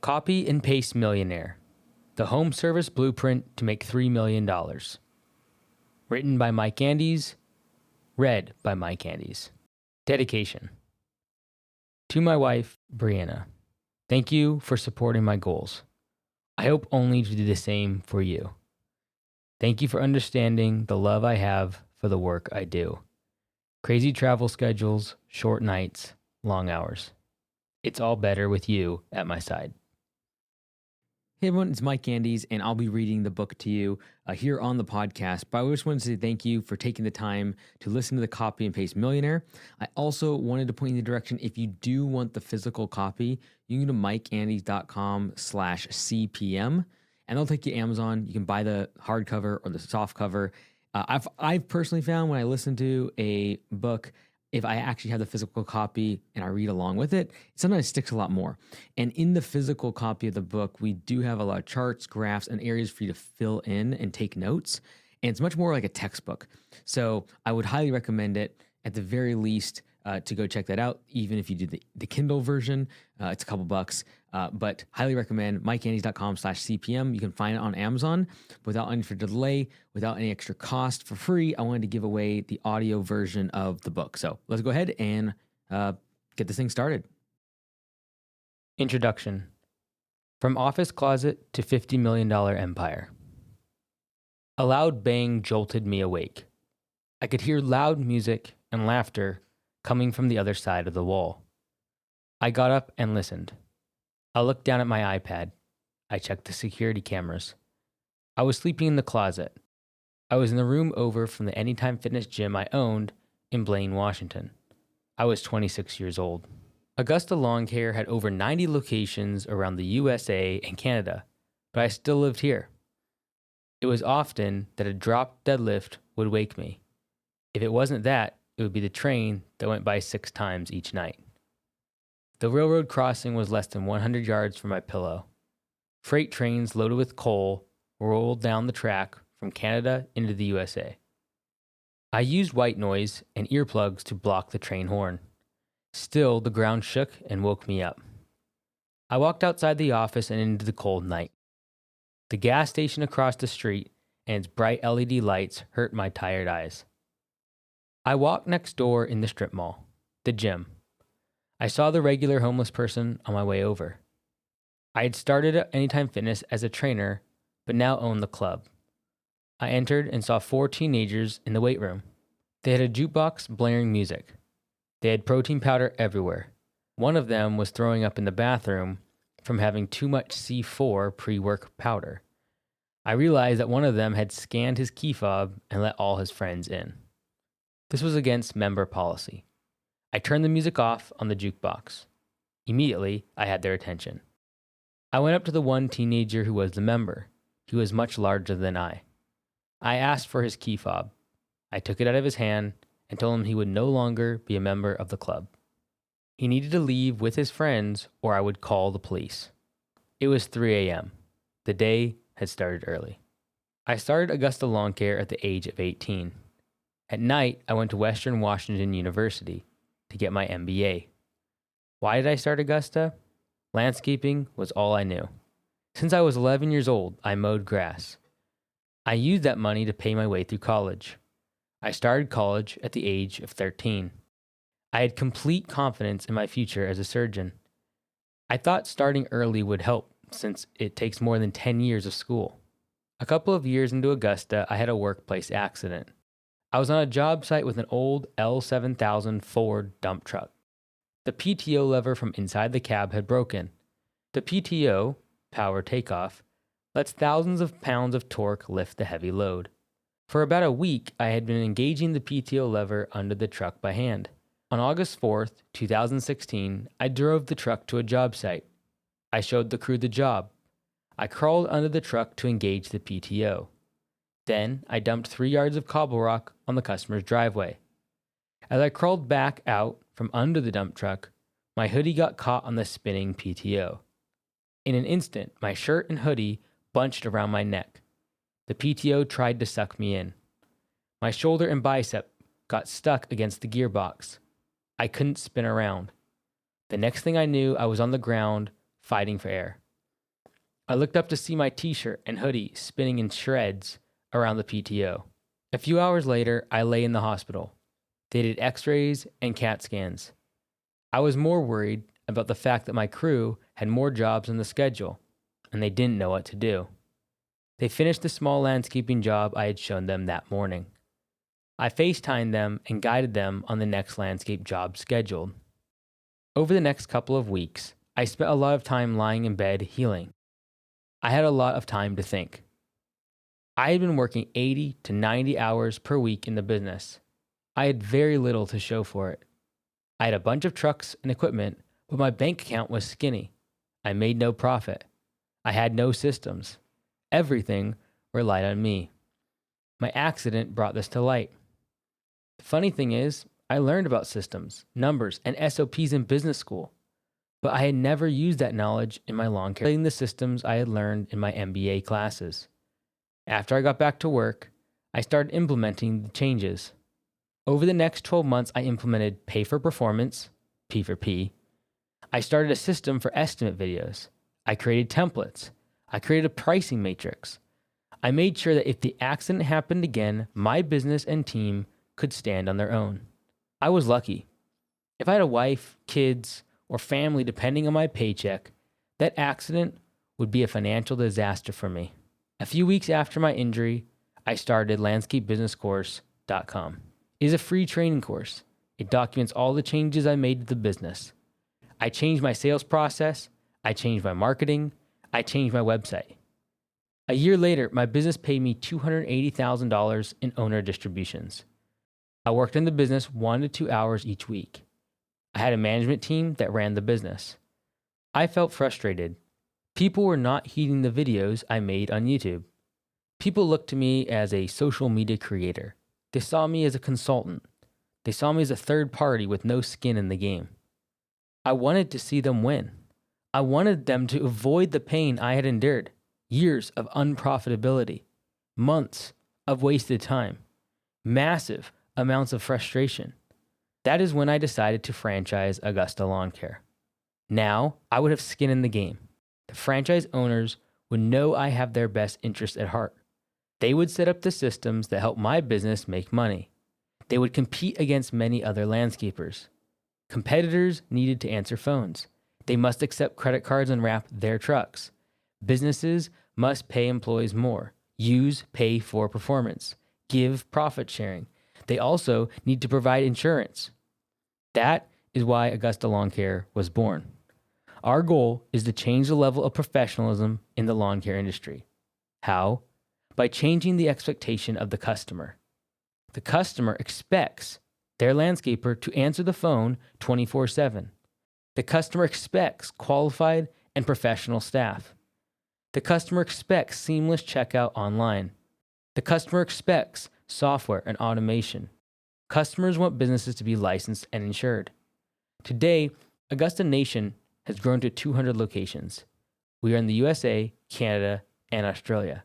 Copy and Paste Millionaire, the home service blueprint to make $3 million. Written by Mike Andes, read by Mike Andes. Dedication. To my wife, Brianna, thank you for supporting my goals. I hope only to do the same for you. Thank you for understanding the love I have for the work I do. Crazy travel schedules, short nights, long hours. It's all better with you at my side. Hey everyone, it's Mike Andes, and I'll be reading the book to you here on the podcast. But I just wanted to say thank you for taking the time to listen to the Copy and Paste Millionaire. I also wanted to point you in the direction, if you do want the physical copy, you can go to mikeandes.com/CPM, and they'll take you to Amazon. You can buy the hardcover or the soft cover. I've personally found when I listen to a book, if I actually have the physical copy and I read along with it, it sometimes sticks a lot more. And in the physical copy of the book, we do have a lot of charts, graphs, and areas for you to fill in and take notes. And it's much more like a textbook. So I would highly recommend it at the very least to go check that out. Even if you do the Kindle version, it's a couple bucks. But highly recommend mikeandes.com/CPM. You can find it on Amazon without any extra delay, without any extra cost, for free. I wanted to give away the audio version of the book. So let's go ahead and get this thing started. Introduction. From Office Closet to $50 Million Empire. A loud bang jolted me awake. I could hear loud music and laughter coming from the other side of the wall. I got up and listened. I looked down at my iPad. I checked the security cameras. I was sleeping in the closet. I was in the room over from the Anytime Fitness gym I owned in Blaine, Washington. I was 26 years old. Augusta Lawn Care had over 90 locations around the USA and Canada, but I still lived here. It was often that a drop deadlift would wake me. If it wasn't that, it would be the train that went by 6 times each night. The railroad crossing was less than 100 yards from my pillow. Freight trains loaded with coal rolled down the track from Canada into the USA. I used white noise and earplugs to block the train horn. Still, the ground shook and woke me up. I walked outside the office and into the cold night. The gas station across the street and its bright LED lights hurt my tired eyes. I walked next door in the strip mall, the gym. I saw the regular homeless person on my way over. I had started at Anytime Fitness as a trainer, but now owned the club. I entered and saw 4 teenagers in the weight room. They had a jukebox blaring music. They had protein powder everywhere. One of them was throwing up in the bathroom from having too much C4 pre-work powder. I realized that one of them had scanned his key fob and let all his friends in. This was against member policy. I turned the music off on the jukebox. Immediately, I had their attention. I went up to the one teenager who was the member. He was much larger than I. I asked for his key fob. I took it out of his hand and told him he would no longer be a member of the club. He needed to leave with his friends or I would call the police. It was 3 a.m. The day had started early. I started Augusta Lawn Care at the age of 18. At night, I went to Western Washington University to get my MBA. Why did I start Augusta? Landscaping was all I knew. Since I was 11 years old, I mowed grass. I used that money to pay my way through college. I started college at the age of 13. I had complete confidence in my future as a surgeon. I thought starting early would help since it takes more than 10 years of school. A couple of years into Augusta, I had a workplace accident. I was on a job site with an old L7000 Ford dump truck. The PTO lever from inside the cab had broken. The PTO, power takeoff, lets thousands of pounds of torque lift the heavy load. For about a week, I had been engaging the PTO lever under the truck by hand. On August 4th, 2016, I drove the truck to a job site. I showed the crew the job. I crawled under the truck to engage the PTO. Then, I dumped 3 yards of cobble rock on the customer's driveway. As I crawled back out from under the dump truck, my hoodie got caught on the spinning PTO. In an instant, my shirt and hoodie bunched around my neck. The PTO tried to suck me in. My shoulder and bicep got stuck against the gearbox. I couldn't spin around. The next thing I knew, I was on the ground, fighting for air. I looked up to see my t-shirt and hoodie spinning in shreds around the PTO. A few hours later, I lay in the hospital. They did x-rays and CAT scans. I was more worried about the fact that my crew had more jobs on the schedule, and they didn't know what to do. They finished the small landscaping job I had shown them that morning. I FaceTimed them and guided them on the next landscape job scheduled. Over the next couple of weeks, I spent a lot of time lying in bed healing. I had a lot of time to think. I had been working 80 to 90 hours per week in the business. I had very little to show for it. I had a bunch of trucks and equipment, but my bank account was skinny. I made no profit. I had no systems. Everything relied on me. My accident brought this to light. The funny thing is, I learned about systems, numbers, and SOPs in business school, but I had never used that knowledge in my lawn care, the systems I had learned in my MBA classes. After I got back to work, I started implementing the changes. Over the next 12 months, I implemented pay for performance, P for P. I started a system for estimate videos. I created templates. I created a pricing matrix. I made sure that if the accident happened again, my business and team could stand on their own. I was lucky. If I had a wife, kids, or family depending on my paycheck, that accident would be a financial disaster for me. A few weeks after my injury, I started landscapebusinesscourse.com. It is a free training course. It documents all the changes I made to the business. I changed my sales process. I changed my marketing. I changed my website. A year later, my business paid me $280,000 in owner distributions. I worked in the business 1 to 2 hours each week. I had a management team that ran the business. I felt frustrated. People were not heeding the videos I made on YouTube. People looked to me as a social media creator. They saw me as a consultant. They saw me as a third party with no skin in the game. I wanted to see them win. I wanted them to avoid the pain I had endured, years of unprofitability, months of wasted time, massive amounts of frustration. That is when I decided to franchise Augusta Lawn Care. Now, I would have skin in the game. The franchise owners would know I have their best interest at heart. They would set up the systems that help my business make money. They would compete against many other landscapers. Competitors needed to answer phones. They must accept credit cards and wrap their trucks. Businesses must pay employees more, use pay for performance, give profit sharing. They also need to provide insurance. That is why Augusta Lawn Care was born. Our goal is to change the level of professionalism in the lawn care industry. How? By changing the expectation of the customer. The customer expects their landscaper to answer the phone 24/7. The customer expects qualified and professional staff. The customer expects seamless checkout online. The customer expects software and automation. Customers want businesses to be licensed and insured. Today, Augusta Nation has grown to 200 locations. We are in the USA, Canada, and Australia.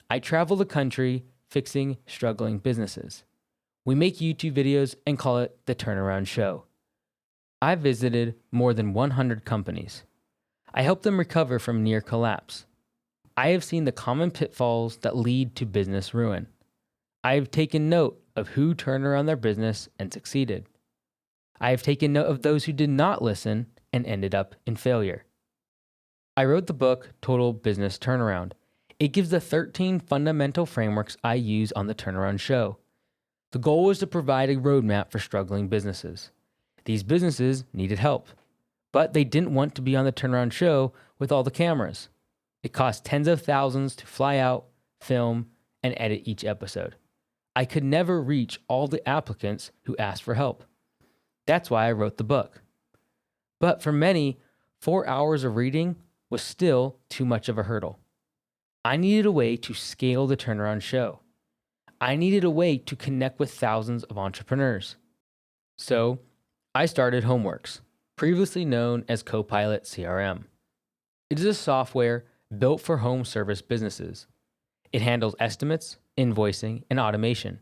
I travel the country fixing struggling businesses. We make YouTube videos and call it The Turnaround Show. I visited more than 100 companies. I help them recover from near collapse. I have seen the common pitfalls that lead to business ruin. I have taken note of who turned around their business and succeeded. I have taken note of those who did not listen and ended up in failure. I wrote the book Total Business Turnaround. It gives the 13 fundamental frameworks I use on the Turnaround Show. The goal was to provide a roadmap for struggling businesses. These businesses needed help, but they didn't want to be on the Turnaround Show with all the cameras. It cost tens of thousands to fly out, film, and edit each episode. I could never reach all the applicants who asked for help. That's why I wrote the book. But for many, 4 hours of reading was still too much of a hurdle. I needed a way to scale the Turnaround Show. I needed a way to connect with thousands of entrepreneurs. So I started Homeworks, previously known as Copilot CRM. It is a software built for home service businesses. It handles estimates, invoicing, and automation.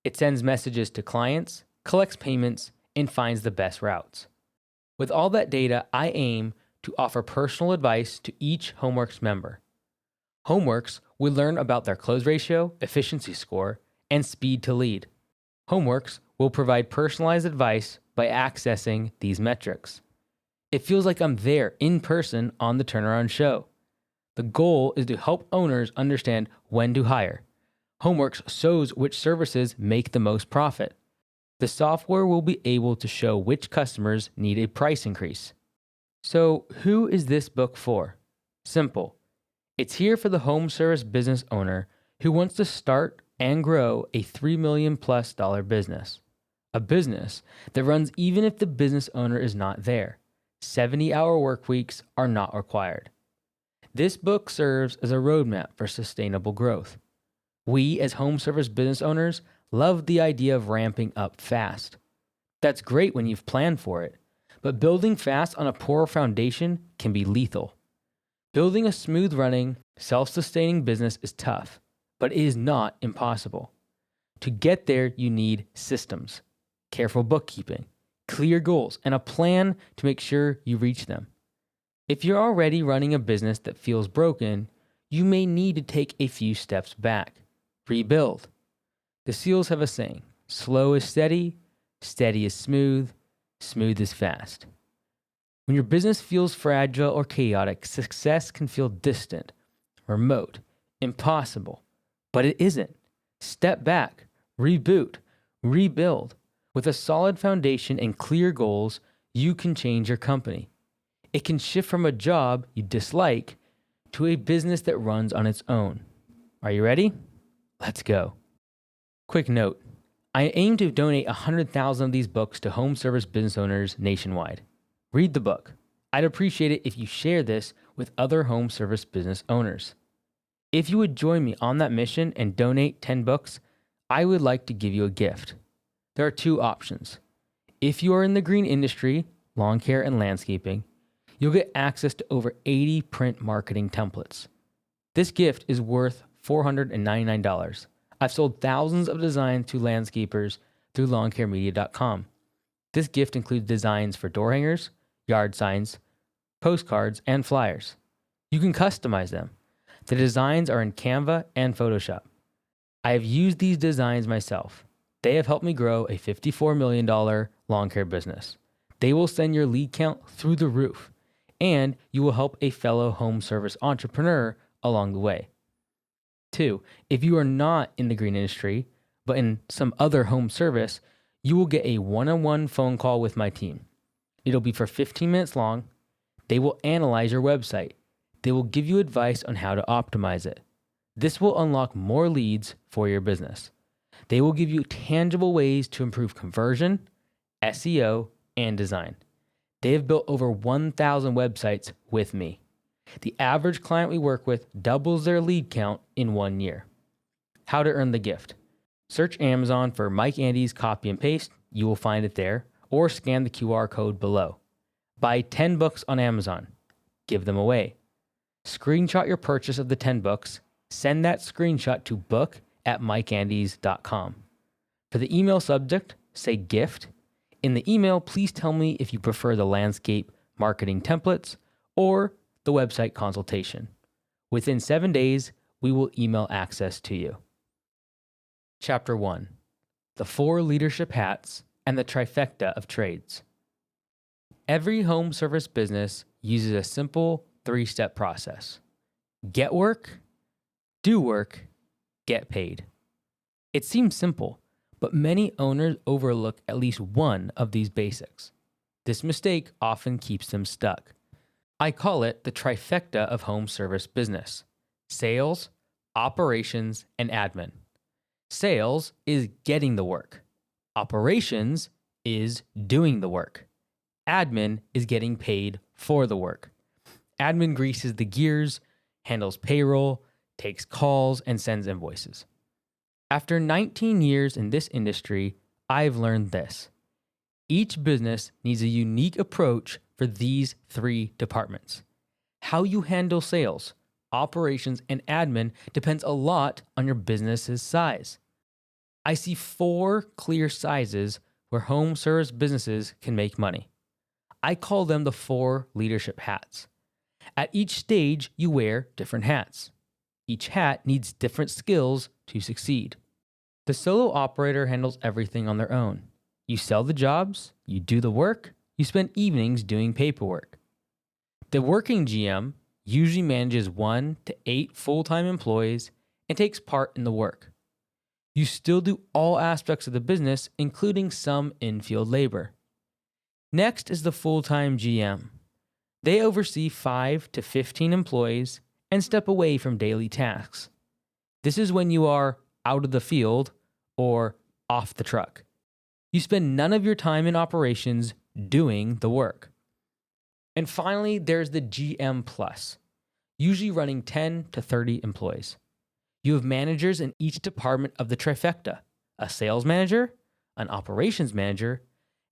It sends messages to clients, collects payments, and finds the best routes. With all that data, I aim to offer personal advice to each Homeworks member. Homeworks will learn about their close ratio, efficiency score, and speed to lead. Homeworks will provide personalized advice by accessing these metrics. It feels like I'm there in person on the turnaround show. The goal is to help owners understand when to hire. Homeworks shows which services make the most profit. The software will be able to show which customers need a price increase. So, who is this book for? Simple. It's here for the home service business owner who wants to start and grow a $3 million plus business. A business that runs even if the business owner is not there. 70-hour work weeks are not required. This book serves as a roadmap for sustainable growth. We, as home service business owners, love the idea of ramping up fast. That's great when you've planned for it, but building fast on a poor foundation can be lethal. Building a smooth-running, self-sustaining business is tough, but it is not impossible. To get there, you need systems, careful bookkeeping, clear goals, and a plan to make sure you reach them. If you're already running a business that feels broken, you may need to take a few steps back. Rebuild. The SEALs have a saying, slow is steady, steady is smooth, smooth is fast. When your business feels fragile or chaotic, success can feel distant, remote, impossible. But it isn't. Step back, reboot, rebuild. With a solid foundation and clear goals, you can change your company. It can shift from a job you dislike to a business that runs on its own. Are you ready? Let's go. Quick note, I aim to donate 100,000 of these books to home service business owners nationwide. Read the book. I'd appreciate it if you share this with other home service business owners. If you would join me on that mission and donate 10 books, I would like to give you a gift. There are two options. If you are in the green industry, lawn care and landscaping, you'll get access to over 80 print marketing templates. This gift is worth $499. I've sold thousands of designs to landscapers through lawncaremedia.com. This gift includes designs for door hangers, yard signs, postcards, and flyers. You can customize them. The designs are in Canva and Photoshop. I have used these designs myself. They have helped me grow a $54 million lawn care business. They will send your lead count through the roof, and you will help a fellow home service entrepreneur along the way. 2, if you are not in the green industry, but in some other home service, you will get a one-on-one phone call with my team. It'll be for 15 minutes long. They will analyze your website. They will give you advice on how to optimize it. This will unlock more leads for your business. They will give you tangible ways to improve conversion, SEO, and design. They have built over 1,000 websites with me. The average client we work with doubles their lead count in 1 year. How to earn the gift. Search Amazon for Mike Andy's Copy and Paste. You will find it there, or scan the QR code below. Buy 10 books on Amazon. Give them away. Screenshot your purchase of the 10 books. Send that screenshot to book@mikeandys.com. For the email subject, say gift. In the email, please tell me if you prefer the landscape marketing templates or the website consultation. Within 7 days, we will email access to you. Chapter 1. The 4 leadership hats and the trifecta of trades. Every home service business uses a simple 3-step process. Get work, do work, get paid. It seems simple, but many owners overlook at least one of these basics. This mistake often keeps them stuck. I call it the trifecta of home service business: sales, operations, and admin. Sales is getting the work. Operations is doing the work. Admin is getting paid for the work. Admin greases the gears, handles payroll, takes calls, and sends invoices. After 19 years in this industry, I've learned this. Each business needs a unique approach for these 3 departments. How you handle sales, operations, and admin depends a lot on your business's size. I see 4 clear sizes where home service businesses can make money. I call them the 4 leadership hats. At each stage, you wear different hats. Each hat needs different skills to succeed. The solo operator handles everything on their own. You sell the jobs, you do the work, you spend evenings doing paperwork. The working GM usually manages 1 to 8 full-time employees and takes part in the work. You still do all aspects of the business, including some in-field labor. Next is the full-time GM. They oversee 5 to 15 employees and step away from daily tasks. This is when you are out of the field or off the truck. You spend none of your time in operations doing the work. And finally, there's the GM Plus, usually running 10 to 30 employees. You have managers in each department of the trifecta: a sales manager, an operations manager,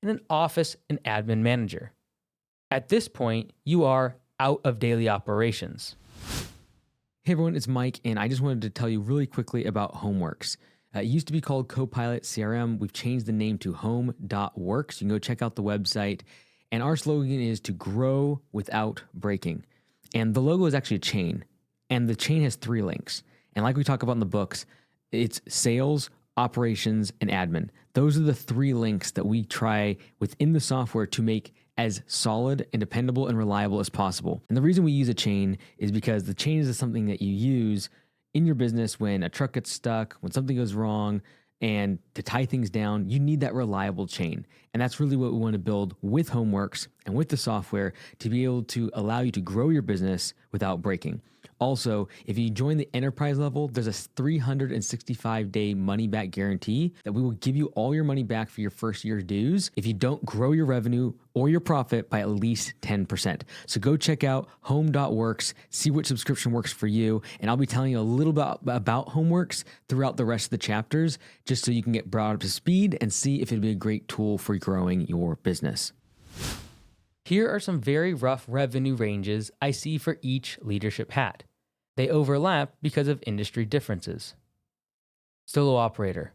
and an office and admin manager. At this point, you are out of daily operations. Hey everyone, it's Mike, and I just wanted to tell you really quickly about Homeworks. It used to be called Copilot CRM. We've changed the name to home.works. You can go check out the website. And our slogan is to grow without breaking. And the logo is actually a chain. And the chain has 3 links. And like we talk about in the books, it's sales, operations, and admin. Those are the 3 links that we try within the software to make as solid and dependable and reliable as possible. And the reason we use a chain is because the chain is something that you use in your business when a truck gets stuck, when something goes wrong, and to tie things down, you need that reliable chain. And that's really what we want to build with Homeworks and with the software to be able to allow you to grow your business without breaking. Also, if you join the enterprise level, there's a 365-day money-back guarantee that we will give you all your money back for your first year's dues if you don't grow your revenue or your profit by at least 10%. So go check out home.works, see what subscription works for you, and I'll be telling you a little bit about Homeworks throughout the rest of the chapters, just so you can get brought up to speed and see if it'd be a great tool for growing your business. Here are some very rough revenue ranges I see for each leadership hat. They overlap because of industry differences. Solo operator.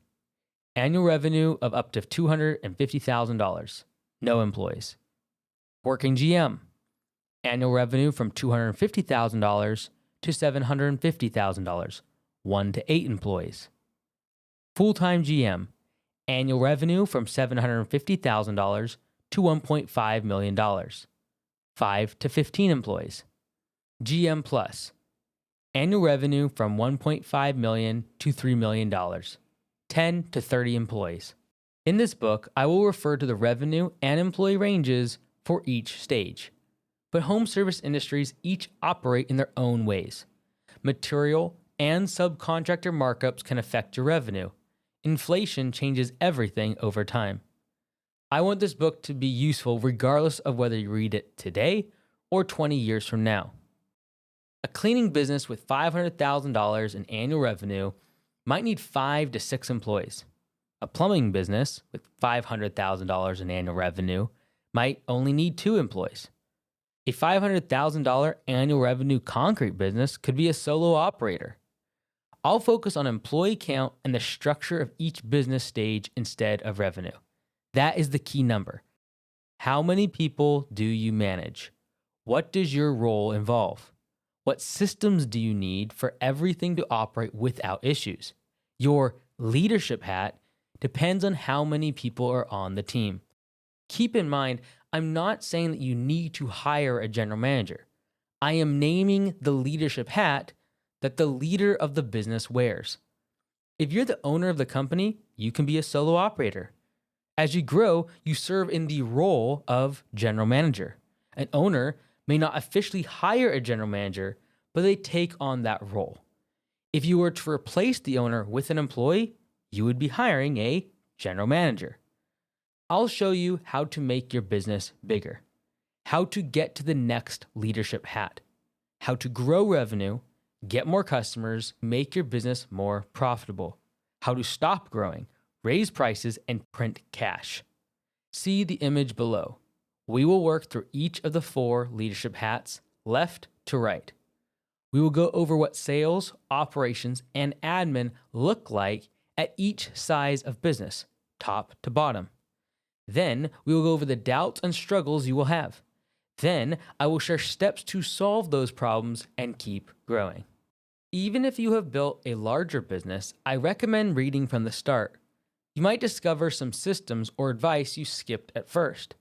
Annual revenue of up to $250,000. No employees. Working GM. Annual revenue from $250,000 to $750,000. 1 to 8 employees. Full-time GM. Annual revenue from $750,000 to $1.5 million. 5 to 15 employees. GM Plus. Annual revenue from $1.5 million to $3 million. 10 to 30 employees. In this book, I will refer to the revenue and employee ranges for each stage. But home service industries each operate in their own ways. Material and subcontractor markups can affect your revenue. Inflation changes everything over time. I want this book to be useful regardless of whether you read it today or 20 years from now. A cleaning business with $500,000 in annual revenue might need 5 to 6 employees. A plumbing business with $500,000 in annual revenue might only need 2 employees. A $500,000 annual revenue concrete business could be a solo operator. I'll focus on employee count and the structure of each business stage instead of revenue. That is the key number. How many people do you manage? What does your role involve? What systems do you need for everything to operate without issues? Your leadership hat depends on how many people are on the team. Keep in mind, I'm not saying that you need to hire a general manager. I am naming the leadership hat that the leader of the business wears. If you're the owner of the company, you can be a solo operator. As you grow, you serve in the role of general manager. An owner may not officially hire a general manager, but they take on that role. If you were to replace the owner with an employee, you would be hiring a general manager. I'll show you how to make your business bigger, how to get to the next leadership hat, how to grow revenue, get more customers, make your business more profitable, how to stop growing, raise prices, and print cash. See the image below. We will work through each of the 4 leadership hats, left to right. We will go over what sales, operations, and admin look like at each size of business, top to bottom. Then we will go over the doubts and struggles you will have. Then I will share steps to solve those problems and keep growing. Even if you have built a larger business, I recommend reading from the start. You might discover some systems or advice you skipped at first.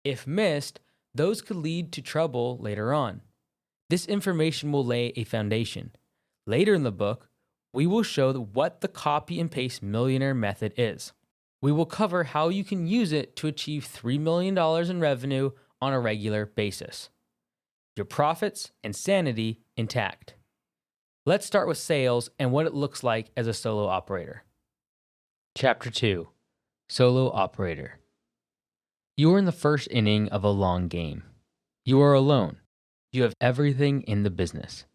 If missed, those could lead to trouble later on. This information will lay a foundation. Later in the book, we will show what the copy and paste millionaire method is. We will cover how you can use it to achieve $3 million in revenue on a regular basis. Your profits and sanity intact. Let's start with sales and what it looks like as a solo operator. Chapter 2: Solo Operator. You are in the first inning of a long game. You are alone. You have everything in the business.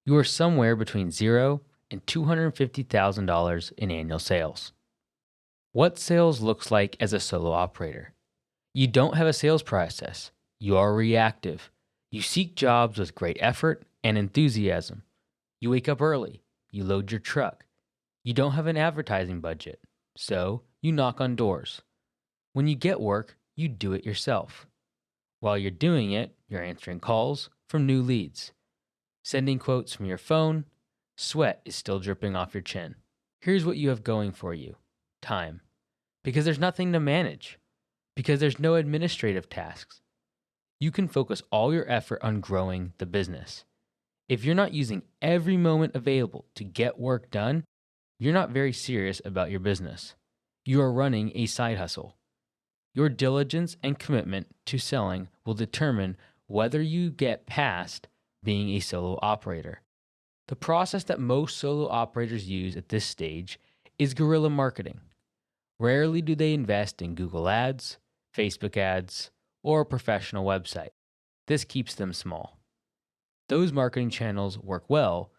You are somewhere between $0 and $250,000 in annual sales. What sales looks like as a solo operator? You don't have a sales process. You are reactive. You seek jobs with great effort and enthusiasm. You wake up early. You load your truck. You don't have an advertising budget, so you knock on doors. When you get work, you do it yourself. While you're doing it, you're answering calls from new leads, sending quotes from your phone. Sweat is still dripping off your chin. Here's what you have going for you: time. Because there's nothing to manage. Because there's no administrative tasks. You can focus all your effort on growing the business. If you're not using every moment available to get work done, you're not very serious about your business. You are running a side hustle. Your diligence and commitment to selling will determine whether you get past being a solo operator. The process that most solo operators use at this stage is guerrilla marketing. Rarely do they invest in Google Ads, Facebook ads, or a professional website. This keeps them small. Those marketing channels work well,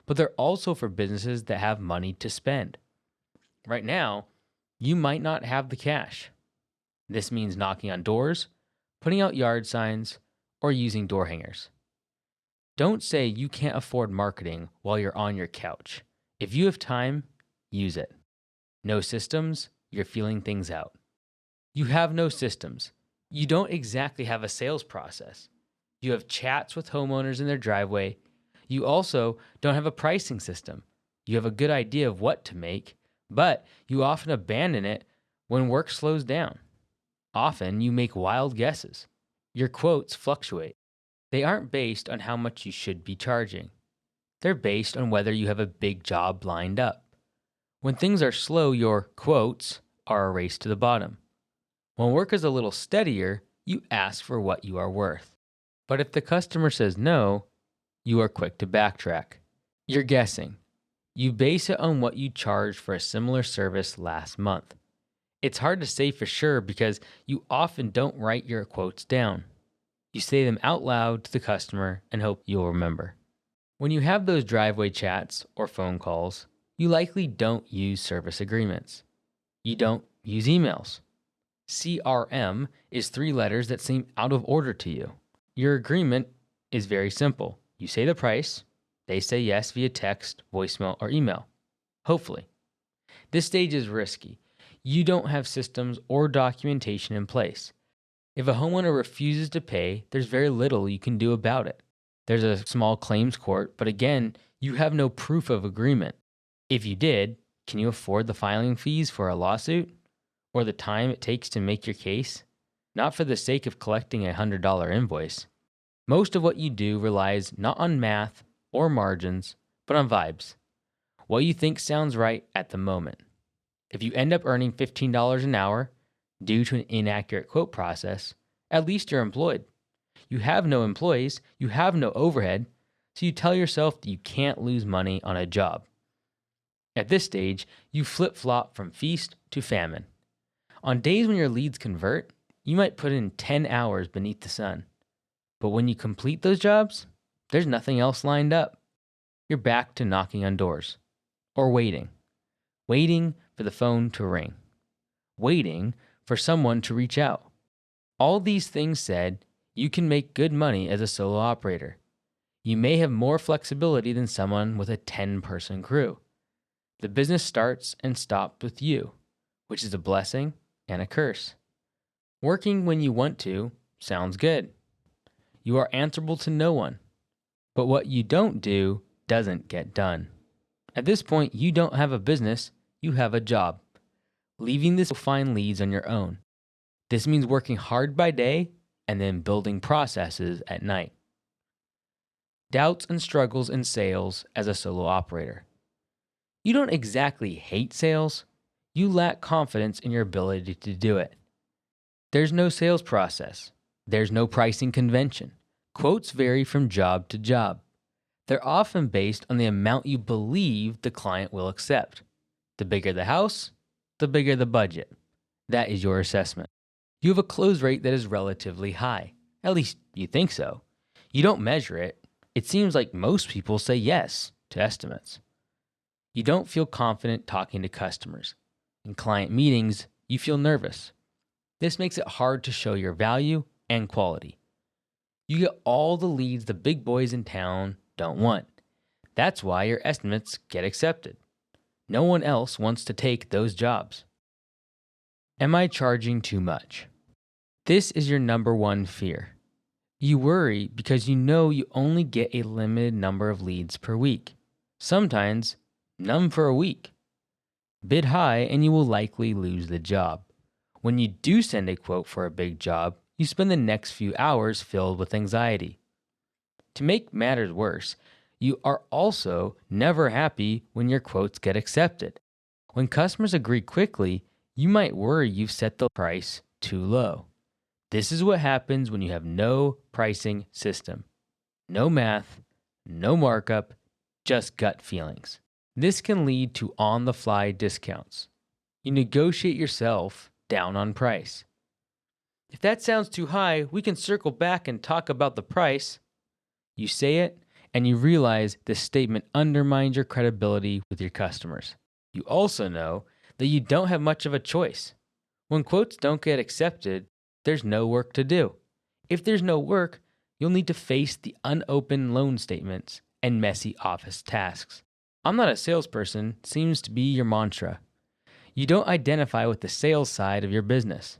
but they're also for businesses that have money to spend. Right now, you might not have the cash. This means knocking on doors, putting out yard signs, or using door hangers. Don't say you can't afford marketing while you're on your couch. If you have time, use it. No systems, you're feeling things out. You have no systems. You don't exactly have a sales process. You have chats with homeowners in their driveway. You also don't have a pricing system. You have a good idea of what to make, but you often abandon it when work slows down. Often you make wild guesses. Your quotes fluctuate. They aren't based on how much you should be charging. They're based on whether you have a big job lined up. When things are slow, your quotes are a race to the bottom. When work is a little steadier, you ask for what you are worth. But if the customer says no, you are quick to backtrack. You're guessing. You base it on what you charged for a similar service last month. It's hard to say for sure because you often don't write your quotes down. You say them out loud to the customer and hope you'll remember. When you have those driveway chats or phone calls, you likely don't use service agreements. You don't use emails. CRM is 3 letters that seem out of order to you. Your agreement is very simple. You say the price, they say yes via text, voicemail, or email. Hopefully. This stage is risky. You don't have systems or documentation in place. If a homeowner refuses to pay, there's very little you can do about it. There's a small claims court, but again, you have no proof of agreement. If you did, can you afford the filing fees for a lawsuit? Or the time it takes to make your case? Not for the sake of collecting a $100 invoice. Most of what you do relies not on math or margins, but on vibes. What you think sounds right at the moment. If you end up earning $15 an hour due to an inaccurate quote process, at least you're employed. You have no employees, you have no overhead, so you tell yourself that you can't lose money on a job. At this stage, you flip-flop from feast to famine. On days when your leads convert, you might put in 10 hours beneath the sun. But when you complete those jobs, there's nothing else lined up. You're back to knocking on doors. Or waiting. Waiting for the phone to ring. Waiting for someone to reach out. All these things said, you can make good money as a solo operator. You may have more flexibility than someone with a 10-person crew. The business starts and stops with you, which is a blessing and a curse. Working when you want to sounds good. You are answerable to no one. But what you don't do doesn't get done. At this point, you don't have a business, you have a job. Leaving this to find leads on your own. This means working hard by day and then building processes at night. Doubts and struggles in sales as a solo operator. You don't exactly hate sales, you lack confidence in your ability to do it. There's no sales process. There's no pricing convention. Quotes vary from job to job. They're often based on the amount you believe the client will accept. The bigger the house, the bigger the budget. That is your assessment. You have a close rate that is relatively high. At least you think so. You don't measure it. It seems like most people say yes to estimates. You don't feel confident talking to customers. In client meetings, you feel nervous. This makes it hard to show your value and quality. You get all the leads the big boys in town don't want. That's why your estimates get accepted. No one else wants to take those jobs. Am I charging too much? This is your number one fear. You worry because you know you only get a limited number of leads per week. Sometimes, none for a week. Bid high and you will likely lose the job. When you do send a quote for a big job, you spend the next few hours filled with anxiety. To make matters worse, you are also never happy when your quotes get accepted. When customers agree quickly, you might worry you've set the price too low. This is what happens when you have no pricing system. No math, no markup, just gut feelings. This can lead to on-the-fly discounts. You negotiate yourself down on price. If that sounds too high, we can circle back and talk about the price. You say it, and you realize this statement undermines your credibility with your customers. You also know that you don't have much of a choice. When quotes don't get accepted, there's no work to do. If there's no work, you'll need to face the unopened loan statements and messy office tasks. I'm not a salesperson seems to be your mantra. You don't identify with the sales side of your business.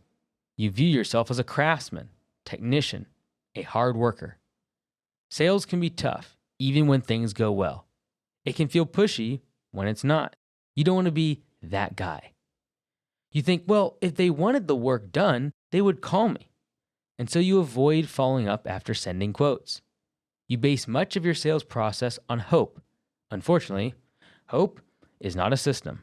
You view yourself as a craftsman, technician, a hard worker. Sales can be tough, even when things go well. It can feel pushy when it's not. You don't want to be that guy. You think, well, if they wanted the work done, they would call me. And so you avoid following up after sending quotes. You base much of your sales process on hope. Unfortunately, hope is not a system.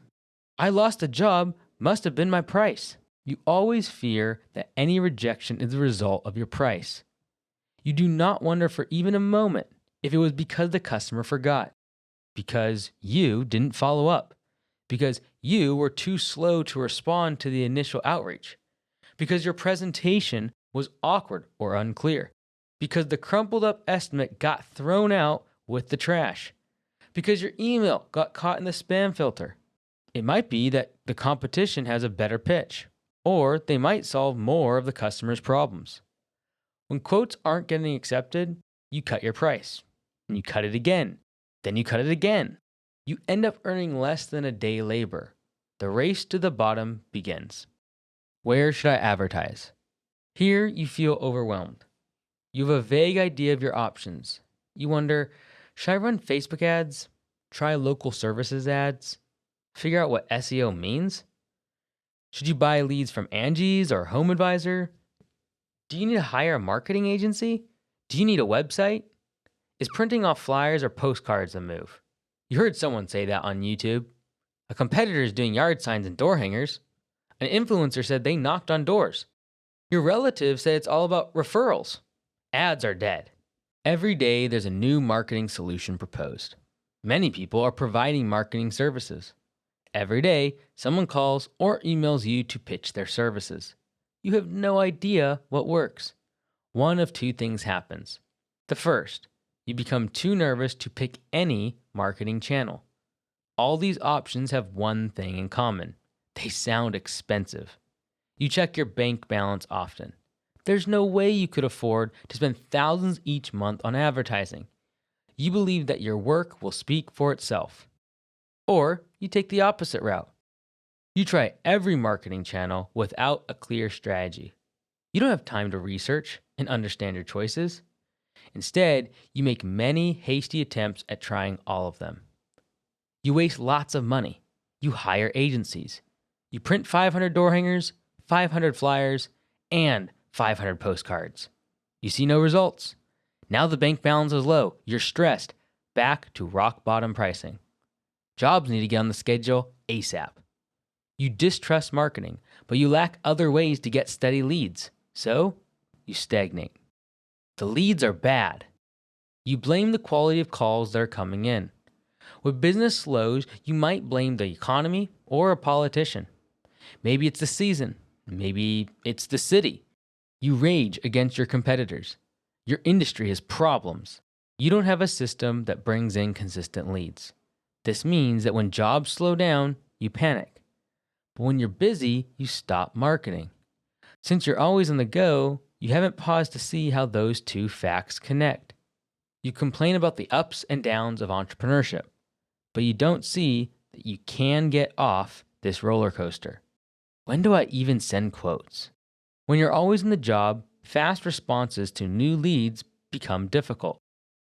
I lost a job, must have been my price. You always fear that any rejection is the result of your price. You do not wonder for even a moment if it was because the customer forgot, because you didn't follow up, because you were too slow to respond to the initial outreach, because your presentation was awkward or unclear, because the crumpled up estimate got thrown out with the trash, because your email got caught in the spam filter. It might be that the competition has a better pitch, or they might solve more of the customer's problems. When quotes aren't getting accepted, you cut your price, and you cut it again, then you cut it again. You end up earning less than a day labor. The race to the bottom begins. Where should I advertise? Here you feel overwhelmed. You have a vague idea of your options. You wonder, should I run Facebook ads? Try local services ads? Figure out what SEO means? Should you buy leads from Angie's or Home Advisor? Do you need to hire a marketing agency? Do you need a website? Is printing off flyers or postcards a move? You heard someone say that on YouTube. A competitor is doing yard signs and door hangers. An influencer said they knocked on doors. Your relative said it's all about referrals. Ads are dead. Every day there's a new marketing solution proposed. Many people are providing marketing services. Every day, someone calls or emails you to pitch their services. You have no idea what works. One of two things happens. The first, you become too nervous to pick any marketing channel. All these options have one thing in common. They sound expensive. You check your bank balance often. There's no way you could afford to spend thousands each month on advertising. You believe that your work will speak for itself. Or you take the opposite route. You try every marketing channel without a clear strategy. You don't have time to research and understand your choices. Instead, you make many hasty attempts at trying all of them. You waste lots of money. You hire agencies. You print 500 door hangers, 500 flyers, and 500 postcards. You see no results. Now the bank balance is low. You're stressed. Back to rock bottom pricing. Jobs need to get on the schedule ASAP. You distrust marketing, but you lack other ways to get steady leads. So, you stagnate. The leads are bad. You blame the quality of calls that are coming in. When business slows, you might blame the economy or a politician. Maybe it's the season. Maybe it's the city. You rage against your competitors. Your industry has problems. You don't have a system that brings in consistent leads. This means that when jobs slow down, you panic. But when you're busy, you stop marketing. Since you're always on the go, you haven't paused to see how those two facts connect. You complain about the ups and downs of entrepreneurship, but you don't see that you can get off this roller coaster. When do I even send quotes? When you're always in the job, fast responses to new leads become difficult.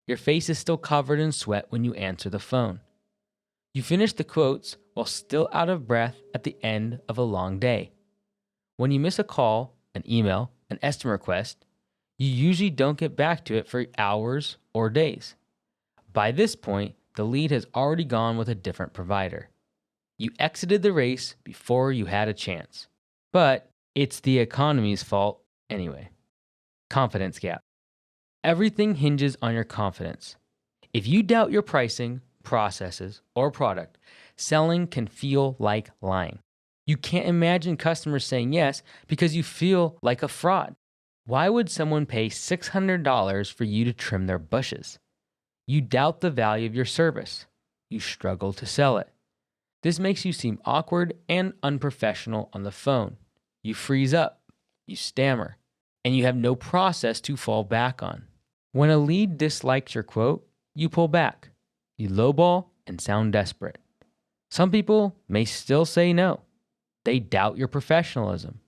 Your face is still covered in sweat when you answer the phone. You finish the quotes while still out of breath at the end of a long day. When you miss a call, an email, an estimate request, you usually don't get back to it for hours or days. By this point, the lead has already gone with a different provider. You exited the race before you had a chance. But it's the economy's fault anyway. Confidence gap. Everything hinges on your confidence. If you doubt your pricing, processes, or product, selling can feel like lying. You can't imagine customers saying yes because you feel like a fraud. Why would someone pay $600 for you to trim their bushes? You doubt the value of your service. You struggle to sell it. This makes you seem awkward and unprofessional on the phone. You freeze up, you stammer, and you have no process to fall back on. When a lead dislikes your quote, you pull back. You lowball and sound desperate. Some people may still say no. They doubt your professionalism.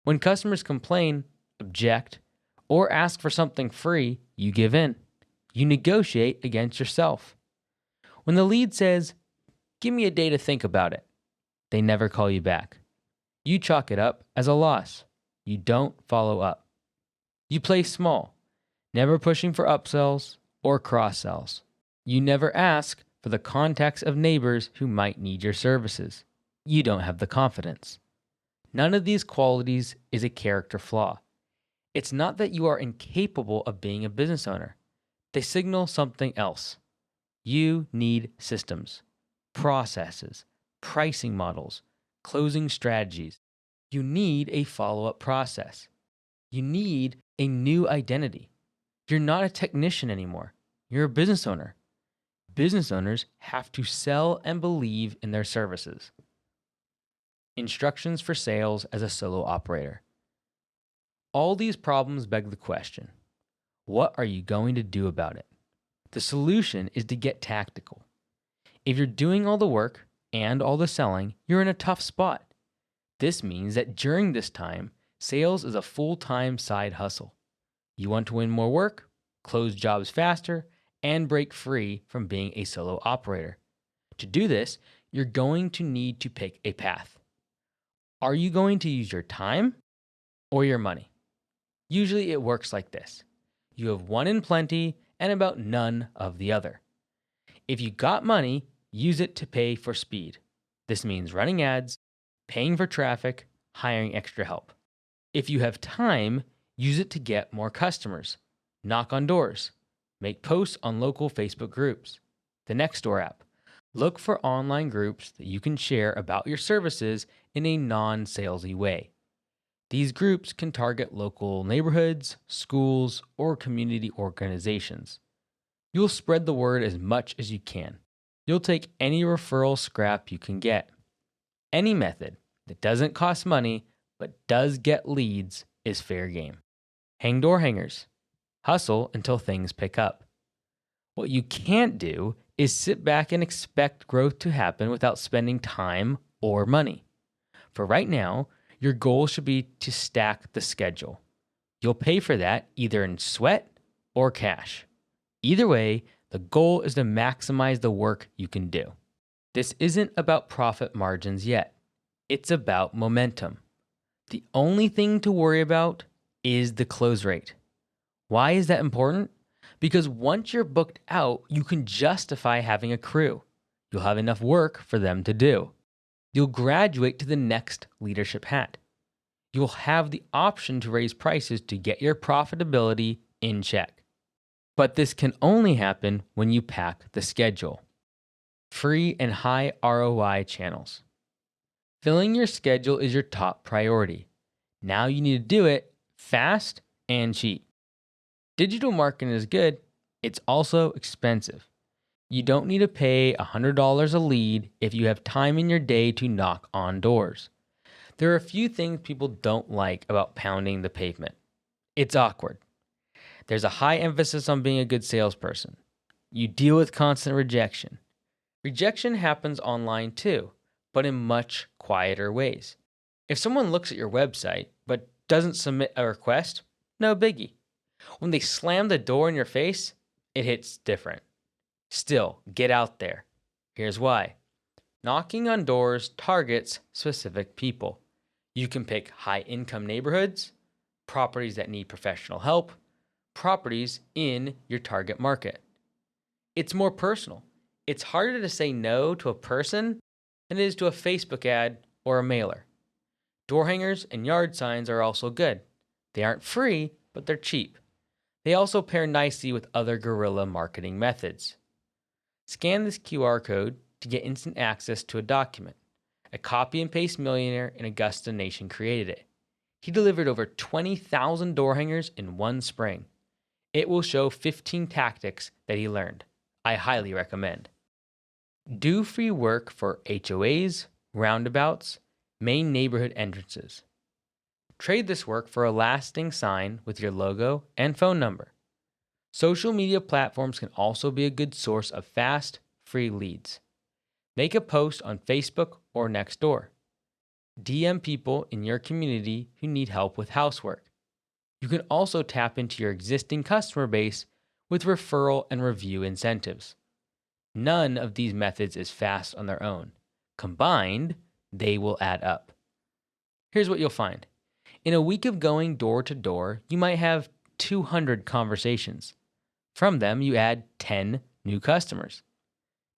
When customers complain, object, or ask for something free, you give in. You negotiate against yourself. When the lead says, "Give me a day to think about it," they never call you back. You chalk it up as a loss. You don't follow up. You play small, never pushing for upsells or cross-sells. You never ask for the contacts of neighbors who might need your services. You don't have the confidence. None of these qualities is a character flaw. It's not that you are incapable of being a business owner. They signal something else. You need systems, processes, pricing models, closing strategies. You need a follow-up process. You need a new identity. You're not a technician anymore. You're a business owner. Business owners have to sell and believe in their services. Instructions for sales as a solo operator. All these problems beg the question, what are you going to do about it? The solution is to get tactical. If you're doing all the work and all the selling, you're in a tough spot. This means that during this time, sales is a full-time side hustle. You want to win more work, close jobs faster, and break free from being a solo operator. To do this, you're going to need to pick a path. Are you going to use your time or your money? Usually it works like this. You have one in plenty and about none of the other. If you got money, use it to pay for speed. This means running ads, paying for traffic, hiring extra help. If you have time, use it to get more customers. Knock on doors. Make posts on local Facebook groups. The Nextdoor app. Look for online groups that you can share about your services in a non-salesy way. These groups can target local neighborhoods, schools, or community organizations. You'll spread the word as much as you can. You'll take any referral scrap you can get. Any method that doesn't cost money but does get leads is fair game. Hang door hangers. Hustle until things pick up. What you can't do is sit back and expect growth to happen without spending time or money. For right now, Your goal should be to stack the schedule. You'll pay for that either in sweat or cash. Either way, the goal is to maximize the work you can do. This isn't about profit margins yet. It's about momentum. The only thing to worry about is the close rate. Why is that important? Because once you're booked out, you can justify having a crew. You'll have enough work for them to do. You'll graduate to the next leadership hat. You'll have the option to raise prices to get your profitability in check. But this can only happen when you pack the schedule. Free and high ROI channels. Filling your schedule is your top priority. Now you need to do it fast and cheap. Digital marketing is good, it's also expensive. You don't need to pay $100 a lead if you have time in your day to knock on doors. There are a few things people don't like about pounding the pavement. It's awkward. There's a high emphasis on being a good salesperson. You deal with constant rejection. Rejection happens online too, but in much quieter ways. If someone looks at your website but doesn't submit a request, no biggie. When they slam the door in your face, it hits different. Still, get out there. Here's why. Knocking on doors targets specific people. You can pick high-income neighborhoods, properties that need professional help, properties in your target market. It's more personal. It's harder to say no to a person than it is to a Facebook ad or a mailer. Door hangers and yard signs are also good. They aren't free, but they're cheap. They also pair nicely with other guerrilla marketing methods. Scan this QR code to get instant access to a document. A copy and paste millionaire in Augusta Nation created it. He delivered over 20,000 door hangers in one spring. It will show 15 tactics that he learned. I highly recommend. Do free work for HOAs, roundabouts, main neighborhood entrances. Trade this work for a lasting sign with your logo and phone number. Social media platforms can also be a good source of fast, free leads. Make a post on Facebook or Nextdoor. DM people in your community who need help with housework. You can also tap into your existing customer base with referral and review incentives. None of these methods is fast on their own. Combined, they will add up. Here's what you'll find. In a week of going door to door, you might have 200 conversations. From them, you add 10 new customers.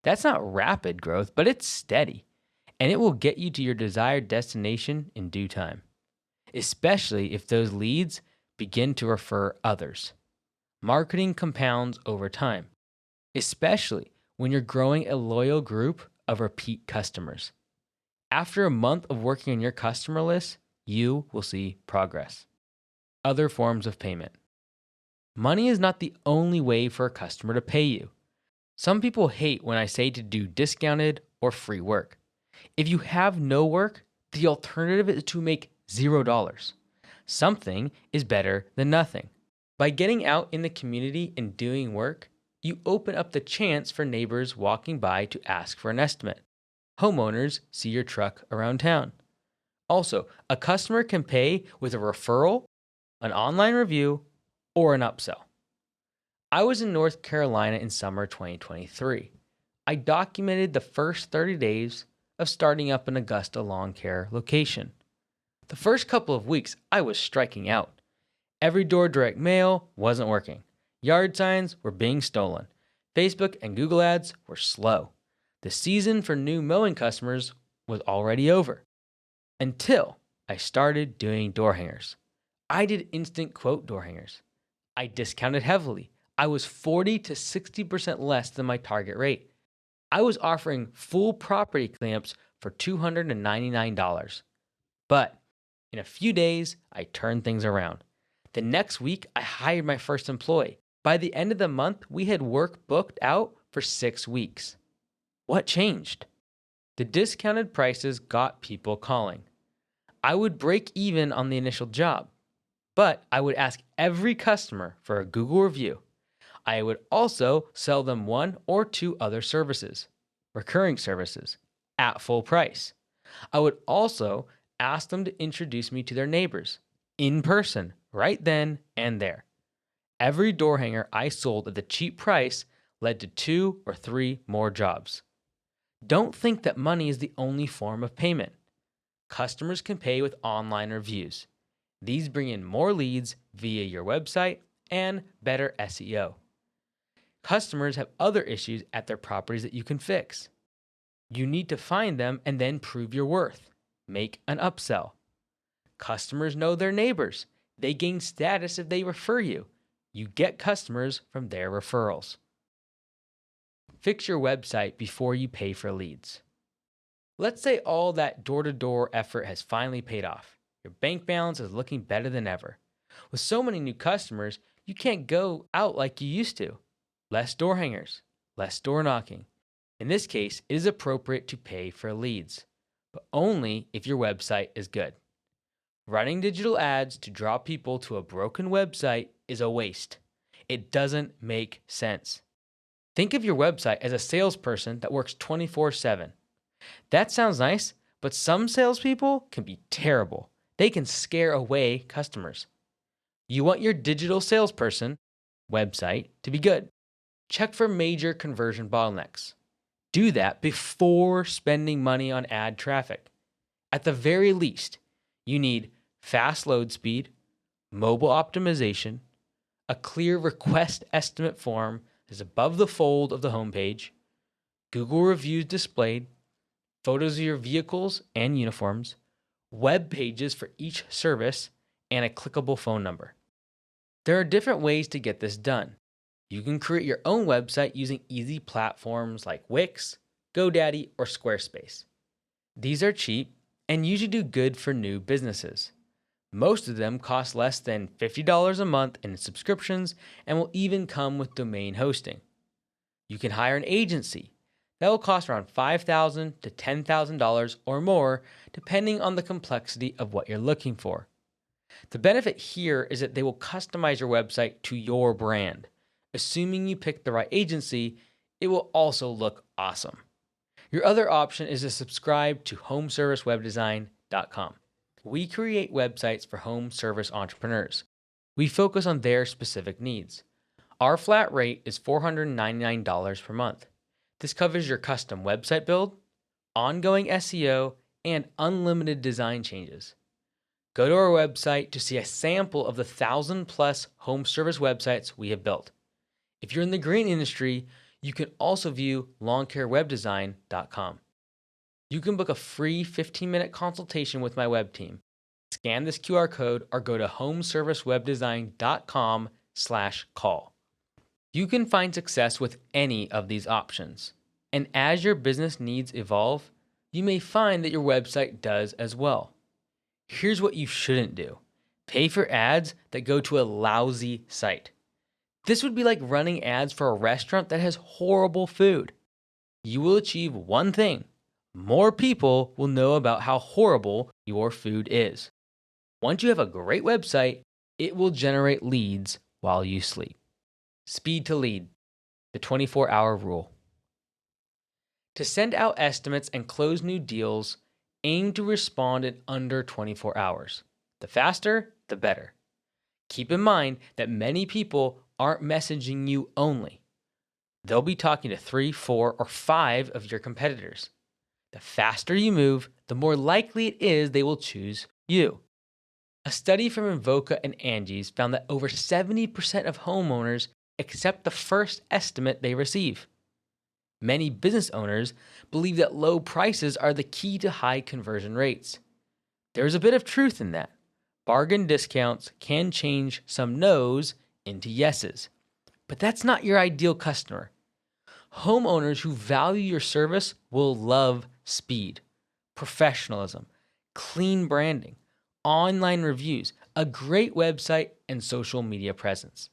That's not rapid growth, but it's steady, and it will get you to your desired destination in due time, especially if those leads begin to refer others. Marketing compounds over time, especially when you're growing a loyal group of repeat customers. After a month of working on your customer list, you will see progress. Other forms of payment. Money is not the only way for a customer to pay you. Some people hate when I say to do discounted or free work. If you have no work, the alternative is to make $0. Something is better than nothing. By getting out in the community and doing work, you open up the chance for neighbors walking by to ask for an estimate. Homeowners see your truck around town. Also, a customer can pay with a referral, an online review, or an upsell. I was in North Carolina in summer 2023. I documented the first 30 days of starting up an Augusta lawn care location. The first couple of weeks, I was striking out. Every door direct mail wasn't working. Yard signs were being stolen. Facebook and Google ads were slow. The season for new mowing customers was already over. Until I started doing door hangers. I did instant quote door hangers. I discounted heavily. I was 40 to 60% less than my target rate. I was offering full property clamps for $299. But in a few days, I turned things around. The next week, I hired my first employee. By the end of the month, we had work booked out for 6 weeks. What changed? The discounted prices got people calling. I would break even on the initial job, but I would ask every customer for a Google review. I would also sell them 1 or 2 other services, recurring services, at full price. I would also ask them to introduce me to their neighbors in person, right then and there. Every door hanger I sold at the cheap price led to 2 or 3 more jobs. Don't think that money is the only form of payment. Customers can pay with online reviews. These bring in more leads via your website and better SEO. Customers have other issues at their properties that you can fix. You need to find them and then prove your worth. Make an upsell. Customers know their neighbors. They gain status if they refer you. You get customers from their referrals. Fix your website before you pay for leads. Let's say all that door-to-door effort has finally paid off. Your bank balance is looking better than ever. With so many new customers, you can't go out like you used to. Less door hangers, less door knocking. In this case, it is appropriate to pay for leads, but only if your website is good. Running digital ads to draw people to a broken website is a waste. It doesn't make sense. Think of your website as a salesperson that works 24/7. That sounds nice, but some salespeople can be terrible. They can scare away customers. You want your digital salesperson website to be good. Check for major conversion bottlenecks. Do that before spending money on ad traffic. At the very least, you need fast load speed, mobile optimization, a clear request estimate form that is above the fold of the homepage, Google reviews displayed, photos of your vehicles and uniforms, web pages for each service, and a clickable phone number. There are different ways to get this done. You can create your own website using easy platforms like Wix, GoDaddy, or Squarespace. These are cheap and usually do good for new businesses. Most of them cost less than $50 a month in subscriptions and will even come with domain hosting. You can hire an agency. That will cost around $5,000 to $10,000 or more, depending on the complexity of what you're looking for. The benefit here is that they will customize your website to your brand. Assuming you pick the right agency, it will also look awesome. Your other option is to subscribe to homeservicewebdesign.com. We create websites for home service entrepreneurs. We focus on their specific needs. Our flat rate is $499 per month. This covers your custom website build, ongoing SEO, and unlimited design changes. Go to our website to see a sample of the 1,000+ home service websites we have built. If you're in the green industry, you can also view lawncarewebdesign.com. You can book a free 15-minute consultation with my web team. Scan this QR code or go to homeservicewebdesign.com/call. You can find success with any of these options. And as your business needs evolve, you may find that your website does as well. Here's what you shouldn't do. Pay for ads that go to a lousy site. This would be like running ads for a restaurant that has horrible food. You will achieve one thing. More people will know about how horrible your food is. Once you have a great website, it will generate leads while you sleep. Speed to lead, the 24-hour rule. To send out estimates and close new deals, aim to respond in under 24 hours. The faster, the better. Keep in mind that many people aren't messaging you only. They'll be talking to 3, 4, or 5 of your competitors. The faster you move, the more likely it is they will choose you. A study from Invoca and Angie's found that over 70% of homeowners accept the first estimate they receive. Many business owners believe that low prices are the key to high conversion rates. There's a bit of truth in that. Bargain discounts can change some no's into yeses. But that's not your ideal customer. Homeowners who value your service will love speed, professionalism, clean branding, online reviews, a great website, and social media presence.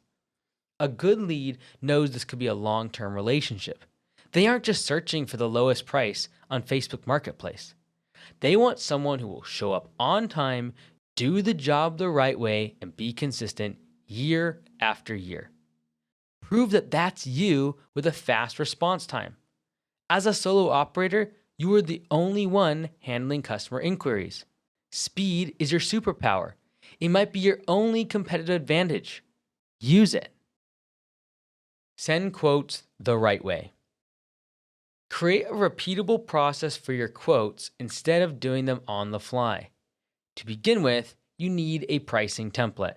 A good lead knows this could be a long-term relationship. They aren't just searching for the lowest price on Facebook Marketplace. They want someone who will show up on time, do the job the right way, and be consistent year after year. Prove that that's you with a fast response time. As a solo operator, you are the only one handling customer inquiries. Speed is your superpower. It might be your only competitive advantage. Use it. Send quotes the right way. Create a repeatable process for your quotes instead of doing them on the fly. To begin with, you need a pricing template.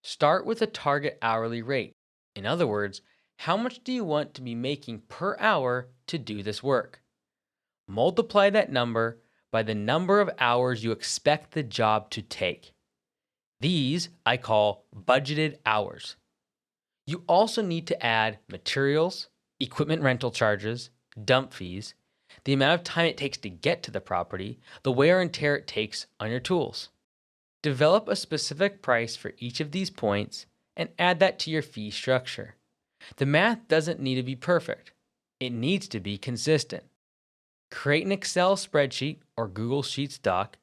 Start with a target hourly rate. In other words, how much do you want to be making per hour to do this work? Multiply that number by the number of hours you expect the job to take. These I call budgeted hours. You also need to add materials, equipment rental charges, dump fees, the amount of time it takes to get to the property, the wear and tear it takes on your tools. Develop a specific price for each of these points and add that to your fee structure. The math doesn't need to be perfect. It needs to be consistent. Create an Excel spreadsheet or Google Sheets doc.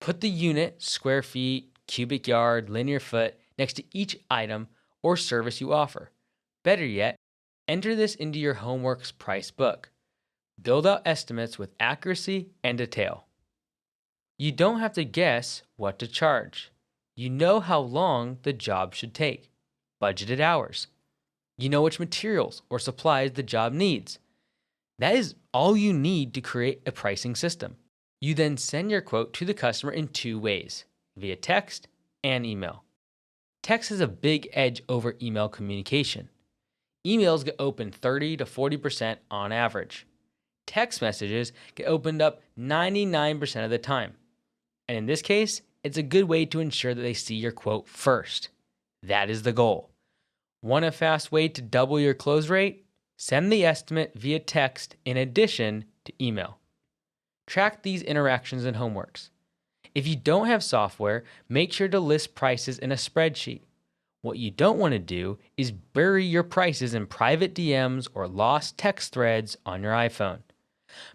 Put the unit, square feet, cubic yard, linear foot next to each item or service you offer. Better yet, enter this into your Homeworks price book. Build out estimates with accuracy and detail. You don't have to guess what to charge. You know how long the job should take. Budgeted hours. You know which materials or supplies the job needs. That is all you need to create a pricing system. You then send your quote to the customer in two ways, via text and email. Text has a big edge over email communication. Emails get opened 30 to 40% on average. Text messages get opened up 99% of the time. And in this case, it's a good way to ensure that they see your quote first. That is the goal. Want a fast way to double your close rate? Send the estimate via text in addition to email. Track these interactions in Homeworks. If you don't have software, make sure to list prices in a spreadsheet. What you don't want to do is bury your prices in private DMs or lost text threads on your iPhone.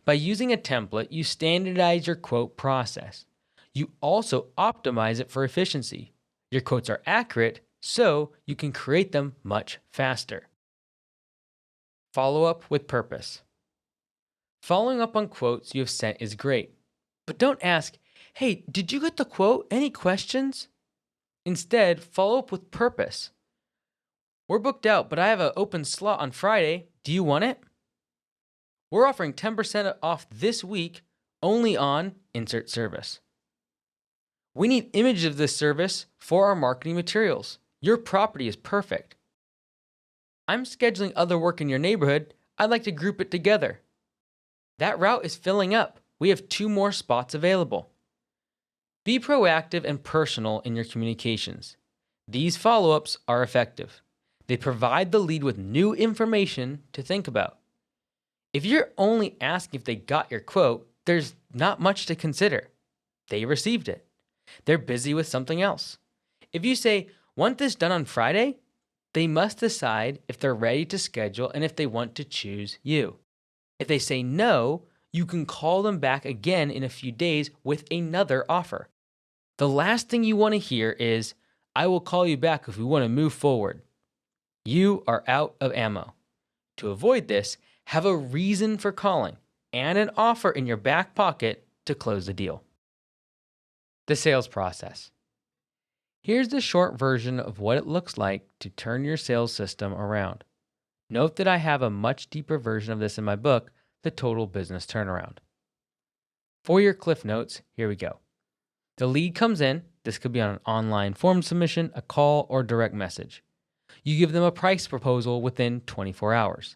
By using a template, you standardize your quote process. You also optimize it for efficiency. Your quotes are accurate, so you can create them much faster. Follow up with purpose. Following up on quotes you have sent is great, but don't ask, "Hey, did you get the quote? Any questions?" Instead, follow up with purpose. "We're booked out, but I have an open slot on Friday. Do you want it? We're offering 10% off this week only on insert service. We need images of this service for our marketing materials. Your property is perfect. I'm scheduling other work in your neighborhood. I'd like to group it together. That route is filling up. We have 2 more spots available." Be proactive and personal in your communications. These follow-ups are effective. They provide the lead with new information to think about. If you're only asking if they got your quote, there's not much to consider. They received it. They're busy with something else. If you say, "Want this done on Friday?" they must decide if they're ready to schedule and if they want to choose you. If they say no, you can call them back again in a few days with another offer. The last thing you want to hear is, "I will call you back if we want to move forward." You are out of ammo. To avoid this, have a reason for calling and an offer in your back pocket to close the deal. The sales process. Here's the short version of what it looks like to turn your sales system around. Note that I have a much deeper version of this in my book, The Total Business Turnaround. For your Cliff Notes, here we go. The lead comes in. This could be on an online form submission, a call, or direct message. You give them a price proposal within 24 hours.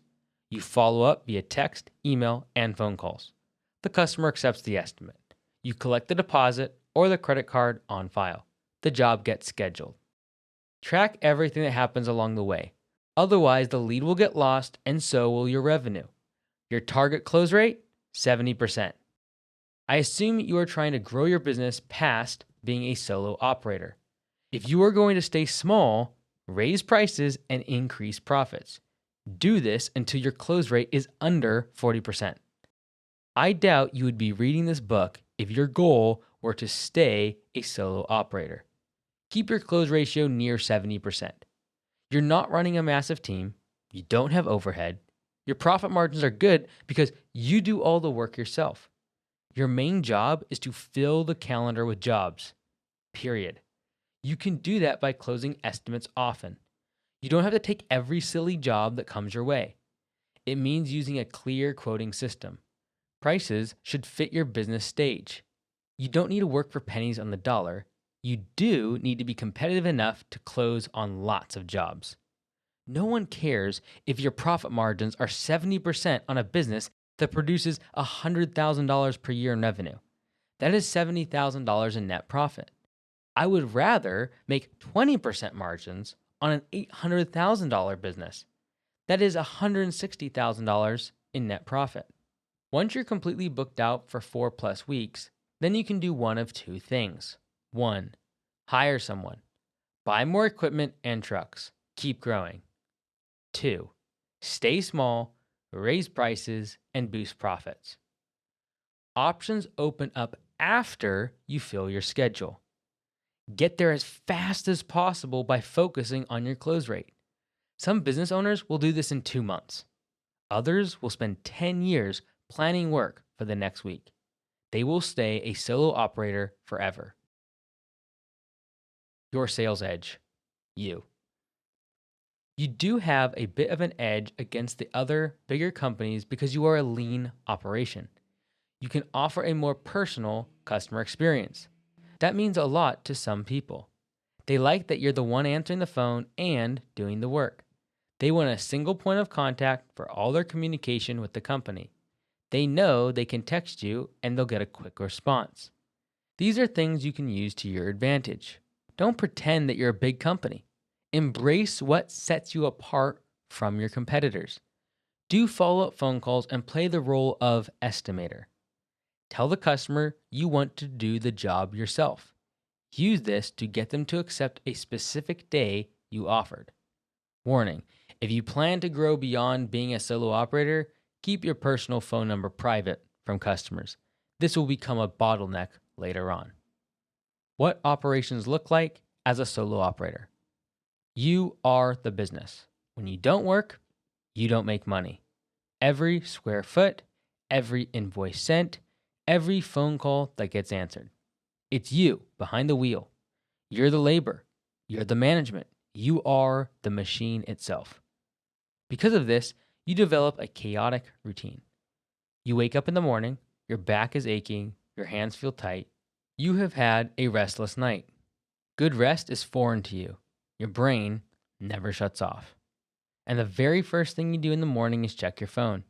You follow up via text, email, and phone calls. The customer accepts the estimate. You collect the deposit or the credit card on file. The job gets scheduled. Track everything that happens along the way. Otherwise, the lead will get lost and so will your revenue. Your target close rate, 70%. I assume you are trying to grow your business past being a solo operator. If you are going to stay small, raise prices and increase profits. Do this until your close rate is under 40%. I doubt you would be reading this book if your goal were to stay a solo operator. Keep your close ratio near 70%. You're not running a massive team. You don't have overhead. Your profit margins are good because you do all the work yourself. Your main job is to fill the calendar with jobs, period. You can do that by closing estimates often. You don't have to take every silly job that comes your way. It means using a clear quoting system. Prices should fit your business stage. You don't need to work for pennies on the dollar. You do need to be competitive enough to close on lots of jobs. No one cares if your profit margins are 70% on a business that produces $100,000 per year in revenue. That is $70,000 in net profit. I would rather make 20% margins on an $800,000 business. That is $160,000 in net profit. Once you're completely booked out for 4+ weeks, then you can do one of two things. 1. Hire someone. Buy more equipment and trucks. Keep growing. 2. Stay small, raise prices, and boost profits. Options open up after you fill your schedule. Get there as fast as possible by focusing on your close rate. Some business owners will do this in 2 months. Others will spend 10 years planning work for the next week. They will stay a solo operator forever. Your sales edge. You. You do have a bit of an edge against the other bigger companies because you are a lean operation. You can offer a more personal customer experience. That means a lot to some people. They like that you're the one answering the phone and doing the work. They want a single point of contact for all their communication with the company. They know they can text you and they'll get a quick response. These are things you can use to your advantage. Don't pretend that you're a big company. Embrace what sets you apart from your competitors. Do follow-up phone calls and play the role of estimator. Tell the customer you want to do the job yourself. Use this to get them to accept a specific day you offered. Warning, if you plan to grow beyond being a solo operator, keep your personal phone number private from customers. This will become a bottleneck later on. What operations look like as a solo operator? You are the business. When you don't work, you don't make money. Every square foot, every invoice sent, every phone call that gets answered. It's you behind the wheel. You're the labor. You're the management. You are the machine itself. Because of this, you develop a chaotic routine. You wake up in the morning, your back is aching, your hands feel tight. You have had a restless night. Good rest is foreign to you. Your brain never shuts off. And the very first thing you do in the morning is check your phone.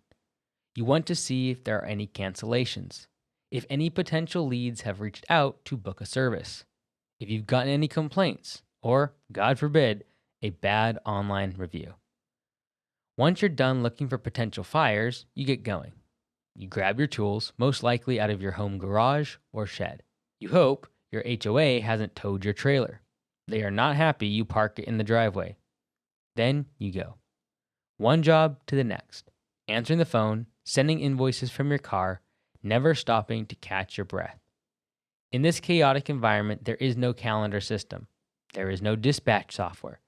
You want to see if there are any cancellations, if any potential leads have reached out to book a service, if you've gotten any complaints, or, God forbid, a bad online review. Once you're done looking for potential fires, you get going. You grab your tools, most likely out of your home garage or shed. You hope your HOA hasn't towed your trailer. They are not happy you park it in the driveway. Then you go. One job to the next. Answering the phone, sending invoices from your car, never stopping to catch your breath. In this chaotic environment, there is no calendar system. There is no dispatch software.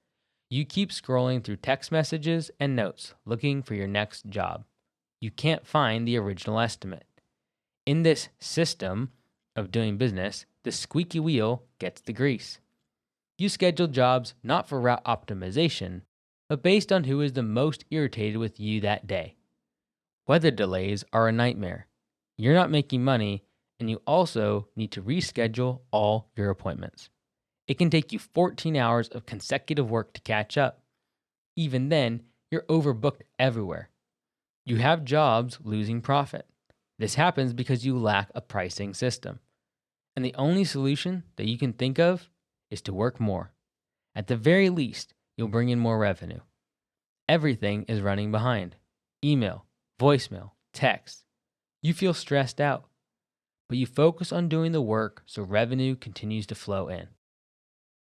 You keep scrolling through text messages and notes, looking for your next job. You can't find the original estimate. In this system of doing business, the squeaky wheel gets the grease. You schedule jobs not for route optimization, but based on who is the most irritated with you that day. Weather delays are a nightmare. You're not making money, and you also need to reschedule all your appointments. It can take you 14 hours of consecutive work to catch up. Even then, you're overbooked everywhere. You have jobs losing profit. This happens because you lack a pricing system. And the only solution that you can think of is to work more. At the very least, you'll bring in more revenue. Everything is running behind. Email, voicemail, text. You feel stressed out, but you focus on doing the work so revenue continues to flow in.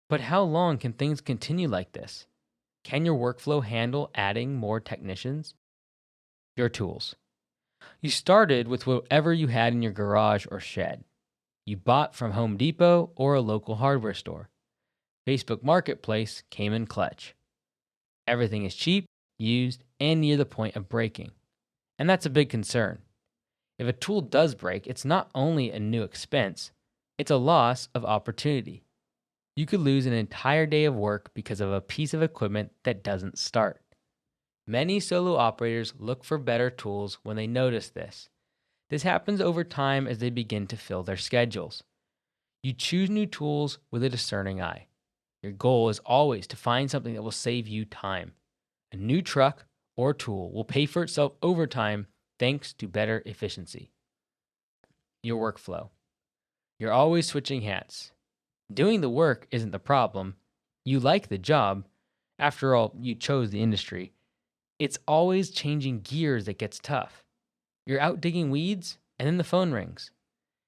But how long can things continue like this? Can your workflow handle adding more technicians? Your tools. You started with whatever you had in your garage or shed. You bought from Home Depot or a local hardware store. Facebook Marketplace came in clutch. Everything is cheap, used, and near the point of breaking. And that's a big concern. If a tool does break, it's not only a new expense, it's a loss of opportunity. You could lose an entire day of work because of a piece of equipment that doesn't start. Many solo operators look for better tools when they notice this. This happens over time as they begin to fill their schedules. You choose new tools with a discerning eye. Your goal is always to find something that will save you time. A new truck or tool will pay for itself over time thanks to better efficiency. Your workflow. You're always switching hats. Doing the work isn't the problem. You like the job. After all, you chose the industry. It's always changing gears that gets tough. You're out digging weeds, and then the phone rings.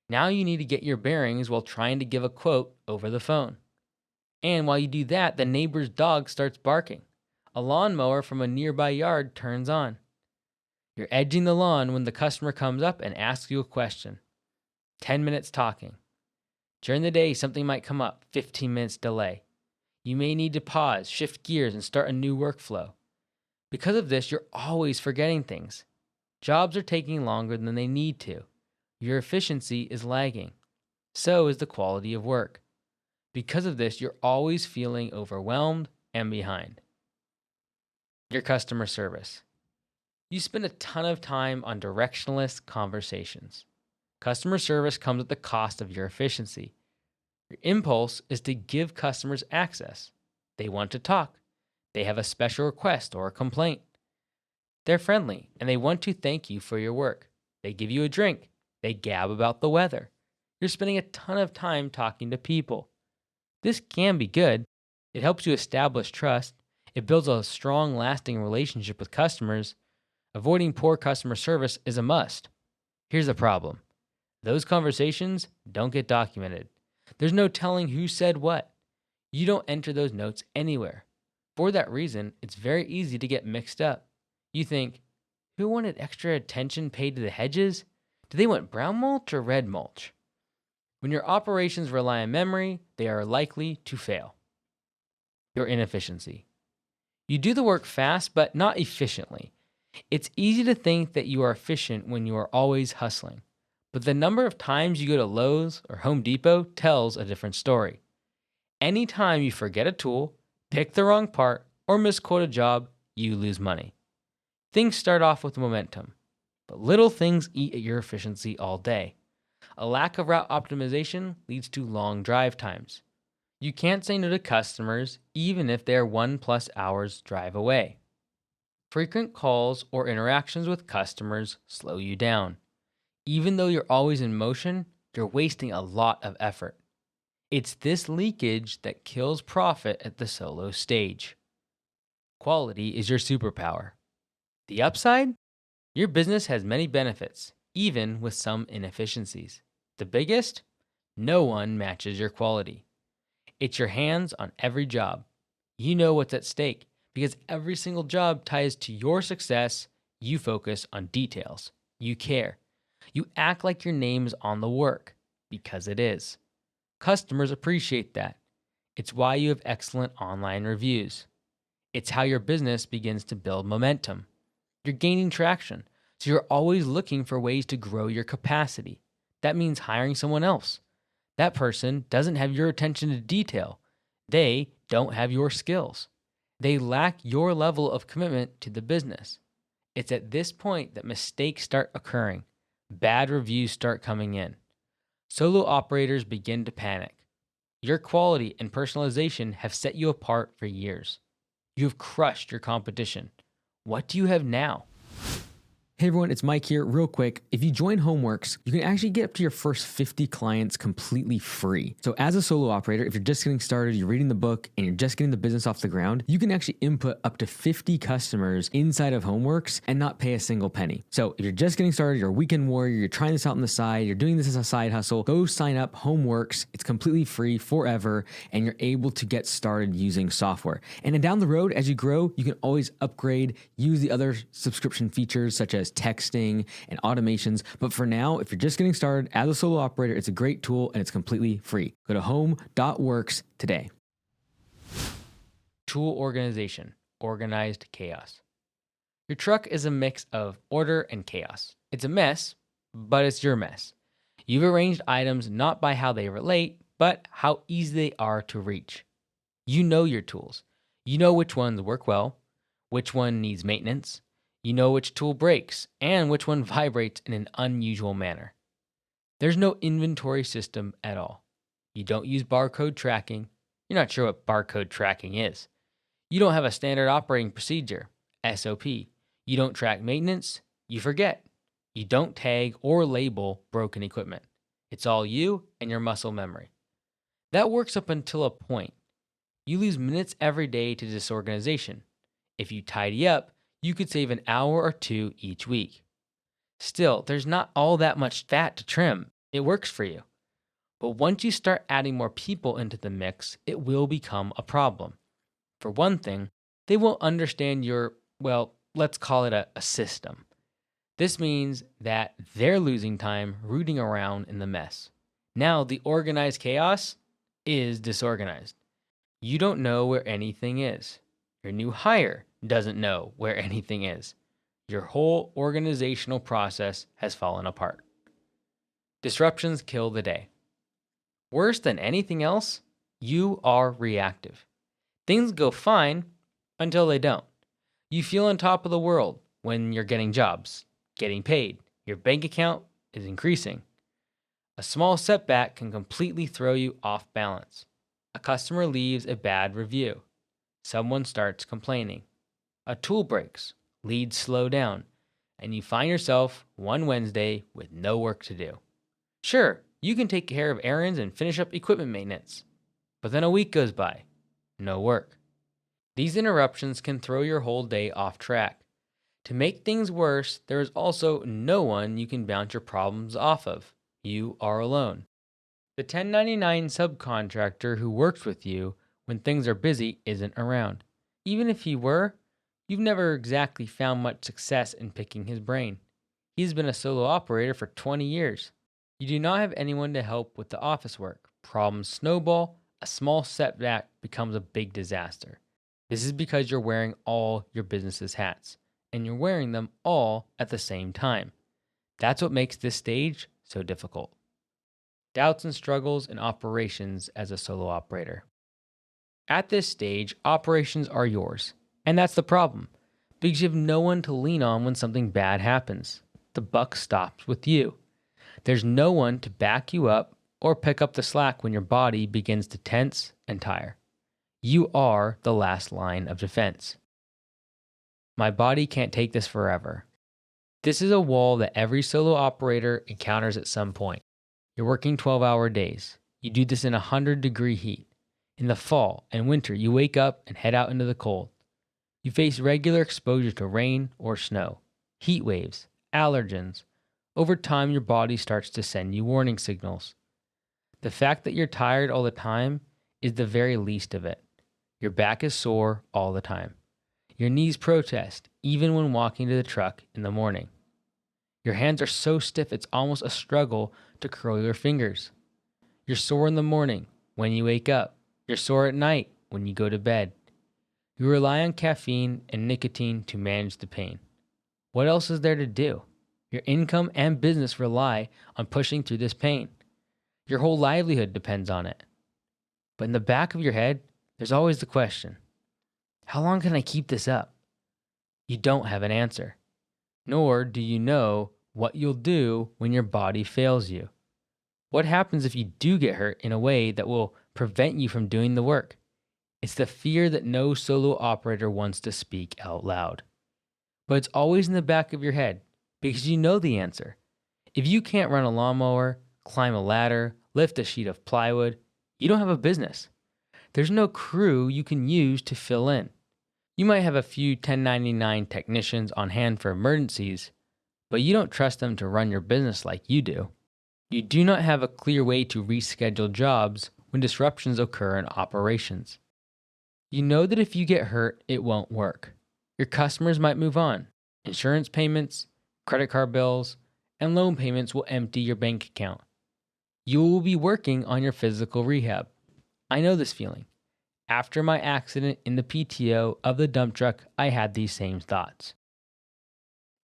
Now you need to get your bearings while trying to give a quote over the phone. And while you do that, the neighbor's dog starts barking. A lawnmower from a nearby yard turns on. You're edging the lawn when the customer comes up and asks you a question. 10 minutes talking. During the day, something might come up, 15 minutes delay. You may need to pause, shift gears, and start a new workflow. Because of this, you're always forgetting things. Jobs are taking longer than they need to. Your efficiency is lagging. So is the quality of work. Because of this, you're always feeling overwhelmed and behind. Your customer service. You spend a ton of time on directionless conversations. Customer service comes at the cost of your efficiency. Your impulse is to give customers access. They want to talk. They have a special request or a complaint. They're friendly and they want to thank you for your work. They give you a drink. They gab about the weather. You're spending a ton of time talking to people. This can be good. It helps you establish trust. It builds a strong, lasting relationship with customers. Avoiding poor customer service is a must. Here's the problem. Those conversations don't get documented. There's no telling who said what. You don't enter those notes anywhere. For that reason, it's very easy to get mixed up. You think, who wanted extra attention paid to the hedges? Do they want brown mulch or red mulch? When your operations rely on memory, they are likely to fail. Your inefficiency. You do the work fast, but not efficiently. It's easy to think that you are efficient when you are always hustling. But the number of times you go to Lowe's or Home Depot tells a different story. Anytime you forget a tool, pick the wrong part, or misquote a job, you lose money. Things start off with momentum, but little things eat at your efficiency all day. A lack of route optimization leads to long drive times. You can't say no to customers even if they are 1+ hours drive away. Frequent calls or interactions with customers slow you down. Even though you're always in motion, you're wasting a lot of effort. It's this leakage that kills profit at the solo stage. Quality is your superpower. The upside? Your business has many benefits, even with some inefficiencies. The biggest? No one matches your quality. It's your hands on every job. You know what's at stake because every single job ties to your success. You focus on details. You care. You act like your name is on the work because it is. Customers appreciate that. It's why you have excellent online reviews. It's how your business begins to build momentum. You're gaining traction, so you're always looking for ways to grow your capacity. That means hiring someone else. That person doesn't have your attention to detail. They don't have your skills. They lack your level of commitment to the business. It's at this point that mistakes start occurring. Bad reviews start coming in. Solo operators begin to panic. Your quality and personalization have set you apart for years. You have crushed your competition. What do you have now? Hey everyone, it's Mike here. Real quick, if you join Homeworks, you can actually get up to your first 50 clients completely free. So as a solo operator, if you're just getting started, you're reading the book, and you're just getting the business off the ground, you can actually input up to 50 customers inside of Homeworks and not pay a single penny. So if you're just getting started, you're a weekend warrior, you're trying this out on the side, you're doing this as a side hustle, go sign up Homeworks. It's completely free forever, and you're able to get started using software. And then down the road, as you grow, you can always upgrade, use the other subscription features such as texting and automations. But for now, if you're just getting started as a solo operator, it's a great tool and it's completely free. Go to home.works today. Tool organization, organized chaos. Your truck is a mix of order and chaos. It's a mess, but it's your mess. You've arranged items not by how they relate, but how easy they are to reach. You know your tools. You know which ones work well, which one needs maintenance. You know which tool breaks, and which one vibrates in an unusual manner. There's no inventory system at all. You don't use barcode tracking. You're not sure what barcode tracking is. You don't have a standard operating procedure, SOP. You don't track maintenance. You forget. You don't tag or label broken equipment. It's all you and your muscle memory. That works up until a point. You lose minutes every day to disorganization. If you tidy up, you could save an hour or two each week. Still, there's not all that much fat to trim. It works for you. But once you start adding more people into the mix, it will become a problem. For one thing, they won't understand your, well, let's call it a system. This means that they're losing time rooting around in the mess. Now, the organized chaos is disorganized. You don't know where anything is. Your new hire doesn't know where anything is. Your whole organizational process has fallen apart. Disruptions kill the day. Worse than anything else, you are reactive. Things go fine until they don't. You feel on top of the world when you're getting jobs, getting paid, your bank account is increasing. A small setback can completely throw you off balance. A customer leaves a bad review. Someone starts complaining. A tool breaks, leads slow down, and you find yourself one Wednesday with no work to do. Sure, you can take care of errands and finish up equipment maintenance, but then a week goes by, no work. These interruptions can throw your whole day off track. To make things worse, there is also no one you can bounce your problems off of. You are alone. The 1099 subcontractor who works with you when things are busy isn't around. Even if he were, you've never exactly found much success in picking his brain. He's been a solo operator for 20 years. You do not have anyone to help with the office work. Problems snowball, a small setback becomes a big disaster. This is because you're wearing all your business's hats, and you're wearing them all at the same time. That's what makes this stage so difficult. Doubts and struggles in operations as a solo operator. At this stage, operations are yours, and that's the problem, because you have no one to lean on when something bad happens. The buck stops with you. There's no one to back you up or pick up the slack when your body begins to tense and tire. You are the last line of defense. My body can't take this forever. This is a wall that every solo operator encounters at some point. You're working 12-hour days. You do this in 100-degree heat. In the fall and winter, you wake up and head out into the cold. You face regular exposure to rain or snow, heat waves, allergens. Over time, your body starts to send you warning signals. The fact that you're tired all the time is the very least of it. Your back is sore all the time. Your knees protest, even when walking to the truck in the morning. Your hands are so stiff it's almost a struggle to curl your fingers. You're sore in the morning when you wake up. You're sore at night when you go to bed. You rely on caffeine and nicotine to manage the pain. What else is there to do? Your income and business rely on pushing through this pain. Your whole livelihood depends on it. But in the back of your head, there's always the question, how long can I keep this up? You don't have an answer, nor do you know what you'll do when your body fails you. What happens if you do get hurt in a way that will prevent you from doing the work? It's the fear that no solo operator wants to speak out loud. But it's always in the back of your head because you know the answer. If you can't run a lawnmower, climb a ladder, lift a sheet of plywood, you don't have a business. There's no crew you can use to fill in. You might have a few 1099 technicians on hand for emergencies, but you don't trust them to run your business like you do. You do not have a clear way to reschedule jobs when disruptions occur in operations. You know that if you get hurt, it won't work. Your customers might move on. Insurance payments, credit card bills, and loan payments will empty your bank account. You will be working on your physical rehab. I know this feeling. After my accident in the PTO of the dump truck, I had these same thoughts.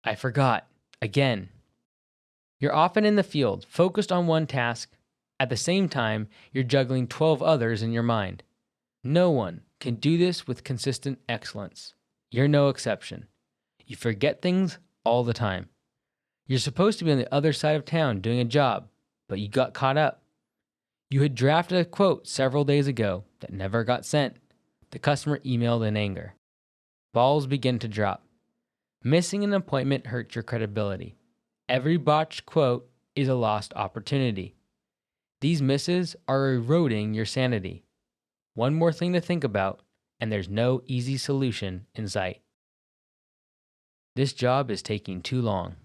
I forgot, again. You're often in the field, focused on one task. At the same time, you're juggling 12 others in your mind. No one can do this with consistent excellence. You're no exception. You forget things all the time. You're supposed to be on the other side of town doing a job, but you got caught up. You had drafted a quote several days ago that never got sent. The customer emailed in anger. Balls begin to drop. Missing an appointment hurts your credibility. Every botched quote is a lost opportunity. These misses are eroding your sanity. One more thing to think about, and there's no easy solution in sight. This job is taking too long.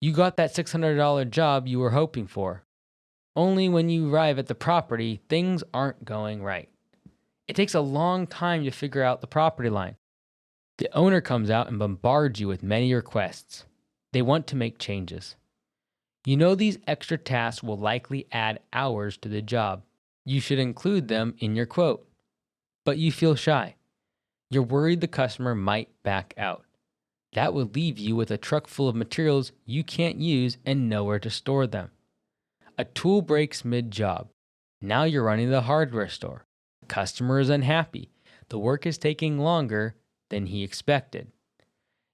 You got that $600 job you were hoping for. Only when you arrive at the property, things aren't going right. It takes a long time to figure out the property line. The owner comes out and bombards you with many requests. They want to make changes. You know these extra tasks will likely add hours to the job. You should include them in your quote. But you feel shy. You're worried the customer might back out. That would leave you with a truck full of materials you can't use and nowhere to store them. A tool breaks mid-job. Now you're running the hardware store. The customer is unhappy. The work is taking longer than he expected.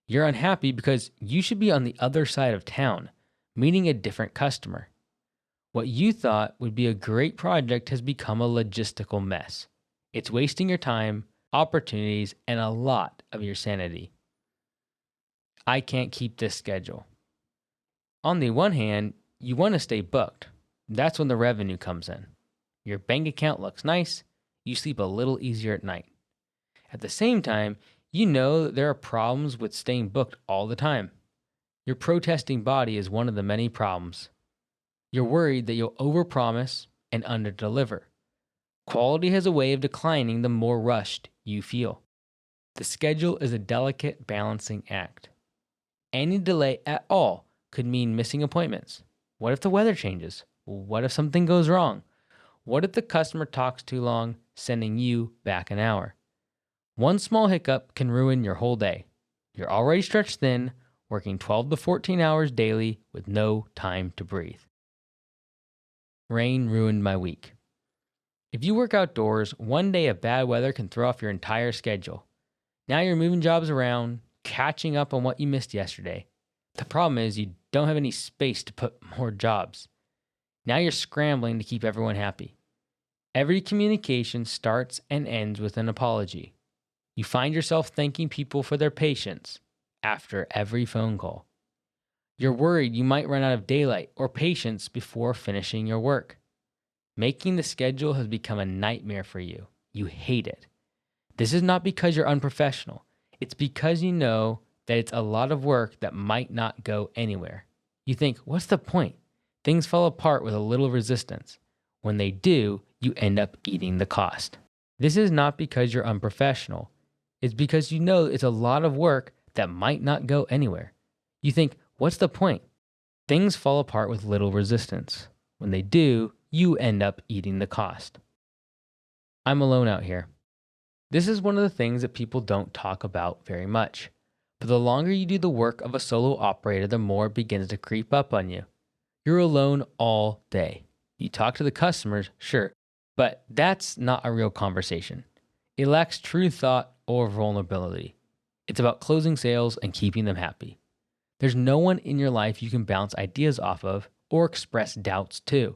You're unhappy because you should be on the other side of town, meeting a different customer. What you thought would be a great project has become a logistical mess. It's wasting your time, opportunities, and a lot of your sanity. I can't keep this schedule. On the one hand, you want to stay booked. That's when the revenue comes in. Your bank account looks nice. You sleep a little easier at night. At the same time, you know that there are problems with staying booked all the time. Your protesting body is one of the many problems. You're worried that you'll overpromise and underdeliver. Quality has a way of declining the more rushed you feel. The schedule is a delicate balancing act. Any delay at all could mean missing appointments. What if the weather changes? What if something goes wrong? What if the customer talks too long, sending you back an hour? One small hiccup can ruin your whole day. You're already stretched thin, working 12 to 14 hours daily with no time to breathe. Rain ruined my week. If you work outdoors, one day of bad weather can throw off your entire schedule. Now you're moving jobs around, catching up on what you missed yesterday. The problem is you don't have any space to put more jobs. Now you're scrambling to keep everyone happy. Every communication starts and ends with an apology. You find yourself thanking people for their patience after every phone call. You're worried you might run out of daylight or patience before finishing your work. Making the schedule has become a nightmare for you. You hate it. This is not because you're unprofessional. It's because you know that it's a lot of work that might not go anywhere. You think, what's the point? Things fall apart with a little resistance. When they do, you end up eating the cost. This is not because you're unprofessional. It's because you know it's a lot of work that might not go anywhere. You think, what's the point? Things fall apart with little resistance. When they do, you end up eating the cost. I'm alone out here. This is one of the things that people don't talk about very much. But the longer you do the work of a solo operator, the more it begins to creep up on you. You're alone all day. You talk to the customers, sure, but that's not a real conversation. It lacks true thought or vulnerability. It's about closing sales and keeping them happy. There's no one in your life you can bounce ideas off of or express doubts to.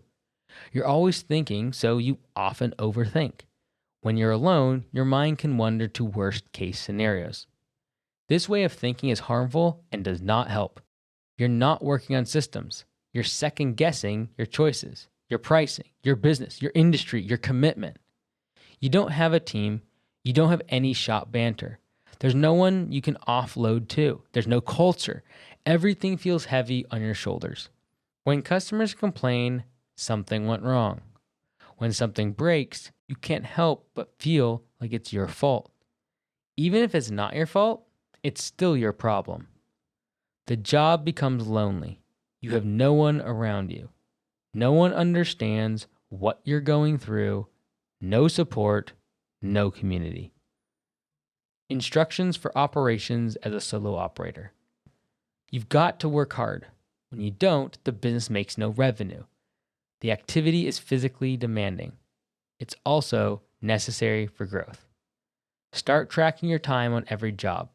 You're always thinking, so you often overthink. When you're alone, your mind can wander to worst case scenarios. This way of thinking is harmful and does not help. You're not working on systems. You're second guessing your choices, your pricing, your business, your industry, your commitment. You don't have a team. You don't have any shop banter. There's no one you can offload to. There's no culture. Everything feels heavy on your shoulders. When customers complain, something went wrong. When something breaks, you can't help but feel like it's your fault. Even if it's not your fault, it's still your problem. The job becomes lonely. You have no one around you. No one understands what you're going through. No support, no community. Instructions for operations as a solo operator. You've got to work hard. When you don't, the business makes no revenue. The activity is physically demanding. It's also necessary for growth. Start tracking your time on every job.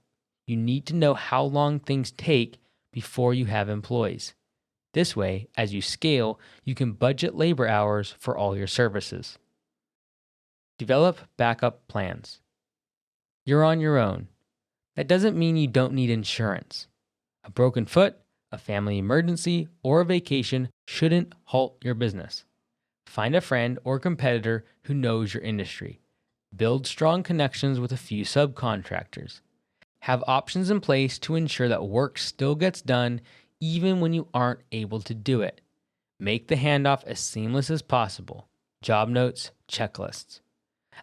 You need to know how long things take before you have employees. This way, as you scale, you can budget labor hours for all your services. Develop backup plans. You're on your own. That doesn't mean you don't need insurance. A broken foot, a family emergency, or a vacation shouldn't halt your business. Find a friend or competitor who knows your industry. Build strong connections with a few subcontractors. Have options in place to ensure that work still gets done even when you aren't able to do it. Make the handoff as seamless as possible. Job notes, checklists.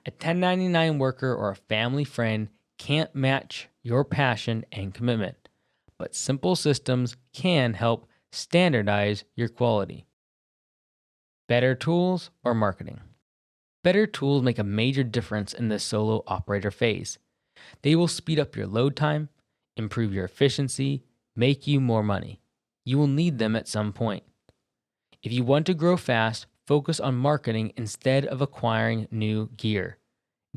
A 1099 worker or a family friend can't match your passion and commitment, but simple systems can help standardize your quality. Better tools or marketing? Better tools make a major difference in the solo operator phase. They will speed up your load time, improve your efficiency, make you more money. You will need them at some point. If you want to grow fast, focus on marketing instead of acquiring new gear.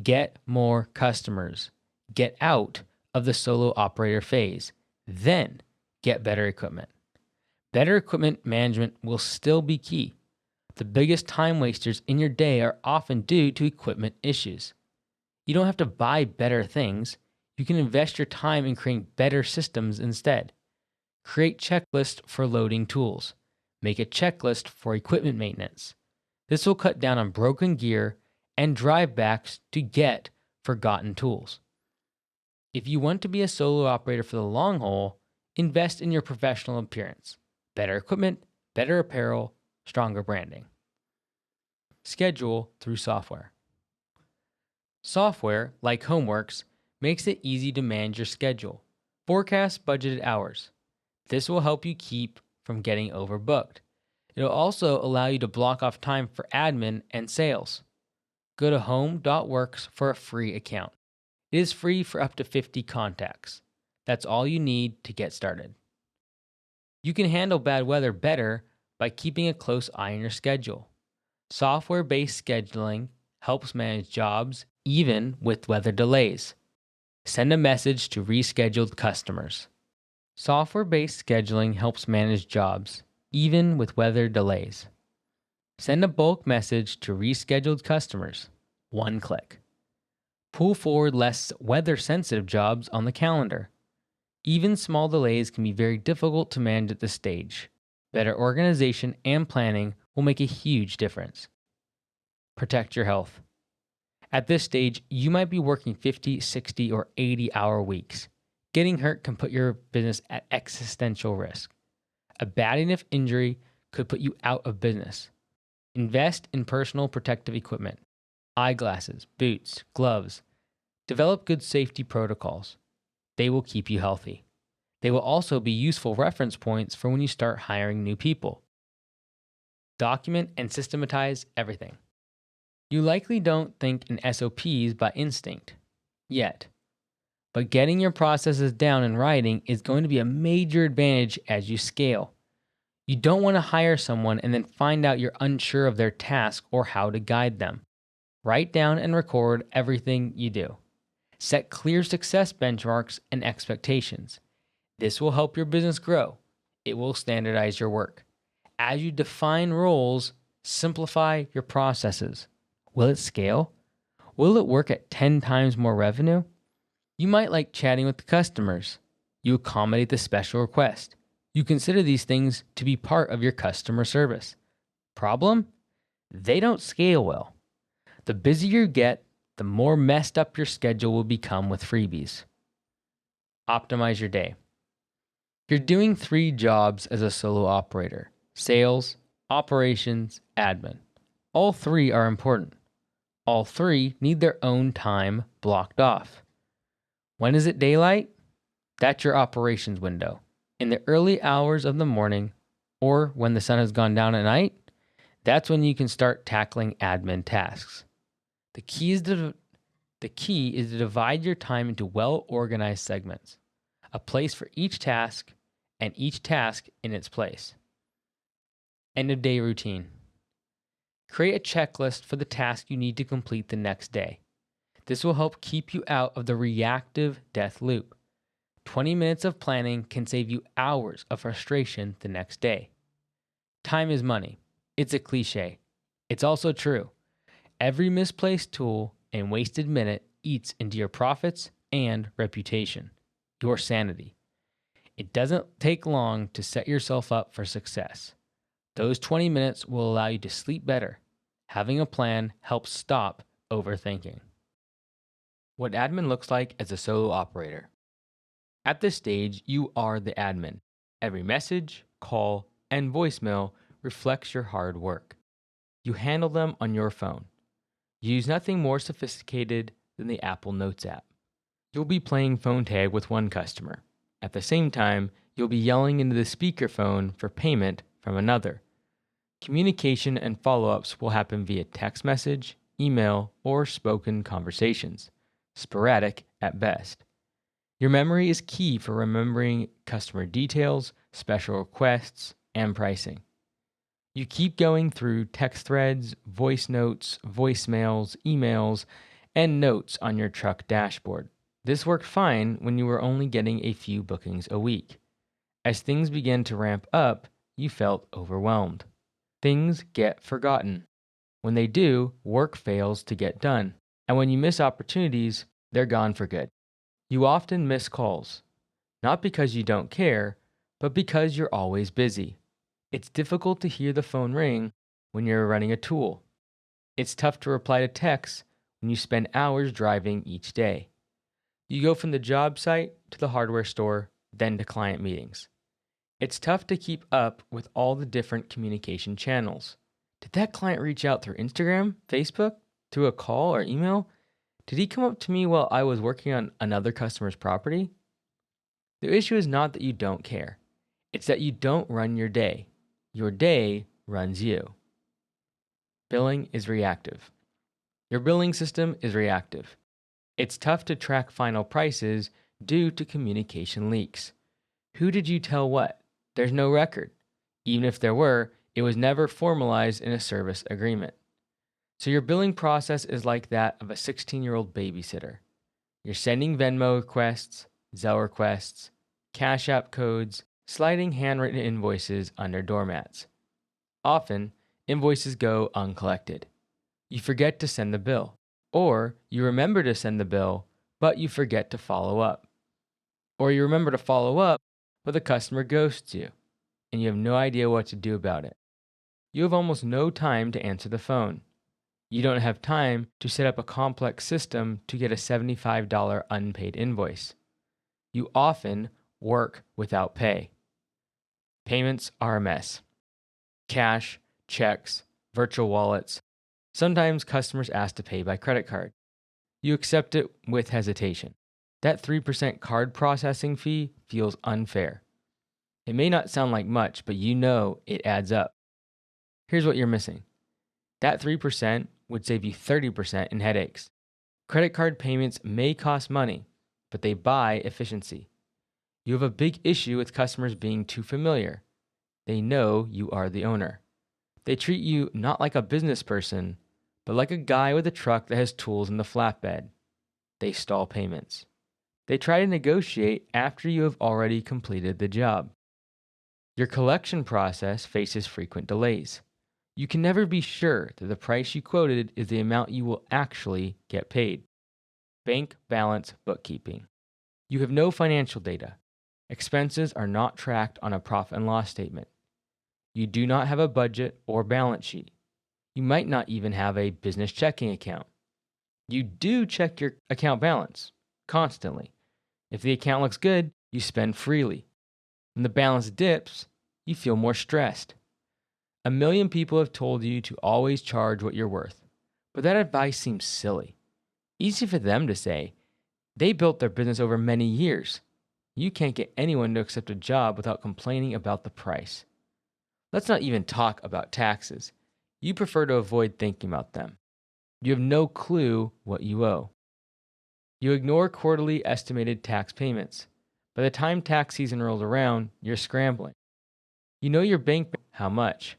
Get more customers. Get out of the solo operator phase. Then get better equipment. Better equipment management will still be key. The biggest time wasters in your day are often due to equipment issues. You don't have to buy better things. You can invest your time in creating better systems instead. Create checklists for loading tools. Make a checklist for equipment maintenance. This will cut down on broken gear and drive backs to get forgotten tools. If you want to be a solo operator for the long haul, invest in your professional appearance. Better equipment, better apparel, stronger branding. Schedule through software. Software, like Homeworks, makes it easy to manage your schedule. Forecast budgeted hours. This will help you keep from getting overbooked. It will also allow you to block off time for admin and sales. Go to home.works for a free account. It is free for up to 50 contacts. That's all you need to get started. You can handle bad weather better by keeping a close eye on your schedule. Software-based scheduling helps manage jobs even with weather delays. Send a message to rescheduled customers. Software-based scheduling helps manage jobs even with weather delays. Send a bulk message to rescheduled customers. One click. Pull forward less weather-sensitive jobs on the calendar. Even small delays can be very difficult to manage at this stage. Better organization and planning will make a huge difference. Protect your health. At this stage, you might be working 50, 60, or 80-hour weeks. Getting hurt can put your business at existential risk. A bad enough injury could put you out of business. Invest in personal protective equipment. Eyeglasses, boots, gloves. Develop good safety protocols. They will keep you healthy. They will also be useful reference points for when you start hiring new people. Document and systematize everything. You likely don't think in SOPs by instinct yet, but getting your processes down in writing is going to be a major advantage as you scale. You don't want to hire someone and then find out you're unsure of their task or how to guide them. Write down and record everything you do. Set clear success benchmarks and expectations. This will help your business grow. It will standardize your work. As you define roles, simplify your processes. Will it scale? Will it work at 10 times more revenue? You might like chatting with the customers. You accommodate the special request. You consider these things to be part of your customer service. Problem? They don't scale well. The busier you get, the more messed up your schedule will become with freebies. Optimize your day. You're doing 3 jobs as a solo operator: sales, operations, admin. All 3 are important. All 3 need their own time blocked off. When is it daylight? That's your operations window. In the early hours of the morning, or when the sun has gone down at night, that's when you can start tackling admin tasks. The key is to divide your time into well-organized segments, a place for each task, and each task in its place. End of day routine. Create a checklist for the task you need to complete the next day. This will help keep you out of the reactive death loop. 20 minutes of planning can save you hours of frustration the next day. Time is money. It's a cliche. It's also true. Every misplaced tool and wasted minute eats into your profits and reputation, your sanity. It doesn't take long to set yourself up for success. Those 20 minutes will allow you to sleep better. Having a plan helps stop overthinking. What admin looks like as a solo operator. At this stage, you are the admin. Every message, call, and voicemail reflects your hard work. You handle them on your phone. You use nothing more sophisticated than the Apple Notes app. You'll be playing phone tag with one customer. At the same time, you'll be yelling into the speakerphone for payment from another. Communication and follow-ups will happen via text message, email, or spoken conversations, sporadic at best. Your memory is key for remembering customer details, special requests, and pricing. You keep going through text threads, voice notes, voicemails, emails, and notes on your truck dashboard. This worked fine when you were only getting a few bookings a week. As things began to ramp up, you felt overwhelmed. Things get forgotten. When they do, work fails to get done. And when you miss opportunities, they're gone for good. You often miss calls, not because you don't care, but because you're always busy. It's difficult to hear the phone ring when you're running a tool. It's tough to reply to texts when you spend hours driving each day. You go from the job site to the hardware store, then to client meetings. It's tough to keep up with all the different communication channels. Did that client reach out through Instagram, Facebook, through a call or email? Did he come up to me while I was working on another customer's property? The issue is not that you don't care. It's that you don't run your day. Your day runs you. Billing is reactive. Your billing system is reactive. It's tough to track final prices due to communication leaks. Who did you tell what? There's no record. Even if there were, it was never formalized in a service agreement. So your billing process is like that of a 16-year-old babysitter. You're sending Venmo requests, Zelle requests, Cash App codes, sliding handwritten invoices under doormats. Often, invoices go uncollected. You forget to send the bill. Or you remember to send the bill, but you forget to follow up. Or you remember to follow up, but the customer ghosts you, and you have no idea what to do about it. You have almost no time to answer the phone. You don't have time to set up a complex system to get a $75 unpaid invoice. You often work without pay. Payments are a mess. Cash, checks, virtual wallets. Sometimes customers ask to pay by credit card. You accept it with hesitation. That 3% card processing fee feels unfair. It may not sound like much, but you know it adds up. Here's what you're missing. That 3% would save you 30% in headaches. Credit card payments may cost money, but they buy efficiency. You have a big issue with customers being too familiar. They know you are the owner. They treat you not like a business person, but like a guy with a truck that has tools in the flatbed. They stall payments. They try to negotiate after you have already completed the job. Your collection process faces frequent delays. You can never be sure that the price you quoted is the amount you will actually get paid. Bank balance bookkeeping. You have no financial data. Expenses are not tracked on a profit and loss statement. You do not have a budget or balance sheet. You might not even have a business checking account. You do check your account balance constantly. If the account looks good, you spend freely. When the balance dips, you feel more stressed. A million people have told you to always charge what you're worth, but that advice seems silly. Easy for them to say. They built their business over many years. You can't get anyone to accept a job without complaining about the price. Let's not even talk about taxes. You prefer to avoid thinking about them. You have no clue what you owe. You ignore quarterly estimated tax payments. By the time tax season rolls around, you're scrambling. You know your bank how much.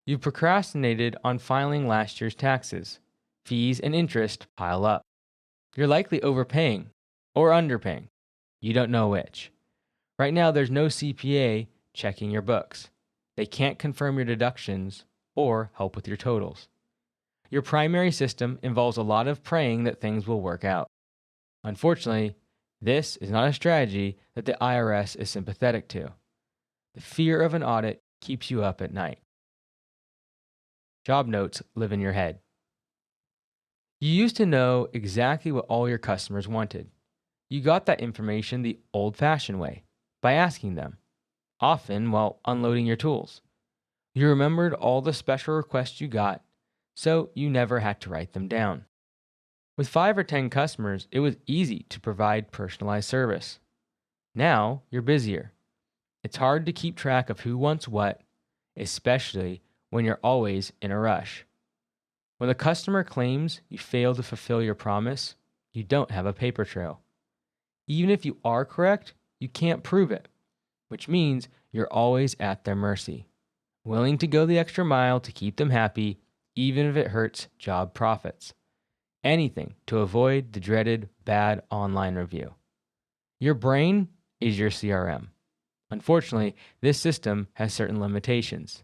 You've procrastinated on filing last year's taxes. Fees and interest pile up. You're likely overpaying or underpaying. You don't know which. Right now, there's no CPA checking your books. They can't confirm your deductions or help with your totals. Your primary system involves a lot of praying that things will work out. Unfortunately, this is not a strategy that the IRS is sympathetic to. The fear of an audit keeps you up at night. Job notes live in your head. You used to know exactly what all your customers wanted. You got that information the old-fashioned way, by asking them, often while unloading your tools. You remembered all the special requests you got, so you never had to write them down. With 5 or 10 customers, it was easy to provide personalized service. Now, you're busier. It's hard to keep track of who wants what, especially when you're always in a rush. When the customer claims you failed to fulfill your promise, you don't have a paper trail. Even if you are correct, you can't prove it, which means you're always at their mercy, willing to go the extra mile to keep them happy, even if it hurts job profits. Anything to avoid the dreaded bad online review. Your brain is your CRM. Unfortunately, this system has certain limitations.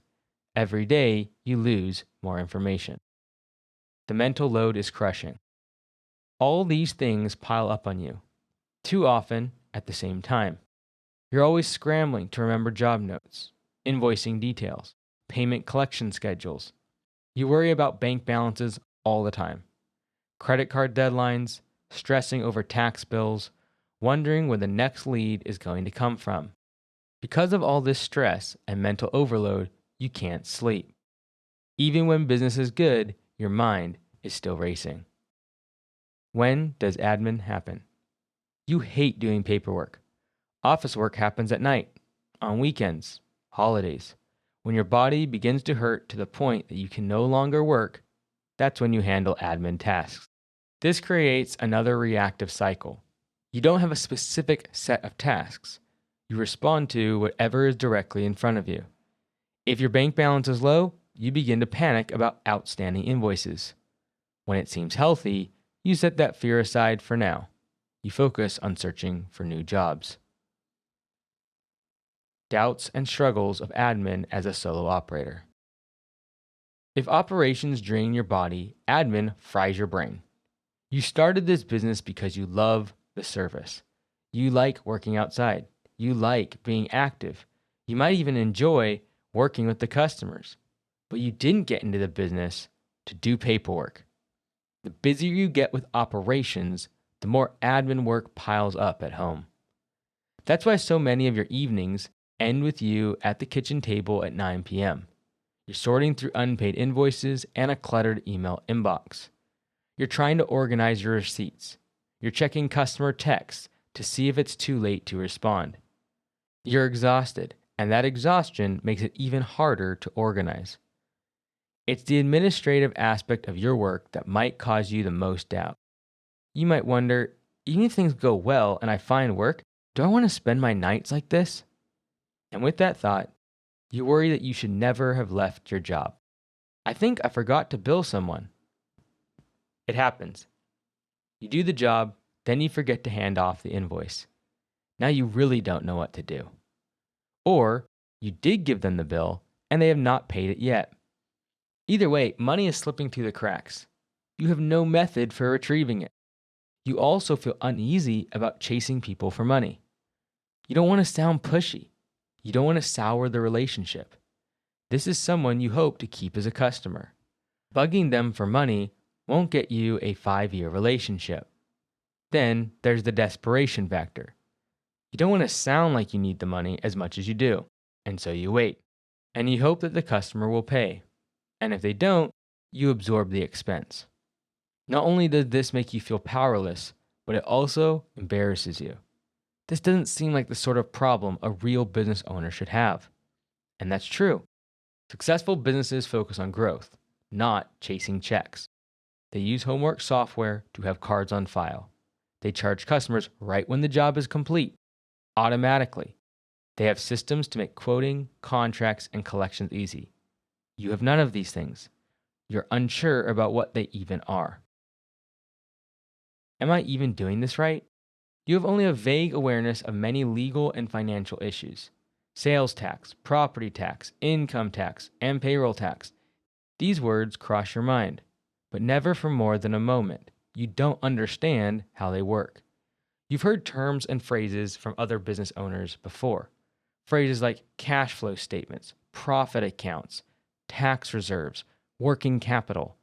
Every day, you lose more information. The mental load is crushing. All these things pile up on you, too often at the same time. You're always scrambling to remember job notes, invoicing details, payment collection schedules. You worry about bank balances all the time. Credit card deadlines, stressing over tax bills, wondering where the next lead is going to come from. Because of all this stress and mental overload, you can't sleep. Even when business is good, your mind is still racing. When does admin happen? You hate doing paperwork. Office work happens at night, on weekends, holidays. When your body begins to hurt to the point that you can no longer work, that's when you handle admin tasks. This creates another reactive cycle. You don't have a specific set of tasks. You respond to whatever is directly in front of you. If your bank balance is low, you begin to panic about outstanding invoices. When it seems healthy, you set that fear aside for now. You focus on searching for new jobs. Doubts and struggles of admin as a solo operator. If operations drain your body, admin fries your brain. You started this business because you love the service. You like working outside. You like being active. You might even enjoy working with the customers. But you didn't get into the business to do paperwork. The busier you get with operations, the more admin work piles up at home. That's why so many of your evenings end with you at the kitchen table at 9 p.m. You're sorting through unpaid invoices and a cluttered email inbox. You're trying to organize your receipts. You're checking customer texts to see if it's too late to respond. You're exhausted, and that exhaustion makes it even harder to organize. It's the administrative aspect of your work that might cause you the most doubt. You might wonder, even if things go well and I find work, do I want to spend my nights like this? And with that thought, you worry that you should never have left your job. I think I forgot to bill someone. It happens. You do the job, then you forget to hand off the invoice. Now you really don't know what to do. Or you did give them the bill and they have not paid it yet. Either way, money is slipping through the cracks. You have no method for retrieving it. You also feel uneasy about chasing people for money. You don't want to sound pushy. You don't want to sour the relationship. This is someone you hope to keep as a customer. Bugging them for money won't get you a 5-year relationship. Then there's the desperation factor. You don't want to sound like you need the money as much as you do, and so you wait. And you hope that the customer will pay. And if they don't, you absorb the expense. Not only does this make you feel powerless, but it also embarrasses you. This doesn't seem like the sort of problem a real business owner should have. And that's true. Successful businesses focus on growth, not chasing checks. They use homework software to have cards on file. They charge customers right when the job is complete. automatically. They have systems to make quoting, contracts, and collections easy. You have none of these things. You're unsure about what they even are. Am I even doing this right? You have only a vague awareness of many legal and financial issues. Sales tax, property tax, income tax, and payroll tax. These words cross your mind, but never for more than a moment. You don't understand how they work. You've heard terms and phrases from other business owners before. Phrases like cash flow statements, profit accounts, tax reserves, working capital.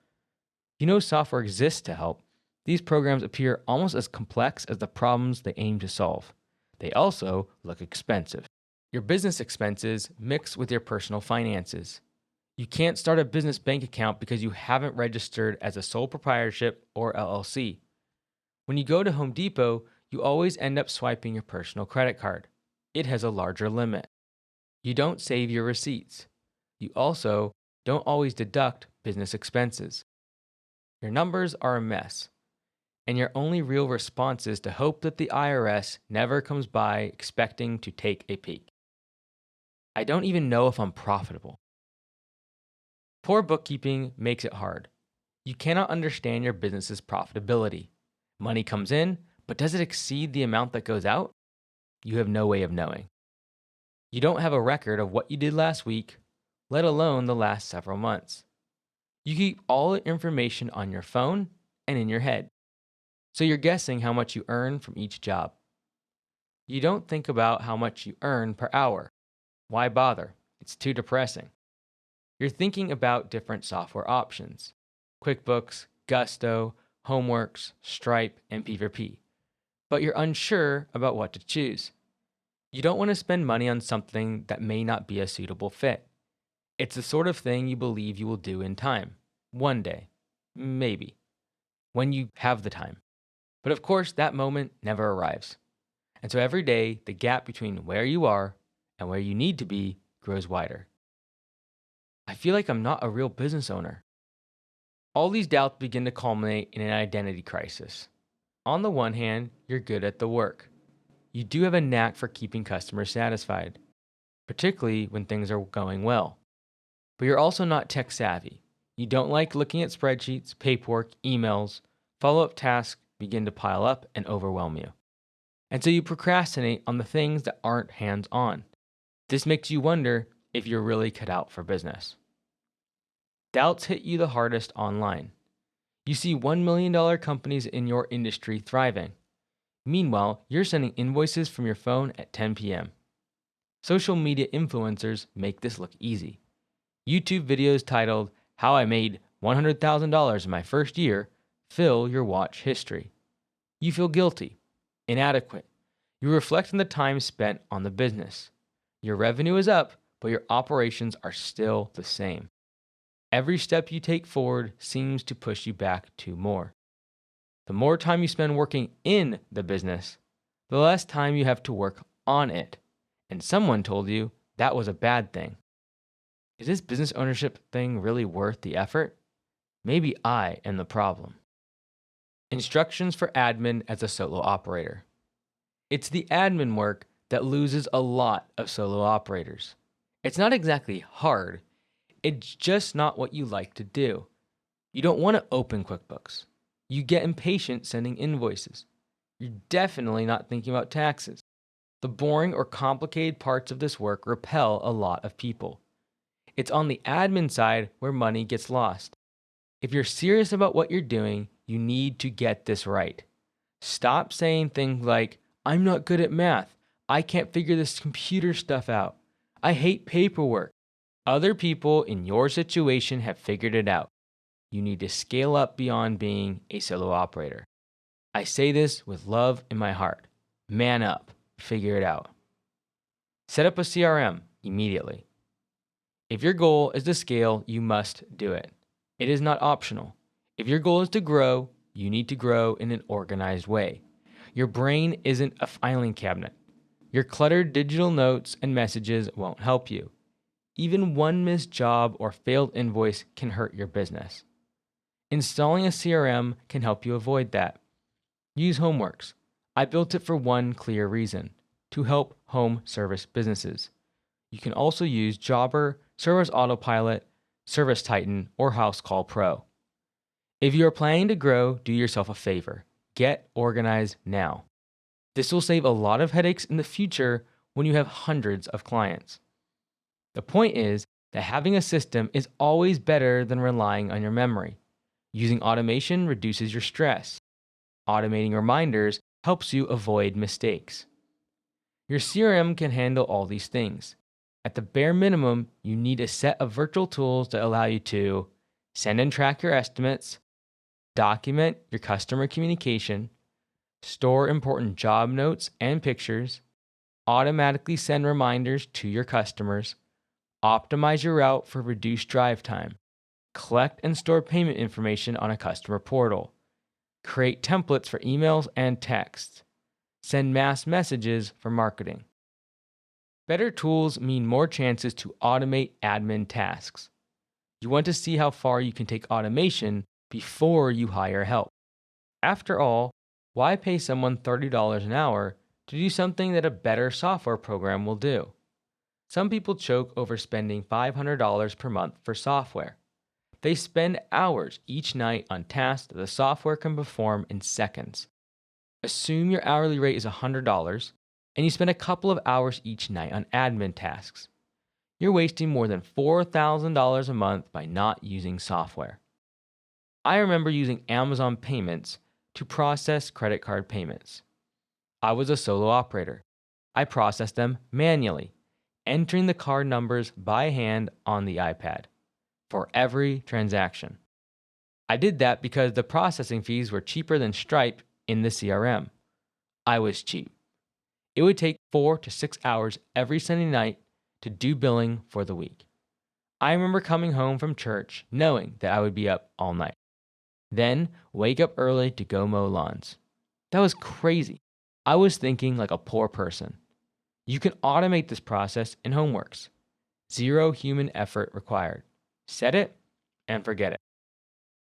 You know software exists to help. These programs appear almost as complex as the problems they aim to solve. They also look expensive. Your business expenses mix with your personal finances. You can't start a business bank account because you haven't registered as a sole proprietorship or LLC. When you go to Home Depot, you always end up swiping your personal credit card. It has a larger limit. You don't save your receipts. You also don't always deduct business expenses. Your numbers are a mess, and your only real response is to hope that the IRS never comes by expecting to take a peek. I don't even know if I'm profitable. Poor bookkeeping makes it hard. You cannot understand your business's profitability. Money comes in, but does it exceed the amount that goes out? You have no way of knowing. You don't have a record of what you did last week, let alone the last several months. You keep all the information on your phone and in your head. So you're guessing how much you earn from each job. You don't think about how much you earn per hour. Why bother? It's too depressing. You're thinking about different software options: QuickBooks, Gusto, Homeworks, Stripe, and P4P. But you're unsure about what to choose. You don't want to spend money on something that may not be a suitable fit. It's the sort of thing you believe you will do in time. One day. Maybe. When you have the time. But of course, that moment never arrives. And so every day, the gap between where you are and where you need to be grows wider. I feel like I'm not a real business owner. All these doubts begin to culminate in an identity crisis. On the one hand, you're good at the work. You do have a knack for keeping customers satisfied, particularly when things are going well. But you're also not tech savvy. You don't like looking at spreadsheets, paperwork, emails. Follow-up tasks begin to pile up and overwhelm you. And so you procrastinate on the things that aren't hands-on. This makes you wonder if you're really cut out for business. Doubts hit you the hardest online. You see $1 million companies in your industry thriving. Meanwhile, you're sending invoices from your phone at 10 p.m. Social media influencers make this look easy. YouTube videos titled, "How I Made $100,000 in My First Year," fill your watch history. You feel guilty, inadequate. You reflect on the time spent on the business. Your revenue is up, but your operations are still the same. Every step you take forward seems to push you back 2 more. The more time you spend working in the business, the less time you have to work on it. And someone told you that was a bad thing. Is this business ownership thing really worth the effort? Maybe I am the problem. Instructions for admin as a solo operator. It's the admin work that loses a lot of solo operators. It's not exactly hard. It's just not what you like to do. You don't want to open QuickBooks. You get impatient sending invoices. You're definitely not thinking about taxes. The boring or complicated parts of this work repel a lot of people. It's on the admin side where money gets lost. If you're serious about what you're doing, you need to get this right. Stop saying things like, "I'm not good at math. I can't figure this computer stuff out. I hate paperwork." Other people in your situation have figured it out. You need to scale up beyond being a solo operator. I say this with love in my heart. Man up. Figure it out. Set up a CRM immediately. If your goal is to scale, you must do it. It is not optional. If your goal is to grow, you need to grow in an organized way. Your brain isn't a filing cabinet. Your cluttered digital notes and messages won't help you. Even one missed job or failed invoice can hurt your business. Installing a CRM can help you avoid that. Use Homeworks. I built it for one clear reason. to help home service businesses. You can also use Jobber, Service Autopilot, Service Titan, or House Call Pro. If you are planning to grow, do yourself a favor. Get organized now. This will save a lot of headaches in the future when you have hundreds of clients. The point is that having a system is always better than relying on your memory. Using automation reduces your stress. Automating reminders helps you avoid mistakes. Your CRM can handle all these things. At the bare minimum, you need a set of virtual tools that allow you to send and track your estimates, document your customer communication, store important job notes and pictures, automatically send reminders to your customers, optimize your route for reduced drive time, collect and store payment information on a customer portal, create templates for emails and texts, send mass messages for marketing. Better tools mean more chances to automate admin tasks. You want to see how far you can take automation before you hire help. After all, why pay someone $30 an hour to do something that a better software program will do? Some people choke over spending $500 per month for software. They spend hours each night on tasks that the software can perform in seconds. Assume your hourly rate is $100 and you spend a couple of hours each night on admin tasks. You're wasting more than $4,000 a month by not using software. I remember using Amazon Payments to process credit card payments. I was a solo operator. I processed them manually, entering the card numbers by hand on the iPad for every transaction. I did that because the processing fees were cheaper than Stripe in the CRM. I was cheap. It would take 4 to 6 hours every Sunday night to do billing for the week. I remember coming home from church knowing that I would be up all night. Then wake up early to go mow lawns. That was crazy. I was thinking like a poor person. You can automate this process in Homeworks. 0 human effort required. Set it and forget it.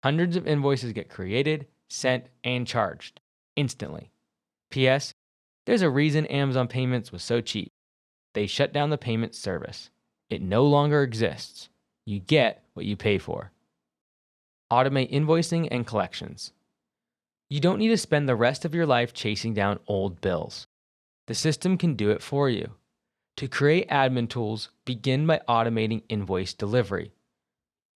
Hundreds of invoices get created, sent, and charged instantly. P.S. There's a reason Amazon Payments was so cheap. They shut down the payment service. It no longer exists. You get what you pay for. Automate invoicing and collections. You don't need to spend the rest of your life chasing down old bills. The system can do it for you. To create admin tools, begin by automating invoice delivery.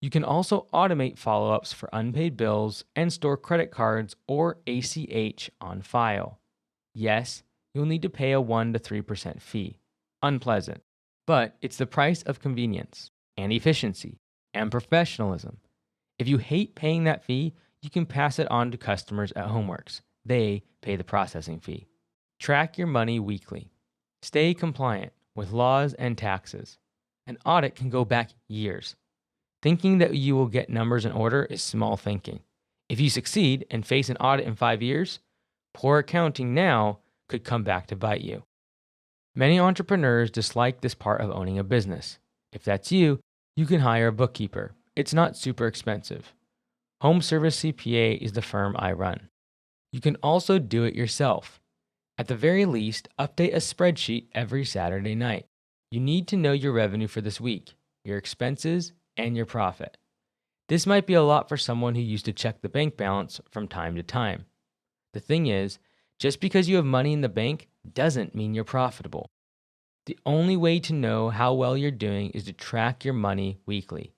You can also automate follow-ups for unpaid bills and store credit cards or ACH on file. Yes, you'll need to pay a 1 to 3% fee. Unpleasant. But it's the price of convenience and efficiency and professionalism. If you hate paying that fee, you can pass it on to customers at Homeworks. They pay the processing fee. Track your money weekly. Stay compliant with laws and taxes. An audit can go back years. Thinking that you will get numbers in order is small thinking. If you succeed and face an audit in 5 years, poor accounting now could come back to bite you. Many entrepreneurs dislike this part of owning a business. If that's you, you can hire a bookkeeper. It's not super expensive. Home Service CPA is the firm I run. You can also do it yourself. At the very least, update a spreadsheet every Saturday night. You need to know your revenue for this week, your expenses, and your profit. This might be a lot for someone who used to check the bank balance from time to time. The thing is, just because you have money in the bank doesn't mean you're profitable. The only way to know how well you're doing is to track your money weekly.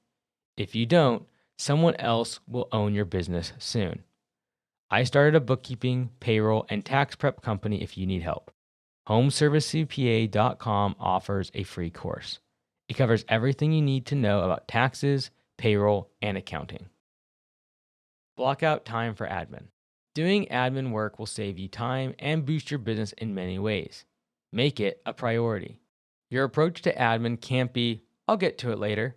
If you don't, someone else will own your business soon. I started a bookkeeping, payroll, and tax prep company if you need help. HomeServiceCPA.com offers a free course. It covers everything you need to know about taxes, payroll, and accounting. Block out time for admin. Doing admin work will save you time and boost your business in many ways. Make it a priority. Your approach to admin can't be, I'll get to it later.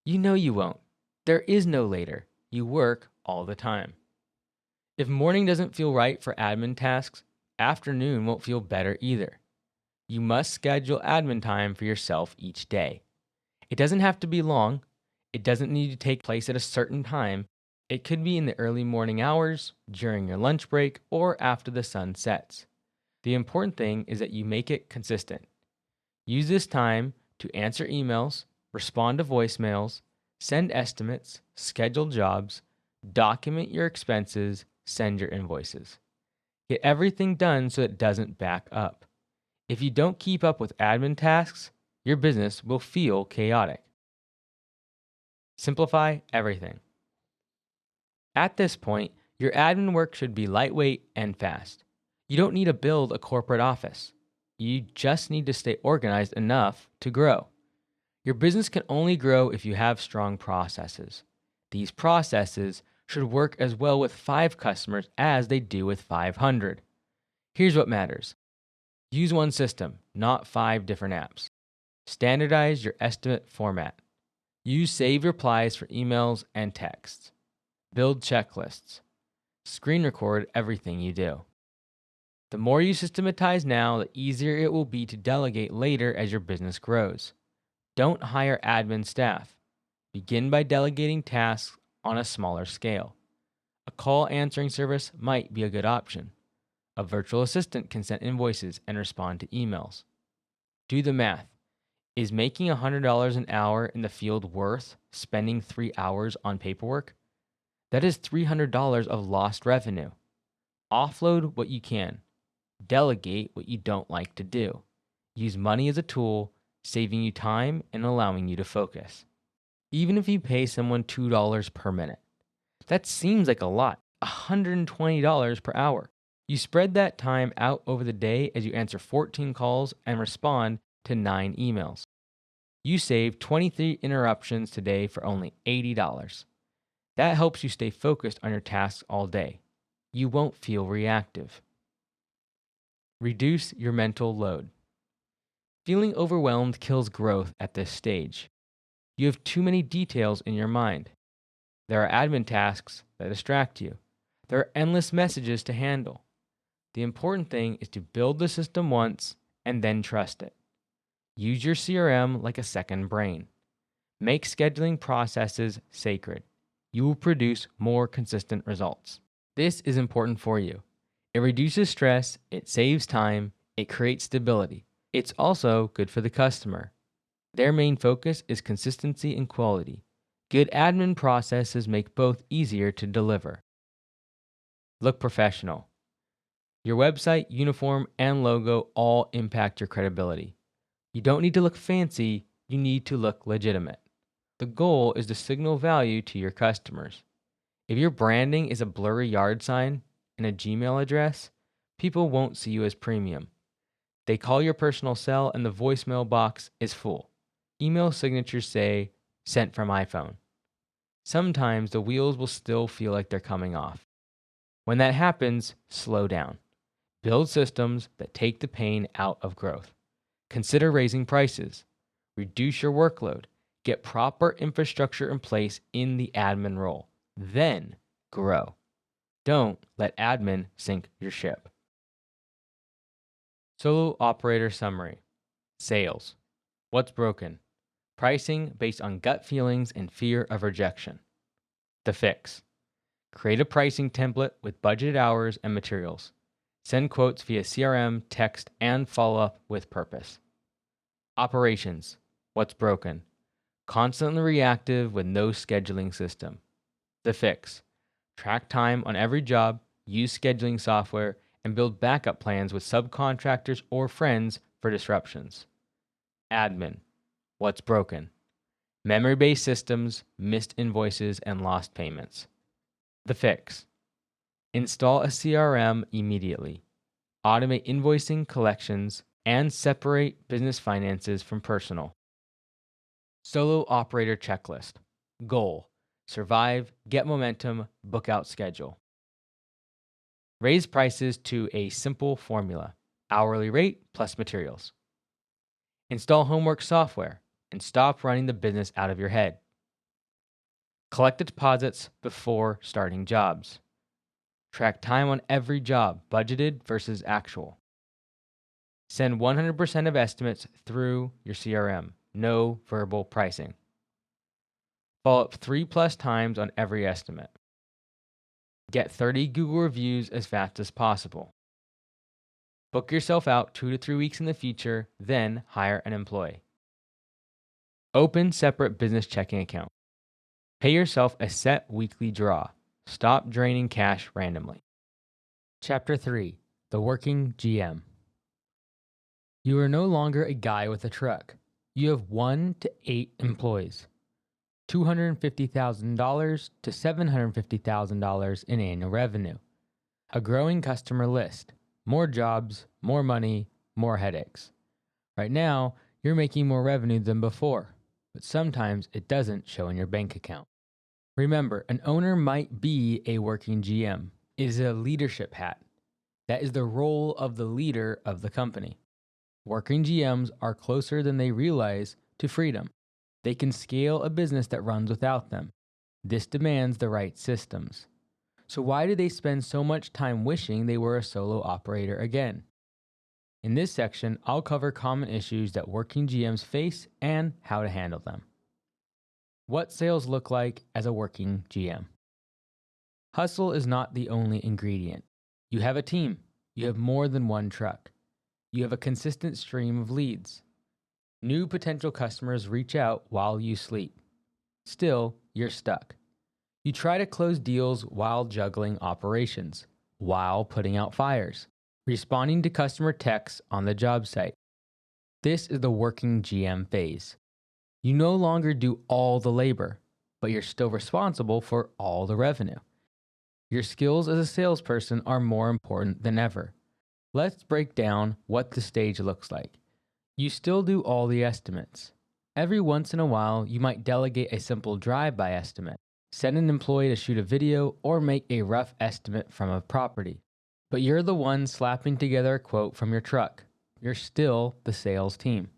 You know you won't. There is no later. You work all the time. If morning doesn't feel right for admin tasks, afternoon won't feel better either. You must schedule admin time for yourself each day. It doesn't have to be long. It doesn't need to take place at a certain time. It could be in the early morning hours, during your lunch break, or after the sun sets. The important thing is that you make it consistent. Use this time to answer emails, respond to voicemails, send estimates, schedule jobs, document your expenses, send your invoices. Get everything done so it doesn't back up. If you don't keep up with admin tasks, your business will feel chaotic. Simplify everything. At this point, your admin work should be lightweight and fast. You don't need to build a corporate office. You just need to stay organized enough to grow. Your business can only grow if you have strong processes. These processes should work as well with 5 customers as they do with 500. Here's what matters. Use one system, not 5 different apps. Standardize your estimate format. Use saved replies for emails and texts. Build checklists. Screen record everything you do. The more you systematize now, the easier it will be to delegate later as your business grows. Don't hire admin staff. Begin by delegating tasks on a smaller scale. A call answering service might be a good option. A virtual assistant can send invoices and respond to emails. Do the math. Is making $100 an hour in the field worth spending 3 hours on paperwork? That is $300 of lost revenue. Offload what you can. Delegate what you don't like to do. Use money as a tool, saving you time and allowing you to focus. Even if you pay someone $2 per minute, that seems like a lot, $120 per hour. You spread that time out over the day as you answer 14 calls and respond to 9 emails. You save 23 interruptions today for only $80. That helps you stay focused on your tasks all day. You won't feel reactive. Reduce your mental load. Feeling overwhelmed kills growth at this stage. You have too many details in your mind. There are admin tasks that distract you. There are endless messages to handle. The important thing is to build the system once and then trust it. Use your CRM like a second brain. Make scheduling processes sacred. You will produce more consistent results. This is important for you. It reduces stress, it saves time, it creates stability. It's also good for the customer. Their main focus is consistency and quality. Good admin processes make both easier to deliver. Look professional. Your website, uniform, and logo all impact your credibility. You don't need to look fancy, you need to look legitimate. The goal is to signal value to your customers. If your branding is a blurry yard sign and a Gmail address, people won't see you as premium. They call your personal cell and the voicemail box is full. Email signatures say, "Sent from iPhone." Sometimes the wheels will still feel like they're coming off. When that happens, slow down. Build systems that take the pain out of growth. Consider raising prices. Reduce your workload. Get proper infrastructure in place in the admin role. Then grow. Don't let admin sink your ship. Solo operator summary. Sales. What's broken? Pricing based on gut feelings and fear of rejection. The fix. Create a pricing template with budgeted hours and materials. Send quotes via CRM, text, and follow up with purpose. Operations. What's broken? Constantly reactive with no scheduling system. The fix. Track time on every job, use scheduling software, and build backup plans with subcontractors or friends for disruptions. Admin. What's broken? Memory-based systems, missed invoices, and lost payments. The fix. Install a CRM immediately. Automate invoicing, collections, and separate business finances from personal. Solo operator checklist. Goal. Survive, get momentum, book out schedule. Raise prices to a simple formula. Hourly rate plus materials. Install homework software and stop running the business out of your head. Collect deposits before starting jobs. Track time on every job, budgeted versus actual. Send 100% of estimates through your CRM. No verbal pricing. Follow up 3+ times on every estimate. Get 30 Google reviews as fast as possible. Book yourself out 2 to 3 weeks in the future, then hire an employee. Open separate business checking account. Pay yourself a set weekly draw. Stop draining cash randomly. Chapter 3: The Working GM. You are no longer a guy with a truck. You have 1 to 8 employees. $250,000 to $750,000 in annual revenue. A growing customer list. More jobs, more money, more headaches. Right now, you're making more revenue than before, but sometimes it doesn't show in your bank account. Remember, an owner might be a working GM. It is a leadership hat. That is the role of the leader of the company. Working GMs are closer than they realize to freedom. They can scale a business that runs without them. This demands the right systems. So why do they spend so much time wishing they were a solo operator again? In this section, I'll cover common issues that working GMs face and how to handle them. What sales look like as a working GM. Hustle is not the only ingredient. You have a team. You have more than one truck. You have a consistent stream of leads. New potential customers reach out while you sleep. Still, you're stuck. You try to close deals while juggling operations, while putting out fires, responding to customer texts on the job site. This is the working GM phase. You no longer do all the labor, but you're still responsible for all the revenue. Your skills as a salesperson are more important than ever. Let's break down what the stage looks like. You still do all the estimates. Every once in a while, you might delegate a simple drive-by estimate, send an employee to shoot a video, or make a rough estimate from a property. But you're the one slapping together a quote from your truck. You're still the sales team.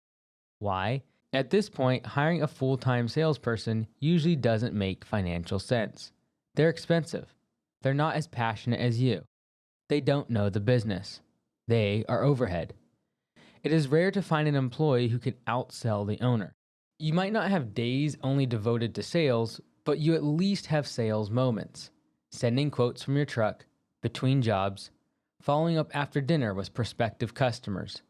Why? At this point, hiring a full-time salesperson usually doesn't make financial sense. They're expensive. They're not as passionate as you. They don't know the business. They are overhead. It is rare to find an employee who can outsell the owner. You might not have days only devoted to sales, but you at least have sales moments. Sending quotes from your truck, between jobs, following up after dinner with prospective customers,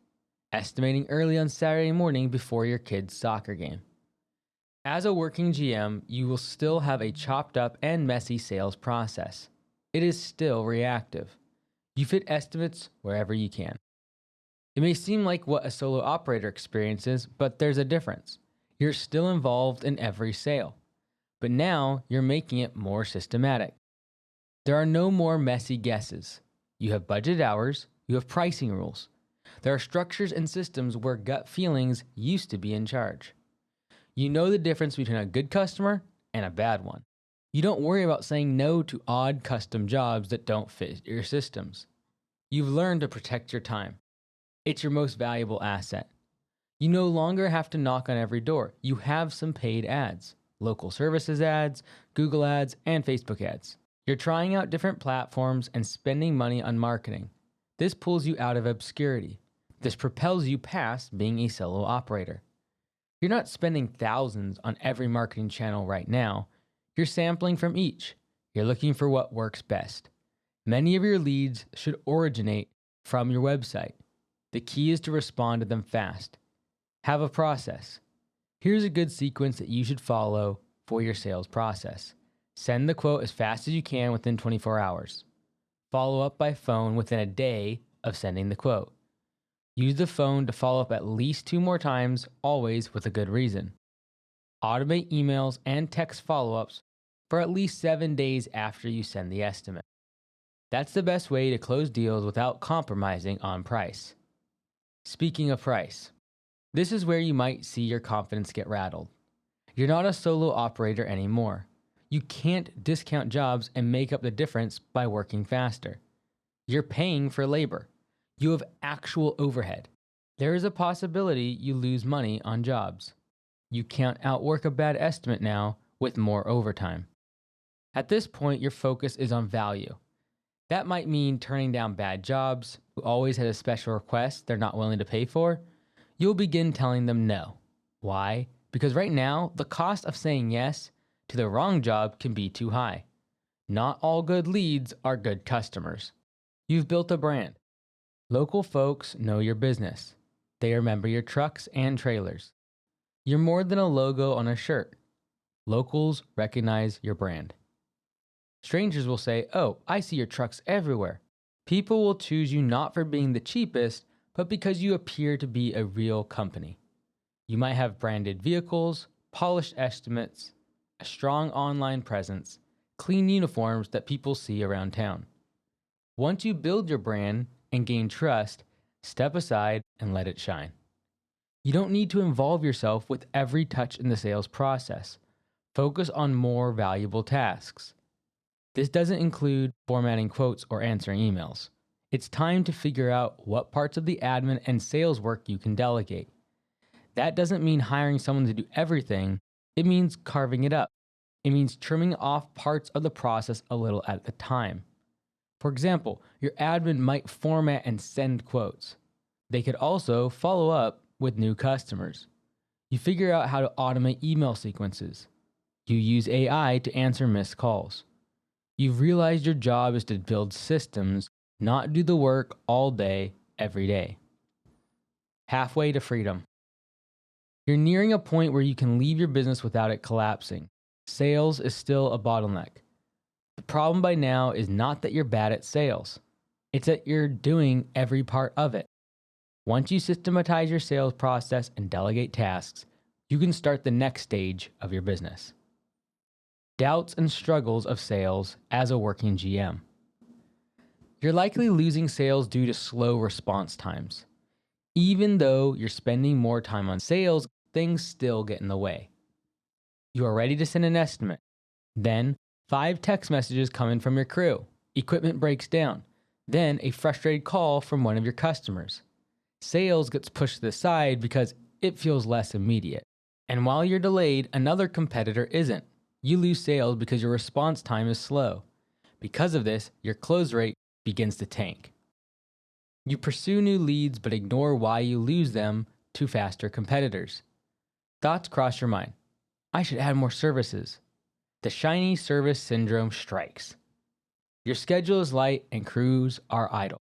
estimating early on Saturday morning before your kid's soccer game. As a working GM, you will still have a chopped up and messy sales process. It is still reactive. You fit estimates wherever you can. It may seem like what a solo operator experiences, but there's a difference. You're still involved in every sale, but now you're making it more systematic. There are no more messy guesses. You have budgeted hours, you have pricing rules. There are structures and systems where gut feelings used to be in charge. You know the difference between a good customer and a bad one. You don't worry about saying no to odd custom jobs that don't fit your systems. You've learned to protect your time. It's your most valuable asset. You no longer have to knock on every door. You have some paid ads, local services ads, Google ads, and Facebook ads. You're trying out different platforms and spending money on marketing. This pulls you out of obscurity. This propels you past being a solo operator. You're not spending thousands on every marketing channel right now. You're sampling from each. You're looking for what works best. Many of your leads should originate from your website. The key is to respond to them fast. Have a process. Here's a good sequence that you should follow for your sales process. Send the quote as fast as you can within 24 hours. Follow up by phone within a day of sending the quote. Use the phone to follow up at least 2 more times, always with a good reason. Automate emails and text follow-ups for at least 7 days after you send the estimate. That's the best way to close deals without compromising on price. Speaking of price, this is where you might see your confidence get rattled. You're not a solo operator anymore. You can't discount jobs and make up the difference by working faster. You're paying for labor. You have actual overhead. There is a possibility you lose money on jobs. You can't outwork a bad estimate now with more overtime. At this point, your focus is on value. That might mean turning down bad jobs, who always had a special request they're not willing to pay for. You'll begin telling them no. Why? Because right now, the cost of saying yes to the wrong job can be too high. Not all good leads are good customers. You've built a brand. Local folks know your business. They remember your trucks and trailers. You're more than a logo on a shirt. Locals recognize your brand. Strangers will say, "Oh, I see your trucks everywhere." People will choose you not for being the cheapest, but because you appear to be a real company. You might have branded vehicles, polished estimates, a strong online presence, clean uniforms that people see around town. Once you build your brand and gain trust, step aside and let it shine. You don't need to involve yourself with every touch in the sales process. Focus on more valuable tasks. This doesn't include formatting quotes or answering emails. It's time to figure out what parts of the admin and sales work you can delegate. That doesn't mean hiring someone to do everything. It means carving it up. It means trimming off parts of the process a little at a time. For example, your admin might format and send quotes. They could also follow up with new customers. You figure out how to automate email sequences. You use AI to answer missed calls. You've realized your job is to build systems, not do the work all day, every day. Halfway to freedom. You're nearing a point where you can leave your business without it collapsing. Sales is still a bottleneck. The problem by now is not that you're bad at sales. It's that you're doing every part of it. Once you systematize your sales process and delegate tasks, you can start the next stage of your business. Doubts and struggles of sales as a working GM. You're likely losing sales due to slow response times. Even though you're spending more time on sales, things still get in the way. You are ready to send an estimate. Then, 5 text messages come in from your crew. Equipment breaks down. Then, a frustrated call from one of your customers. Sales gets pushed to the side because it feels less immediate. And while you're delayed, another competitor isn't. You lose sales because your response time is slow. Because of this, your close rate begins to tank. You pursue new leads but ignore why you lose them to faster competitors. Thoughts cross your mind. I should add more services. The shiny service syndrome strikes. Your schedule is light and crews are idle.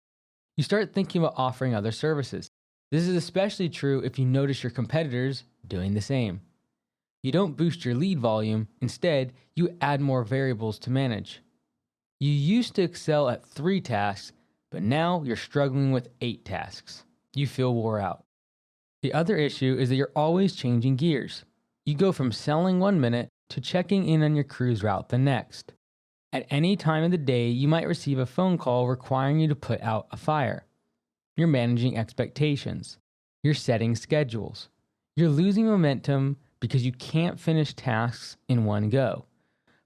You start thinking about offering other services. This is especially true if you notice your competitors doing the same. You don't boost your lead volume. Instead, you add more variables to manage. You used to excel at 3 tasks, but now you're struggling with 8 tasks. You feel wore out. The other issue is that you're always changing gears. You go from selling one minute to checking in on your crew's route the next. At any time of the day, you might receive a phone call requiring you to put out a fire. You're managing expectations. You're setting schedules. You're losing momentum because you can't finish tasks in one go.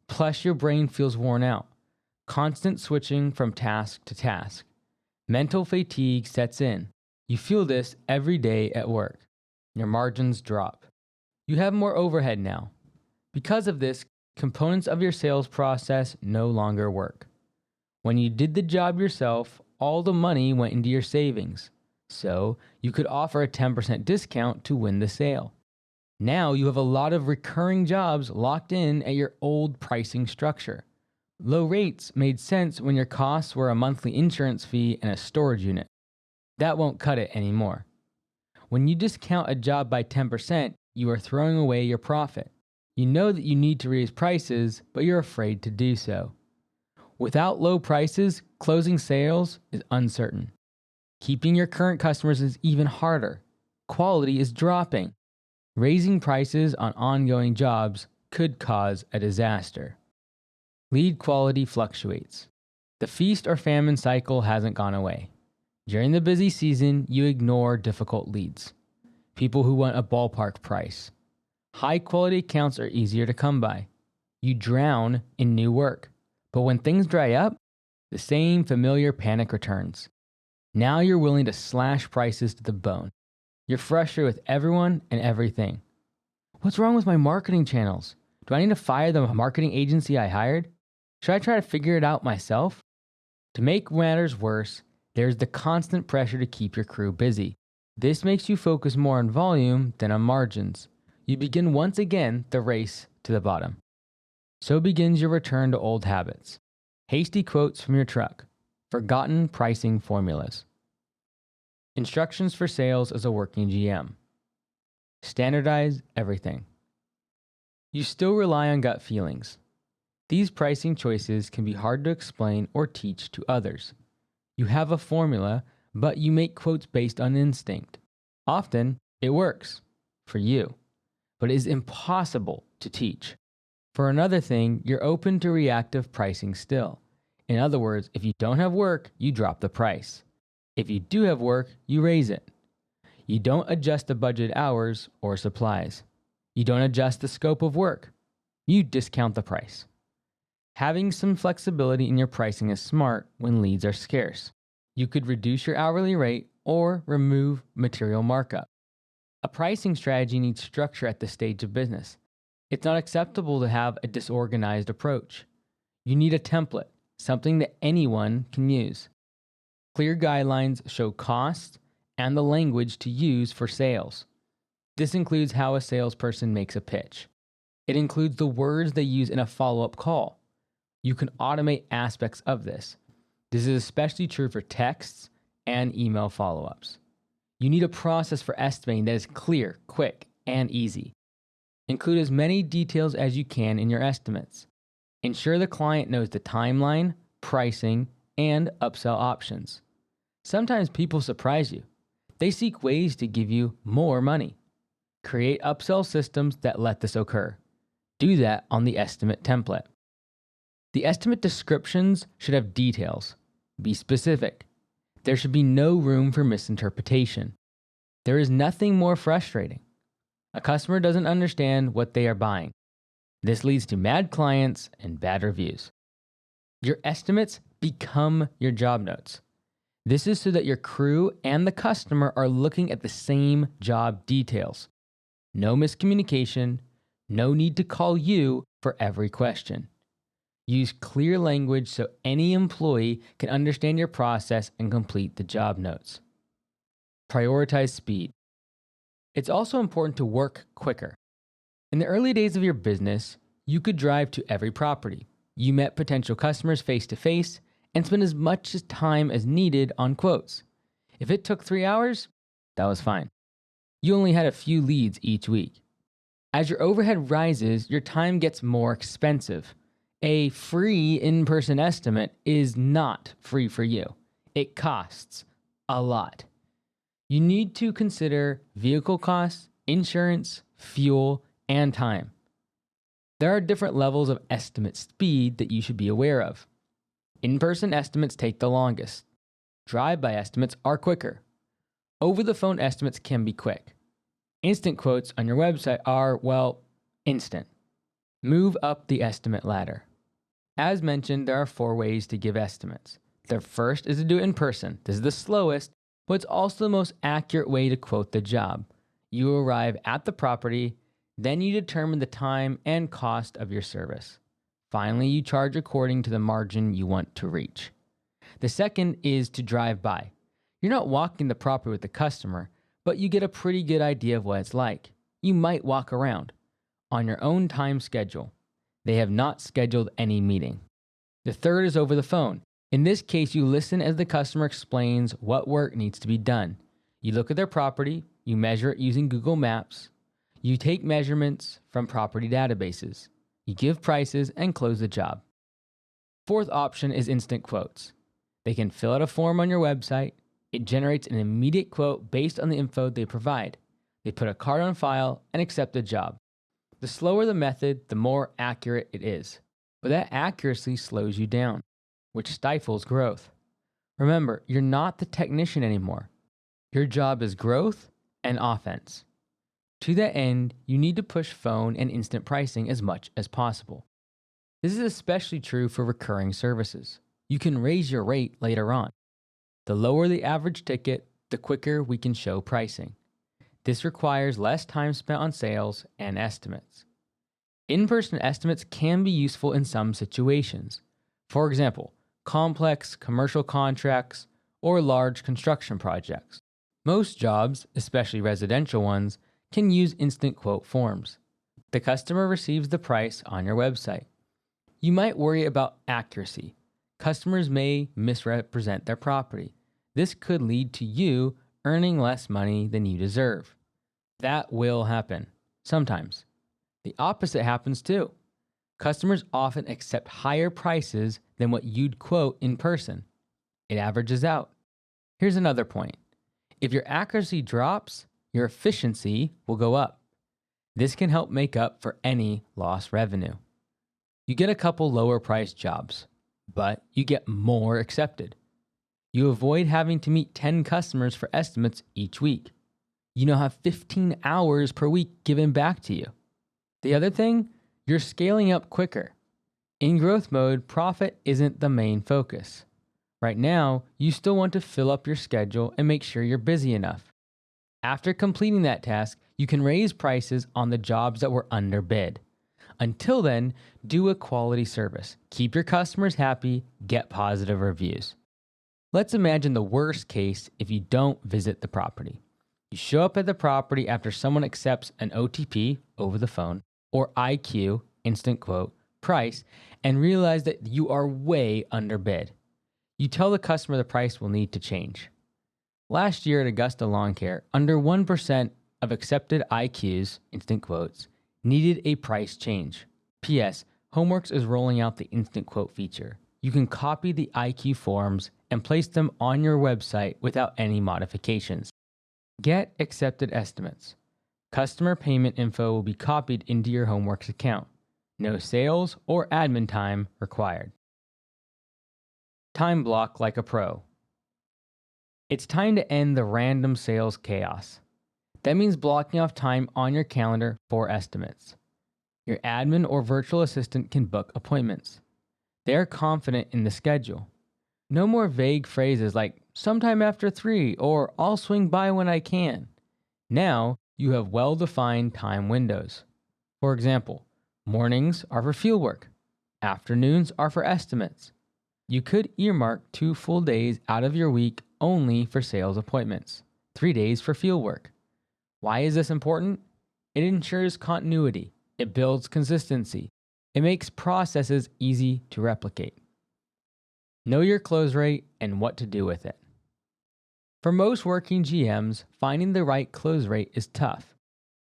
Plus, your brain feels worn out. Constant switching from task to task. Mental fatigue sets in. You feel this every day at work. Your margins drop. You have more overhead now. Because of this, components of your sales process no longer work. When you did the job yourself, all the money went into your savings. So you could offer a 10% discount to win the sale. Now you have a lot of recurring jobs locked in at your old pricing structure. Low rates made sense when your costs were a monthly insurance fee and a storage unit. That won't cut it anymore. When you discount a job by 10%, you are throwing away your profit. You know that you need to raise prices, but you're afraid to do so. Without low prices, closing sales is uncertain. Keeping your current customers is even harder. Quality is dropping. Raising prices on ongoing jobs could cause a disaster. Lead quality fluctuates. The feast or famine cycle hasn't gone away. During the busy season, you ignore difficult leads. People who want a ballpark price. High quality accounts are easier to come by. You drown in new work. But when things dry up, the same familiar panic returns. Now you're willing to slash prices to the bone. You're frustrated with everyone and everything. What's wrong with my marketing channels? Do I need to fire the marketing agency I hired? Should I try to figure it out myself? To make matters worse, there's the constant pressure to keep your crew busy. This makes you focus more on volume than on margins. You begin once again the race to the bottom. So begins your return to old habits. Hasty quotes from your truck. Forgotten pricing formulas. Instructions for sales as a working GM. Standardize everything. You still rely on gut feelings. These pricing choices can be hard to explain or teach to others. You have a formula, but you make quotes based on instinct. Often, it works for you, but it is impossible to teach. For another thing, you're open to reactive pricing still. In other words, if you don't have work, you drop the price. If you do have work, you raise it. You don't adjust the budget hours or supplies. You don't adjust the scope of work. You discount the price. Having some flexibility in your pricing is smart when leads are scarce. You could reduce your hourly rate or remove material markup. A pricing strategy needs structure at this stage of business. It's not acceptable to have a disorganized approach. You need a template, something that anyone can use. Clear guidelines show costs and the language to use for sales. This includes how a salesperson makes a pitch. It includes the words they use in a follow-up call. You can automate aspects of this. This is especially true for texts and email follow-ups. You need a process for estimating that is clear, quick, and easy. Include as many details as you can in your estimates. Ensure the client knows the timeline, pricing, and upsell options. Sometimes people surprise you. They seek ways to give you more money. Create upsell systems that let this occur. Do that on the estimate template. The estimate descriptions should have details. Be specific. There should be no room for misinterpretation. There is nothing more frustrating. A customer doesn't understand what they are buying. This leads to mad clients and bad reviews. Your estimates become your job notes. This is so that your crew and the customer are looking at the same job details. No miscommunication, no need to call you for every question. Use clear language so any employee can understand your process and complete the job notes. Prioritize speed. It's also important to work quicker. In the early days of your business, you could drive to every property. You met potential customers face to face and spend as much time as needed on quotes. If it took 3 hours, that was fine. You only had a few leads each week. As your overhead rises, your time gets more expensive. A free in-person estimate is not free for you. It costs a lot. You need to consider vehicle costs, insurance, fuel, and time. There are different levels of estimate speed that you should be aware of. In-person estimates take the longest. Drive-by estimates are quicker. Over-the-phone estimates can be quick. Instant quotes on your website are, well, instant. Move up the estimate ladder. As mentioned, there are 4 ways to give estimates. The first is to do it in person. This is the slowest, but it's also the most accurate way to quote the job. You arrive at the property, then you determine the time and cost of your service. Finally, you charge according to the margin you want to reach. The second is to drive by. You're not walking the property with the customer, but you get a pretty good idea of what it's like. You might walk around on your own time schedule. They have not scheduled any meeting. The third is over the phone. In this case, you listen as the customer explains what work needs to be done. You look at their property, you measure it using Google Maps, you take measurements from property databases, you give prices and close the job. Fourth option is instant quotes. They can fill out a form on your website. It generates an immediate quote based on the info they provide. They put a card on file and accept the job. The slower the method, the more accurate it is. But that accuracy slows you down, which stifles growth. Remember, you're not the technician anymore. Your job is growth and offense. To that end, you need to push phone and instant pricing as much as possible. This is especially true for recurring services. You can raise your rate later on. The lower the average ticket, the quicker we can show pricing. This requires less time spent on sales and estimates. In-person estimates can be useful in some situations. For example, complex commercial contracts or large construction projects. Most jobs, especially residential ones, can use instant quote forms. The customer receives the price on your website. You might worry about accuracy. Customers may misrepresent their property. This could lead to you earning less money than you deserve. That will happen, sometimes. The opposite happens too. Customers often accept higher prices than what you'd quote in person. It averages out. Here's another point. If your accuracy drops, your efficiency will go up. This can help make up for any lost revenue. You get a couple lower priced jobs, but you get more accepted. You avoid having to meet 10 customers for estimates each week. You now have 15 hours per week given back to you. The other thing, you're scaling up quicker. In growth mode, profit isn't the main focus. Right now, you still want to fill up your schedule and make sure you're busy enough. After completing that task, you can raise prices on the jobs that were underbid. Until then, do a quality service. Keep your customers happy, get positive reviews. Let's imagine the worst case if you don't visit the property. You show up at the property after someone accepts an OTP over the phone or IQ, instant quote, price, and realize that you are way underbid. You tell the customer the price will need to change. Last year at Augusta Lawn Care, under 1% of accepted IQs, instant quotes, needed a price change. P.S. Homeworks is rolling out the instant quote feature. You can copy the IQ forms and place them on your website without any modifications. Get accepted estimates. Customer payment info will be copied into your Homeworks account. No sales or admin time required. Time block like a pro. It's time to end the random sales chaos. That means blocking off time on your calendar for estimates. Your admin or virtual assistant can book appointments. They're confident in the schedule. No more vague phrases like sometime after 3 or I'll swing by when I can. Now you have well-defined time windows. For example, mornings are for fieldwork. Afternoons are for estimates. You could earmark 2 full days out of your week only for sales appointments, 3 days for fieldwork. Why is this important? It ensures continuity. It builds consistency. It makes processes easy to replicate. Know your close rate and what to do with it. For most working GMs, finding the right close rate is tough.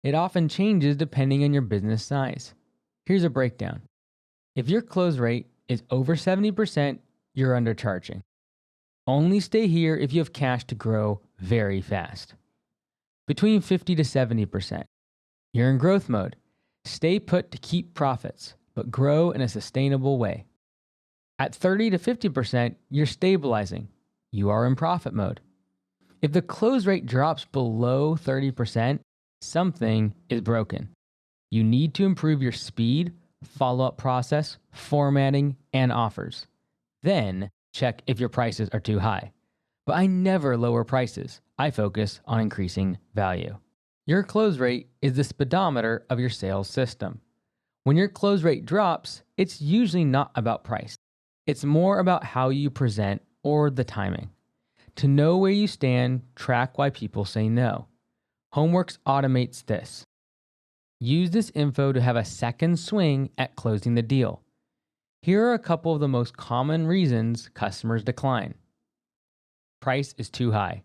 It often changes depending on your business size. Here's a breakdown. If your close rate is over 70%, you're undercharging. Only stay here if you have cash to grow very fast. Between 50 to 70%, you're in growth mode. Stay put to keep profits, but grow in a sustainable way. At 30 to 50%, you're stabilizing. You are in profit mode. If the close rate drops below 30%, something is broken. You need to improve your speed, follow-up process, formatting, and offers. Then check if your prices are too high. But I never lower prices. I focus on increasing value. Your close rate is the speedometer of your sales system. When your close rate drops, it's usually not about price. It's more about how you present or the timing. To know where you stand, track why people say no. Homeworks automates this. Use this info to have a second swing at closing the deal. Here are a couple of the most common reasons customers decline. Price is too high.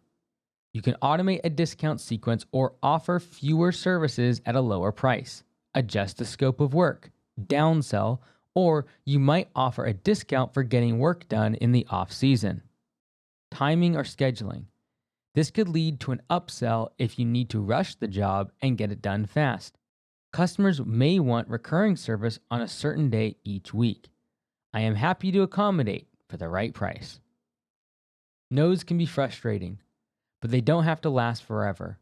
You can automate a discount sequence or offer fewer services at a lower price. Adjust the scope of work, downsell, or you might offer a discount for getting work done in the off-season. Timing or scheduling. This could lead to an upsell if you need to rush the job and get it done fast. Customers may want recurring service on a certain day each week. I am happy to accommodate for the right price. No's can be frustrating, but they don't have to last forever.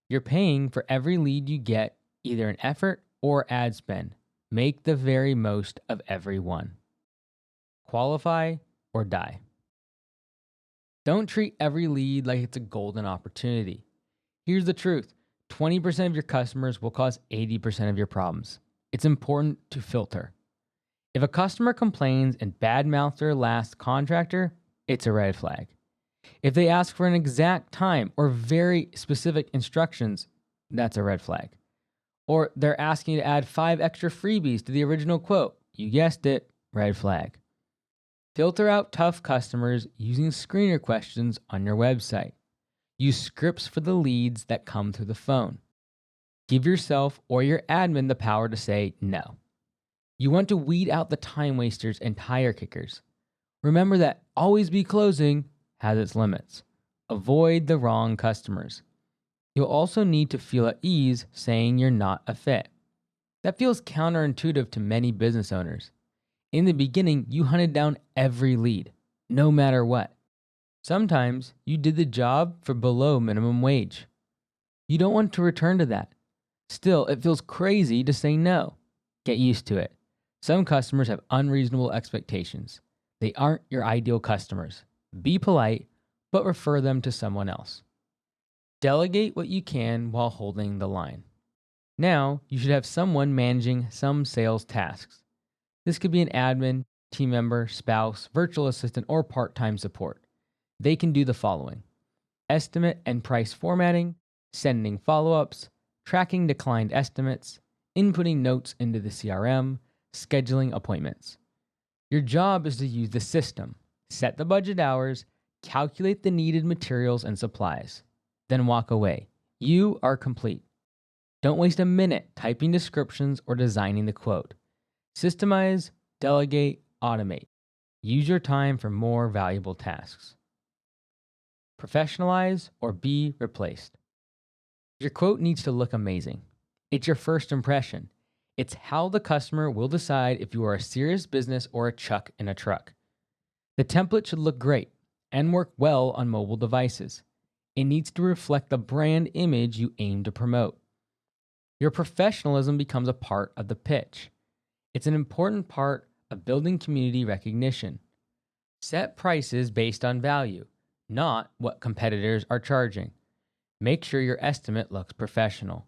You're paying for every lead you get, either in effort or ad spend. Make the very most of every one. Qualify or die. Don't treat every lead like it's a golden opportunity. Here's the truth. 20% of your customers will cause 80% of your problems. It's important to filter. If a customer complains and badmouths their last contractor, it's a red flag. If they ask for an exact time or very specific instructions, that's a red flag. Or they're asking you to add 5 extra freebies to the original quote. You guessed it, red flag. Filter out tough customers using screener questions on your website. Use scripts for the leads that come through the phone. Give yourself or your admin the power to say no. You want to weed out the time wasters and tire kickers. Remember that always be closing has its limits. Avoid the wrong customers. You'll also need to feel at ease saying you're not a fit. That feels counterintuitive to many business owners. In the beginning, you hunted down every lead, no matter what. Sometimes you did the job for below minimum wage. You don't want to return to that. Still, it feels crazy to say no. Get used to it. Some customers have unreasonable expectations. They aren't your ideal customers. Be polite, but refer them to someone else. Delegate what you can while holding the line. Now, you should have someone managing some sales tasks. This could be an admin, team member, spouse, virtual assistant, or part-time support. They can do the following: estimate and price formatting, sending follow-ups, tracking declined estimates, inputting notes into the CRM, scheduling appointments. Your job is to use the system, set the budget hours, calculate the needed materials and supplies, then walk away. You are complete. Don't waste a minute typing descriptions or designing the quote. Systemize, delegate, automate. Use your time for more valuable tasks. Professionalize or be replaced. Your quote needs to look amazing. It's your first impression. It's how the customer will decide if you are a serious business or a chuck in a truck. The template should look great and work well on mobile devices. It needs to reflect the brand image you aim to promote. Your professionalism becomes a part of the pitch. It's an important part of building community recognition. Set prices based on value, not what competitors are charging. Make sure your estimate looks professional.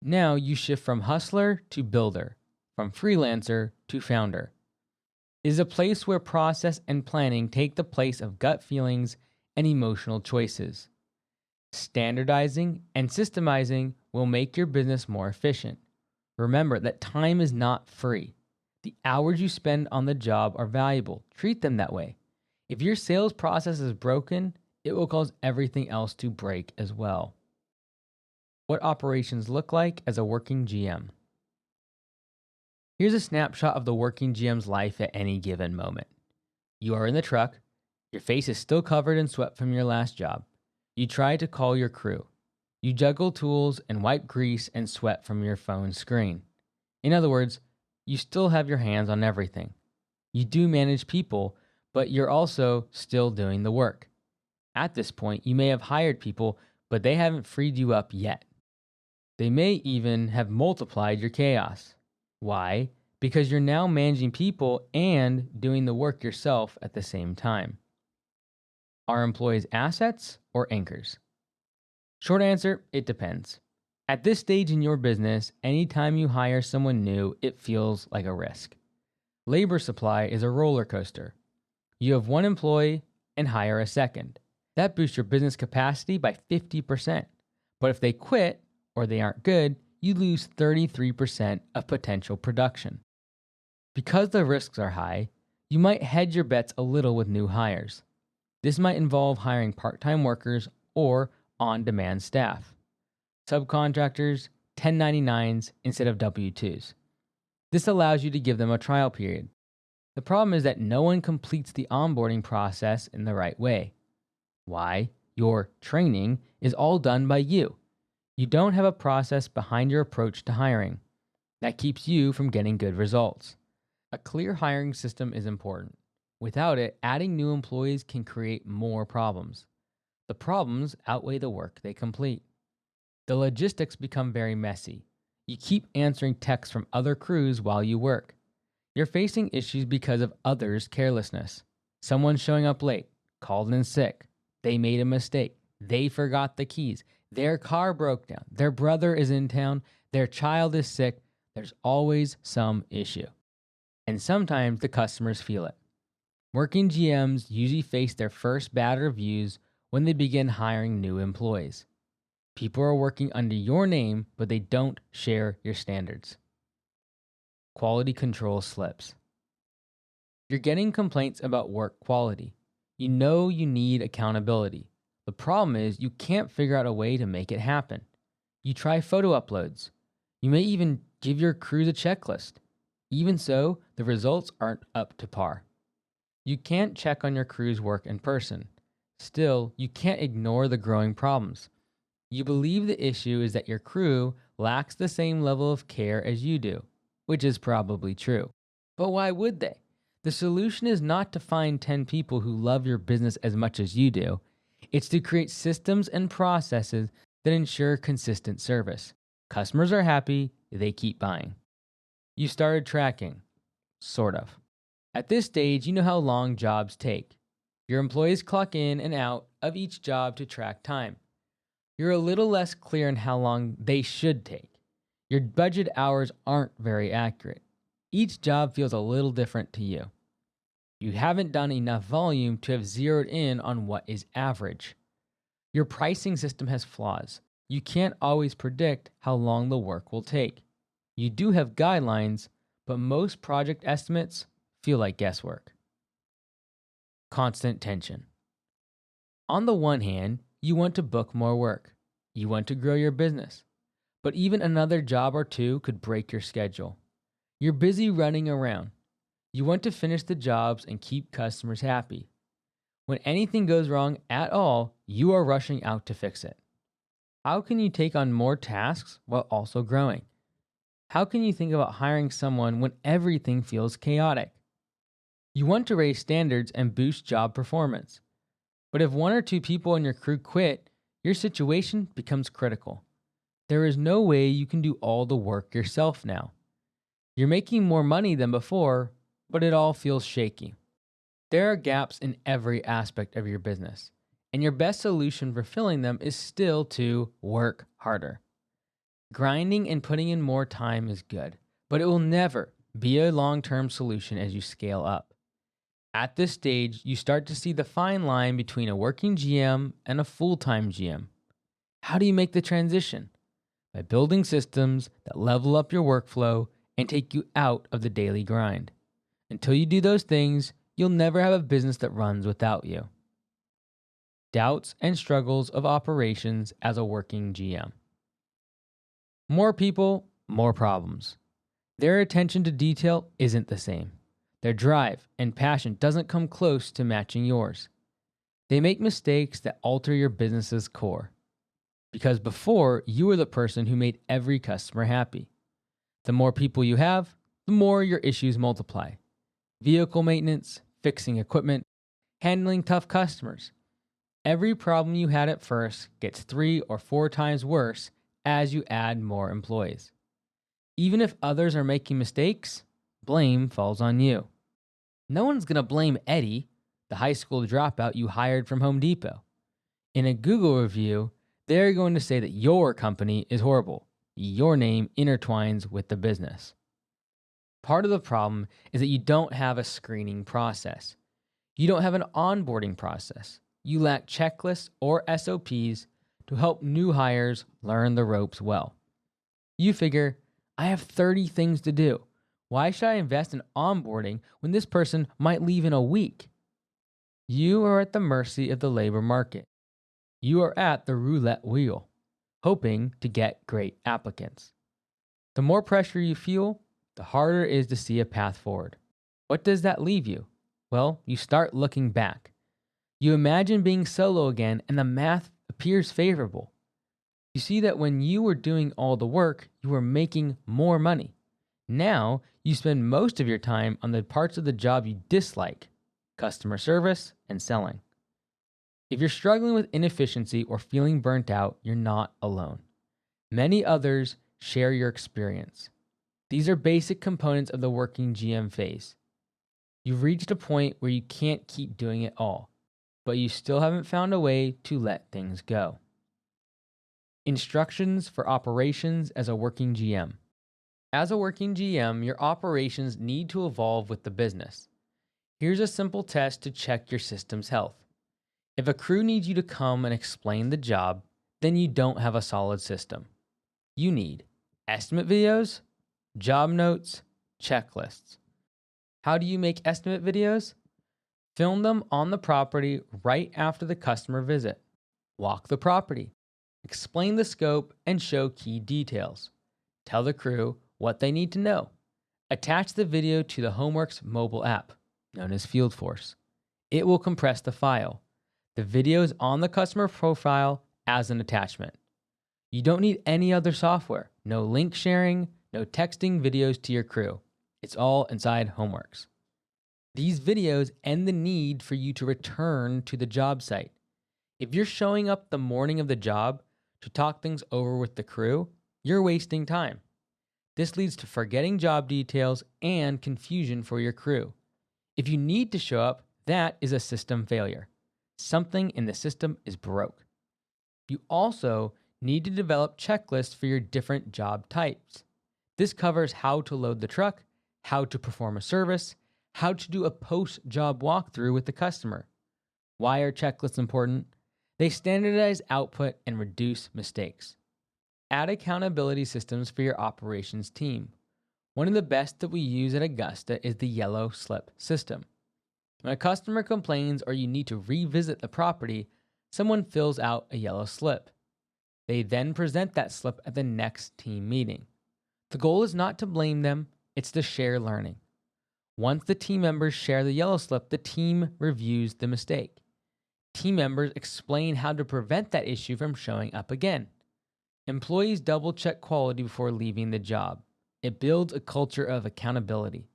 Now you shift from hustler to builder, from freelancer to founder. It is a place where process and planning take the place of gut feelings and emotional choices. Standardizing and systemizing will make your business more efficient. Remember that time is not free. The hours you spend on the job are valuable. Treat them that way. If your sales process is broken, it will cause everything else to break as well. What operations look like as a working GM. Here's a snapshot of the working GM's life at any given moment. You are in the truck. Your face is still covered in sweat from your last job. You try to call your crew. You juggle tools and wipe grease and sweat from your phone screen. In other words, you still have your hands on everything. You do manage people, but you're also still doing the work. At this point, you may have hired people, but they haven't freed you up yet. They may even have multiplied your chaos. Why? Because you're now managing people and doing the work yourself at the same time. Are employees assets or anchors? Short answer, it depends. At this stage in your business, anytime you hire someone new, it feels like a risk. Labor supply is a roller coaster. You have one employee and hire a second. That boosts your business capacity by 50%. But if they quit or they aren't good, you lose 33% of potential production. Because the risks are high, you might hedge your bets a little with new hires. This might involve hiring part-time workers or on-demand staff, subcontractors, 1099s instead of W-2s. This allows you to give them a trial period. The problem is that no one completes the onboarding process in the right way. Why? Your training is all done by you. You don't have a process behind your approach to hiring. That keeps you from getting good results. A clear hiring system is important. Without it, adding new employees can create more problems. The problems outweigh the work they complete. The logistics become very messy. You keep answering texts from other crews while you work. You're facing issues because of others' carelessness. Someone showing up late, called in sick. They made a mistake. They forgot the keys. Their car broke down. Their brother is in town. Their child is sick. There's always some issue. And sometimes the customers feel it. Working GMs usually face their first bad reviews when they begin hiring new employees. People are working under your name, but they don't share your standards. Quality control slips. You're getting complaints about work quality. You know you need accountability, The problem is you can't figure out a way to make it happen. You try photo uploads. You may even give your crews a checklist. Even so, the results aren't up to par. You can't check on your crew's work in person. Still, you can't ignore the growing problems. You believe the issue is that your crew lacks the same level of care as you do, which is probably true. But why would they? The solution is not to find 10 people who love your business as much as you do. It's to create systems and processes that ensure consistent service. Customers are happy, they keep buying. You started tracking. Sort of. At this stage, you know how long jobs take. Your employees clock in and out of each job to track time. You're a little less clear on how long they should take. Your budget hours aren't very accurate. Each job feels a little different to you. You haven't done enough volume to have zeroed in on what is average. Your pricing system has flaws. You can't always predict how long the work will take. You do have guidelines, but most project estimates feel like guesswork. Constant tension. On the one hand, you want to book more work. You want to grow your business. But even another job or two could break your schedule. You're busy running around. You want to finish the jobs and keep customers happy. When anything goes wrong at all, you are rushing out to fix it. How can you take on more tasks while also growing? How can you think about hiring someone when everything feels chaotic? You want to raise standards and boost job performance. But if one or two people in your crew quit, your situation becomes critical. There is no way you can do all the work yourself now. You're making more money than before, but it all feels shaky. There are gaps in every aspect of your business, and your best solution for filling them is still to work harder. Grinding and putting in more time is good, but it will never be a long-term solution as you scale up. At this stage, you start to see the fine line between a working GM and a full-time GM. How do you make the transition? By building systems that level up your workflow and take you out of the daily grind. Until you do those things, you'll never have a business that runs without you. Doubts and struggles of operations as a working GM. More people, more problems. Their attention to detail isn't the same. Their drive and passion doesn't come close to matching yours. They make mistakes that alter your business's core. Because before, you were the person who made every customer happy. The more people you have, the more your issues multiply. Vehicle maintenance, fixing equipment, handling tough customers. Every problem you had at first gets 3 or 4 times worse as you add more employees. Even if others are making mistakes, blame falls on you. No one's going to blame Eddie, the high school dropout you hired from Home Depot. In a Google review, they're going to say that your company is horrible. Your name intertwines with the business. Part of the problem is that you don't have a screening process. You don't have an onboarding process. You lack checklists or SOPs to help new hires learn the ropes well. You figure, I have 30 things to do. Why should I invest in onboarding when this person might leave in a week? You are at the mercy of the labor market. You are at the roulette wheel, hoping to get great applicants. The more pressure you feel, the harder it is to see a path forward. What does that leave you? Well, you start looking back. You imagine being solo again, and the math appears favorable. You see that when you were doing all the work, you were making more money. Now, you spend most of your time on the parts of the job you dislike, customer service and selling. If you're struggling with inefficiency or feeling burnt out, you're not alone. Many others share your experience. These are basic components of the working GM phase. You've reached a point where you can't keep doing it all, but you still haven't found a way to let things go. Instructions for operations as a working GM. As a working GM, your operations need to evolve with the business. Here's a simple test to check your system's health. If a crew needs you to come and explain the job, then you don't have a solid system. You need estimate videos, job notes, checklists. How do you make estimate videos? Film them on the property right after the customer visit. Walk the property. Explain the scope and show key details. Tell the crew what they need to know. Attach the video to the Homeworks mobile app, known as FieldForce. It will compress the file. The video is on the customer profile as an attachment. You don't need any other software. No link sharing, no texting videos to your crew. It's all inside Homeworks. These videos end the need for you to return to the job site. If you're showing up the morning of the job to talk things over with the crew, you're wasting time. This leads to forgetting job details and confusion for your crew. If you need to show up, that is a system failure. Something in the system is broke. You also need to develop checklists for your different job types. This covers how to load the truck, how to perform a service, how to do a post-job walkthrough with the customer. Why are checklists important? They standardize output and reduce mistakes. Add accountability systems for your operations team. One of the best that we use at Augusta is the yellow slip system. When a customer complains or you need to revisit the property, someone fills out a yellow slip. They then present that slip at the next team meeting. The goal is not to blame them, it's to share learning. Once the team members share the yellow slip, the team reviews the mistake. Team members explain how to prevent that issue from showing up again. Employees double-check quality before leaving the job. It builds a culture of accountability.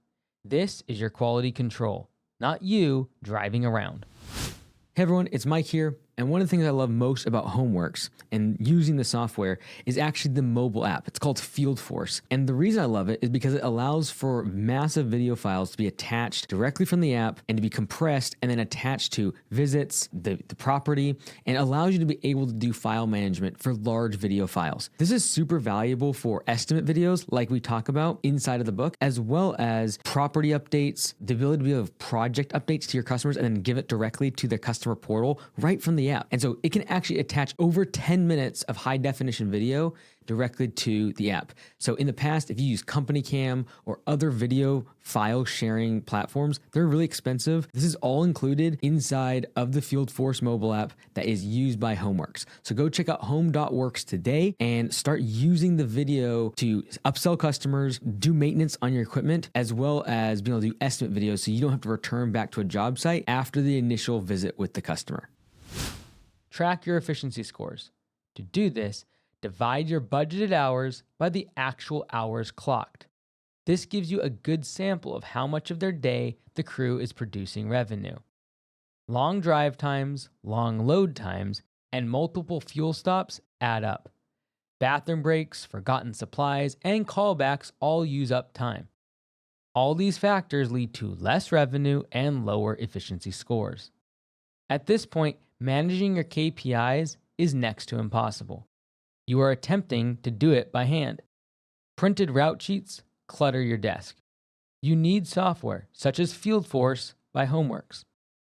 This is your quality control, not you driving around. Hey everyone, it's Mike here. And one of the things I love most about Homeworks and using the software is actually the mobile app. It's called FieldForce. And the reason I love it is because it allows for massive video files to be attached directly from the app and to be compressed and then attached to visits, the property, and allows you to be able to do file management for large video files. This is super valuable for estimate videos like we talk about inside of the book, as well as property updates, the ability to give project updates to your customers and then give it directly to the customer portal right from the app. And so it can actually attach over 10 minutes of high definition video directly to the app. So in the past, if you use Company Cam or other video file sharing platforms, they're really expensive. This is all included inside of the FieldForce mobile app that is used by Homeworks. So go check out home.works today and start using the video to upsell customers, do maintenance on your equipment, as well as being able to do estimate videos so you don't have to return back to a job site after the initial visit with the customer. Track your efficiency scores. To do this, divide your budgeted hours by the actual hours clocked. This gives you a good sample of how much of their day the crew is producing revenue. Long drive times, long load times, and multiple fuel stops add up. Bathroom breaks, forgotten supplies, and callbacks all use up time. All these factors lead to less revenue and lower efficiency scores. At this point, managing your KPIs is next to impossible. You are attempting to do it by hand. Printed route sheets clutter your desk. You need software such as FieldForce by Homeworks.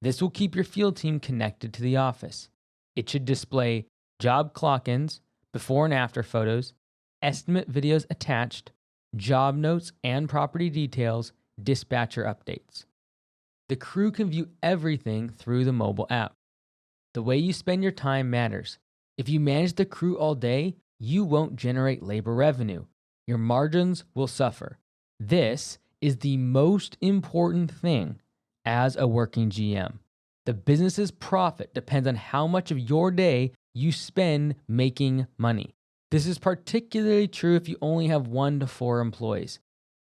This will keep your field team connected to the office. It should display job clock-ins, before and after photos, estimate videos attached, job notes and property details, dispatcher updates. The crew can view everything through the mobile app. The way you spend your time matters. If you manage the crew all day, you won't generate labor revenue. Your margins will suffer. This is the most important thing as a working GM. The business's profit depends on how much of your day you spend making money. This is particularly true if you only have 1 to 4 employees.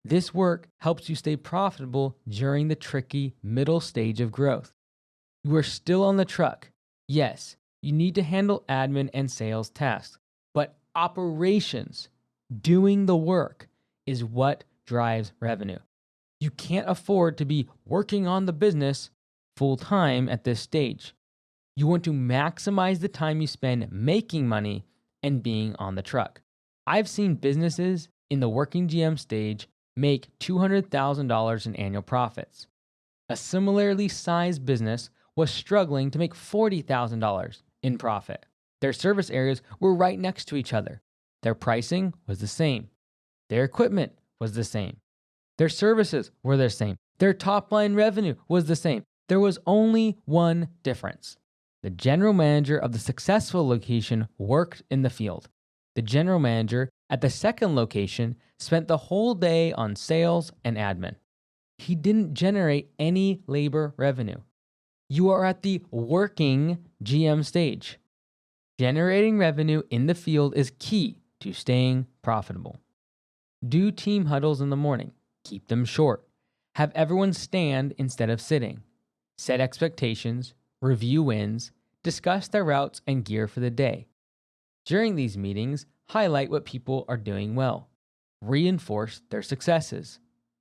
This work helps you stay profitable during the tricky middle stage of growth. You are still on the truck. Yes, you need to handle admin and sales tasks, but operations, doing the work, is what drives revenue. You can't afford to be working on the business full time at this stage. You want to maximize the time you spend making money and being on the truck. I've seen businesses in the working GM stage make $200,000 in annual profits. A similarly sized business was struggling to make $40,000 in profit. Their service areas were right next to each other. Their pricing was the same. Their equipment was the same. Their services were the same. Their top line revenue was the same. There was only one difference. The general manager of the successful location worked in the field. The general manager at the second location spent the whole day on sales and admin. He didn't generate any labor revenue. You are at the working GM stage. Generating revenue in the field is key to staying profitable. Do team huddles in the morning. Keep them short. Have everyone stand instead of sitting. Set expectations, review wins, discuss their routes and gear for the day. During these meetings, highlight what people are doing well. Reinforce their successes.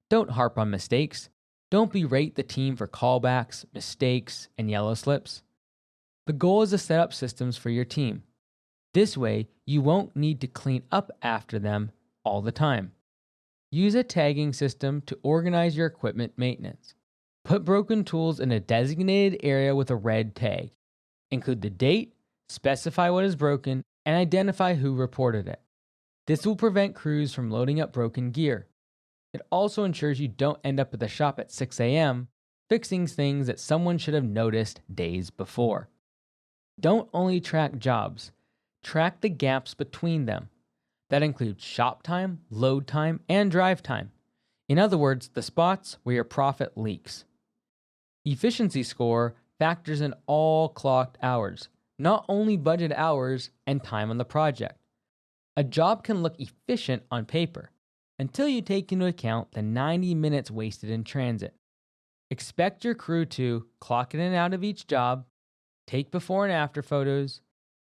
Don't harp on mistakes. Don't berate the team for callbacks, mistakes, and yellow slips. The goal is to set up systems for your team. This way, you won't need to clean up after them all the time. Use a tagging system to organize your equipment maintenance. Put broken tools in a designated area with a red tag. Include the date, specify what is broken, and identify who reported it. This will prevent crews from loading up broken gear. It also ensures you don't end up at the shop at 6 a.m. fixing things that someone should have noticed days before. Don't only track jobs, track the gaps between them. That includes shop time, load time, and drive time. In other words, the spots where your profit leaks. Efficiency score factors in all clocked hours, not only budget hours and time on the project. A job can look efficient on paper until you take into account the 90 minutes wasted in transit. Expect your crew to clock in and out of each job, take before and after photos,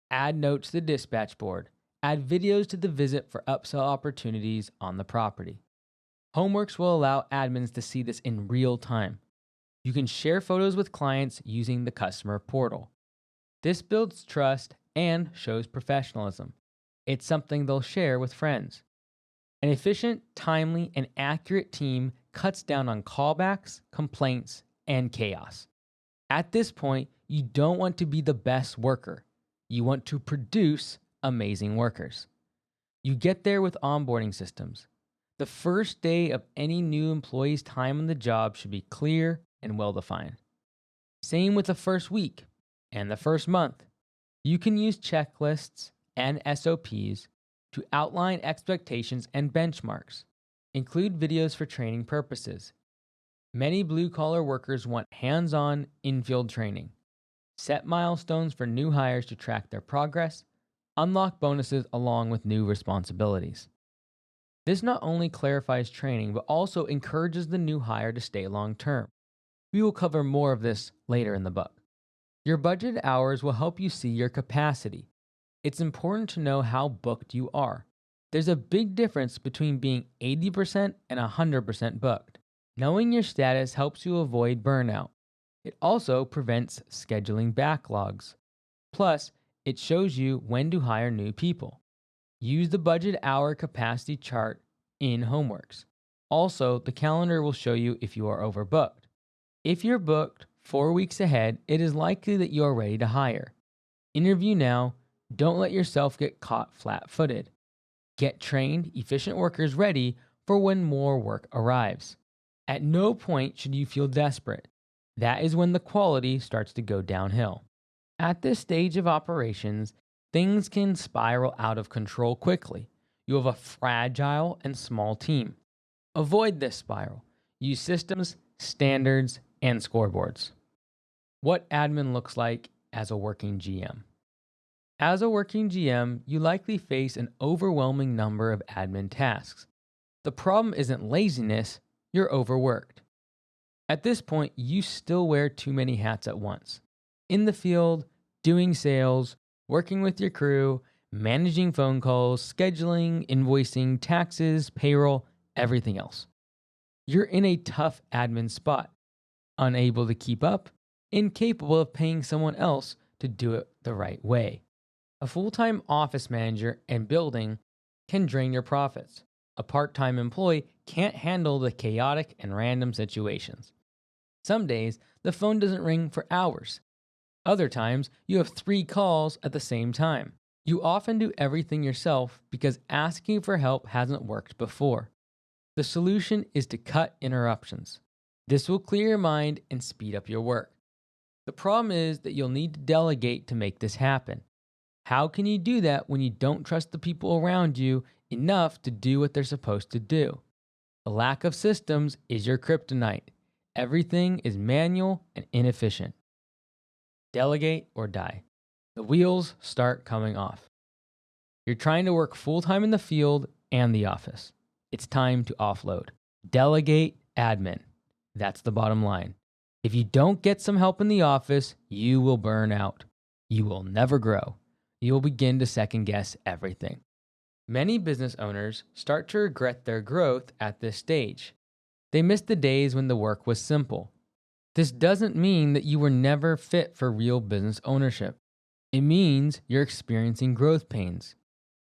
add notes to the dispatch board, add videos to the visit for upsell opportunities on the property. Homeworks will allow admins to see this in real time. You can share photos with clients using the customer portal. This builds trust and shows professionalism. It's something they'll share with friends. An efficient, timely, and accurate team cuts down on callbacks, complaints, and chaos. At this point, you don't want to be the best worker. You want to produce amazing workers. You get there with onboarding systems. The first day of any new employee's time on the job should be clear and well-defined. Same with the first week and the first month. You can use checklists and SOPs to outline expectations and benchmarks. Include videos for training purposes. Many blue-collar workers want hands-on, in-field training. Set milestones for new hires to track their progress. Unlock bonuses along with new responsibilities. This not only clarifies training, but also encourages the new hire to stay long-term. We will cover more of this later in the book. Your budgeted hours will help you see your capacity. It's important to know how booked you are. There's a big difference between being 80% and 100% booked. Knowing your status helps you avoid burnout. It also prevents scheduling backlogs. Plus, it shows you when to hire new people. Use the budget hour capacity chart in Homeworks. Also, the calendar will show you if you are overbooked. If you're booked 4 weeks ahead, it is likely that you are ready to hire. Interview now. Don't let yourself get caught flat-footed. Get trained, efficient workers ready for when more work arrives. At no point should you feel desperate. That is when the quality starts to go downhill. At this stage of operations, things can spiral out of control quickly. You have a fragile and small team. Avoid this spiral. Use systems, standards, and scoreboards. What admin looks like as a working GM. As a working GM, you likely face an overwhelming number of admin tasks. The problem isn't laziness, you're overworked. At this point, you still wear too many hats at once. In the field, doing sales, working with your crew, managing phone calls, scheduling, invoicing, taxes, payroll, everything else. You're in a tough admin spot, unable to keep up, incapable of paying someone else to do it the right way. A full-time office manager and building can drain your profits. A part-time employee can't handle the chaotic and random situations. Some days, the phone doesn't ring for hours. Other times, you have 3 calls at the same time. You often do everything yourself because asking for help hasn't worked before. The solution is to cut interruptions. This will clear your mind and speed up your work. The problem is that you'll need to delegate to make this happen. How can you do that when you don't trust the people around you enough to do what they're supposed to do? A lack of systems is your kryptonite. Everything is manual and inefficient. Delegate or die. The wheels start coming off. You're trying to work full-time in the field and the office. It's time to offload. Delegate admin. That's the bottom line. If you don't get some help in the office, you will burn out. You will never grow. You will begin to second guess everything. Many business owners start to regret their growth at this stage. They miss the days when the work was simple. This doesn't mean that you were never fit for real business ownership. It means you're experiencing growth pains.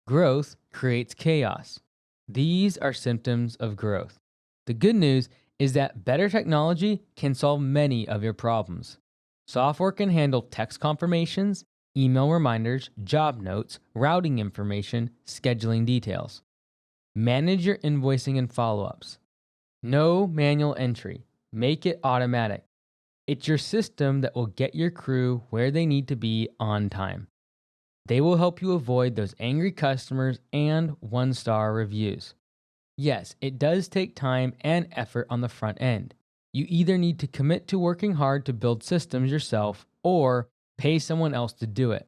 Growth creates chaos. These are symptoms of growth. The good news is that better technology can solve many of your problems. Software can handle text confirmations, email reminders, job notes, routing information, scheduling details. Manage your invoicing and follow-ups. No manual entry. Make it automatic. It's your system that will get your crew where they need to be on time. They will help you avoid those angry customers and one-star reviews. Yes, it does take time and effort on the front end. You either need to commit to working hard to build systems yourself or pay someone else to do it.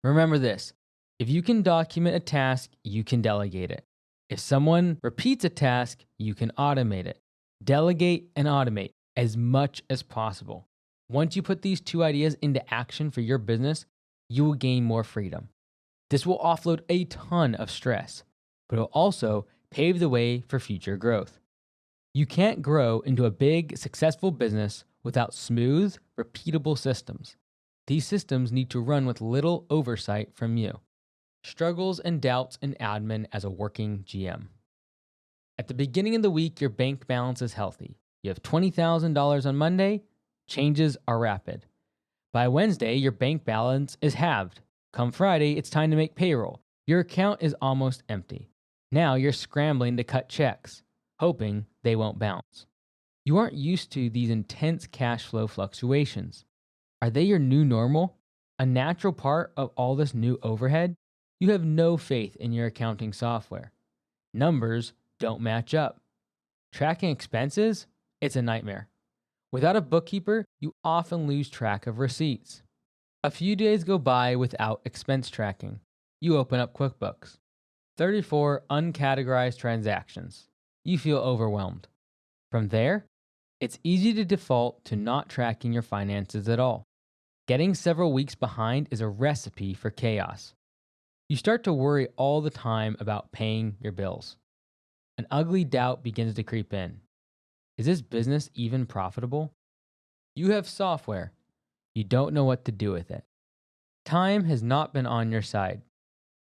Remember this, if you can document a task, you can delegate it. If someone repeats a task, you can automate it. Delegate and automate as much as possible. Once you put these two ideas into action for your business, you will gain more freedom. This will offload a ton of stress, but it will also pave the way for future growth. You can't grow into a big, successful business without smooth, repeatable systems. These systems need to run with little oversight from you. Struggles and doubts in admin as a working GM. At the beginning of the week, your bank balance is healthy. You have $20,000 on Monday. Changes are rapid. By Wednesday, your bank balance is halved. Come Friday, it's time to make payroll. Your account is almost empty. Now you're scrambling to cut checks, hoping they won't bounce. You aren't used to these intense cash flow fluctuations. Are they your new normal? A natural part of all this new overhead? You have no faith in your accounting software. Numbers don't match up. Tracking expenses? It's a nightmare. Without a bookkeeper, you often lose track of receipts. A few days go by without expense tracking. You open up QuickBooks. 34 uncategorized transactions. You feel overwhelmed. From there, it's easy to default to not tracking your finances at all. Getting several weeks behind is a recipe for chaos. You start to worry all the time about paying your bills. An ugly doubt begins to creep in. Is this business even profitable? You have software. You don't know what to do with it. Time has not been on your side.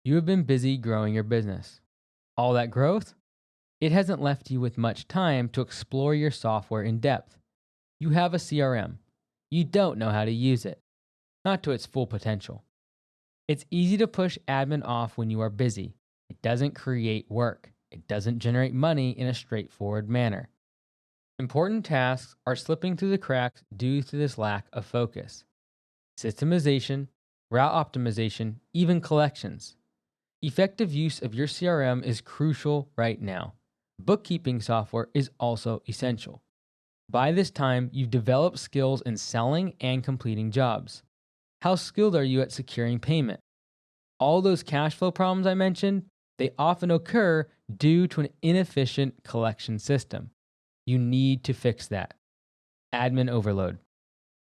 You have been busy growing your business. All that growth? It hasn't left you with much time to explore your software in depth. You have a CRM. You don't know how to use it, not to its full potential. It's easy to push admin off when you are busy. It doesn't create work. It doesn't generate money in a straightforward manner. Important tasks are slipping through the cracks due to this lack of focus. Systemization, route optimization, even collections. Effective use of your CRM is crucial right now. Bookkeeping software is also essential. By this time, you've developed skills in selling and completing jobs. How skilled are you at securing payment? All those cash flow problems I mentioned, they often occur due to an inefficient collection system. You need to fix that. Admin overload.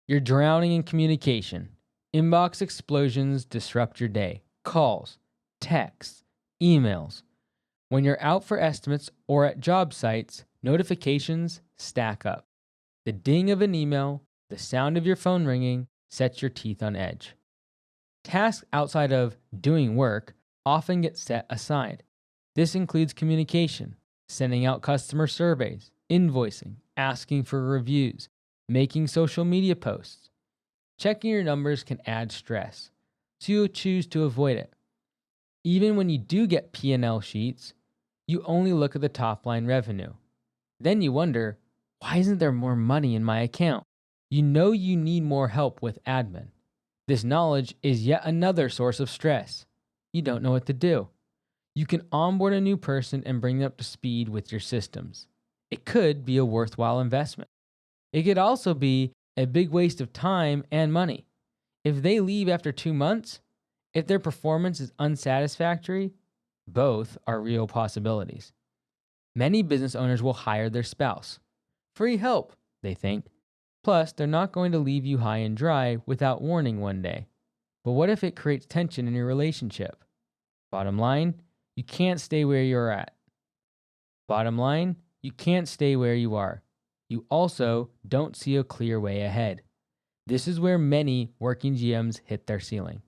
You're drowning in communication. Inbox explosions disrupt your day. Calls, texts, emails. When you're out for estimates or at job sites, notifications stack up. The ding of an email, the sound of your phone ringing sets your teeth on edge. Tasks outside of doing work often get set aside. This includes communication, sending out customer surveys, invoicing, asking for reviews, making social media posts. Checking your numbers can add stress, so you choose to avoid it. Even when you do get P&L sheets, you only look at the top line revenue. Then you wonder, why isn't there more money in my account? You know you need more help with admin. This knowledge is yet another source of stress. You don't know what to do. You can onboard a new person and bring them up to speed with your systems. It could be a worthwhile investment. It could also be a big waste of time and money. If they leave after 2 months, if their performance is unsatisfactory, both are real possibilities. Many business owners will hire their spouse. Free help, they think. Plus, they're not going to leave you high and dry without warning one day. But what if it creates tension in your relationship? Bottom line, you can't stay where you're at. Bottom line, you can't stay where you are. You also don't see a clear way ahead. This is where many working GMs hit their ceiling.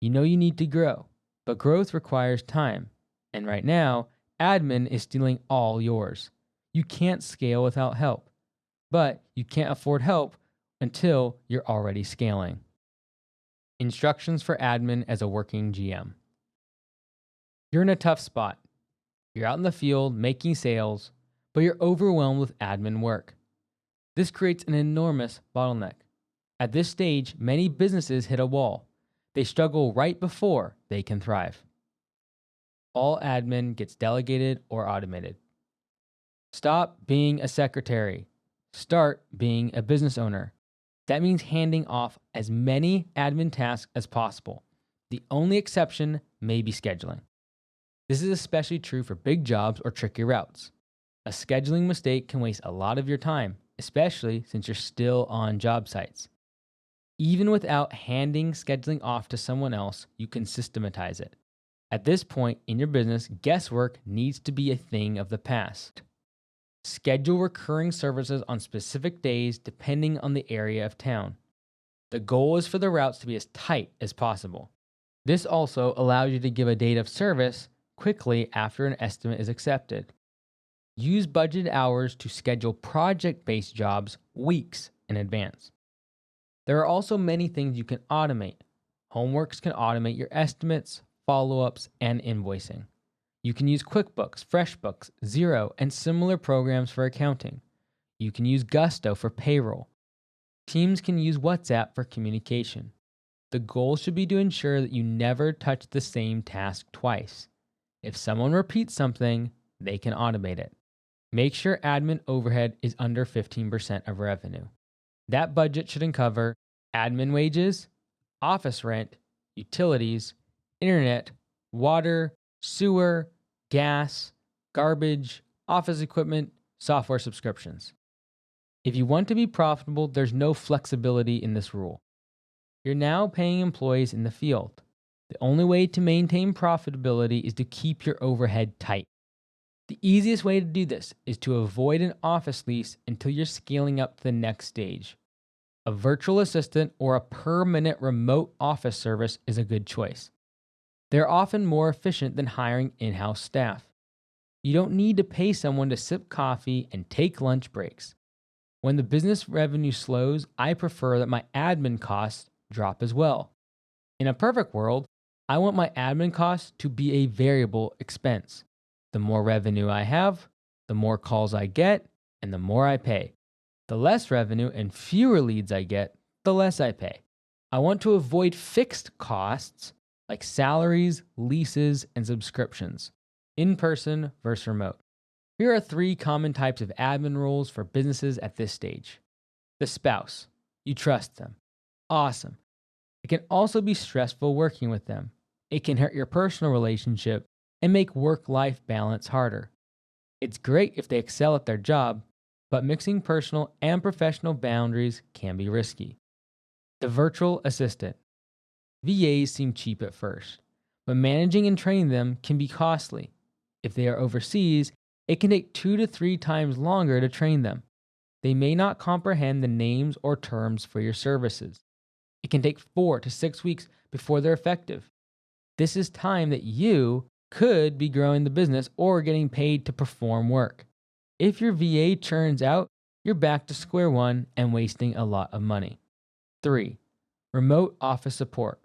You know you need to grow, but growth requires time. And right now, admin is stealing all yours. You can't scale without help, but you can't afford help until you're already scaling. Instructions for admin as a working GM. You're in a tough spot. You're out in the field making sales, but you're overwhelmed with admin work. This creates an enormous bottleneck. At this stage, many businesses hit a wall. They struggle right before they can thrive. All admin gets delegated or automated. Stop being a secretary. Start being a business owner. That means handing off as many admin tasks as possible. The only exception may be scheduling. This is especially true for big jobs or tricky routes. A scheduling mistake can waste a lot of your time, especially since you're still on job sites. Even without handing scheduling off to someone else, you can systematize it. At this point in your business, guesswork needs to be a thing of the past. Schedule recurring services on specific days depending on the area of town. The goal is for the routes to be as tight as possible. This also allows you to give a date of service quickly after an estimate is accepted. Use budgeted hours to schedule project-based jobs weeks in advance. There are also many things you can automate. Homeworks can automate your estimates, follow-ups, and invoicing. You can use QuickBooks, FreshBooks, Xero, and similar programs for accounting. You can use Gusto for payroll. Teams can use WhatsApp for communication. The goal should be to ensure that you never touch the same task twice. If someone repeats something, they can automate it. Make sure admin overhead is under 15% of revenue. That budget should cover admin wages, office rent, utilities, internet, water, sewer, gas, garbage, office equipment, software subscriptions. If you want to be profitable, there's no flexibility in this rule. You're now paying employees in the field. The only way to maintain profitability is to keep your overhead tight. The easiest way to do this is to avoid an office lease until you're scaling up to the next stage. A virtual assistant or a permanent remote office service is a good choice. They're often more efficient than hiring in-house staff. You don't need to pay someone to sip coffee and take lunch breaks. When the business revenue slows, I prefer that my admin costs drop as well. In a perfect world, I want my admin costs to be a variable expense. The more revenue I have, the more calls I get, and the more I pay. The less revenue and fewer leads I get, the less I pay. I want to avoid fixed costs like salaries, leases, and subscriptions, in-person versus remote. Here are 3 common types of admin roles for businesses at this stage. The spouse. You trust them. Awesome. It can also be stressful working with them. It can hurt your personal relationship and make work-life balance harder. It's great if they excel at their job, but mixing personal and professional boundaries can be risky. The virtual assistant. VAs seem cheap at first, but managing and training them can be costly. If they are overseas, it can take 2 to 3 times longer to train them. They may not comprehend the names or terms for your services. It can take 4 to 6 weeks before they're effective. This is time that you could be growing the business or getting paid to perform work. If your VA churns out, you're back to square one and wasting a lot of money. 3. Remote office support,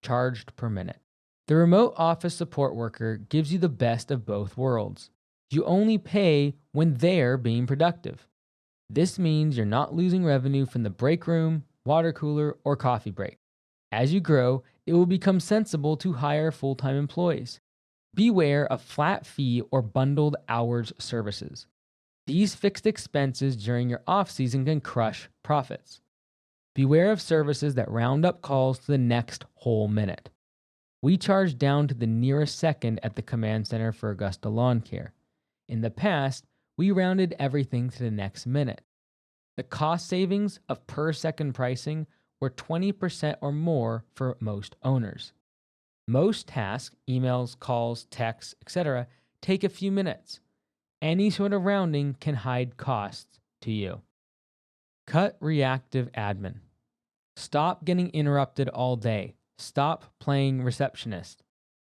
charged per minute. The remote office support worker gives you the best of both worlds. You only pay when they're being productive. This means you're not losing revenue from the break room, water cooler, or coffee break. As you grow, it will become sensible to hire full-time employees. Beware of flat fee or bundled hours services. These fixed expenses during your off-season can crush profits. Beware of services that round up calls to the next whole minute. We charge down to the nearest second at the command center for Augusta Lawn Care. In the past, we rounded everything to the next minute. The cost savings of per second pricing were 20% or more for most owners. Most tasks, emails, calls, texts, etc., take a few minutes. Any sort of rounding can hide costs to you. Cut reactive admin. Stop getting interrupted all day. Stop playing receptionist.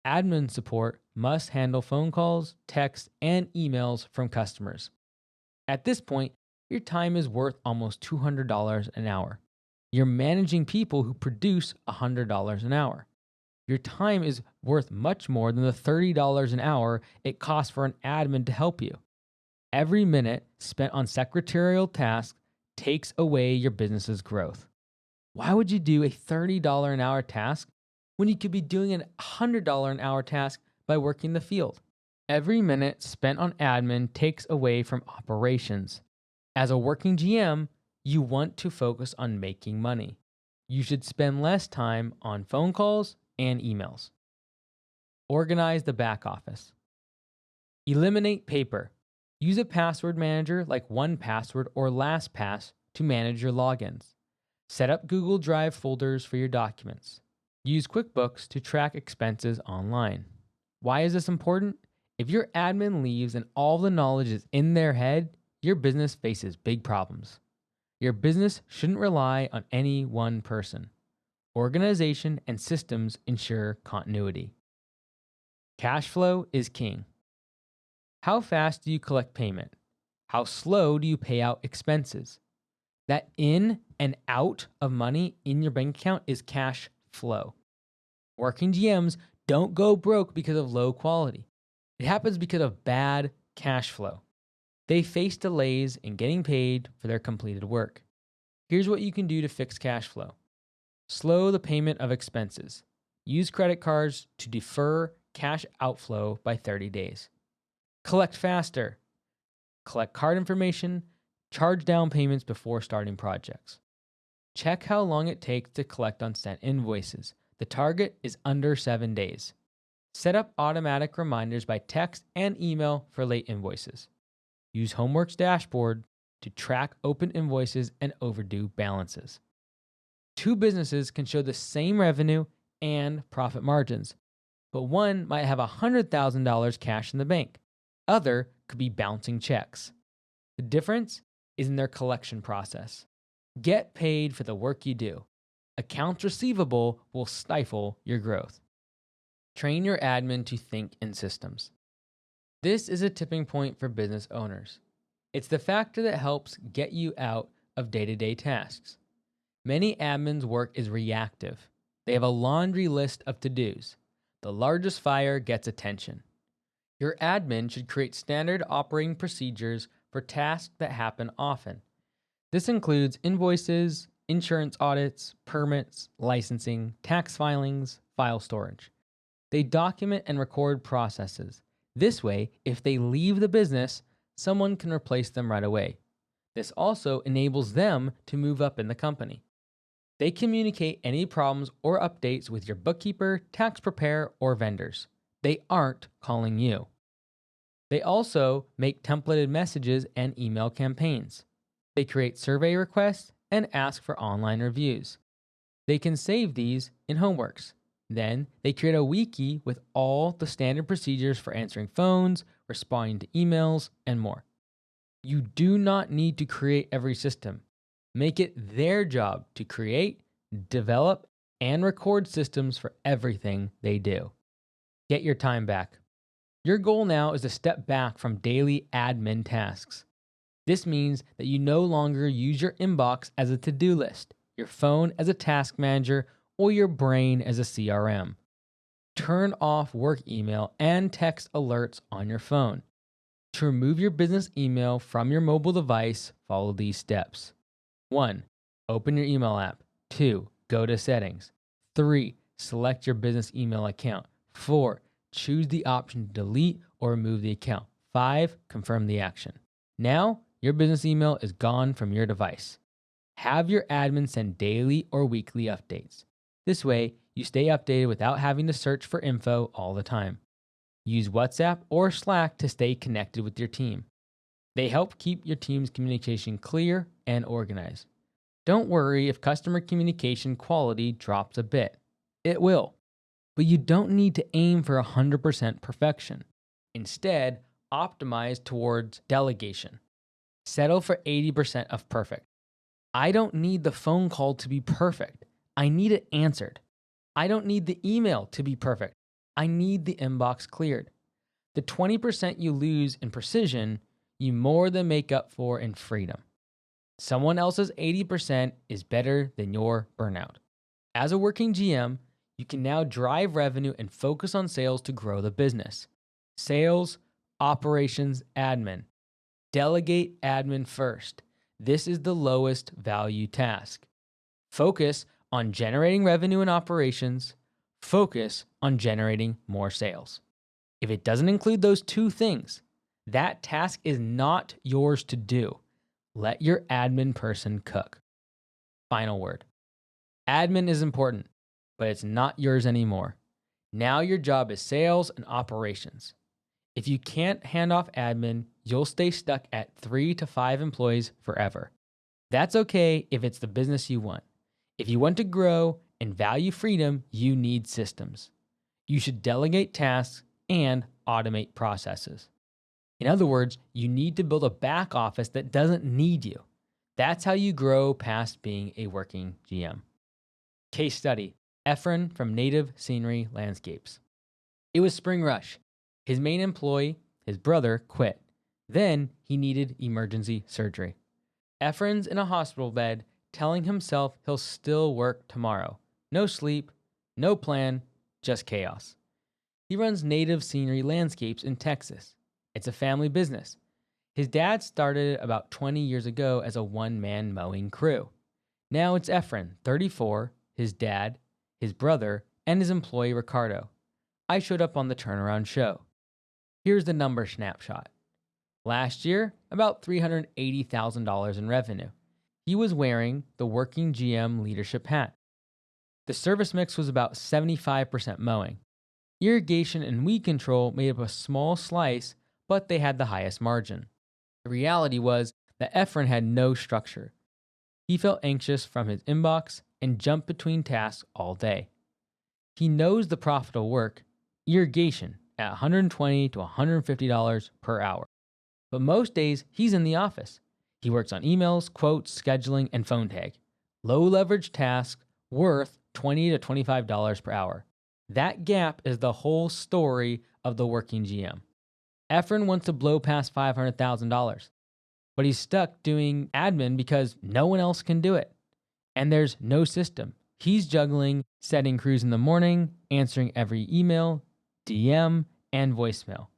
Admin support must handle phone calls, texts, and emails from customers. At this point, your time is worth almost $200 an hour. You're managing people who produce $100 an hour. Your time is worth much more than the $30 an hour it costs for an admin to help you. Every minute spent on secretarial tasks takes away your business's growth. Why would you do a $30 an hour task when you could be doing a $100 an hour task by working the field? Every minute spent on admin takes away from operations. As a working GM, you want to focus on making money. You should spend less time on phone calls and emails. Organize the back office. Eliminate paper. Use a password manager like 1Password or LastPass to manage your logins. Set up Google Drive folders for your documents. Use QuickBooks to track expenses online. Why is this important? If your admin leaves and all the knowledge is in their head, your business faces big problems. Your business shouldn't rely on any one person. Organization and systems ensure continuity. Cash flow is king. How fast do you collect payment? How slow do you pay out expenses? That in and out of money in your bank account is cash flow. Working GMs don't go broke because of low quality. It happens because of bad cash flow. They face delays in getting paid for their completed work. Here's what you can do to fix cash flow. Slow the payment of expenses. Use credit cards to defer cash outflow by 30 days. Collect faster. Collect card information. Charge down payments before starting projects. Check how long it takes to collect on sent invoices. The target is under 7 days. Set up automatic reminders by text and email for late invoices. Use Homeworks dashboard to track open invoices and overdue balances. Two businesses can show the same revenue and profit margins, but one might have $100,000 cash in the bank. Other could be bouncing checks. The difference is in their collection process. Get paid for the work you do. Accounts receivable will stifle your growth. Train your admin to think in systems. This is a tipping point for business owners. It's the factor that helps get you out of day-to-day tasks. Many admins' work is reactive. They have a laundry list of to-dos. The largest fire gets attention. Your admin should create standard operating procedures for tasks that happen often. This includes invoices, insurance audits, permits, licensing, tax filings, file storage. They document and record processes. This way, if they leave the business, someone can replace them right away. This also enables them to move up in the company. They communicate any problems or updates with your bookkeeper, tax preparer, or vendors. They aren't calling you. They also make templated messages and email campaigns. They create survey requests and ask for online reviews. They can save these in Homeworks. Then they create a wiki with all the standard procedures for answering phones, responding to emails, and more. You do not need to create every system. Make it their job to create, develop, and record systems for everything they do. Get your time back. Your goal now is to step back from daily admin tasks. This means that you no longer use your inbox as a to-do list, your phone as a task manager, or your brain as a CRM. Turn off work email and text alerts on your phone. To remove your business email from your mobile device, follow these steps. 1. Open your email app. 2. Go to settings. 3. Select your business email account. 4. Choose the option to delete or remove the account. 5. Confirm the action. Now, your business email is gone from your device. Have your admin send daily or weekly updates. This way, you stay updated without having to search for info all the time. Use WhatsApp or Slack to stay connected with your team. They help keep your team's communication clear and organized. Don't worry if customer communication quality drops a bit. It will. But you don't need to aim for 100% perfection. Instead, optimize towards delegation. Settle for 80% of perfect. I don't need the phone call to be perfect. I need it answered. I don't need the email to be perfect. I need the inbox cleared. The 20% you lose in precision, you more than make up for in freedom. Someone else's 80% is better than your burnout. As a working GM, you can now drive revenue and focus on sales to grow the business. Sales, operations, admin. Delegate admin first. This is the lowest value task. Focus on generating revenue and operations. Focus on generating more sales. If it doesn't include those two things, that task is not yours to do. Let your admin person cook. Final word. Admin is important, but it's not yours anymore. Now your job is sales and operations. If you can't hand off admin, you'll stay stuck at 3 to 5 employees forever. That's okay if it's the business you want. If you want to grow and value freedom, you need systems. You should delegate tasks and automate processes. In other words, you need to build a back office that doesn't need you. That's how you grow past being a working GM. Case study, Efren from Native Scenery Landscapes. It was spring rush. His main employee, his brother, quit. Then he needed emergency surgery. Efren's in a hospital bed, telling himself he'll still work tomorrow. No sleep, no plan, just chaos. He runs Native Scenery Landscapes in Texas. It's a family business. His dad started it about 20 years ago as a one-man mowing crew. Now it's Efren, 34, his dad, his brother, and his employee Ricardo. I showed up on the turnaround show. Here's the number snapshot. Last year, about $380,000 in revenue. He was wearing the working GM leadership hat. The service mix was about 75% mowing. Irrigation and weed control made up a small slice, but they had the highest margin. The reality was that Efren had no structure. He felt anxious from his inbox and jumped between tasks all day. He knows the profitable work, irrigation, at $120 to $150 per hour. But most days, he's in the office. He works on emails, quotes, scheduling, and phone tag. Low leverage tasks worth $20 to $25 per hour. That gap is the whole story of the working GM. Efren wants to blow past $500,000, but he's stuck doing admin because no one else can do it. And there's no system. He's juggling setting crews in the morning, answering every email, DM, and voicemail,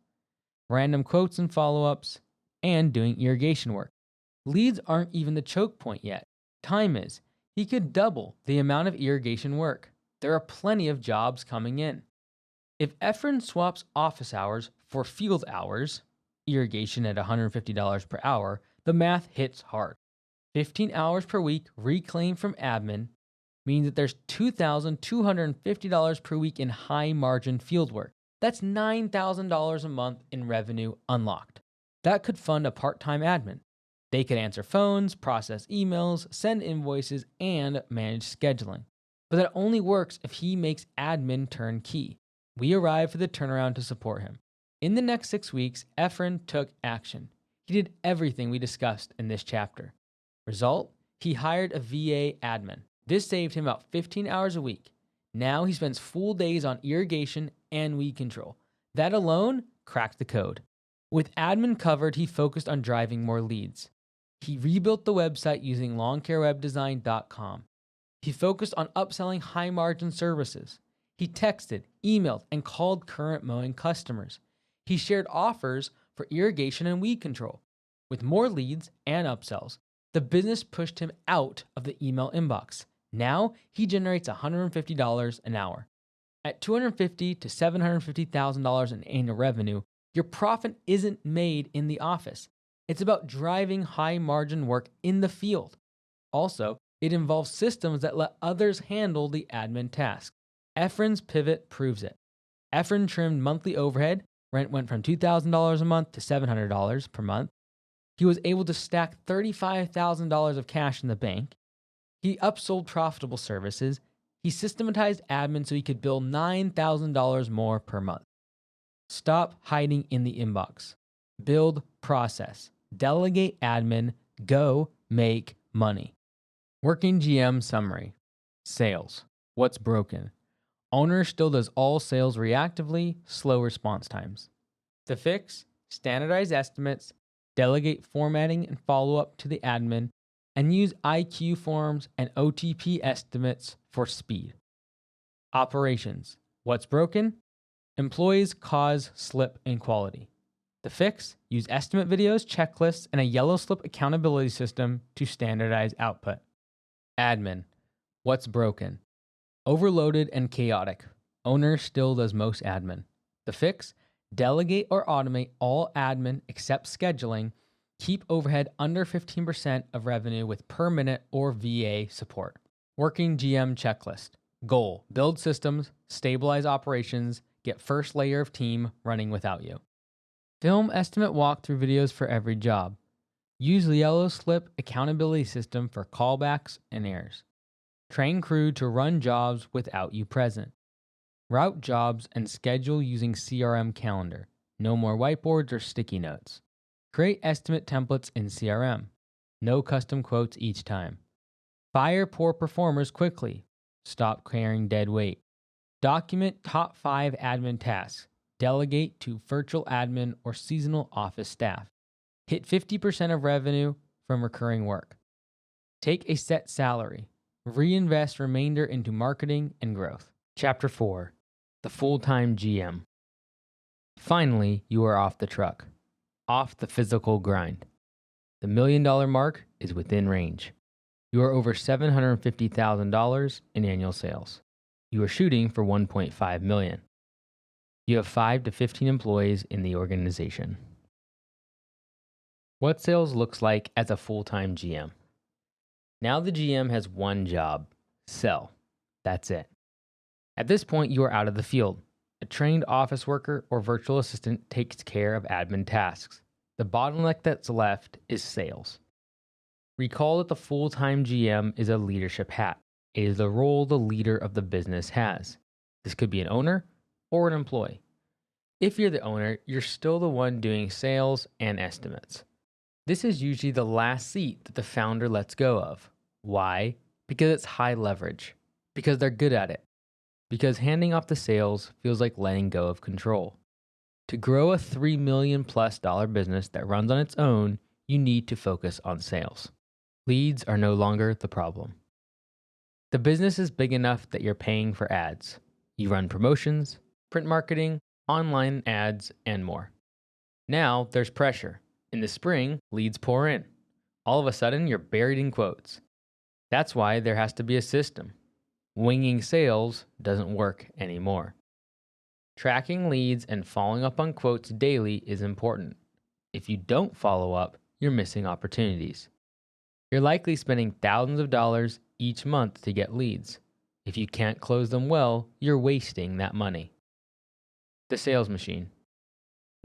random quotes and follow-ups, and doing irrigation work. Leads aren't even the choke point yet. Time is. He could double the amount of irrigation work. There are plenty of jobs coming in. If Efren swaps office hours for field hours, irrigation at $150 per hour, the math hits hard. 15 hours per week reclaimed from admin means that there's $2,250 per week in high-margin field work. That's $9,000 a month in revenue unlocked. That could fund a part-time admin. They could answer phones, process emails, send invoices, and manage scheduling. But that only works if he makes admin turnkey. We arrived for the turnaround to support him. In the next 6 weeks, Efren took action. He did everything we discussed in this chapter. Result? He hired a VA admin. This saved him about 15 hours a week. Now he spends full days on irrigation and weed control. That alone cracked the code. With admin covered, he focused on driving more leads. He rebuilt the website using lawncarewebdesign.com. He focused on upselling high-margin services. He texted, emailed, and called current mowing customers. He shared offers for irrigation and weed control. With more leads and upsells, the business pushed him out of the email inbox. Now he generates $150 an hour. At $250,000 to $750,000 in annual revenue, your profit isn't made in the office. It's about driving high margin work in the field. Also, it involves systems that let others handle the admin task. Efren's pivot proves it. Efren trimmed monthly overhead. Rent went from $2,000 a month to $700 per month. He was able to stack $35,000 of cash in the bank. He upsold profitable services. He systematized admin so he could bill $9,000 more per month. Stop hiding in the inbox. Build process. Delegate admin. Go make money. Working GM summary. Sales. What's broken? Owner still does all sales reactively, slow response times. The fix? Standardize estimates, delegate formatting and follow-up to the admin, and use IQ forms and OTP estimates for speed. Operations. What's broken? Employees cause slip in quality. The fix? Use estimate videos, checklists, and a yellow slip accountability system to standardize output. Admin. What's broken? Overloaded and chaotic. Owner still does most admin. The fix? Delegate or automate all admin except scheduling. Keep overhead under 15% of revenue with per minute or VA support. Working GM checklist. Goal: build systems, stabilize operations, get first layer of team running without you. Film estimate walkthrough videos for every job. Use the yellow slip accountability system for callbacks and errors. Train crew to run jobs without you present. Route jobs and schedule using CRM calendar. No more whiteboards or sticky notes. Create estimate templates in CRM. No custom quotes each time. Fire poor performers quickly. Stop carrying dead weight. Document top 5 admin tasks. Delegate to virtual admin or seasonal office staff. Hit 50% of revenue from recurring work. Take a set salary. Reinvest remainder into marketing and growth. Chapter 4. The Full-Time GM. Finally, you are off the truck. Off the physical grind. The $1 million mark is within range. You are over $750,000 in annual sales. You are shooting for $1.5 million. You have 5 to 15 employees in the organization. What sales looks like as a full-time GM. Now the GM has one job: sell. That's it. At this point, you are out of the field. A trained office worker or virtual assistant takes care of admin tasks. The bottleneck that's left is sales. Recall that the full-time GM is a leadership hat. It is the role the leader of the business has. This could be an owner or an employee. If you're the owner, you're still the one doing sales and estimates. This is usually the last seat that the founder lets go of. Why? Because it's high leverage. Because they're good at it. Because handing off the sales feels like letting go of control. To grow a $3 million+ business that runs on its own, you need to focus on sales. Leads are no longer the problem. The business is big enough that you're paying for ads. You run promotions, print marketing, online ads, and more. Now there's pressure. In the spring, leads pour in. All of a sudden, you're buried in quotes. That's why there has to be a system. Winging sales doesn't work anymore. Tracking leads and following up on quotes daily is important. If you don't follow up, you're missing opportunities. You're likely spending thousands of dollars each month to get leads. If you can't close them well, you're wasting that money. The sales machine.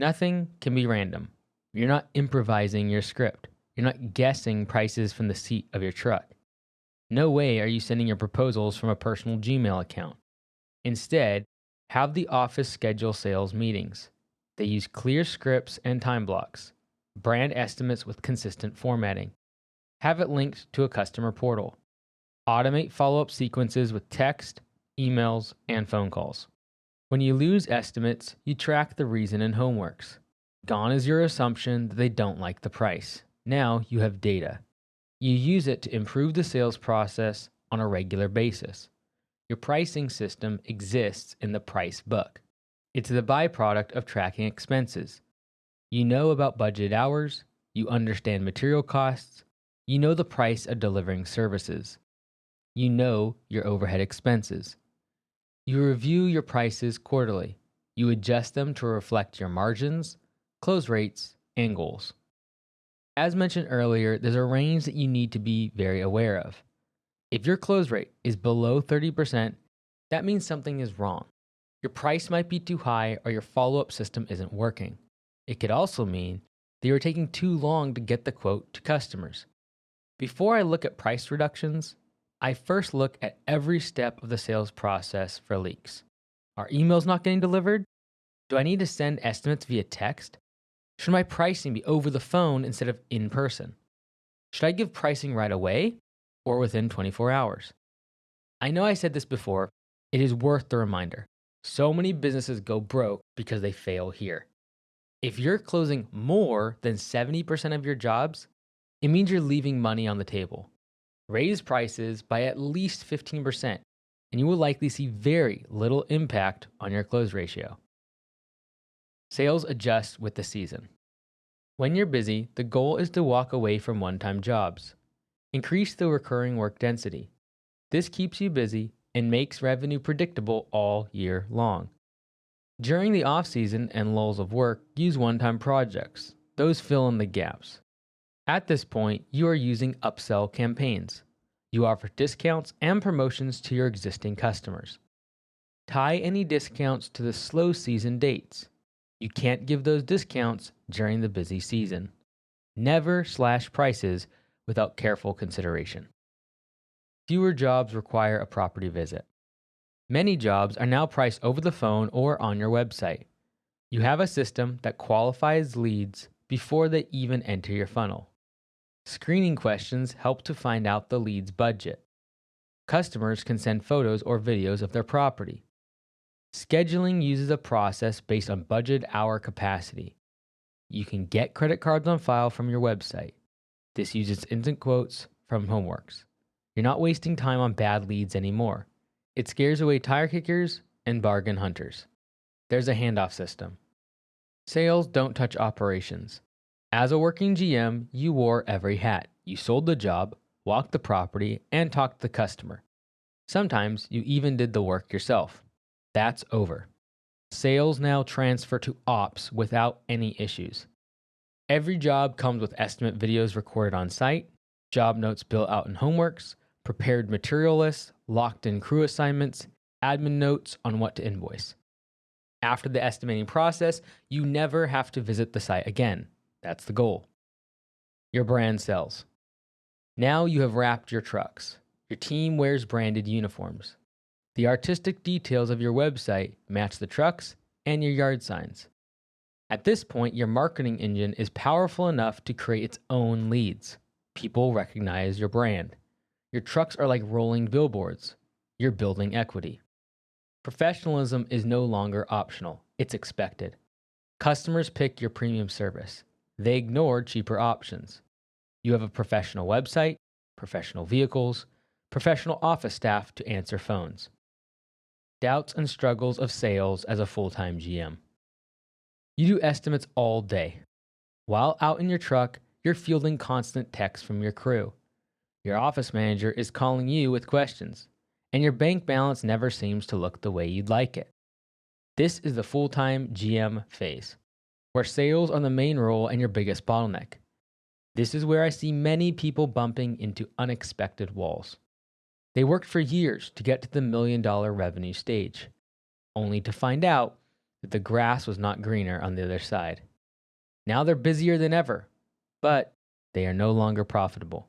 Nothing can be random. You're not improvising your script. You're not guessing prices from the seat of your truck. No way are you sending your proposals from a personal Gmail account. Instead, have the office schedule sales meetings. They use clear scripts and time blocks. Brand estimates with consistent formatting. Have it linked to a customer portal. Automate follow-up sequences with text, emails, and phone calls. When you lose estimates, you track the reason in Homeworks. Gone is your assumption that they don't like the price. Now you have data. You use it to improve the sales process on a regular basis. Your pricing system exists in the price book. It's the byproduct of tracking expenses. You know about budgeted hours, you understand material costs, you know the price of delivering services, you know your overhead expenses. You review your prices quarterly. You adjust them to reflect your margins, close rates, and goals. As mentioned earlier, there's a range that you need to be very aware of. If your close rate is below 30%, that means something is wrong. Your price might be too high or your follow-up system isn't working. It could also mean that you're taking too long to get the quote to customers. Before I look at price reductions, I first look at every step of the sales process for leaks. Are emails not getting delivered? Do I need to send estimates via text? Should my pricing be over the phone instead of in person? Should I give pricing right away or within 24 hours? I know I said this before, it is worth the reminder. So many businesses go broke because they fail here. If you're closing more than 70% of your jobs, it means you're leaving money on the table. Raise prices by at least 15%, and you will likely see very little impact on your close ratio. Sales adjust with the season. When you're busy, the goal is to walk away from one-time jobs. Increase the recurring work density. This keeps you busy and makes revenue predictable all year long. During the off-season and lulls of work, use one-time projects. Those fill in the gaps. At this point, you are using upsell campaigns. You offer discounts and promotions to your existing customers. Tie any discounts to the slow season dates. You can't give those discounts during the busy season. Never slash prices without careful consideration. Fewer jobs require a property visit. Many jobs are now priced over the phone or on your website. You have a system that qualifies leads before they even enter your funnel. Screening questions help to find out the lead's budget. Customers can send photos or videos of their property. Scheduling uses a process based on budget hour capacity. You can get credit cards on file from your website. This uses instant quotes from Homeworks. You're not wasting time on bad leads anymore. It scares away tire kickers and bargain hunters. There's a handoff system. Sales don't touch operations. As a working GM, you wore every hat. You sold the job, walked the property, and talked to the customer. Sometimes you even did the work yourself. That's over. Sales now transfer to ops without any issues. Every job comes with estimate videos recorded on site, job notes built out in Homeworks, prepared material lists, locked-in crew assignments, admin notes on what to invoice. After the estimating process, you never have to visit the site again. That's the goal. Your brand sells. Now you have wrapped your trucks. Your team wears branded uniforms. The artistic details of your website match the trucks and your yard signs. At this point, your marketing engine is powerful enough to create its own leads. People recognize your brand. Your trucks are like rolling billboards. You're building equity. Professionalism is no longer optional. It's expected. Customers pick your premium service. They ignore cheaper options. You have a professional website, professional vehicles, professional office staff to answer phones. Doubts and struggles of sales as a full-time GM. You do estimates all day. While out in your truck, you're fielding constant texts from your crew. Your office manager is calling you with questions, and your bank balance never seems to look the way you'd like it. This is the full-time GM phase, where sales are the main role and your biggest bottleneck. This is where I see many people bumping into unexpected walls. They worked for years to get to the $1 million revenue stage, only to find out that the grass was not greener on the other side. Now they're busier than ever, but they are no longer profitable.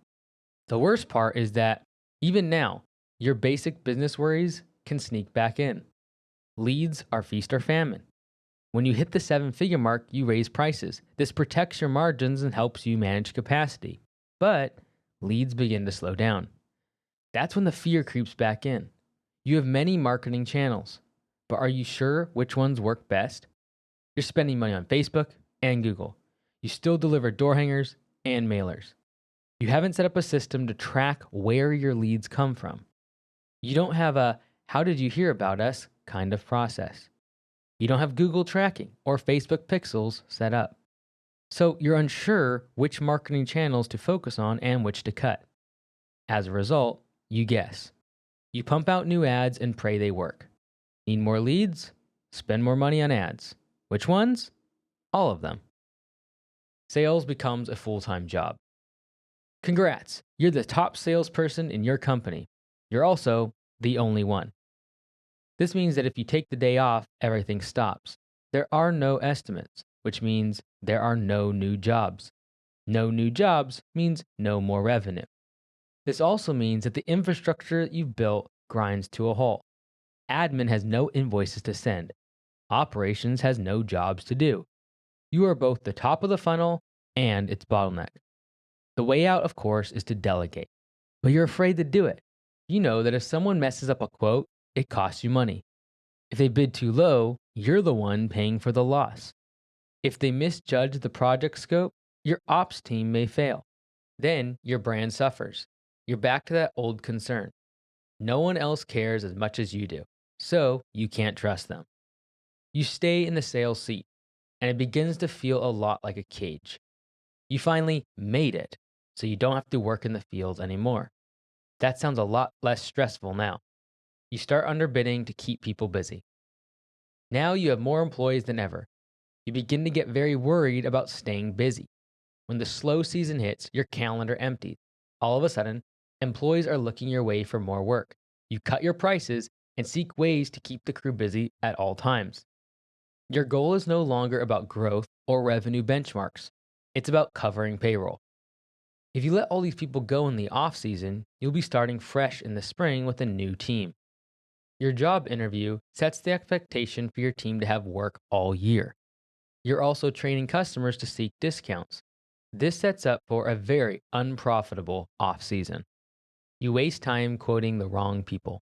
The worst part is that even now, your basic business worries can sneak back in. Leads are feast or famine. When you hit the 7-figure mark, you raise prices. This protects your margins and helps you manage capacity. But leads begin to slow down. That's when the fear creeps back in. You have many marketing channels, but are you sure which ones work best? You're spending money on Facebook and Google. You still deliver door hangers and mailers. You haven't set up a system to track where your leads come from. You don't have a "how did you hear about us" kind of process. You don't have Google tracking or Facebook pixels set up. So you're unsure which marketing channels to focus on and which to cut. As a result, you guess. You pump out new ads and pray they work. Need more leads? Spend more money on ads. Which ones? All of them. Sales becomes a full-time job. Congrats, you're the top salesperson in your company. You're also the only one. This means that if you take the day off, everything stops. There are no estimates, which means there are no new jobs. No new jobs means no more revenue. This also means that the infrastructure that you've built grinds to a halt. Admin has no invoices to send. Operations has no jobs to do. You are both the top of the funnel and its bottleneck. The way out, of course, is to delegate. But you're afraid to do it. You know that if someone messes up a quote, it costs you money. If they bid too low, you're the one paying for the loss. If they misjudge the project scope, your ops team may fail. Then your brand suffers. You're back to that old concern. No one else cares as much as you do, so you can't trust them. You stay in the sales seat, and it begins to feel a lot like a cage. You finally made it, so you don't have to work in the fields anymore. That sounds a lot less stressful now. You start underbidding to keep people busy. Now you have more employees than ever. You begin to get very worried about staying busy. When the slow season hits, your calendar empties. All of a sudden, employees are looking your way for more work. You cut your prices and seek ways to keep the crew busy at all times. Your goal is no longer about growth or revenue benchmarks. It's about covering payroll. If you let all these people go in the off season, you'll be starting fresh in the spring with a new team. Your job interview sets the expectation for your team to have work all year. You're also training customers to seek discounts. This sets up for a very unprofitable off season. You waste time quoting the wrong people.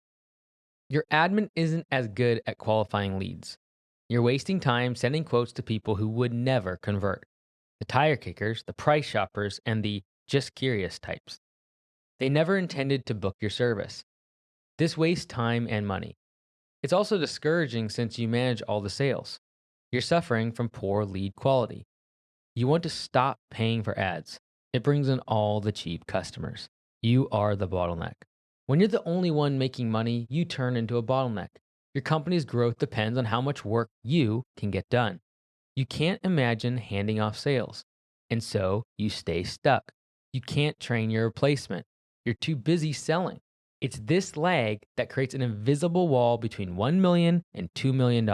Your admin isn't as good at qualifying leads. You're wasting time sending quotes to people who would never convert. The tire kickers, the price shoppers, and the just curious types. They never intended to book your service. This wastes time and money. It's also discouraging since you manage all the sales. You're suffering from poor lead quality. You want to stop paying for ads. It brings in all the cheap customers. You are the bottleneck. When you're the only one making money, you turn into a bottleneck. Your company's growth depends on how much work you can get done. You can't imagine handing off sales, and so you stay stuck. You can't train your replacement. You're too busy selling. It's this lag that creates an invisible wall between $1 million and $2 million.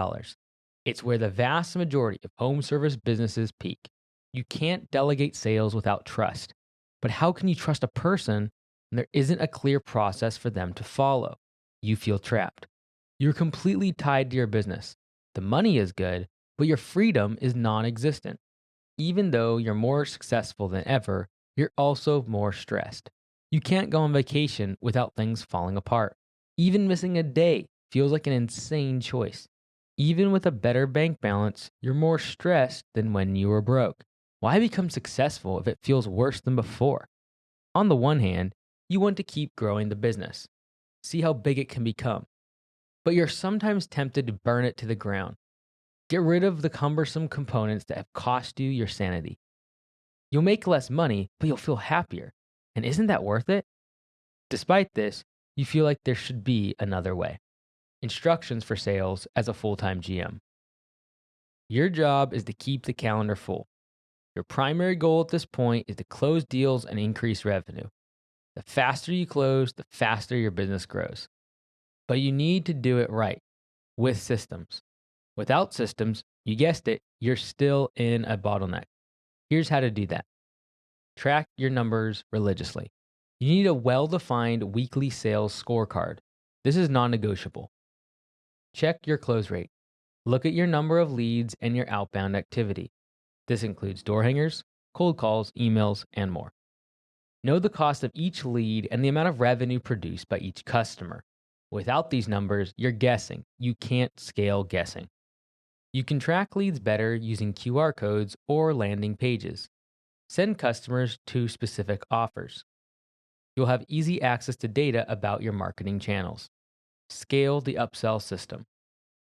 It's where the vast majority of home service businesses peak. You can't delegate sales without trust. But how can you trust a person when there isn't a clear process for them to follow? You feel trapped. You're completely tied to your business. The money is good, but your freedom is non existent. Even though you're more successful than ever, you're also more stressed. You can't go on vacation without things falling apart. Even missing a day feels like an insane choice. Even with a better bank balance, you're more stressed than when you were broke. Why become successful if it feels worse than before? On the one hand, you want to keep growing the business, see how big it can become. But you're sometimes tempted to burn it to the ground. Get rid of the cumbersome components that have cost you your sanity. You'll make less money, but you'll feel happier. And isn't that worth it? Despite this, you feel like there should be another way. Instructions for sales as a full-time GM. Your job is to keep the calendar full. Your primary goal at this point is to close deals and increase revenue. The faster you close, the faster your business grows. But you need to do it right, with systems. Without systems, you guessed it, you're still in a bottleneck. Here's how to do that. Track your numbers religiously. You need a well-defined weekly sales scorecard. This is non-negotiable. Check your close rate. Look at your number of leads and your outbound activity. This includes door hangers, cold calls, emails, and more. Know the cost of each lead and the amount of revenue produced by each customer. Without these numbers, you're guessing. You can't scale guessing. You can track leads better using QR codes or landing pages. Send customers to specific offers. You'll have easy access to data about your marketing channels. Scale the upsell system.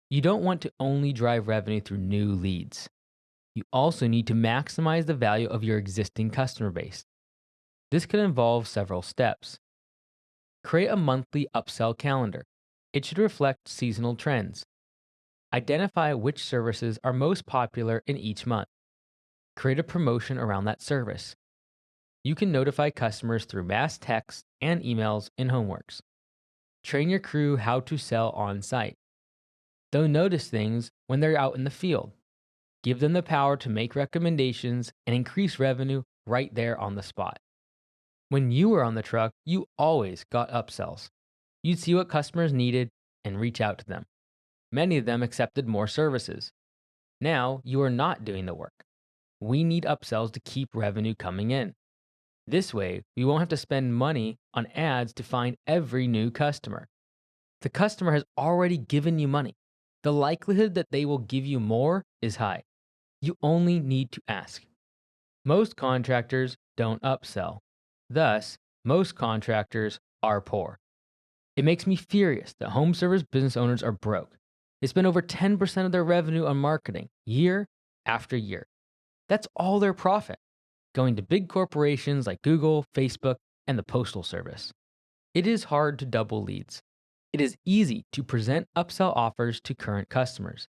You don't want to only drive revenue through new leads. You also need to maximize the value of your existing customer base. This could involve several steps. Create a monthly upsell calendar. It should reflect seasonal trends. Identify which services are most popular in each month. Create a promotion around that service. You can notify customers through mass text and emails in Homeworks. Train your crew how to sell on site. They'll notice things when they're out in the field. Give them the power to make recommendations and increase revenue right there on the spot. When you were on the truck, you always got upsells. You'd see what customers needed and reach out to them. Many of them accepted more services. Now you are not doing the work. We need upsells to keep revenue coming in. This way, we won't have to spend money on ads to find every new customer. The customer has already given you money. The likelihood that they will give you more is high. You only need to ask. Most contractors don't upsell. Thus, most contractors are poor. It makes me furious that home service business owners are broke. They spend over 10% of their revenue on marketing year after year. That's all their profit, going to big corporations like Google, Facebook, and the Postal Service. It is hard to double leads. It is easy to present upsell offers to current customers.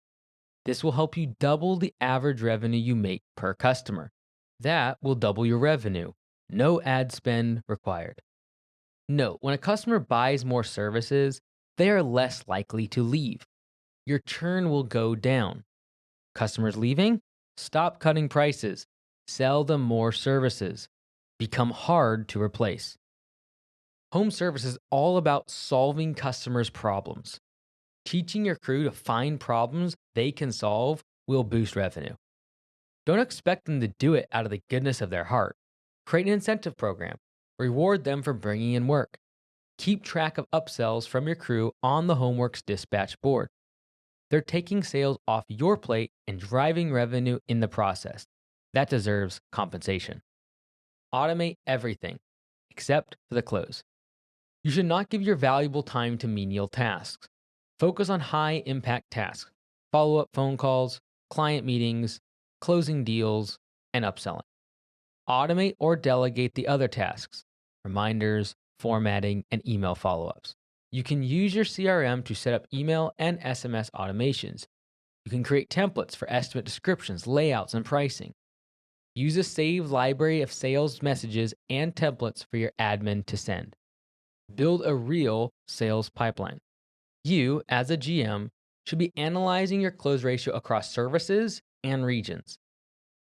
This will help you double the average revenue you make per customer. That will double your revenue. No ad spend required. Note, when a customer buys more services, they are less likely to leave. Your churn will go down. Customers leaving? Stop cutting prices. Sell them more services. Become hard to replace. Home service is all about solving customers' problems. Teaching your crew to find problems they can solve will boost revenue. Don't expect them to do it out of the goodness of their heart. Create an incentive program. Reward them for bringing in work. Keep track of upsells from your crew on the Homeworks dispatch board. They're taking sales off your plate and driving revenue in the process. That deserves compensation. Automate everything, except for the close. You should not give your valuable time to menial tasks. Focus on high-impact tasks, follow-up phone calls, client meetings, closing deals, and upselling. Automate or delegate the other tasks, reminders, formatting, and email follow-ups. You can use your CRM to set up email and SMS automations. You can create templates for estimate descriptions, layouts, and pricing. Use a saved library of sales messages and templates for your admin to send. Build a real sales pipeline. You, as a GM, should be analyzing your close ratio across services and regions.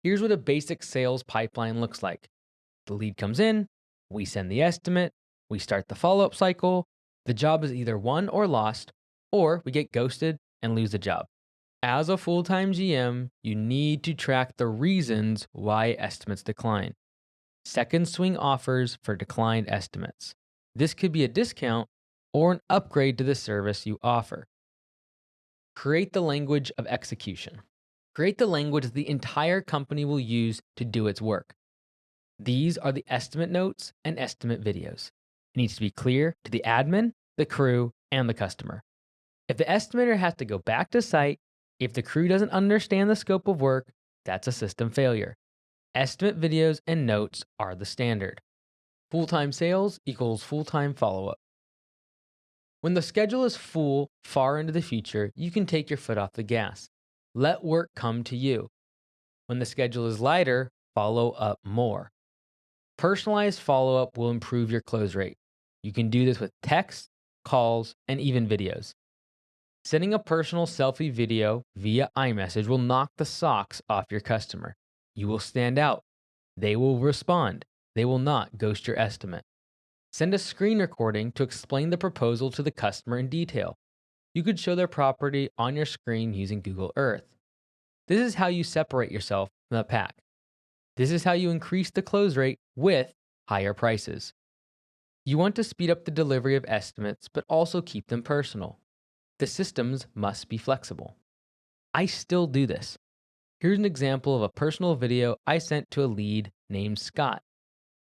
Here's what a basic sales pipeline looks like. The lead comes in, we send the estimate, we start the follow-up cycle, the job is either won or lost, or we get ghosted and lose the job. As a full-time GM, you need to track the reasons why estimates decline. Second swing offers for declined estimates. This could be a discount or an upgrade to the service you offer. Create the language of execution. Create the language the entire company will use to do its work. These are the estimate notes and estimate videos. It needs to be clear to the admin, the crew, and the customer. If the estimator has to go back to site, if the crew doesn't understand the scope of work, that's a system failure. Estimate videos and notes are the standard. Full-time sales equals full-time follow-up. When the schedule is full far into the future, you can take your foot off the gas. Let work come to you. When the schedule is lighter, follow up more. Personalized follow-up will improve your close rate. You can do this with text, calls, and even videos. Sending a personal selfie video via iMessage will knock the socks off your customer. You will stand out. They will respond. They will not ghost your estimate. Send a screen recording to explain the proposal to the customer in detail. You could show their property on your screen using Google Earth. This is how you separate yourself from the pack. This is how you increase the close rate with higher prices. You want to speed up the delivery of estimates, but also keep them personal. The systems must be flexible. I still do this. Here's an example of a personal video I sent to a lead named Scott.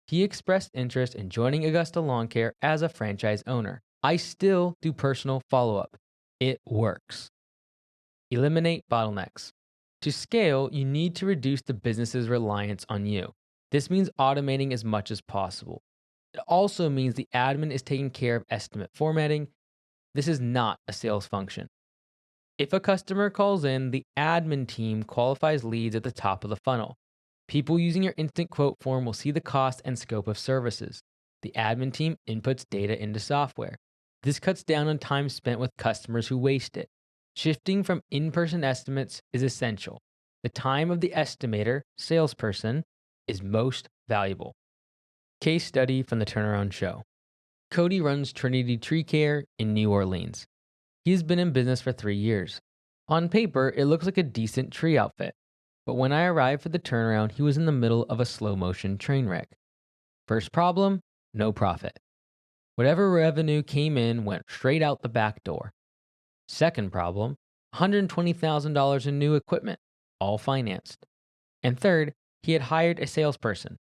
He expressed interest in joining Augusta Lawn Care as a franchise owner. I still do personal follow-up. It works. Eliminate bottlenecks. To scale, you need to reduce the business's reliance on you. This means automating as much as possible. It also means the admin is taking care of estimate formatting. This is not a sales function. If a customer calls in, the admin team qualifies leads at the top of the funnel. People using your instant quote form will see the cost and scope of services. The admin team inputs data into software. This cuts down on time spent with customers who waste it. Shifting from in-person estimates is essential. The time of the estimator, salesperson, is most valuable. Case study from the Turnaround Show. Cody runs Trinity Tree Care in New Orleans. He's been in business for 3 years. On paper, it looks like a decent tree outfit. But when I arrived for the turnaround, he was in the middle of a slow-motion train wreck. First problem, no profit. Whatever revenue came in went straight out the back door. Second problem, $120,000 in new equipment, all financed. And third, he had hired a salesperson.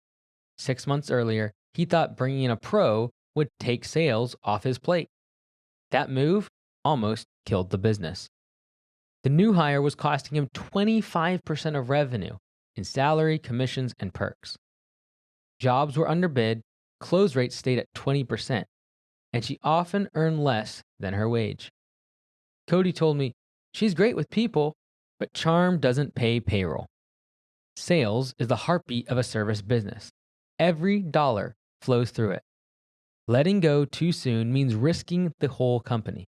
6 months earlier, he thought bringing in a pro would take sales off his plate. That move almost killed the business. The new hire was costing him 25% of revenue in salary, commissions, and perks. Jobs were underbid, close rates stayed at 20%, and she often earned less than her wage. Cody told me, "She's great with people, but charm doesn't pay payroll." Sales is the heartbeat of a service business. Every dollar flows through it. Letting go too soon means risking the whole company.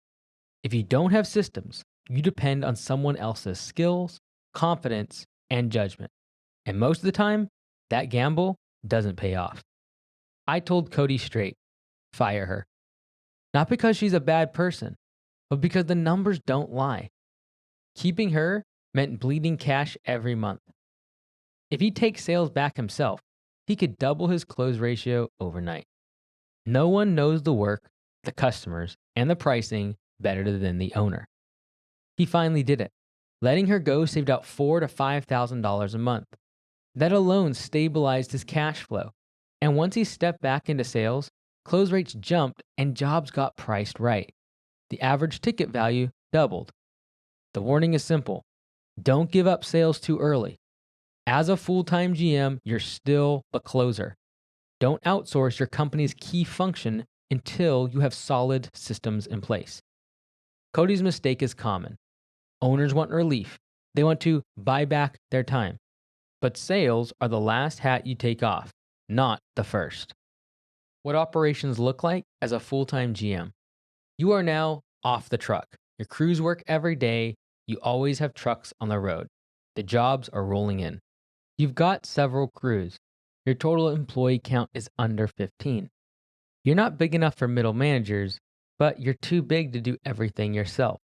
If you don't have systems, you depend on someone else's skills, confidence, and judgment. And most of the time, that gamble doesn't pay off. I told Cody straight, fire her. Not because she's a bad person, but because the numbers don't lie. Keeping her meant bleeding cash every month. If he takes sales back himself, he could double his close ratio overnight. No one knows the work, the customers, and the pricing better than the owner. He finally did it. Letting her go saved out $4,000 to $5,000 a month. That alone stabilized his cash flow. And once he stepped back into sales, close rates jumped and jobs got priced right. The average ticket value doubled. The warning is simple. Don't give up sales too early. As a full-time GM, you're still a closer. Don't outsource your company's key function until you have solid systems in place. Cody's mistake is common. Owners want relief. They want to buy back their time. But sales are the last hat you take off, not the first. What operations look like as a full-time GM. You are now off the truck. Your crews work every day. You always have trucks on the road. The jobs are rolling in. You've got several crews. Your total employee count is under 15. You're not big enough for middle managers, but you're too big to do everything yourself.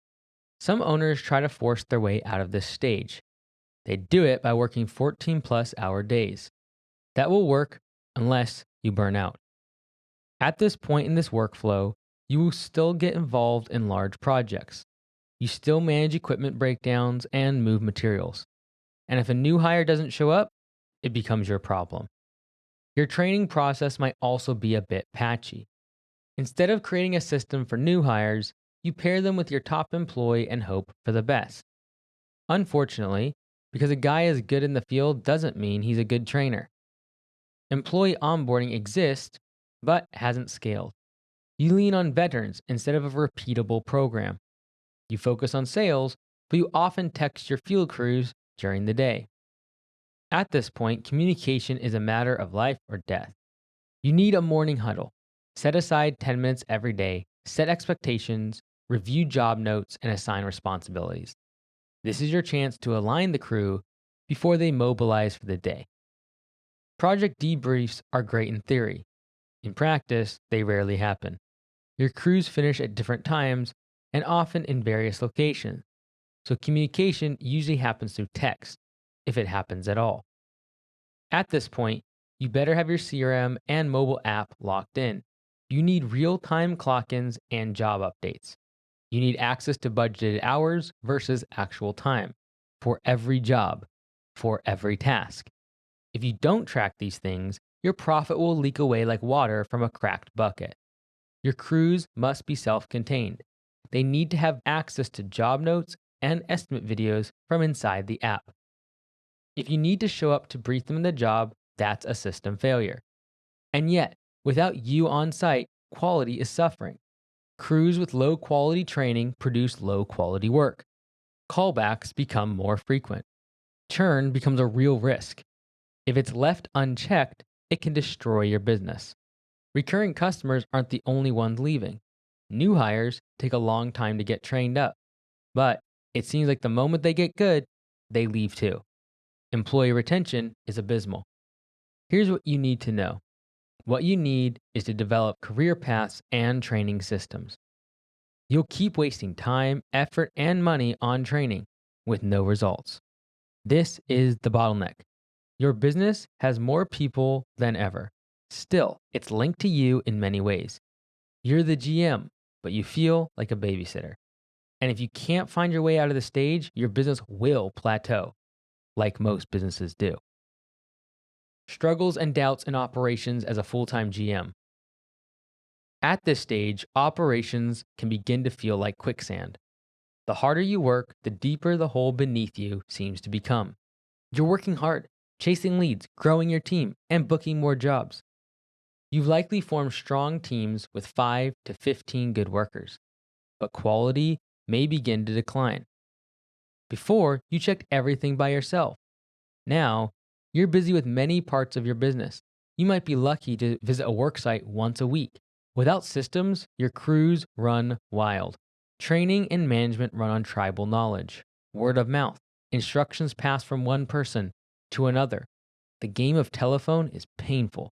Some owners try to force their way out of this stage. They do it by working 14+ hour days. That will work unless you burn out. At this point in this workflow, you will still get involved in large projects. You still manage equipment breakdowns and move materials. And if a new hire doesn't show up, it becomes your problem. Your training process might also be a bit patchy. Instead of creating a system for new hires, you pair them with your top employee and hope for the best. Unfortunately, because a guy is good in the field doesn't mean he's a good trainer. Employee onboarding exists, but hasn't scaled. You lean on veterans instead of a repeatable program. You focus on sales, but you often text your field crews during the day. At this point, communication is a matter of life or death. You need a morning huddle. Set aside 10 minutes every day, set expectations, review job notes, and assign responsibilities. This is your chance to align the crew before they mobilize for the day. Project debriefs are great in theory. In practice, they rarely happen. Your crews finish at different times and often in various locations, so communication usually happens through text, if it happens at all. At this point, you better have your CRM and mobile app locked in. You need real-time clock-ins and job updates. You need access to budgeted hours versus actual time for every job, for every task. If you don't track these things, your profit will leak away like water from a cracked bucket. Your crews must be self-contained. They need to have access to job notes and estimate videos from inside the app. If you need to show up to brief them in the job, that's a system failure. And yet, without you on site, quality is suffering. Crews with low quality training produce low quality work. Callbacks become more frequent. Churn becomes a real risk. If it's left unchecked, it can destroy your business. Recurring customers aren't the only ones leaving. New hires take a long time to get trained up. But it seems like the moment they get good, they leave too. Employee retention is abysmal. Here's what you need to know. What you need is to develop career paths and training systems. You'll keep wasting time, effort, and money on training with no results. This is the bottleneck. Your business has more people than ever. Still, it's linked to you in many ways. You're the GM, but you feel like a babysitter. And if you can't find your way out of the stage, your business will plateau, like most businesses do. Struggles and doubts in operations as a full-time GM. At this stage, operations can begin to feel like quicksand. The harder you work, the deeper the hole beneath you seems to become. You're working hard, chasing leads, growing your team, and booking more jobs. You've likely formed strong teams with 5 to 15 good workers, but quality may begin to decline. Before, you checked everything by yourself. Now, you're busy with many parts of your business. You might be lucky to visit a worksite once a week. Without systems, your crews run wild. Training and management run on tribal knowledge, word of mouth, instructions passed from one person to another. The game of telephone is painful.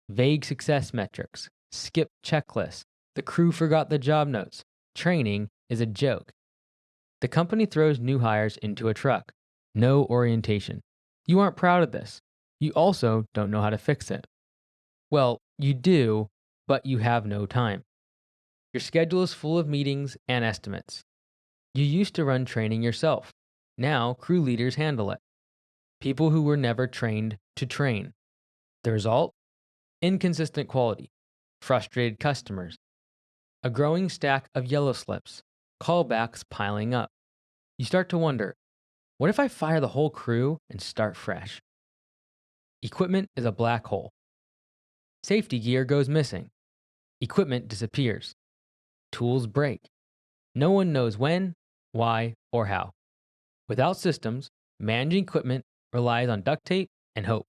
Vague success metrics, skipped checklists, the crew forgot the job notes. Training is a joke. The company throws new hires into a truck. No orientation. You aren't proud of this. You also don't know how to fix it. Well, you do, but you have no time. Your schedule is full of meetings and estimates. You used to run training yourself. Now, crew leaders handle it. People who were never trained to train. The result? Inconsistent quality, frustrated customers, a growing stack of yellow slips, callbacks piling up. You start to wonder, what if I fire the whole crew and start fresh? Equipment is a black hole. Safety gear goes missing. Equipment disappears. Tools break. No one knows when, why, or how. Without systems, managing equipment relies on duct tape and hope.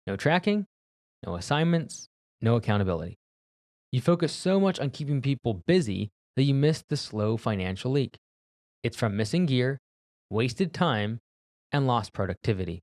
No tracking, no assignments, no accountability. You focus so much on keeping people busy that you miss the slow financial leak. It's from missing gear, wasted time, and lost productivity.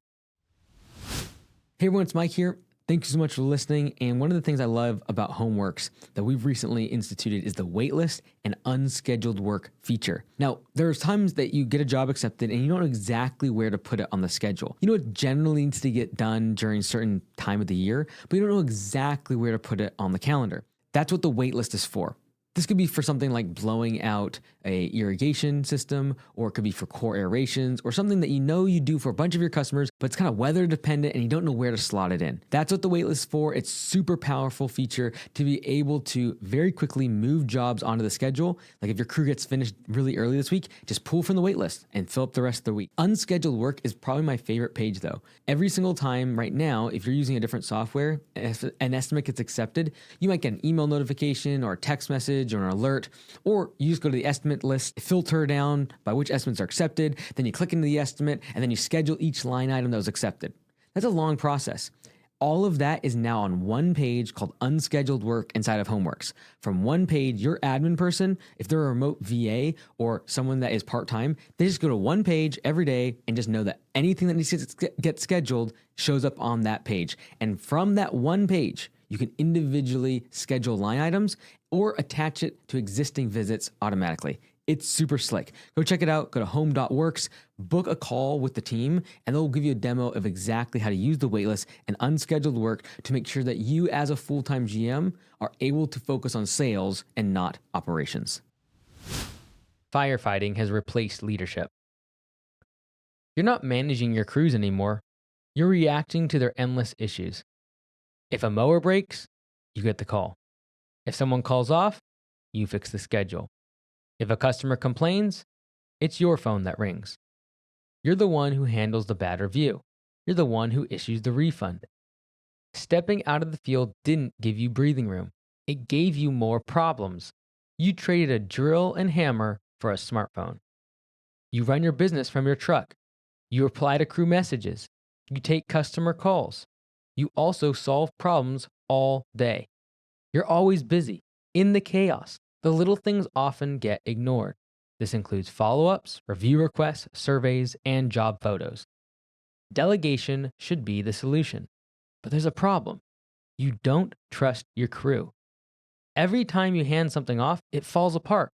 Hey everyone, it's Mike here. Thank you so much for listening. And one of the things I love about Homeworks that we've recently instituted is the waitlist and unscheduled work feature. Now, there's times that you get a job accepted and you don't know exactly where to put it on the schedule. You know it generally needs to get done during a certain time of the year, but you don't know exactly where to put it on the calendar. That's what the waitlist is for. This could be for something like blowing out a irrigation system, or it could be for core aerations, or something that you know you do for a bunch of your customers, but it's kind of weather dependent and you don't know where to slot it in. That's what the waitlist is for. It's super powerful feature to be able to very quickly move jobs onto the schedule. Like if your crew gets finished really early this week, just pull from the waitlist and fill up the rest of the week. Unscheduled work is probably my favorite page though. Every single time right now, if you're using a different software, if an estimate gets accepted, you might get an email notification or a text message or an alert, or you just go to the estimate list, filter down by which estimates are accepted, then you click into the estimate, and then you schedule each line item that was accepted. That's a long process. All of that is now on one page called Unscheduled Work inside of Homeworks. From one page, your admin person, if they're a remote VA or someone that is part-time, they just go to one page every day and just know that anything that needs to get scheduled shows up on that page. And from that one page, you can individually schedule line items or attach it to existing visits automatically. It's super slick. Go check it out. Go to home.works, book a call with the team, and they'll give you a demo of exactly how to use the waitlist and unscheduled work to make sure that you as a full-time GM are able to focus on sales and not operations. Firefighting has replaced leadership. You're not managing your crews anymore. You're reacting to their endless issues. If a mower breaks, you get the call. If someone calls off, you fix the schedule. If a customer complains, it's your phone that rings. You're the one who handles the bad review. You're the one who issues the refund. Stepping out of the field didn't give you breathing room. It gave you more problems. You traded a drill and hammer for a smartphone. You run your business from your truck. You reply to crew messages. You take customer calls. You also solve problems all day. You're always busy, in the chaos. The little things often get ignored. This includes follow-ups, review requests, surveys, and job photos. Delegation should be the solution. But there's a problem. You don't trust your crew. Every time you hand something off, it falls apart.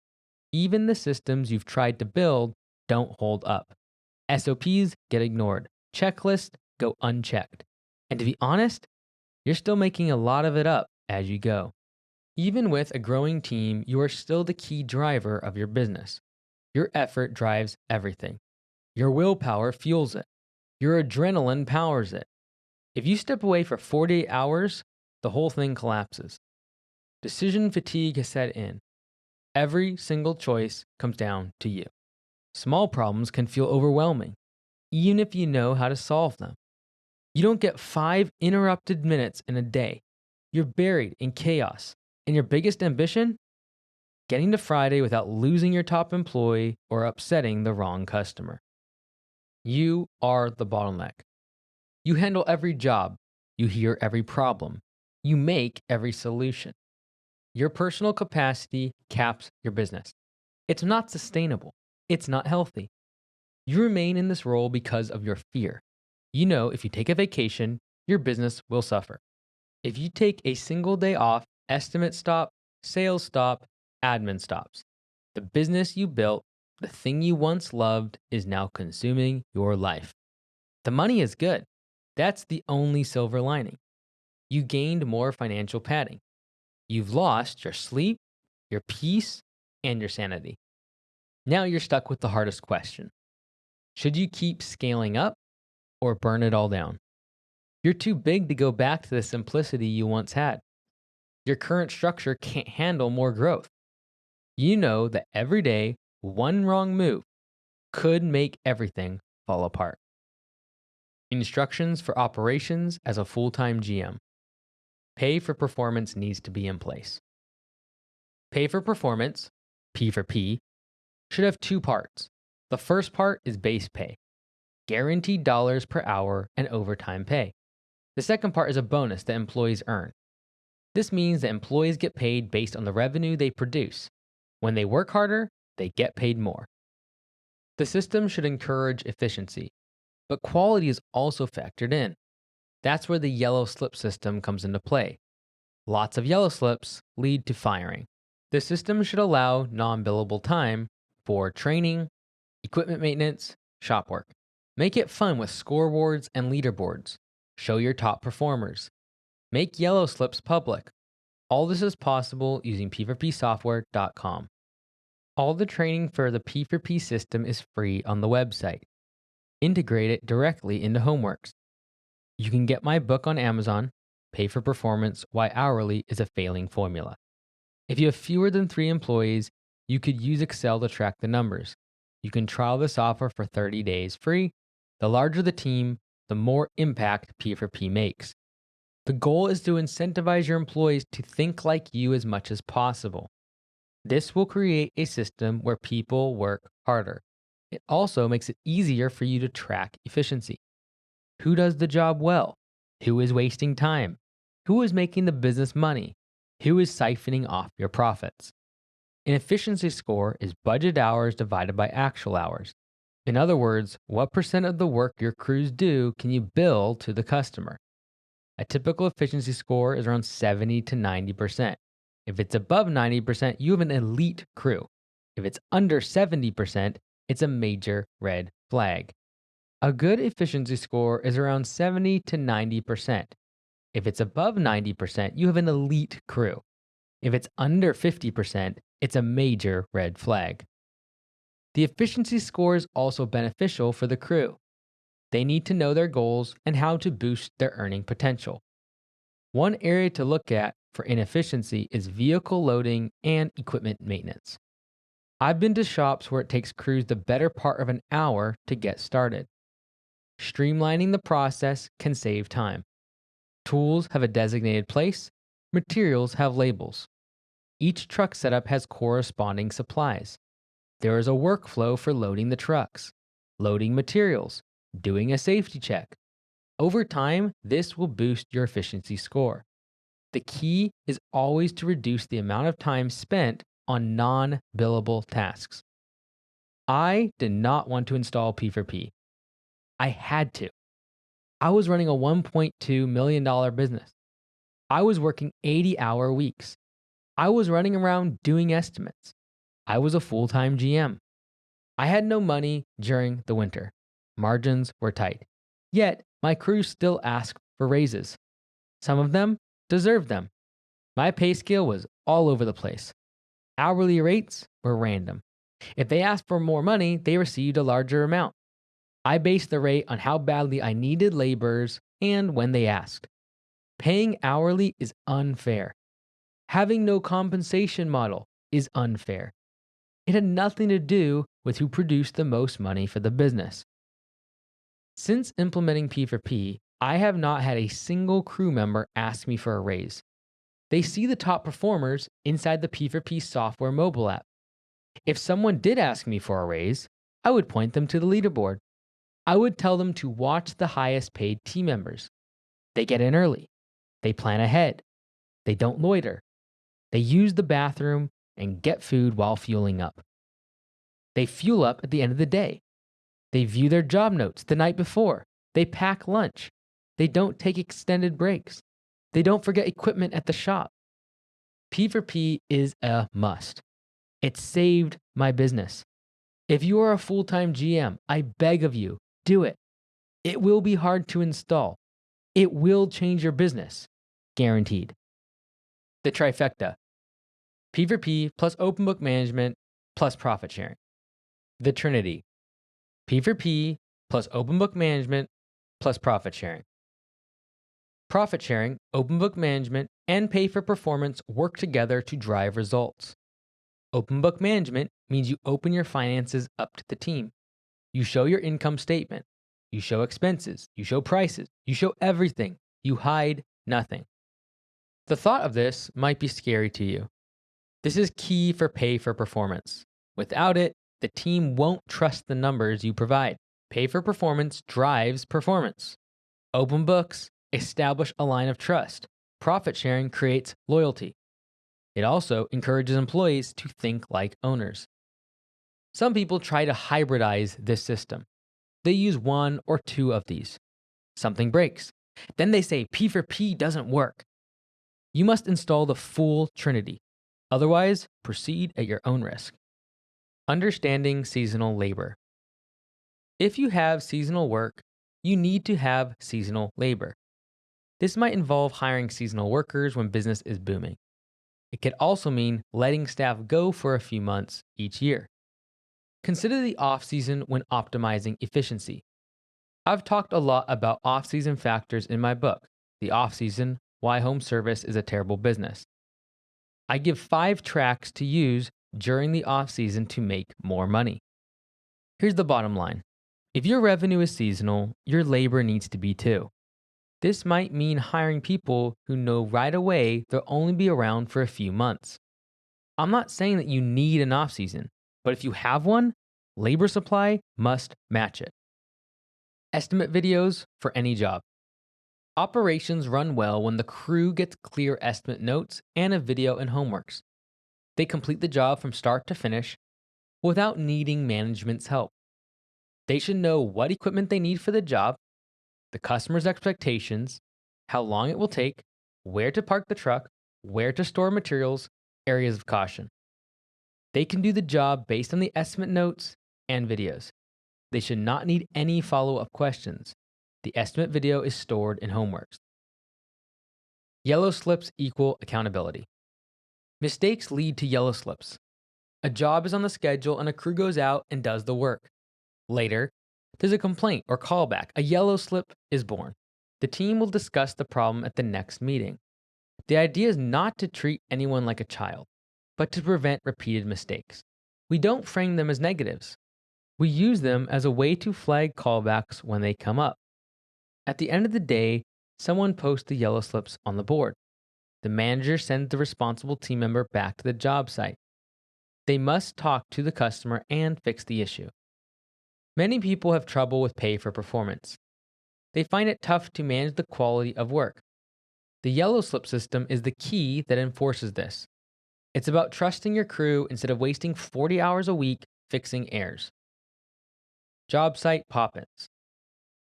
Even the systems you've tried to build don't hold up. SOPs get ignored. Checklists go unchecked. And to be honest, you're still making a lot of it up as you go. Even with a growing team, you are still the key driver of your business. Your effort drives everything. Your willpower fuels it. Your adrenaline powers it. If you step away for 48 hours, the whole thing collapses. Decision fatigue has set in. Every single choice comes down to you. Small problems can feel overwhelming, even if you know how to solve them. You don't get 5 interrupted minutes in a day. You're buried in chaos. And your biggest ambition? Getting to Friday without losing your top employee or upsetting the wrong customer. You are the bottleneck. You handle every job. You hear every problem. You make every solution. Your personal capacity caps your business. It's not sustainable. It's not healthy. You remain in this role because of your fear. You know if you take a vacation, your business will suffer. If you take a single day off, estimates stop, sales stop, admin stops. The business you built, the thing you once loved, is now consuming your life. The money is good. That's the only silver lining. You gained more financial padding. You've lost your sleep, your peace, and your sanity. Now you're stuck with the hardest question. Should you keep scaling up or burn it all down? You're too big to go back to the simplicity you once had. Your current structure can't handle more growth. You know that every day, one wrong move could make everything fall apart. Instructions for operations as a full-time GM. Pay for performance needs to be in place. Pay for performance, P for P, should have 2 parts. The first part is base pay, guaranteed dollars per hour and overtime pay. The second part is a bonus that employees earn. This means that employees get paid based on the revenue they produce. When they work harder, they get paid more. The system should encourage efficiency, but quality is also factored in. That's where the yellow slip system comes into play. Lots of yellow slips lead to firing. The system should allow non-billable time for training, equipment maintenance, shop work. Make it fun with scoreboards and leaderboards. Show your top performers. Make yellow slips public. All this is possible using p4psoftware.com. All the training for the P4P system is free on the website. Integrate it directly into Homeworks. You can get my book on Amazon, Pay for Performance, Why Hourly is a Failing Formula. If you have fewer than 3 employees, you could use Excel to track the numbers. You can trial the software for 30 days free. The larger the team, the more impact P4P makes. The goal is to incentivize your employees to think like you as much as possible. This will create a system where people work harder. It also makes it easier for you to track efficiency. Who does the job well? Who is wasting time? Who is making the business money? Who is siphoning off your profits? An efficiency score is budget hours divided by actual hours. In other words, what percent of the work your crews do can you bill to the customer? A typical efficiency score is around 70 to 90%. If it's above 90%, you have an elite crew. If it's under 70%, it's a major red flag. A good efficiency score is around 70 to 90%. If it's above 90%, you have an elite crew. If it's under 50%, it's a major red flag. The efficiency score is also beneficial for the crew. They need to know their goals and how to boost their earning potential. One area to look at for inefficiency is vehicle loading and equipment maintenance. I've been to shops where it takes crews the better part of an hour to get started. Streamlining the process can save time. Tools have a designated place, materials have labels. Each truck setup has corresponding supplies. There is a workflow for loading the trucks, loading materials, doing a safety check. Over time, this will boost your efficiency score. The key is always to reduce the amount of time spent on non-billable tasks. I did not want to install P4P. I had to. I was running a $1.2 million business. I was working 80-hour weeks. I was running around doing estimates. I was a full-time GM. I had no money during the winter. Margins were tight. Yet, my crew still asked for raises. Some of them deserved them. My pay scale was all over the place. Hourly rates were random. If they asked for more money, they received a larger amount. I based the rate on how badly I needed laborers and when they asked. Paying hourly is unfair. Having no compensation model is unfair. It had nothing to do with who produced the most money for the business. Since implementing P4P, I have not had a single crew member ask me for a raise. They see the top performers inside the P4P software mobile app. If someone did ask me for a raise, I would point them to the leaderboard. I would tell them to watch the highest paid team members. They get in early. They plan ahead. They don't loiter. They use the bathroom and get food while fueling up. They fuel up at the end of the day. They view their job notes the night before. They pack lunch. They don't take extended breaks. They don't forget equipment at the shop. P4P is a must. It saved my business. If you are a full-time GM, I beg of you, do it. It will be hard to install. It will change your business. Guaranteed. The trifecta. P4P plus OpenBook management plus profit sharing. The Trinity. P4P plus OpenBook management plus profit sharing. Profit sharing, OpenBook management, and pay for performance work together to drive results. OpenBook management means you open your finances up to the team. You show your income statement. You show expenses. You show prices. You show everything. You hide nothing. The thought of this might be scary to you. This is key for pay for performance. Without it, the team won't trust the numbers you provide. Pay for performance drives performance. Open books establish a line of trust. Profit sharing creates loyalty. It also encourages employees to think like owners. Some people try to hybridize this system. They use one or two of these. Something breaks. Then they say P4P doesn't work. You must install the full Trinity. Otherwise, proceed at your own risk. Understanding seasonal labor. If you have seasonal work, you need to have seasonal labor. This might involve hiring seasonal workers when business is booming. It could also mean letting staff go for a few months each year. Consider the off-season when optimizing efficiency. I've talked a lot about off-season factors in my book, The Off-Season: Why Home Service is a Terrible Business. I give 5 tracks to use during the off-season to make more money. Here's the bottom line. If your revenue is seasonal, your labor needs to be too. This might mean hiring people who know right away they'll only be around for a few months. I'm not saying that you need an off-season, but if you have one, labor supply must match it. Estimate videos for any job. Operations run well when the crew gets clear estimate notes and a video and homeworks. They complete the job from start to finish without needing management's help. They should know what equipment they need for the job, the customer's expectations, how long it will take, where to park the truck, where to store materials, areas of caution. They can do the job based on the estimate notes and videos. They should not need any follow-up questions. The estimate video is stored in homeworks. Yellow slips equal accountability. Mistakes lead to yellow slips. A job is on the schedule and a crew goes out and does the work. Later, there's a complaint or callback. A yellow slip is born. The team will discuss the problem at the next meeting. The idea is not to treat anyone like a child, but to prevent repeated mistakes. We don't frame them as negatives. We use them as a way to flag callbacks when they come up. At the end of the day, someone posts the yellow slips on the board. The manager sends the responsible team member back to the job site. They must talk to the customer and fix the issue. Many people have trouble with pay for performance. They find it tough to manage the quality of work. The yellow slip system is the key that enforces this. It's about trusting your crew instead of wasting 40 hours a week fixing errors. Job site pop-ins.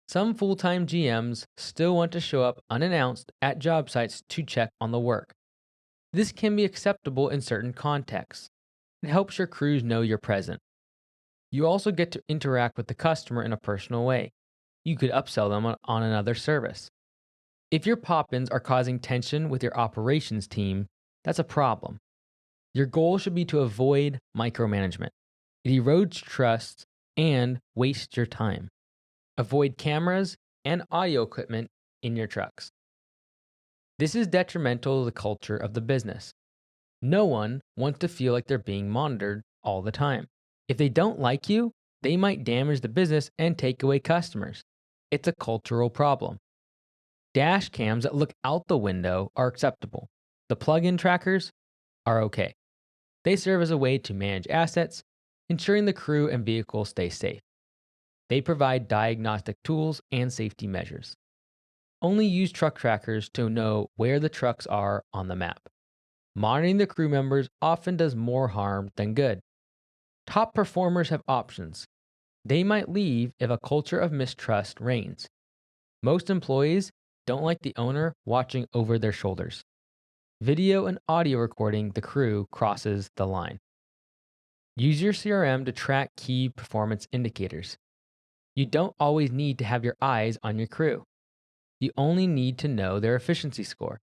Some full-time GMs still want to show up unannounced at job sites to check on the work. This can be acceptable in certain contexts. It helps your crews know you're present. You also get to interact with the customer in a personal way. You could upsell them on another service. If your pop-ins are causing tension with your operations team, that's a problem. Your goal should be to avoid micromanagement. It erodes trust and wastes your time. Avoid cameras and audio equipment in your trucks. This is detrimental to the culture of the business. No one wants to feel like they're being monitored all the time. If they don't like you, they might damage the business and take away customers. It's a cultural problem. Dash cams that look out the window are acceptable. The plug-in trackers are okay. They serve as a way to manage assets, ensuring the crew and vehicle stay safe. They provide diagnostic tools and safety measures. Only use truck trackers to know where the trucks are on the map. Monitoring the crew members often does more harm than good. Top performers have options. They might leave if a culture of mistrust reigns. Most employees don't like the owner watching over their shoulders. Video and audio recording the crew crosses the line. Use your CRM to track key performance indicators. You don't always need to have your eyes on your crew. You only need to know their efficiency score.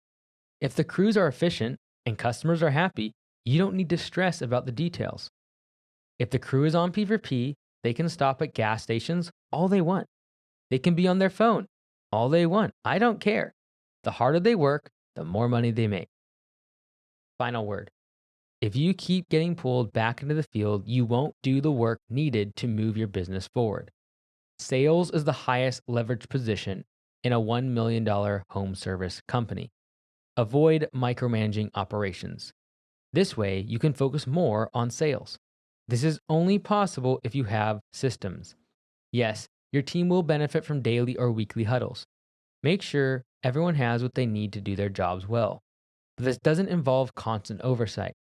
If the crews are efficient and customers are happy, you don't need to stress about the details. If the crew is on P4P, they can stop at gas stations all they want. They can be on their phone all they want. I don't care. The harder they work, the more money they make. Final word. If you keep getting pulled back into the field, you won't do the work needed to move your business forward. Sales is the highest leverage position in a $1 million home service company. Avoid micromanaging operations. This way, you can focus more on sales. This is only possible if you have systems. Yes, your team will benefit from daily or weekly huddles. Make sure everyone has what they need to do their jobs well. But this doesn't involve constant oversight.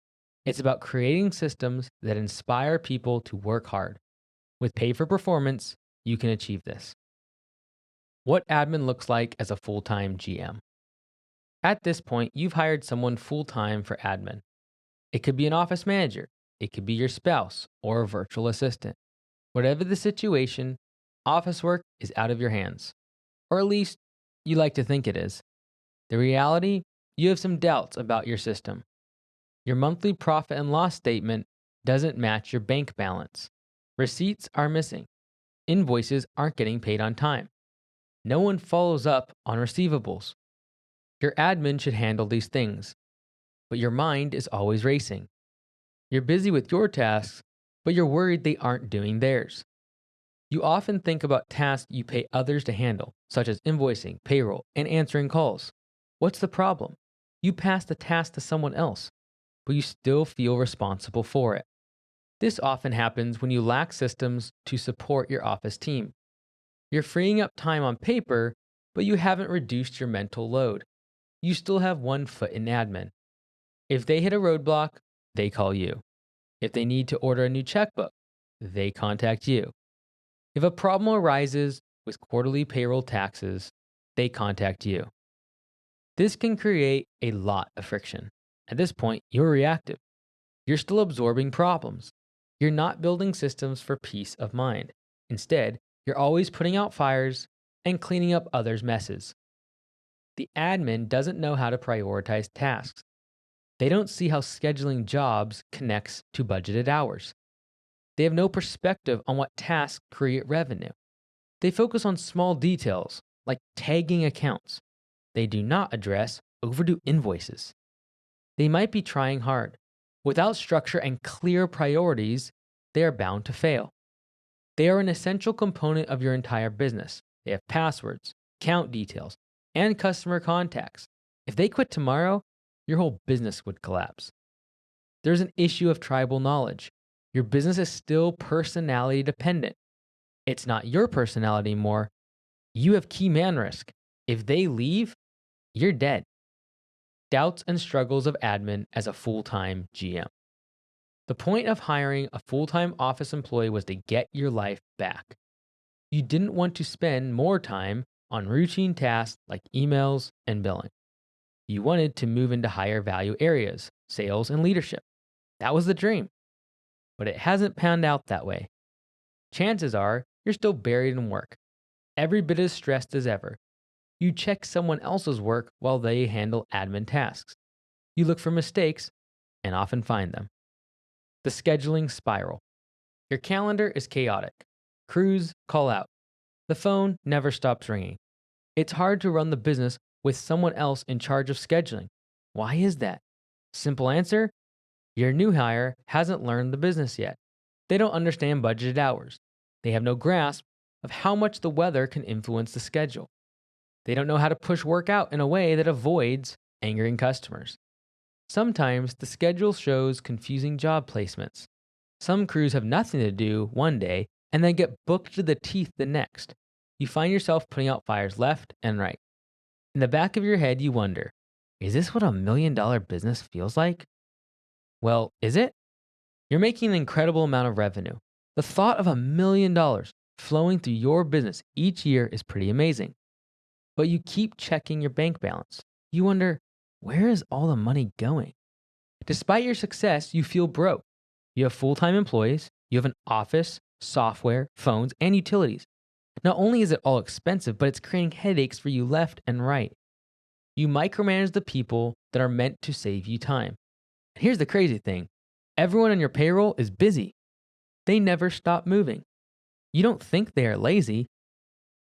It's about creating systems that inspire people to work hard. With pay for performance, you can achieve this. What admin looks like as a full-time GM. At this point, you've hired someone full-time for admin. It could be an office manager. It could be your spouse or a virtual assistant. Whatever the situation, office work is out of your hands. Or at least, you like to think it is. The reality, you have some doubts about your system. Your monthly profit and loss statement doesn't match your bank balance. Receipts are missing. Invoices aren't getting paid on time. No one follows up on receivables. Your admin should handle these things, but your mind is always racing. You're busy with your tasks, but you're worried they aren't doing theirs. You often think about tasks you pay others to handle, such as invoicing, payroll, and answering calls. What's the problem? You pass the task to someone else, but you still feel responsible for it. This often happens when you lack systems to support your office team. You're freeing up time on paper, but you haven't reduced your mental load. You still have one foot in admin. If they hit a roadblock, they call you. If they need to order a new checkbook, they contact you. If a problem arises with quarterly payroll taxes, they contact you. This can create a lot of friction. At this point, you're reactive. You're still absorbing problems. You're not building systems for peace of mind. Instead, you're always putting out fires and cleaning up others' messes. The admin doesn't know how to prioritize tasks. They don't see how scheduling jobs connects to budgeted hours. They have no perspective on what tasks create revenue. They focus on small details, like tagging accounts. They do not address overdue invoices. They might be trying hard. Without structure and clear priorities, they are bound to fail. They are an essential component of your entire business. They have passwords, account details, and customer contacts. If they quit tomorrow, your whole business would collapse. There's an issue of tribal knowledge. Your business is still personality dependent. It's not your personality anymore. You have key man risk. If they leave, you're dead. Doubts and struggles of admin as a full-time GM. The point of hiring a full-time office employee was to get your life back. You didn't want to spend more time on routine tasks like emails and billing. You wanted to move into higher value areas, sales and leadership. That was the dream. But it hasn't panned out that way. Chances are you're still buried in work, every bit as stressed as ever. You check someone else's work while they handle admin tasks. You look for mistakes and often find them. The scheduling spiral. Your calendar is chaotic. Crews call out. The phone never stops ringing. It's hard to run the business with someone else in charge of scheduling. Why is that? Simple answer: your new hire hasn't learned the business yet. They don't understand budgeted hours. They have no grasp of how much the weather can influence the schedule. They don't know how to push work out in a way that avoids angering customers. Sometimes the schedule shows confusing job placements. Some crews have nothing to do one day and then get booked to the teeth the next. You find yourself putting out fires left and right. In the back of your head, you wonder, is this what $1 million business feels like? Well, is it? You're making an incredible amount of revenue. The thought of $1 million flowing through your business each year is pretty amazing. But you keep checking your bank balance. You wonder, where is all the money going? Despite your success, you feel broke. You have full-time employees, you have an office, software, phones, and utilities. Not only is it all expensive, but it's creating headaches for you left and right. You micromanage the people that are meant to save you time. And here's the crazy thing. Everyone on your payroll is busy. They never stop moving. You don't think they are lazy.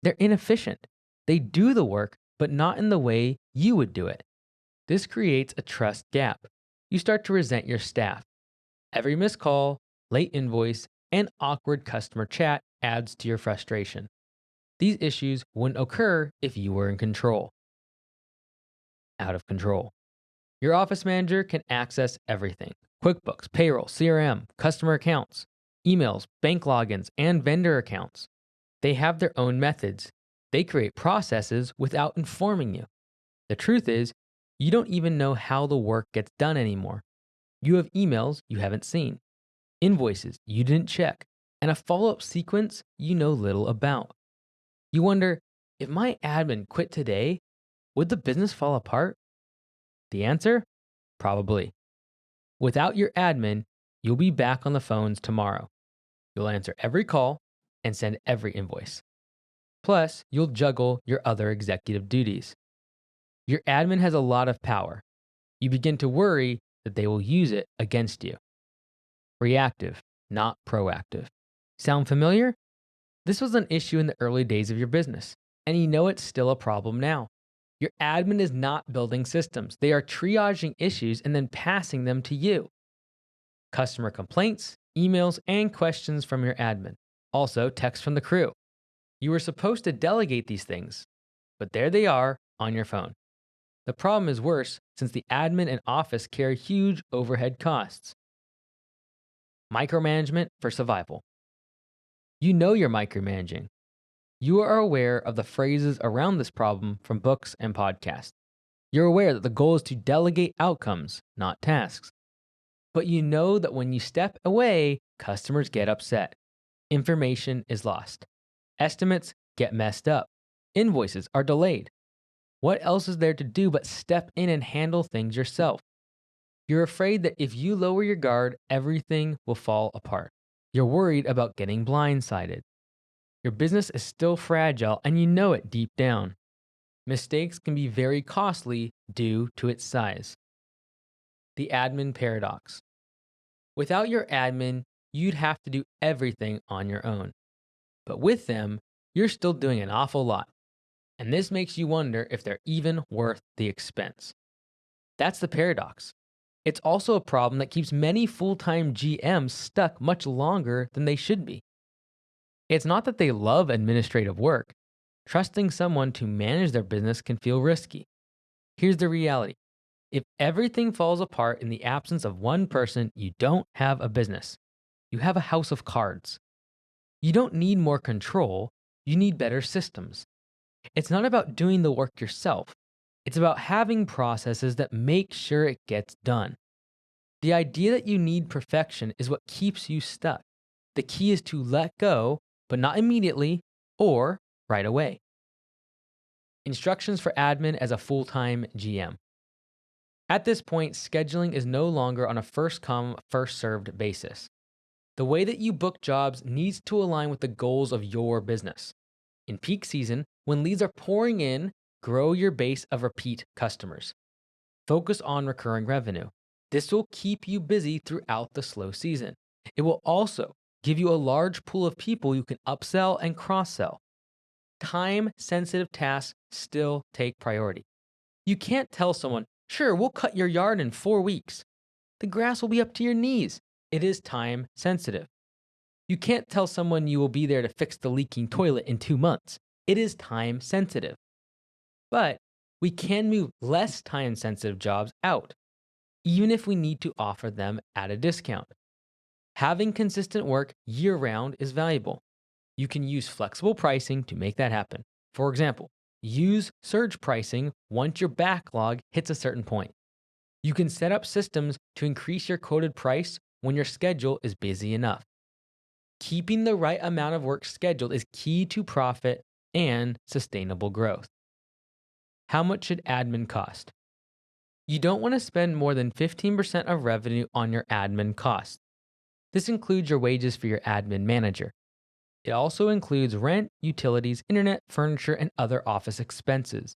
They're inefficient. They do the work, but not in the way you would do it. This creates a trust gap. You start to resent your staff. Every missed call, late invoice, and awkward customer chat adds to your frustration. These issues wouldn't occur if you were in control. Out of control. Your office manager can access everything: QuickBooks, payroll, CRM, customer accounts, emails, bank logins, and vendor accounts. They have their own methods. They create processes without informing you. The truth is, you don't even know how the work gets done anymore. You have emails you haven't seen, invoices you didn't check, and a follow-up sequence you know little about. You wonder, if my admin quit today, would the business fall apart? The answer? Probably. Without your admin, you'll be back on the phones tomorrow. You'll answer every call and send every invoice. Plus, you'll juggle your other executive duties. Your admin has a lot of power. You begin to worry that they will use it against you. Reactive, not proactive. Sound familiar? This was an issue in the early days of your business, and you know it's still a problem now. Your admin is not building systems. They are triaging issues and then passing them to you. Customer complaints, emails, and questions from your admin. Also, texts from the crew. You were supposed to delegate these things, but there they are on your phone. The problem is worse since the admin and office carry huge overhead costs. Micromanagement for survival. You know you're micromanaging. You are aware of the phrases around this problem from books and podcasts. You're aware that the goal is to delegate outcomes, not tasks. But you know that when you step away, customers get upset. Information is lost. Estimates get messed up. Invoices are delayed. What else is there to do but step in and handle things yourself? You're afraid that if you lower your guard, everything will fall apart. You're worried about getting blindsided. Your business is still fragile and you know it deep down. Mistakes can be very costly due to its size. The admin paradox. Without your admin, you'd have to do everything on your own. But with them, you're still doing an awful lot. And this makes you wonder if they're even worth the expense. That's the paradox. It's also a problem that keeps many full-time GMs stuck much longer than they should be. It's not that they love administrative work. Trusting someone to manage their business can feel risky. Here's the reality. If everything falls apart in the absence of one person, you don't have a business. You have a house of cards. You don't need more control, you need better systems. It's not about doing the work yourself. It's about having processes that make sure it gets done. The idea that you need perfection is what keeps you stuck. The key is to let go, but not immediately or right away. Instructions for admin as a full-time GM. At this point, scheduling is no longer on a first come, first served basis. The way that you book jobs needs to align with the goals of your business. In peak season, when leads are pouring in, grow your base of repeat customers. Focus on recurring revenue. This will keep you busy throughout the slow season. It will also give you a large pool of people you can upsell and cross-sell. Time-sensitive tasks still take priority. You can't tell someone, sure, we'll cut your yard in 4 weeks. The grass will be up to your knees. It is time sensitive. You can't tell someone you will be there to fix the leaking toilet in 2 months. It is time sensitive. But we can move less time sensitive jobs out, even if we need to offer them at a discount. Having consistent work year round is valuable. You can use flexible pricing to make that happen. For example, use surge pricing once your backlog hits a certain point. You can set up systems to increase your quoted price when your schedule is busy enough. Keeping the right amount of work scheduled is key to profit and sustainable growth. How much should admin cost? You don't want to spend more than 15% of revenue on your admin costs. This includes your wages for your admin manager. It also includes rent, utilities, internet, furniture, and other office expenses.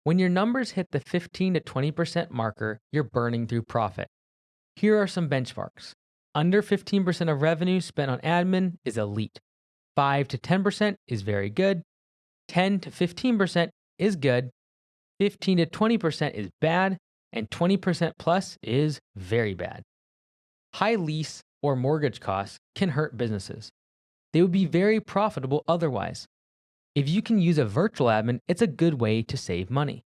When your numbers hit the 15 to 20% marker, you're burning through profit. Here are some benchmarks. Under 15% of revenue spent on admin is elite. 5 to 10% is very good. 10 to 15% is good. 15 to 20% is bad. And 20% plus is very bad. High lease or mortgage costs can hurt businesses. They would be very profitable otherwise. If you can use a virtual admin, it's a good way to save money.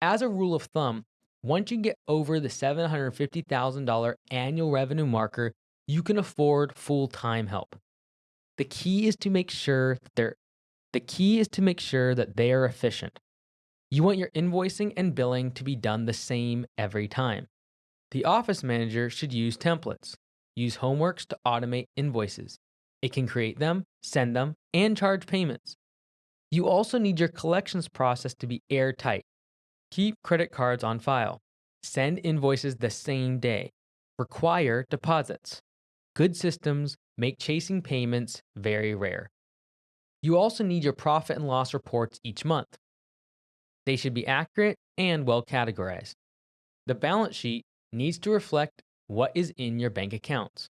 As a rule of thumb, once you get over the $750,000 annual revenue marker, you can afford full-time help. The key is to make sure that they are efficient. You want your invoicing and billing to be done the same every time. The office manager should use templates. Use Homeworks to automate invoices. It can create them, send them, and charge payments. You also need your collections process to be airtight. Keep credit cards on file. Send invoices the same day. Require deposits. Good systems make chasing payments very rare. You also need your profit and loss reports each month. They should be accurate and well categorized. The balance sheet needs to reflect what is in your bank accounts.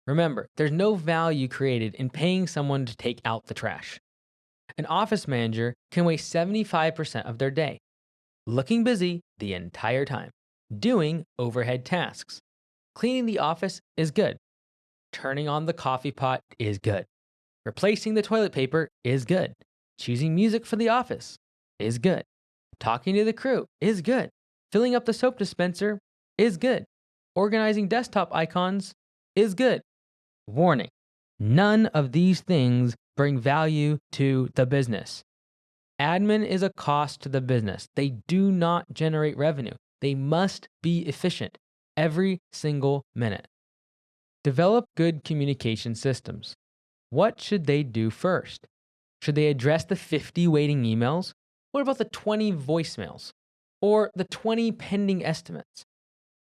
Remember, there's no value created in paying someone to take out the trash. An office manager can waste 75% of their day looking busy the entire time, doing overhead tasks. Cleaning the office is good. Turning on the coffee pot is good. Replacing the toilet paper is good. Choosing music for the office is good. Talking to the crew is good. Filling up the soap dispenser is good. Organizing desktop icons is good. Warning, none of these things bring value to the business. Admin is a cost to the business. They do not generate revenue. They must be efficient every single minute. Develop good communication systems. What should they do first? Should they address the 50 waiting emails? What about the 20 voicemails? Or the 20 pending estimates?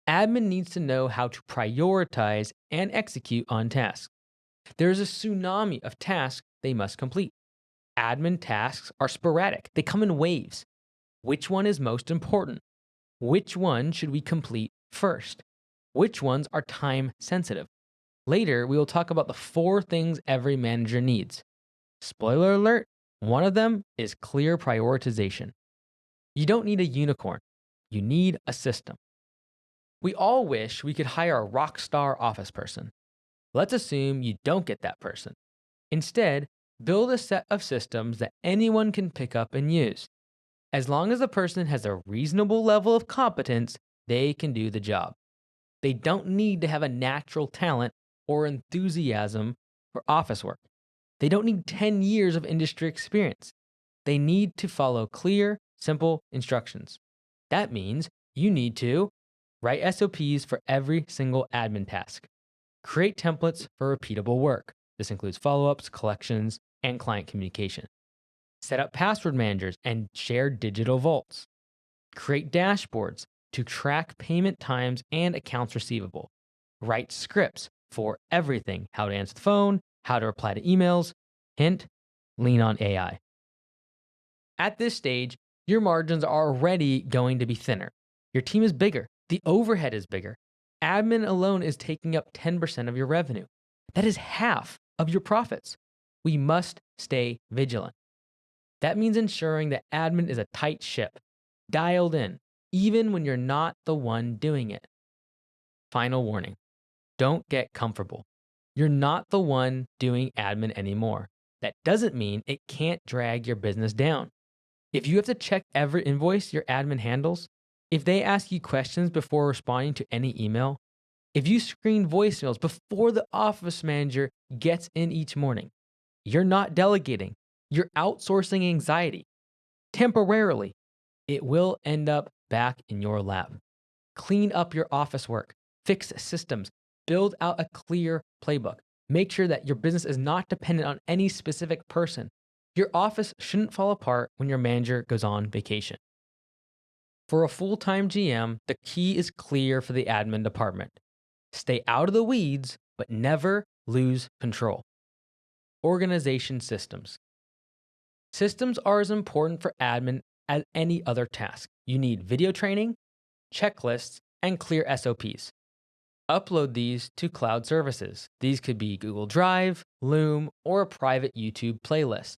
Admin needs to know how to prioritize and execute on tasks. There is a tsunami of tasks they must complete. Admin tasks are sporadic. They come in waves. Which one is most important? Which one should we complete first? Which ones are time sensitive? Later, we will talk about the 4 things every manager needs. Spoiler alert, one of them is clear prioritization. You don't need a unicorn. You need a system. We all wish we could hire a rock star office person. Let's assume you don't get that person. Instead, build a set of systems that anyone can pick up and use. As long as the person has a reasonable level of competence, they can do the job. They don't need to have a natural talent or enthusiasm for office work. They don't need 10 years of industry experience. They need to follow clear, simple instructions. That means you need to write SOPs for every single admin task. Create templates for repeatable work. This includes follow-ups, collections, and client communication. Set up password managers and share digital vaults. Create dashboards to track payment times and accounts receivable. Write scripts for everything: how to answer the phone, how to reply to emails. Hint, lean on AI. At this stage, your margins are already going to be thinner. Your team is bigger. The overhead is bigger. Admin alone is taking up 10% of your revenue. That is half of your profits. We must stay vigilant. That means ensuring that admin is a tight ship, dialed in, even when you're not the one doing it. Final warning: don't get comfortable. You're not the one doing admin anymore. That doesn't mean it can't drag your business down. If you have to check every invoice your admin handles, if they ask you questions before responding to any email, if you screen voicemails before the office manager gets in each morning, you're not delegating. You're outsourcing anxiety. Temporarily, it will end up back in your lap. Clean up your office work, fix systems, build out a clear playbook. Make sure that your business is not dependent on any specific person. Your office shouldn't fall apart when your manager goes on vacation. For a full-time GM, the key is clear for the admin department. Stay out of the weeds, but never lose control. Organization systems. Systems are as important for admin as any other task. You need video training, checklists, and clear SOPs. Upload these to cloud services. These could be Google Drive, Loom, or a private YouTube playlist.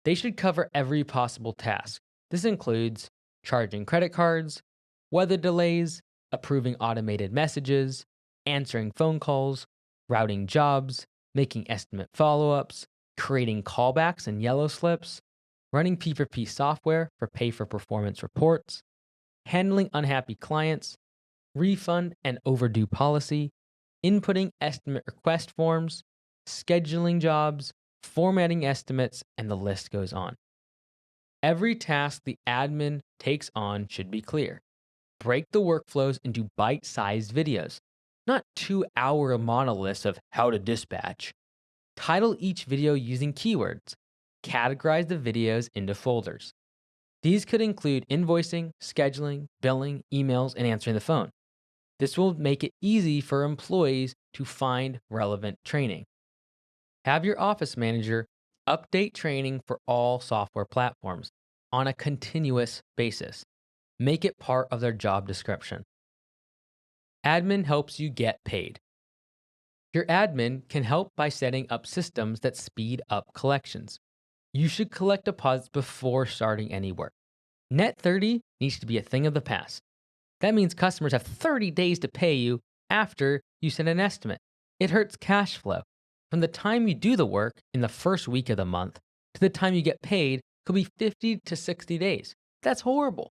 They should cover every possible task. This includes charging credit cards, weather delays, approving automated messages, answering phone calls, routing jobs, making estimate follow-ups, creating callbacks and yellow slips, running P4P software for pay-for-performance reports, handling unhappy clients, refund and overdue policy, inputting estimate request forms, scheduling jobs, formatting estimates, and the list goes on. Every task the admin takes on should be clear. Break the workflows into bite-sized videos, not 2-hour monoliths of how to dispatch. Title each video using keywords. Categorize the videos into folders. These could include invoicing, scheduling, billing, emails, and answering the phone. This will make it easy for employees to find relevant training. Have your office manager update training for all software platforms on a continuous basis. Make it part of their job description. Admin helps you get paid. Your admin can help by setting up systems that speed up collections. You should collect deposits before starting any work. Net 30 needs to be a thing of the past. That means customers have 30 days to pay you after you send an estimate. It hurts cash flow. From the time you do the work in the first week of the month to the time you get paid could be 50 to 60 days. That's horrible.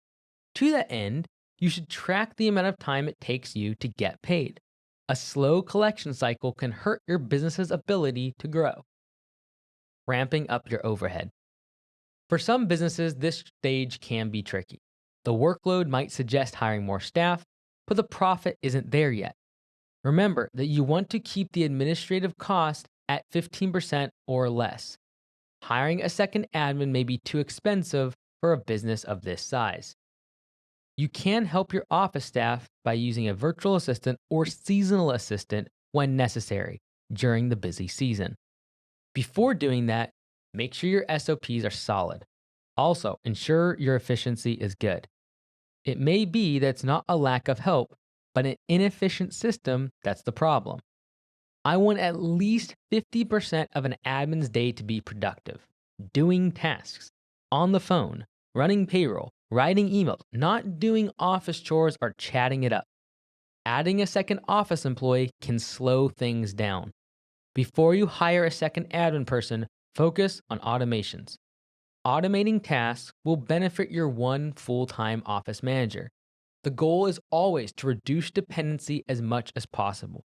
To that end, you should track the amount of time it takes you to get paid. A slow collection cycle can hurt your business's ability to grow. Ramping up your overhead. For some businesses, this stage can be tricky. The workload might suggest hiring more staff, but the profit isn't there yet. Remember that you want to keep the administrative cost at 15% or less. Hiring a second admin may be too expensive for a business of this size. You can help your office staff by using a virtual assistant or seasonal assistant when necessary during the busy season. Before doing that, make sure your SOPs are solid. Also, ensure your efficiency is good. It may be that it's not a lack of help, but an inefficient system that's the problem. I want at least 50% of an admin's day to be productive, doing tasks, on the phone, running payroll, writing emails, not doing office chores or chatting it up. adding a second office employee can slow things down. Before you hire a second admin person, focus on automations. Automating tasks will benefit your one full-time office manager. The goal is always to reduce dependency as much as possible.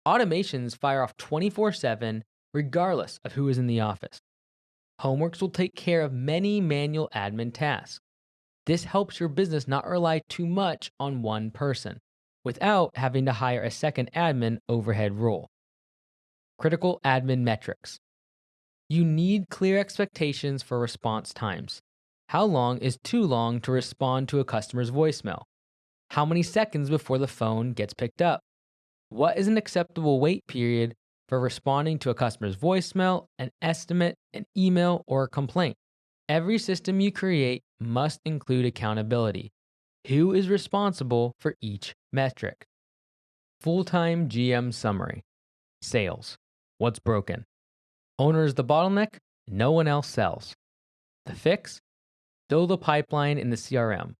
Automations fire off 24/7 regardless of who is in the office. Homeworks will take care of many manual admin tasks. This helps your business not rely too much on one person without having to hire a second admin overhead role. Critical admin metrics. You need clear expectations for response times. How long is too long to respond to a customer's voicemail? How many seconds before the phone gets picked up? What is an acceptable wait period for responding to a customer's voicemail, an estimate, an email, or a complaint? Every system you create must include accountability. Who is responsible for each metric? Full-time GM summary. Sales. What's broken? Owner is the bottleneck, no one else sells. The fix? Build a pipeline in the CRM.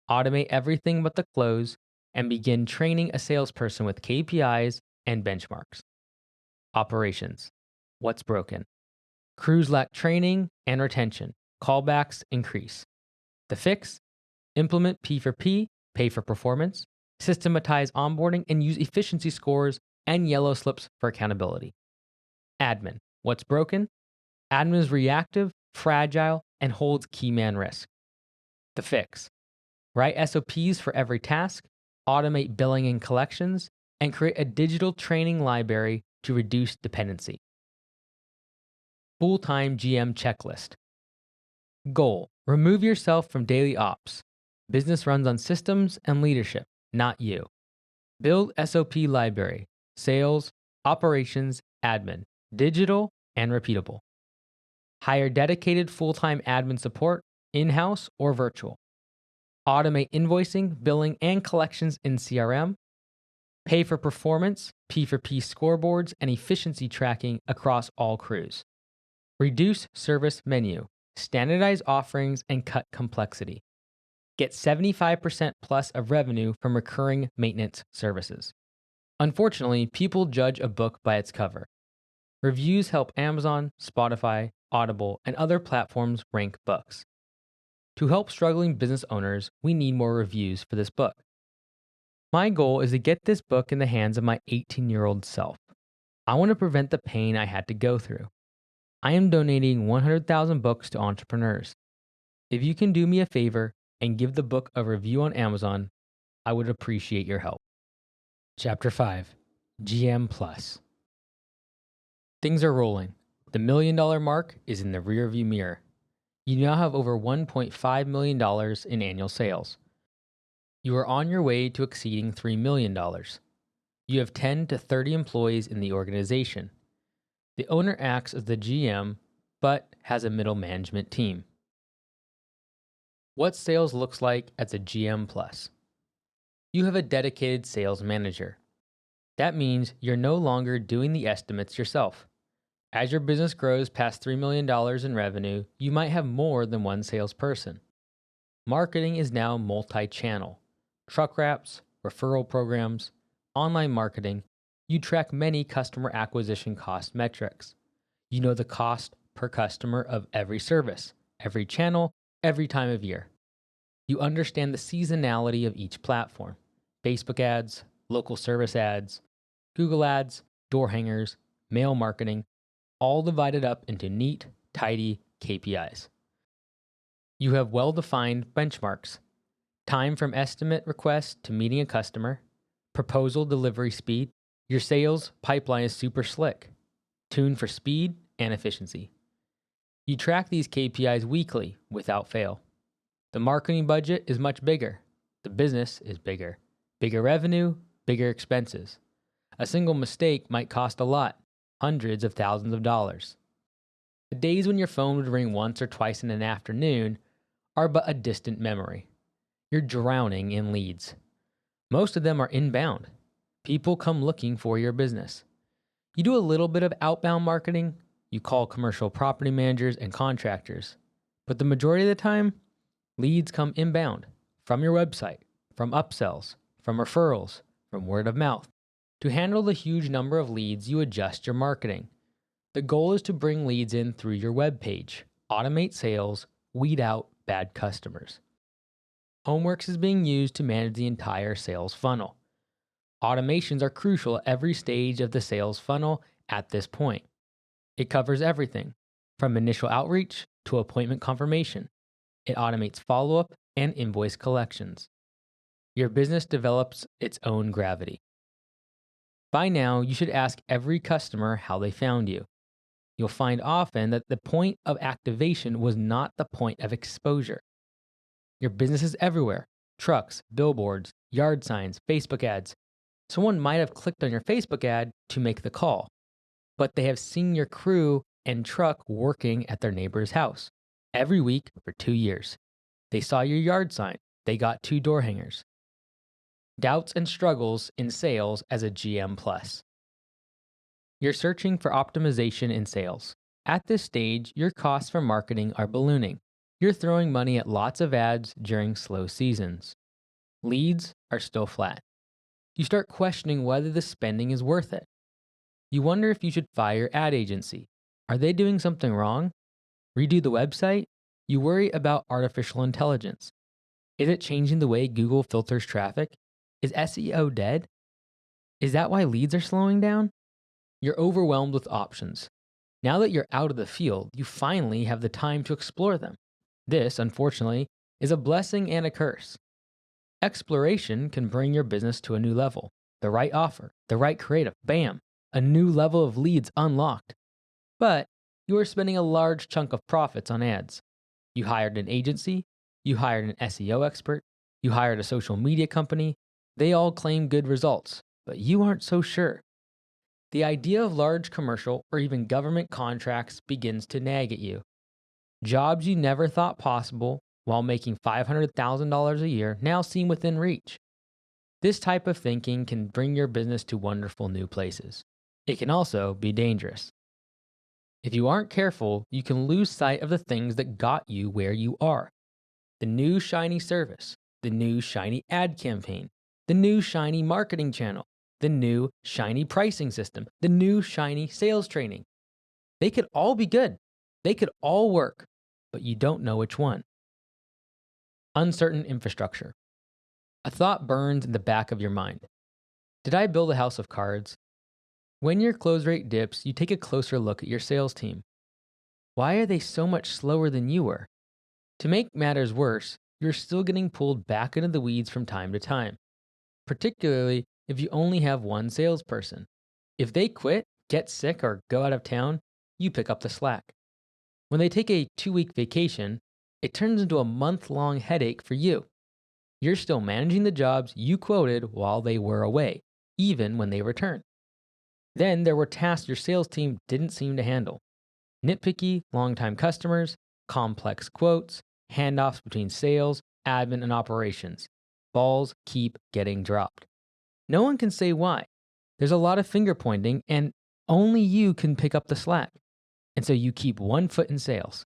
Automate everything but the close and begin training a salesperson with KPIs and benchmarks. Operations. What's broken? Crews lack training and retention. Callbacks increase. The fix? Implement P for P, pay for performance, systematize onboarding, and use efficiency scores and yellow slips for accountability. Admin. What's broken? Admin is reactive, fragile, and holds key man risk. The fix. Write SOPs for every task, automate billing and collections, and create a digital training library to reduce dependency. Full-time GM checklist. Goal: remove yourself from daily ops. Business runs on systems and leadership, not you. Build SOP library, sales, operations, admin, digital, and repeatable. Hire dedicated full-time admin support, in-house or virtual. Automate invoicing, billing, and collections in CRM. Pay for performance, P for P scoreboards, and efficiency tracking across all crews. Reduce service menu, standardize offerings, and cut complexity. Get 75% plus of revenue from recurring maintenance services. Unfortunately, people judge a book by its cover. Reviews help Amazon, Spotify, Audible, and other platforms rank books. To help struggling business owners, we need more reviews for this book. My goal is to get this book in the hands of my 18-year-old self. I want to prevent the pain I had to go through. I am donating 100,000 books to entrepreneurs. If you can do me a favor and give the book a review on Amazon, I would appreciate your help. Chapter 5. GM Plus. Things are rolling. The $1 million mark is in the rearview mirror. You now have over $1.5 million in annual sales. You are on your way to exceeding $3 million. You have 10 to 30 employees in the organization. The owner acts as the GM, but has a middle management team. What sales looks like as a GM Plus. You have a dedicated sales manager. That means you're no longer doing the estimates yourself. As your business grows past $3 million in revenue, you might have more than one salesperson. Marketing is now multi-channel. Truck wraps, referral programs, online marketing. You track many customer acquisition cost metrics. You know the cost per customer of every service, every channel, every time of year. You understand the seasonality of each platform. Facebook ads, local service ads, Google ads, door hangers, mail marketing, all divided up into neat, tidy KPIs. You have well-defined benchmarks. Time from estimate request to meeting a customer, proposal delivery speed. Your sales pipeline is super slick, tuned for speed and efficiency. You track these KPIs weekly without fail. The marketing budget is much bigger. The business is bigger. Bigger revenue, bigger expenses. A single mistake might cost a lot, hundreds of thousands of dollars. The days when your phone would ring once or twice in an afternoon are but a distant memory. You're drowning in leads. Most of them are inbound. People come looking for your business. You do a little bit of outbound marketing. You call commercial property managers and contractors. But the majority of the time, leads come inbound from your website, from upsells, from referrals, from word of mouth. To handle the huge number of leads, you adjust your marketing. The goal is to bring leads in through your web page, automate sales, weed out bad customers. Homeworks is being used to manage the entire sales funnel. Automations are crucial at every stage of the sales funnel at this point. It covers everything, from initial outreach to appointment confirmation. It automates follow-up and invoice collections. Your business develops its own gravity. By now, you should ask every customer how they found you. You'll find often that the point of activation was not the point of exposure. Your business is everywhere: trucks, billboards, yard signs, Facebook ads. Someone might have clicked on your Facebook ad to make the call, but they have seen your crew and truck working at their neighbor's house every week for 2 years. They saw your yard sign. They got 2 door hangers. Doubts and struggles in sales as a GM plus. You're searching for optimization in sales. At this stage, your costs for marketing are ballooning. You're throwing money at lots of ads during slow seasons. Leads are still flat. You start questioning whether the spending is worth it. You wonder if you should fire your ad agency. Are they doing something wrong? Redo the website? You worry about artificial intelligence. Is it changing the way Google filters traffic? Is SEO dead? Is that why leads are slowing down? You're overwhelmed with options. Now that you're out of the field, you finally have the time to explore them. This, unfortunately, is a blessing and a curse. Exploration can bring your business to a new level. The right offer, the right creative, bam, a new level of leads unlocked. But you are spending a large chunk of profits on ads. You hired an agency, you hired an SEO expert, you hired a social media company. They all claim good results, but you aren't so sure. The idea of large commercial or even government contracts begins to nag at you. Jobs you never thought possible while making $500,000 a year now seem within reach. This type of thinking can bring your business to wonderful new places. It can also be dangerous. If you aren't careful, you can lose sight of the things that got you where you are. The new shiny service, the new shiny ad campaign, the new shiny marketing channel, the new shiny pricing system, the new shiny sales training. They could all be good. They could all work, but you don't know which one. Uncertain infrastructure. A thought burns in the back of your mind. Did I build a house of cards? When your close rate dips, you take a closer look at your sales team. Why are they so much slower than you were? To make matters worse, you're still getting pulled back into the weeds from time to time, particularly if you only have one salesperson. If they quit, get sick, or go out of town, you pick up the slack. When they take a 2-week vacation, it turns into a month-long headache for you. You're still managing the jobs you quoted while they were away, even when they return. Then there were tasks your sales team didn't seem to handle. Nitpicky, long-time customers, complex quotes, handoffs between sales, admin, and operations. Balls keep getting dropped. No one can say why. There's a lot of finger pointing, and only you can pick up the slack. And so you keep one foot in sales.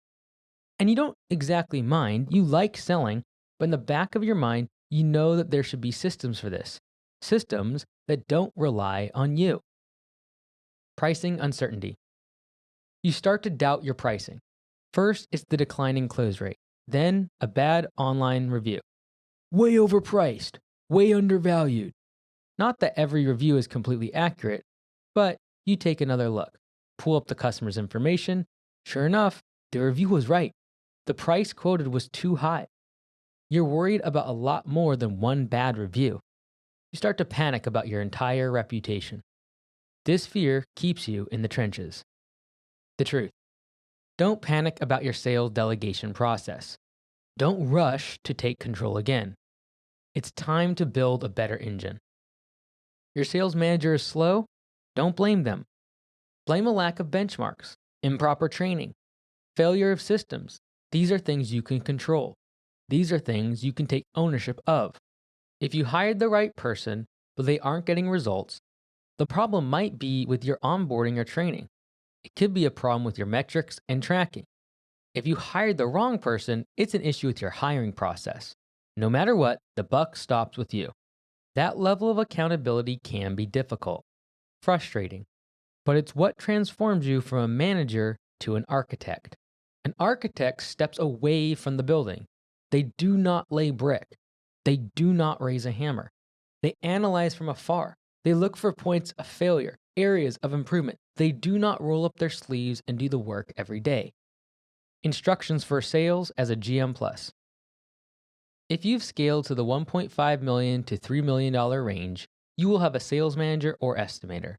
And you don't exactly mind. You like selling, but in the back of your mind, you know that there should be systems for this. Systems that don't rely on you. Pricing uncertainty. You start to doubt your pricing. First, it's the declining close rate. Then, a bad online review. Way overpriced. Way undervalued. Not that every review is completely accurate, but you take another look. Pull up the customer's information. Sure enough, the review was right. The price quoted was too high. You're worried about a lot more than one bad review. You start to panic about your entire reputation. This fear keeps you in the trenches. The truth. Don't panic about your sales delegation process. Don't rush to take control again. It's time to build a better engine. Your sales manager is slow? Don't blame them. Blame a lack of benchmarks, improper training, failure of systems. These are things you can control. These are things you can take ownership of. If you hired the right person, but they aren't getting results, the problem might be with your onboarding or training. It could be a problem with your metrics and tracking. If you hired the wrong person, it's an issue with your hiring process. No matter what, the buck stops with you. That level of accountability can be difficult, frustrating, but it's what transforms you from a manager to an architect. An architect steps away from the building. They do not lay brick. They do not raise a hammer. They analyze from afar. They look for points of failure, areas of improvement. They do not roll up their sleeves and do the work every day. Instructions for sales as a GM Plus. If you've scaled to the $1.5 million to $3 million range, you will have a sales manager or estimator.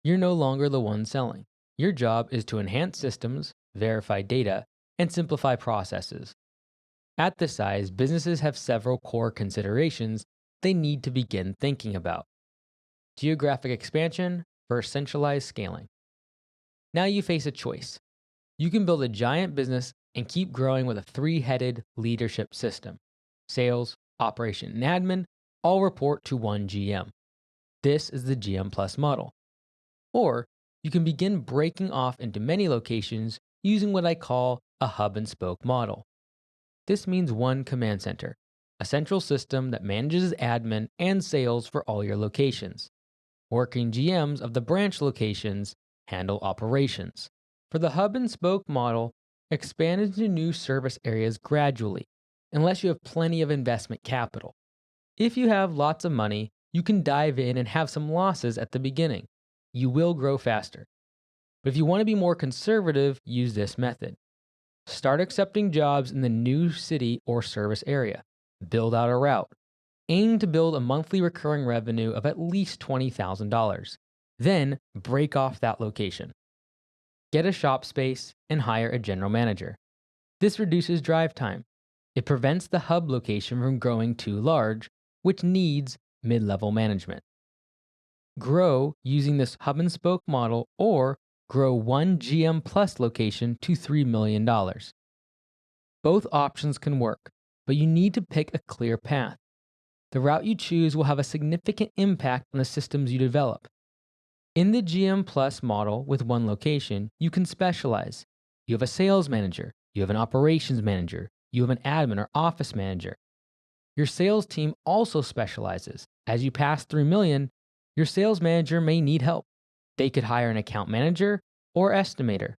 You're no longer the one selling. Your job is to enhance systems, verify data, and simplify processes. At this size, businesses have several core considerations they need to begin thinking about. Geographic expansion versus centralized scaling. Now you face a choice. You can build a giant business and keep growing with a three-headed leadership system. Sales, operation, and admin all report to one GM. This is the GM Plus model. Or you can begin breaking off into many locations using what I call a hub and spoke model. This means one command center, a central system that manages admin and sales for all your locations. Working GMs of the branch locations handle operations. For the hub and spoke model, expand into new service areas gradually, unless you have plenty of investment capital. If you have lots of money, you can dive in and have some losses at the beginning. You will grow faster. But if you want to be more conservative, use this method. Start accepting jobs in the new city or service area. Build out a route. Aim to build a monthly recurring revenue of at least $20,000. Then break off that location. Get a shop space and hire a general manager. This reduces drive time. It prevents the hub location from growing too large, which needs mid-level management. Grow using this hub and spoke model or grow one GM Plus location to $3 million. Both options can work, but you need to pick a clear path. The route you choose will have a significant impact on the systems you develop. In the GM Plus model with one location, you can specialize. You have a sales manager, you have an operations manager, you have an admin or office manager. Your sales team also specializes. As you pass $3 million, your sales manager may need help. They could hire an account manager or estimator.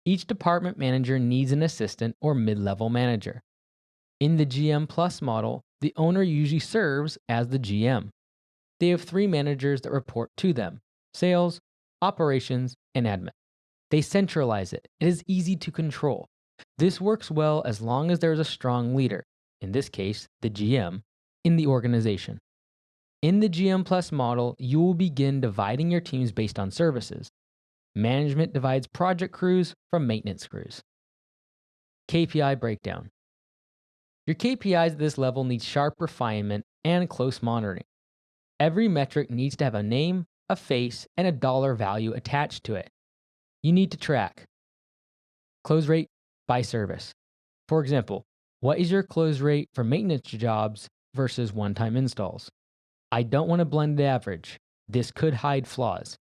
Each department manager needs an assistant or mid-level manager. In the GM Plus model, the owner usually serves as the GM. They have 3 managers that report to them: sales, operations, and admin. They centralize it. It is easy to control. This works well as long as there is a strong leader, in this case, the GM, in the organization. In the GM Plus model, you will begin dividing your teams based on services. Management divides project crews from maintenance crews. KPI breakdown. Your KPIs at this level need sharp refinement and close monitoring. Every metric needs to have a name, a face, and a dollar value attached to it. You need to track close rate by service. For example, what is your close rate for maintenance jobs versus one-time installs? I don't want a blended average. This could hide flaws.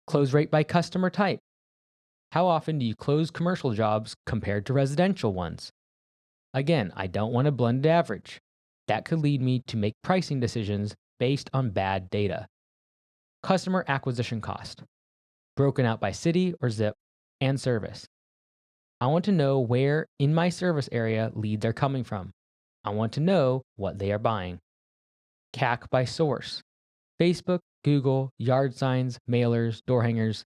Close rate by customer type. How often do you close commercial jobs compared to residential ones? Again, I don't want a blended average. That could lead me to make pricing decisions based on bad data. Customer acquisition cost, broken out by city or zip, and service. I want to know where in my service area leads are coming from. I want to know what they are buying. CAC by source. Facebook, Google, yard signs, mailers, door hangers.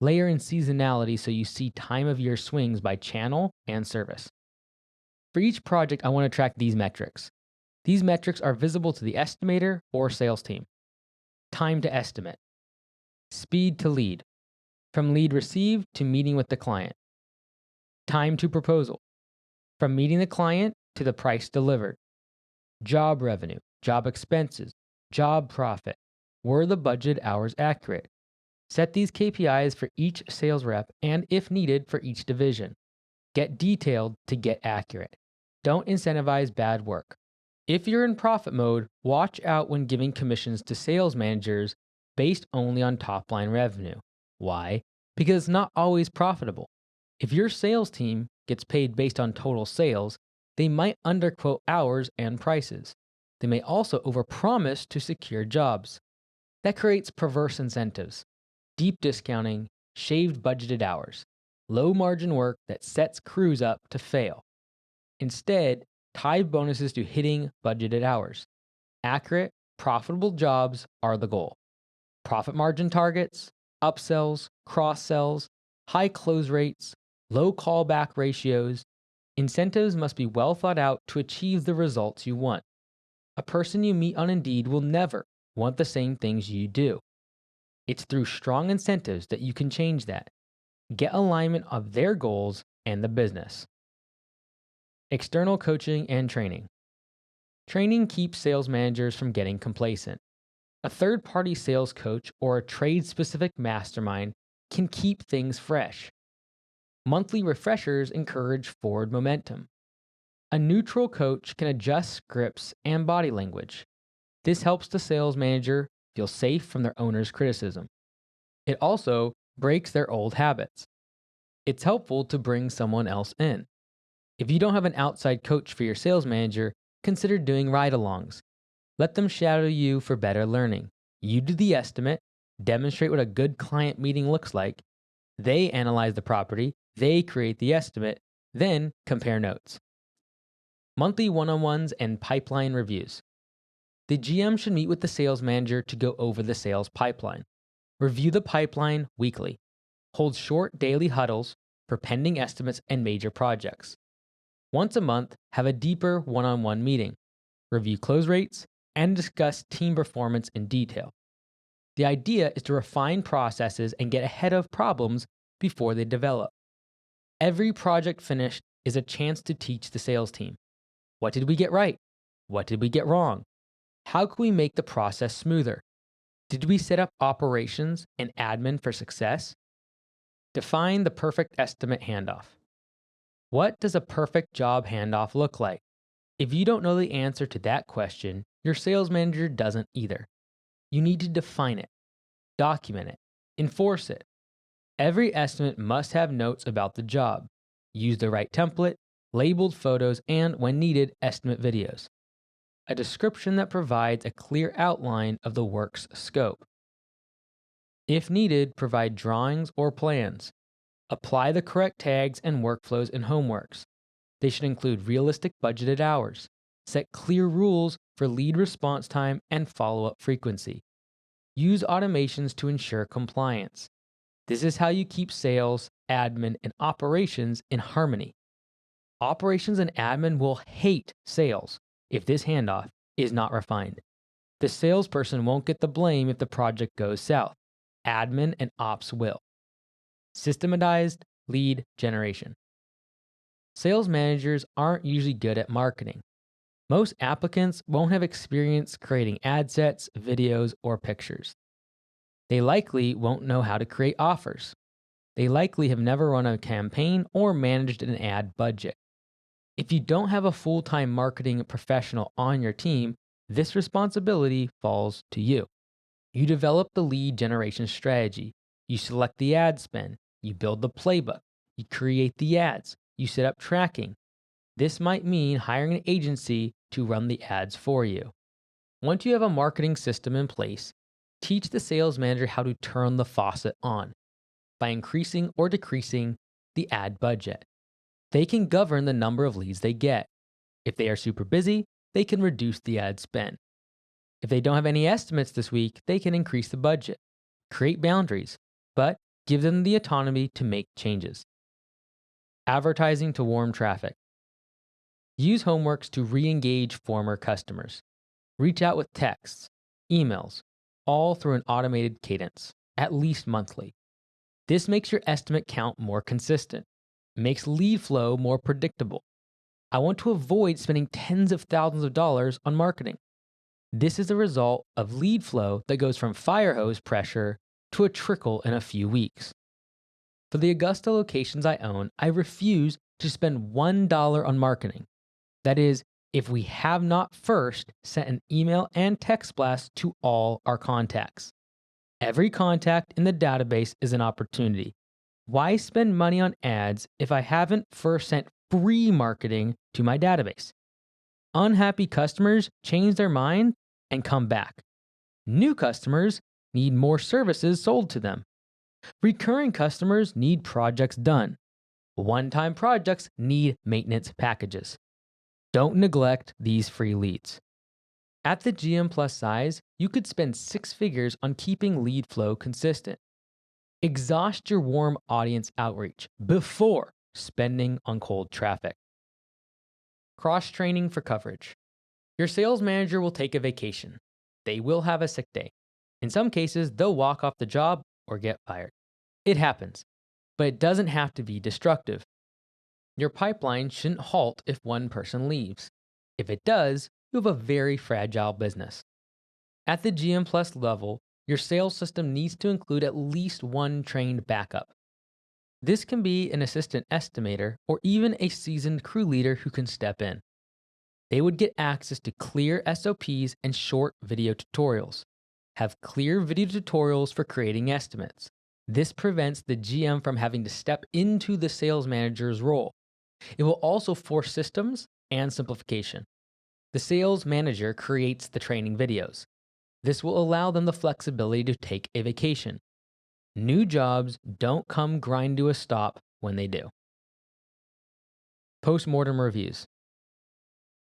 Layer in seasonality so you see time of year swings by channel and service. For each project, I want to track these metrics. These metrics are visible to the estimator or sales team. Time to estimate. Speed to lead. From lead received to meeting with the client. Time to proposal. From meeting the client to the price delivered. Job revenue, job expenses, job profit. Were the budget hours accurate? Set these KPIs for each sales rep and, if needed, for each division. Get detailed to get accurate. Don't incentivize bad work. If you're in profit mode, watch out when giving commissions to sales managers based only on top-line revenue. Why? Because it's not always profitable. If your sales team gets paid based on total sales, they might underquote hours and prices. They may also overpromise to secure jobs. That creates perverse incentives, deep discounting, shaved budgeted hours, low margin work that sets crews up to fail. Instead, tie bonuses to hitting budgeted hours. Accurate, profitable jobs are the goal. Profit margin targets, upsells, cross sells, high close rates, low callback ratios. Incentives must be well thought out to achieve the results you want. A person you meet on Indeed will never want the same things you do. It's through strong incentives that you can change that. Get alignment of their goals and the business. External coaching and training. Training keeps sales managers from getting complacent. A third-party sales coach or a trade-specific mastermind can keep things fresh. Monthly refreshers encourage forward momentum. A neutral coach can adjust scripts and body language. This helps the sales manager feel safe from their owner's criticism. It also breaks their old habits. It's helpful to bring someone else in. If you don't have an outside coach for your sales manager, consider doing ride-alongs. Let them shadow you for better learning. You do the estimate, demonstrate what a good client meeting looks like. They analyze the property, they create the estimate, then compare notes. Monthly one-on-ones and pipeline reviews. The GM should meet with the sales manager to go over the sales pipeline. Review the pipeline weekly. Hold short daily huddles for pending estimates and major projects. Once a month, have a deeper one-on-one meeting. Review close rates and discuss team performance in detail. The idea is to refine processes and get ahead of problems before they develop. Every project finished is a chance to teach the sales team. What did we get right? What did we get wrong? How can we make the process smoother? Did we set up operations and admin for success? Define the perfect estimate handoff. What does a perfect job handoff look like? If you don't know the answer to that question, your sales manager doesn't either. You need to define it, document it, enforce it. Every estimate must have notes about the job. Use the right template, labeled photos, and, when needed, estimate videos. A description that provides a clear outline of the work's scope. If needed, provide drawings or plans. Apply the correct tags and workflows in Homeworks. They should include realistic budgeted hours. Set clear rules for lead response time and follow-up frequency. Use automations to ensure compliance. This is how you keep sales, admin, and operations in harmony. Operations and admin will hate sales if this handoff is not refined. The salesperson won't get the blame if the project goes south. Admin and ops will. Systematized lead generation. Sales managers aren't usually good at marketing. Most applicants won't have experience creating ad sets, videos, or pictures. They likely won't know how to create offers. They likely have never run a campaign or managed an ad budget. If you don't have a full-time marketing professional on your team, this responsibility falls to you. You develop the lead generation strategy. You select the ad spend. You build the playbook. You create the ads. You set up tracking. This might mean hiring an agency to run the ads for you. Once you have a marketing system in place, teach the sales manager how to turn the faucet on by increasing or decreasing the ad budget. They can govern the number of leads they get. If they are super busy, they can reduce the ad spend. If they don't have any estimates this week, they can increase the budget. Create boundaries, but give them the autonomy to make changes. Advertising to warm traffic. Use Homeworks to re-engage former customers. Reach out with texts, emails, all through an automated cadence, at least monthly. This makes your estimate count more consistent, makes lead flow more predictable. I want to avoid spending tens of thousands of dollars on marketing. This is a result of lead flow that goes from fire hose pressure to a trickle in a few weeks. For the Augusta locations I own, I refuse to spend $1 on marketing. That is, if we have not first sent an email and text blast to all our contacts. Every contact in the database is an opportunity. Why spend money on ads if I haven't first sent free marketing to my database? Unhappy customers change their mind and come back. New customers need more services sold to them. Recurring customers need projects done. One-time projects need maintenance packages. Don't neglect these free leads. At the GM Plus size, you could spend 6 figures on keeping lead flow consistent. Exhaust your warm audience outreach before spending on cold traffic. Cross-training for coverage. Your sales manager will take a vacation. They will have a sick day. In some cases, they'll walk off the job or get fired. It happens, but it doesn't have to be destructive. Your pipeline shouldn't halt if one person leaves. If it does, you have a very fragile business. At the GM Plus level, your sales system needs to include at least one trained backup. This can be an assistant estimator or even a seasoned crew leader who can step in. They would get access to clear SOPs and short video tutorials. Have clear video tutorials for creating estimates. This prevents the GM from having to step into the sales manager's role. It will also force systems and simplification. The sales manager creates the training videos. This will allow them the flexibility to take a vacation. New jobs don't come grind to a stop when they do. Post-mortem reviews.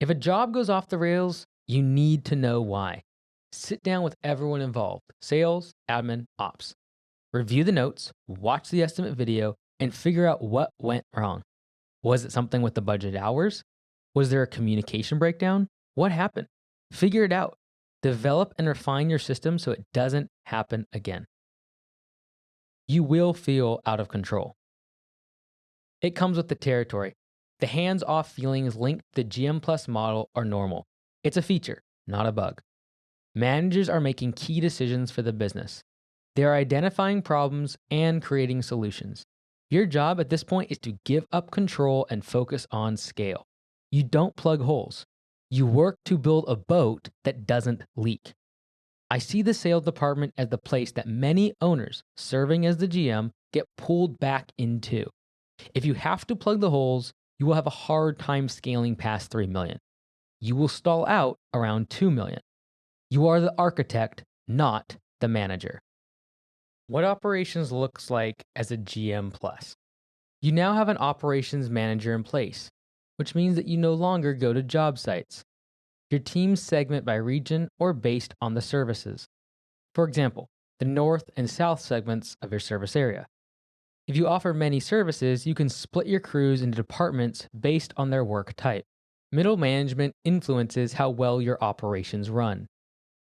If a job goes off the rails, you need to know why. Sit down with everyone involved, sales, admin, ops. Review the notes, watch the estimate video, and figure out what went wrong. Was it something with the budget hours? Was there a communication breakdown? What happened? Figure it out. Develop and refine your system so it doesn't happen again. You will feel out of control. It comes with the territory. The hands-off feelings linked to the GM Plus model are normal. It's a feature, not a bug. Managers are making key decisions for the business. They are identifying problems and creating solutions. Your job at this point is to give up control and focus on scale. You don't plug holes. You work to build a boat that doesn't leak. I see the sales department as the place that many owners, serving as the GM, get pulled back into. If you have to plug the holes, you will have a hard time scaling past 3 million. You will stall out around 2 million. You are the architect, not the manager. What operations looks like as a GM Plus? You now have an operations manager in place, which means that you no longer go to job sites. Your teams segment by region or based on the services. For example, the north and south segments of your service area. If you offer many services, you can split your crews into departments based on their work type. Middle management influences how well your operations run.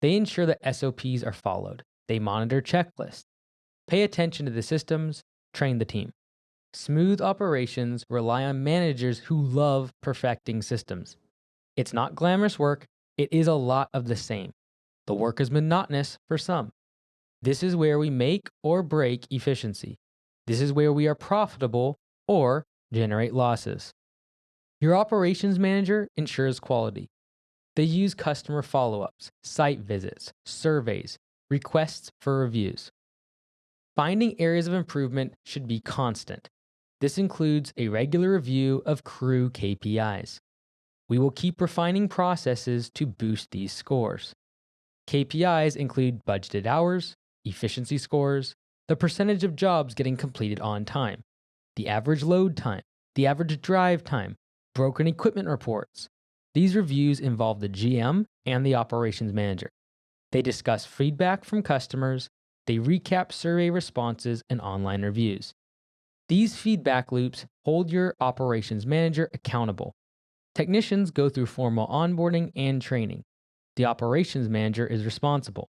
They ensure that SOPs are followed. They monitor checklists. Pay attention to the systems, train the team. Smooth operations rely on managers who love perfecting systems. It's not glamorous work, it is a lot of the same. The work is monotonous for some. This is where we make or break efficiency. This is where we are profitable or generate losses. Your operations manager ensures quality. They use customer follow-ups, site visits, surveys, requests for reviews. Finding areas of improvement should be constant. This includes a regular review of crew KPIs. We will keep refining processes to boost these scores. KPIs include budgeted hours, efficiency scores, the percentage of jobs getting completed on time, the average load time, the average drive time, broken equipment reports. These reviews involve the GM and the operations manager. They discuss feedback from customers, they recap survey responses and online reviews. These feedback loops hold your operations manager accountable. Technicians go through formal onboarding and training. The operations manager is responsible.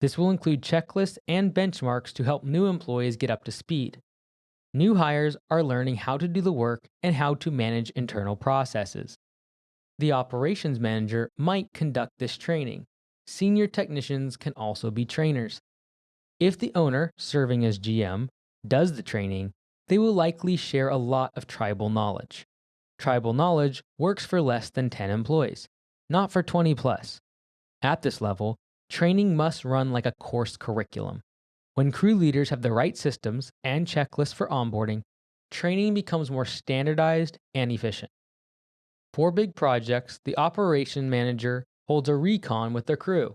This will include checklists and benchmarks to help new employees get up to speed. New hires are learning how to do the work and how to manage internal processes. The operations manager might conduct this training. Senior technicians can also be trainers. If the owner, serving as GM, does the training, they will likely share a lot of tribal knowledge. Tribal knowledge works for less than 10 employees, not for 20 plus. At this level, training must run like a course curriculum. When crew leaders have the right systems and checklists for onboarding, training becomes more standardized and efficient. For big projects, the operation manager holds a recon with their crew.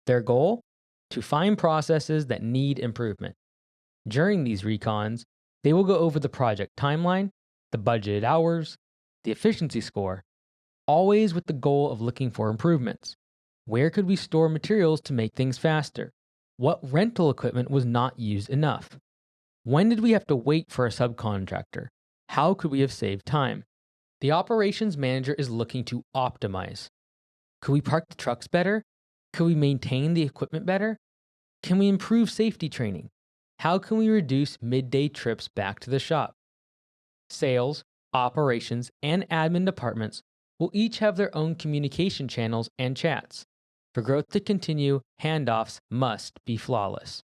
Their goal? To find processes that need improvement. During these recons, they will go over the project timeline, the budgeted hours, the efficiency score, always with the goal of looking for improvements. Where could we store materials to make things faster? What rental equipment was not used enough? When did we have to wait for a subcontractor? How could we have saved time? The operations manager is looking to optimize. Could we park the trucks better? Could we maintain the equipment better? Can we improve safety training? How can we reduce midday trips back to the shop? Sales, operations, and admin departments will each have their own communication channels and chats. For growth to continue, handoffs must be flawless.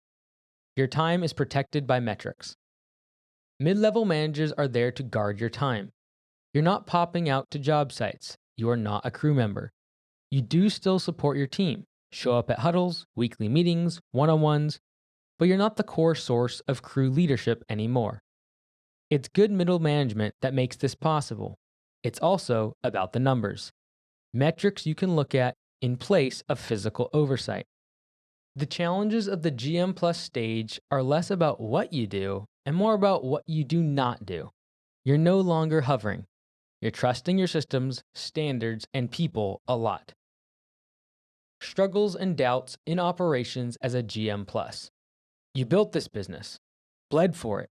Your time is protected by metrics. Mid-level managers are there to guard your time. You're not popping out to job sites. You are not a crew member. You do still support your team, show up at huddles, weekly meetings, one-on-ones, but you're not the core source of crew leadership anymore. It's good middle management that makes this possible. It's also about the numbers. Metrics you can look at in place of physical oversight. The challenges of the GM Plus stage are less about what you do and more about what you do not do. You're no longer hovering. You're trusting your systems, standards, and people a lot. Struggles and doubts in operations as a GM Plus. You built this business, bled for it,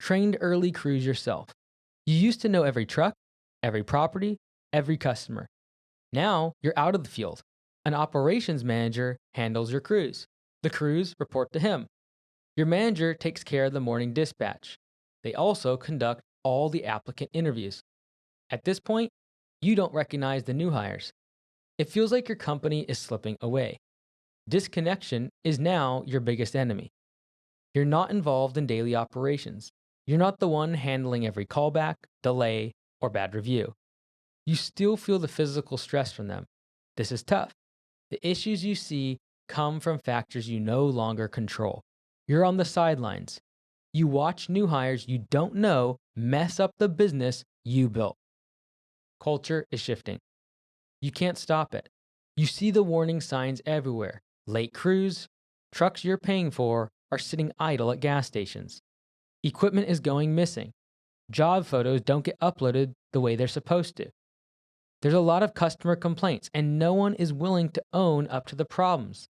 trained early crews yourself. You used to know every truck, every property, every customer. Now you're out of the field. An operations manager handles your crews. The crews report to him. Your manager takes care of the morning dispatch. They also conduct all the applicant interviews. At this point, you don't recognize the new hires. It feels like your company is slipping away. Disconnection is now your biggest enemy. You're not involved in daily operations. You're not the one handling every callback, delay, or bad review. You still feel the physical stress from them. This is tough. The issues you see come from factors you no longer control. You're on the sidelines. You watch new hires you don't know mess up the business you built. Culture is shifting. You can't stop it. You see the warning signs everywhere. Late crews, trucks you're paying for are sitting idle at gas stations. Equipment is going missing. Job photos don't get uploaded the way they're supposed to. There's a lot of customer complaints, and no one is willing to own up to the problems.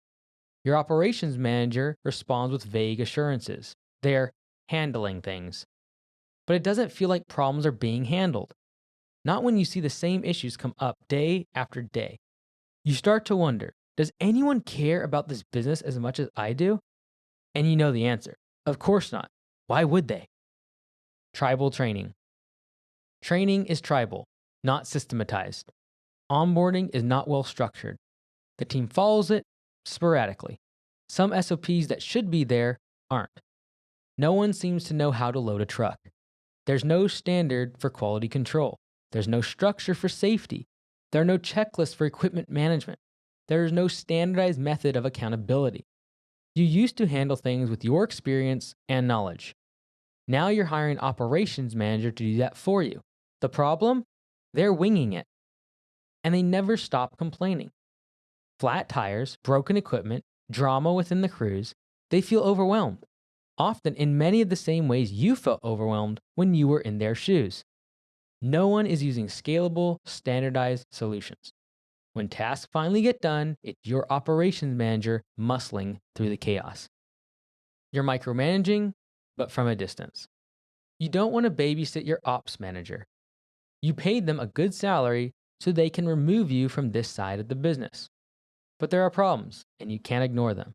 Your operations manager responds with vague assurances. They're handling things. But it doesn't feel like problems are being handled. Not when you see the same issues come up day after day. You start to wonder, does anyone care about this business as much as I do? And you know the answer. Of course not. Why would they? Tribal training. Training is tribal, not systematized. Onboarding is not well structured. The team follows it sporadically. Some SOPs that should be there aren't. No one seems to know how to load a truck. There's no standard for quality control. There's no structure for safety. There are no checklists for equipment management. There is no standardized method of accountability. You used to handle things with your experience and knowledge. Now you're hiring an operations manager to do that for you. The problem? They're winging it. And they never stop complaining. Flat tires, broken equipment, drama within the crews, they feel overwhelmed. Often in many of the same ways you felt overwhelmed when you were in their shoes. No one is using scalable, standardized solutions. When tasks finally get done, it's your operations manager muscling through the chaos. You're micromanaging, but from a distance. You don't want to babysit your ops manager. You paid them a good salary so they can remove you from this side of the business. But there are problems, and you can't ignore them.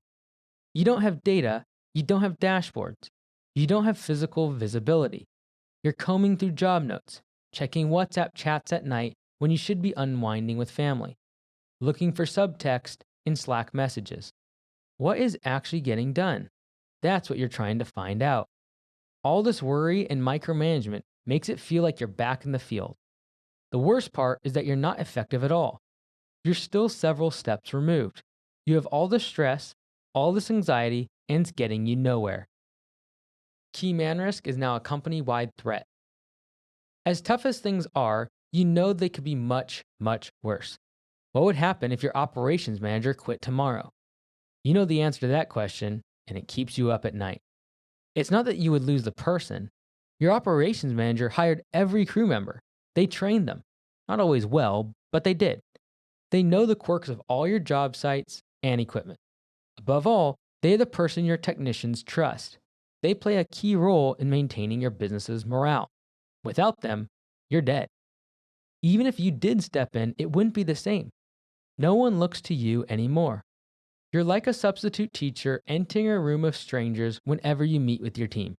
You don't have data, you don't have dashboards, you don't have physical visibility. You're combing through job notes, checking WhatsApp chats at night when you should be unwinding with family, looking for subtext in Slack messages. What is actually getting done? That's what you're trying to find out. All this worry and micromanagement makes it feel like you're back in the field. The worst part is that you're not effective at all. You're still several steps removed. You have all this stress, all this anxiety, and it's getting you nowhere. Key man risk is now a company-wide threat. As tough as things are, You know they could be much, much worse. What would happen if your operations manager quit tomorrow? You know the answer to that question, and it keeps you up at night. It's not that you would lose the person. Your operations manager hired every crew member. They trained them. Not always well, but they did. They know the quirks of all your job sites and equipment. Above all, they are the person your technicians trust. They play a key role in maintaining your business's morale. Without them, you're dead. Even if you did step in, it wouldn't be the same. No one looks to you anymore. You're like a substitute teacher entering a room of strangers whenever you meet with your team.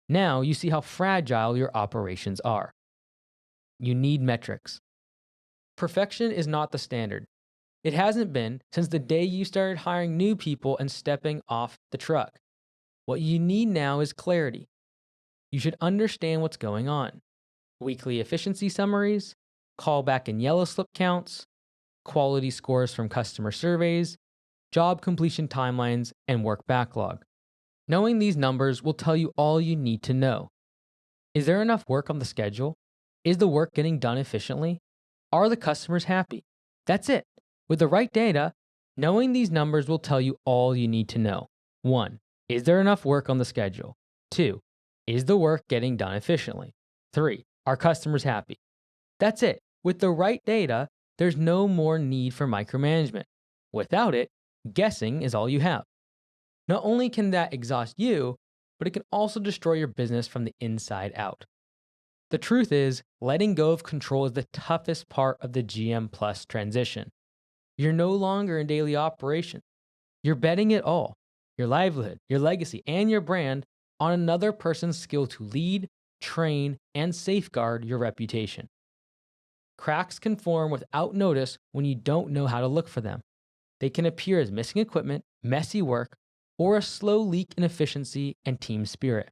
Now you see how fragile your operations are. You need metrics. Perfection is not the standard. It hasn't been since the day you started hiring new people and stepping off the truck. What you need now is clarity. You should understand what's going on. Weekly efficiency summaries, callback and yellow slip counts, quality scores from customer surveys, job completion timelines, and work backlog. Knowing these numbers will tell you all you need to know. Is there enough work on the schedule? Is the work getting done efficiently? Are the customers happy? That's it. With the right data, knowing these numbers will tell you all you need to know. 1. Is there enough work on the schedule? 2. Is the work getting done efficiently? 3. Are customers happy? That's it. With the right data, there's no more need for micromanagement. Without it, guessing is all you have. Not only can that exhaust you, but it can also destroy your business from the inside out. The truth is, letting go of control is the toughest part of the GM Plus transition. You're no longer in daily operation. You're betting it all, your livelihood, your legacy, and your brand on another person's skill to lead, train, and safeguard your reputation. Cracks can form without notice when you don't know how to look for them. They can appear as missing equipment, messy work, or a slow leak in efficiency and team spirit.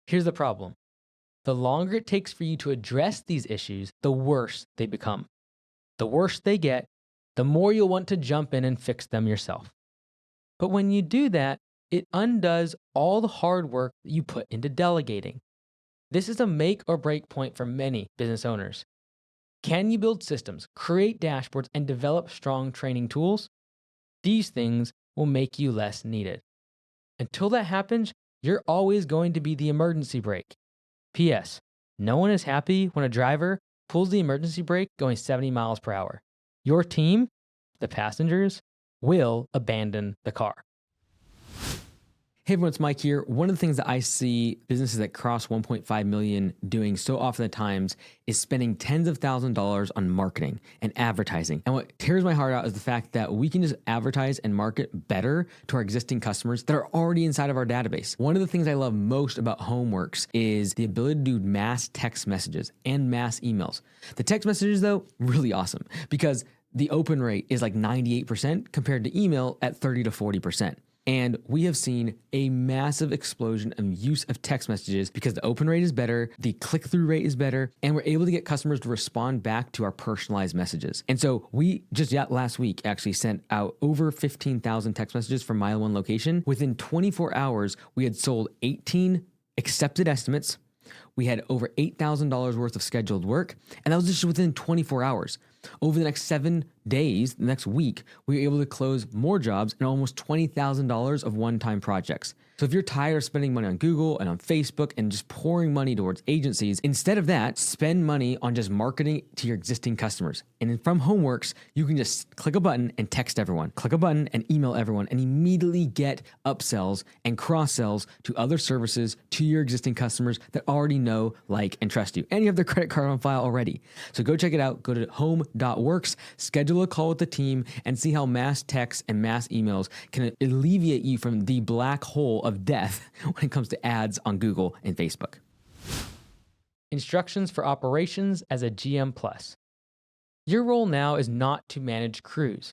Here's the problem. The longer it takes for you to address these issues, the worse they become. The worse they get, the more you'll want to jump in and fix them yourself. But when you do that, it undoes all the hard work that you put into delegating. This is a make or break point for many business owners. Can you build systems, create dashboards, and develop strong training tools? These things will make you less needed. Until that happens, you're always going to be the emergency brake. P.S. No one is happy when a driver pulls the emergency brake going 70 miles per hour. Your team, the passengers, will abandon the car. Hey everyone, it's Mike here. One of the things that I see businesses that cross 1.5 million doing so often at times is spending tens of thousands of dollars on marketing and advertising. And what tears my heart out is the fact that we can just advertise and market better to our existing customers that are already inside of our database. One of the things I love most about Homeworks is the ability to do mass text messages and mass emails. The text messages though, really awesome because the open rate is like 98% compared to email at 30 to 40%. And we have seen a massive explosion of use of text messages because the open rate is better, the click-through rate is better, and we're able to get customers to respond back to our personalized messages. And so we just last week actually sent out over 15,000 text messages from Mile One location. Within 24 hours, we had sold 18 accepted estimates. We had over $8,000 worth of scheduled work, and that was just within 24 hours. Over the next 7 days, the next week, we were able to close more jobs and almost $20,000 of one-time projects. So if you're tired of spending money on Google and on Facebook and just pouring money towards agencies, instead of that, spend money on just marketing to your existing customers. And from Homeworks, you can just click a button and text everyone, click a button and email everyone, and immediately get upsells and cross-sells to other services to your existing customers that already know, like, and trust you. And you have their credit card on file already. So go check it out. Go to home.works, schedule a call with the team, and see how mass texts and mass emails can alleviate you from the black hole of death when it comes to ads on Google and Facebook. Instructions for operations as a GM Plus. Your role now is not to manage crews,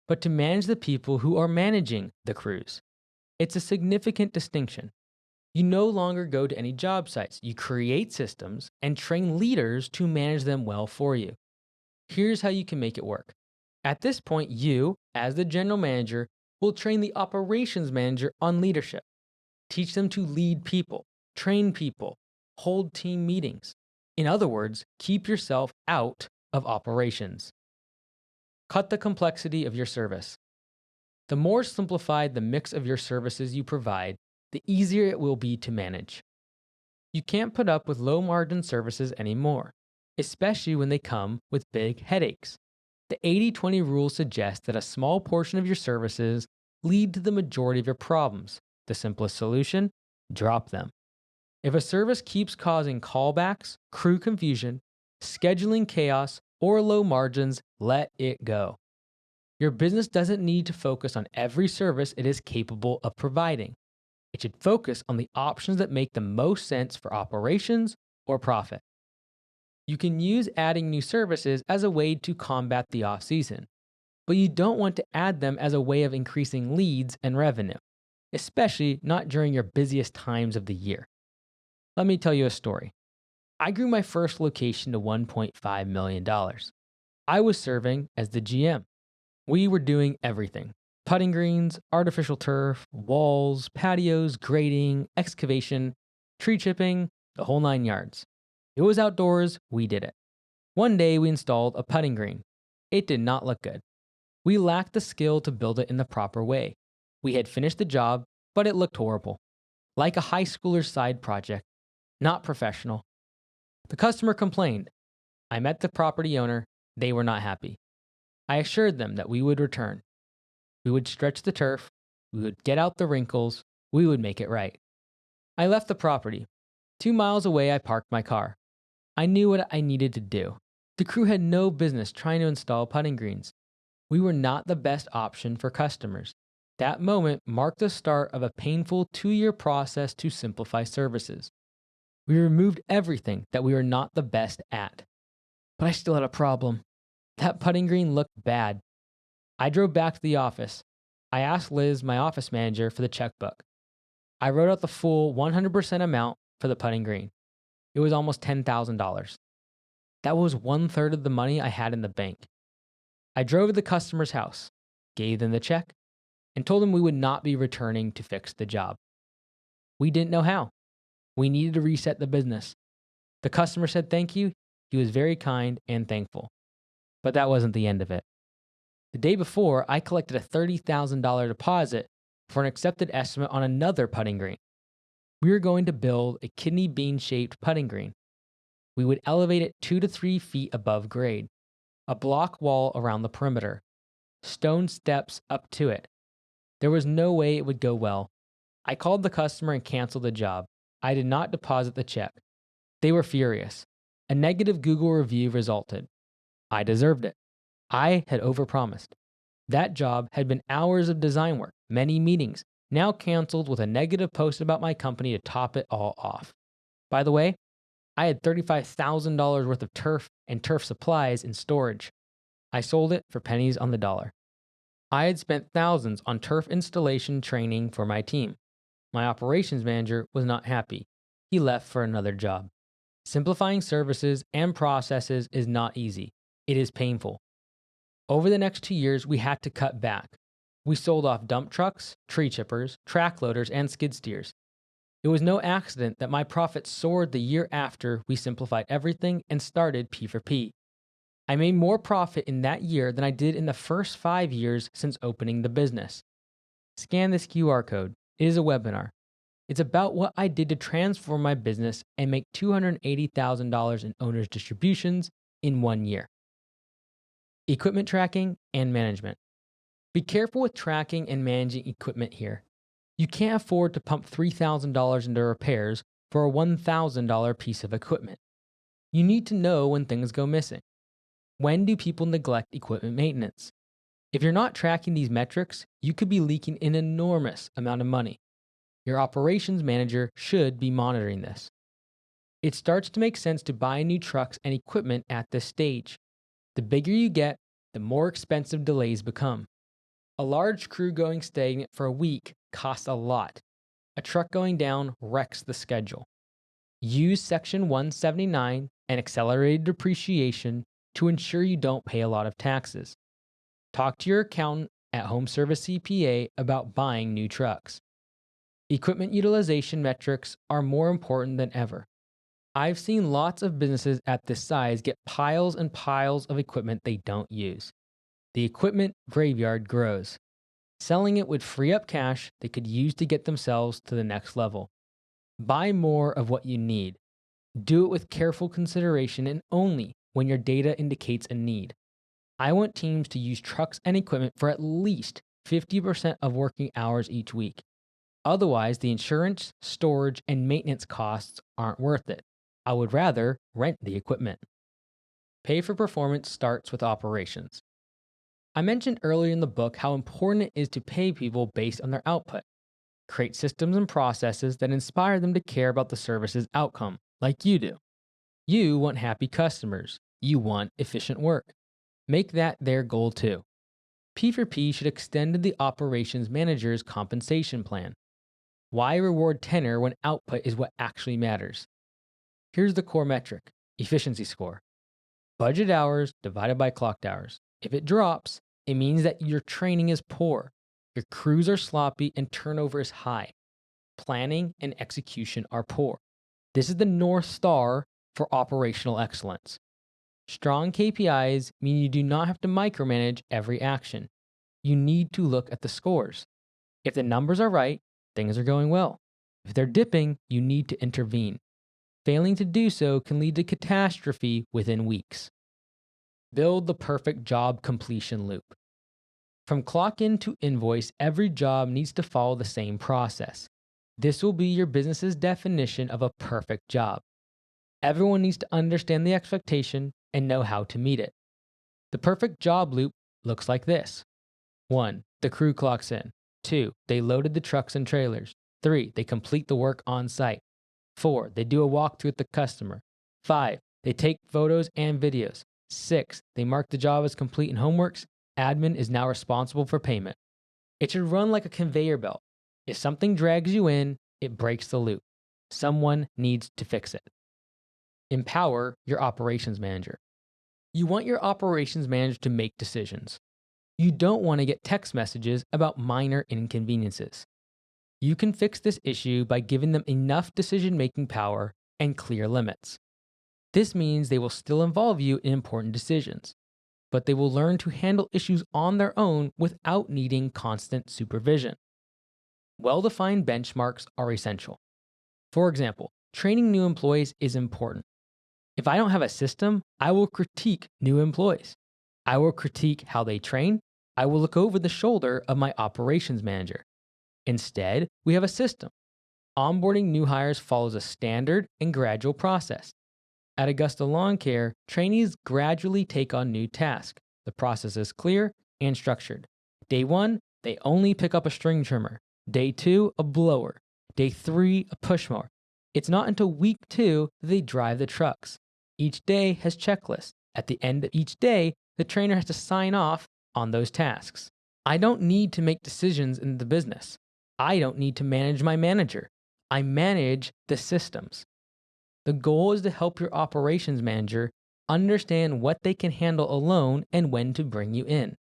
but to manage the people who are managing the crews. It's a significant distinction. You no longer go to any job sites. You create systems and train leaders to manage them well for you. Here's how you can make it work. At this point, you, as the general manager, will train the operations manager on leadership. Teach them to lead people, train people, hold team meetings. In other words, keep yourself out of operations. Cut the complexity of your service. The more simplified the mix of your services you provide, the easier it will be to manage. You can't put up with low margin services anymore, especially when they come with big headaches. The 80/20 rule suggests that a small portion of your services lead to the majority of your problems. The simplest solution? Drop them. If a service keeps causing callbacks, crew confusion, scheduling chaos, or low margins, let it go. Your business doesn't need to focus on every service it is capable of providing. It should focus on the options that make the most sense for operations or profit. You can use adding new services as a way to combat the off-season, but you don't want to add them as a way of increasing leads and revenue, especially not during your busiest times of the year. Let me tell you a story. I grew my first location to $1.5 million. I was serving as the GM. We were doing everything: putting greens, artificial turf, walls, patios, grading, excavation, tree chipping, the whole 9 yards. It was outdoors, we did it. One day we installed a putting green. It did not look good. We lacked the skill to build it in the proper way. We had finished the job, but it looked horrible. Like a high schooler's side project. Not professional. The customer complained. I met the property owner. They were not happy. I assured them that we would return. We would stretch the turf. We would get out the wrinkles. We would make it right. I left the property. 2 miles away, I parked my car. I knew what I needed to do. The crew had no business trying to install putting greens. We were not the best option for customers. That moment marked the start of a painful 2-year process to simplify services. We removed everything that we were not the best at. But I still had a problem. That putting green looked bad. I drove back to the office. I asked Liz, my office manager, for the checkbook. I wrote out the full 100% amount for the putting green. It was almost $10,000. That was 1/3 of the money I had in the bank. I drove to the customer's house, gave them the check, and told them we would not be returning to fix the job. We didn't know how. We needed to reset the business. The customer said thank you. He was very kind and thankful. But that wasn't the end of it. The day before, I collected a $30,000 deposit for an accepted estimate on another putting green. We were going to build a kidney bean-shaped putting green. We would elevate it 2 to 3 feet above grade, a block wall around the perimeter, stone steps up to it. There was no way it would go well. I called the customer and canceled the job. I did not deposit the check. They were furious. A negative Google review resulted. I deserved it. I had overpromised. That job had been hours of design work, many meetings, now canceled with a negative post about my company to top it all off. By the way, I had $35,000 worth of turf and turf supplies in storage. I sold it for pennies on the dollar. I had spent thousands on turf installation training for my team. My operations manager was not happy. He left for another job. Simplifying services and processes is not easy. It is painful. Over the next 2 years, we had to cut back. We sold off dump trucks, tree chippers, track loaders, and skid steers. It was no accident that my profits soared the year after we simplified everything and started P4P. I made more profit in that year than I did in the first 5 years since opening the business. Scan this QR code. It is a webinar. It's about what I did to transform my business and make $280,000 in owner's distributions in 1 year. Equipment tracking and management. Be careful with tracking and managing equipment here. You can't afford to pump $3,000 into repairs for a $1,000 piece of equipment. You need to know when things go missing. When do people neglect equipment maintenance? If you're not tracking these metrics, you could be leaking an enormous amount of money. Your operations manager should be monitoring this. It starts to make sense to buy new trucks and equipment at this stage. The bigger you get, the more expensive delays become. A large crew going stagnant for a week costs a lot. A truck going down wrecks the schedule. Use Section 179 and accelerated depreciation to ensure you don't pay a lot of taxes. Talk to your accountant at Home Service CPA about buying new trucks. Equipment utilization metrics are more important than ever. I've seen lots of businesses at this size get piles and piles of equipment they don't use. The equipment graveyard grows. Selling it would free up cash they could use to get themselves to the next level. Buy more of what you need. Do it with careful consideration and only when your data indicates a need. I want teams to use trucks and equipment for at least 50% of working hours each week. Otherwise, the insurance, storage, and maintenance costs aren't worth it. I would rather rent the equipment. Pay for performance starts with operations. I mentioned earlier in the book how important it is to pay people based on their output. Create systems and processes that inspire them to care about the service's outcome, like you do. You want happy customers. You want efficient work. Make that their goal too. P4P should extend to the operations manager's compensation plan. Why reward tenure when output is what actually matters? Here's the core metric: efficiency score. Budget hours divided by clocked hours. If it drops, it means that your training is poor, your crews are sloppy, and turnover is high. Planning and execution are poor. This is the North Star for operational excellence. Strong KPIs mean you do not have to micromanage every action. You need to look at the scores. If the numbers are right, things are going well. If they're dipping, you need to intervene. Failing to do so can lead to catastrophe within weeks. Build the perfect job completion loop. From clock in to invoice, every job needs to follow the same process. This will be your business's definition of a perfect job. Everyone needs to understand the expectation and know how to meet it. The perfect job loop looks like this. 1. The crew clocks in. 2. They loaded the trucks and trailers. 3. They complete the work on site. 4. They do a walkthrough with the customer. 5. They take photos and videos. 6. They mark the job as complete in homeworks. Admin is now responsible for payment. It should run like a conveyor belt. If something drags you in, it breaks the loop. Someone needs to fix it. Empower your operations manager. You want your operations manager to make decisions. You don't want to get text messages about minor inconveniences. You can fix this issue by giving them enough decision-making power and clear limits. This means they will still involve you in important decisions, but they will learn to handle issues on their own without needing constant supervision. Well-defined benchmarks are essential. For example, training new employees is important. If I don't have a system, I will critique new employees. I will critique how they train. I will look over the shoulder of my operations manager. Instead, we have a system. Onboarding new hires follows a standard and gradual process. At Augusta Lawn Care, trainees gradually take on new tasks. The process is clear and structured. Day 1, they only pick up a string trimmer. Day 2, a blower. Day 3, a push mower. It's not until week 2 that they drive the trucks. Each day has checklists. At the end of each day, the trainer has to sign off on those tasks. I don't need to make decisions in the business. I don't need to manage my manager. I manage the systems. The goal is to help your operations manager understand what they can handle alone and when to bring you in.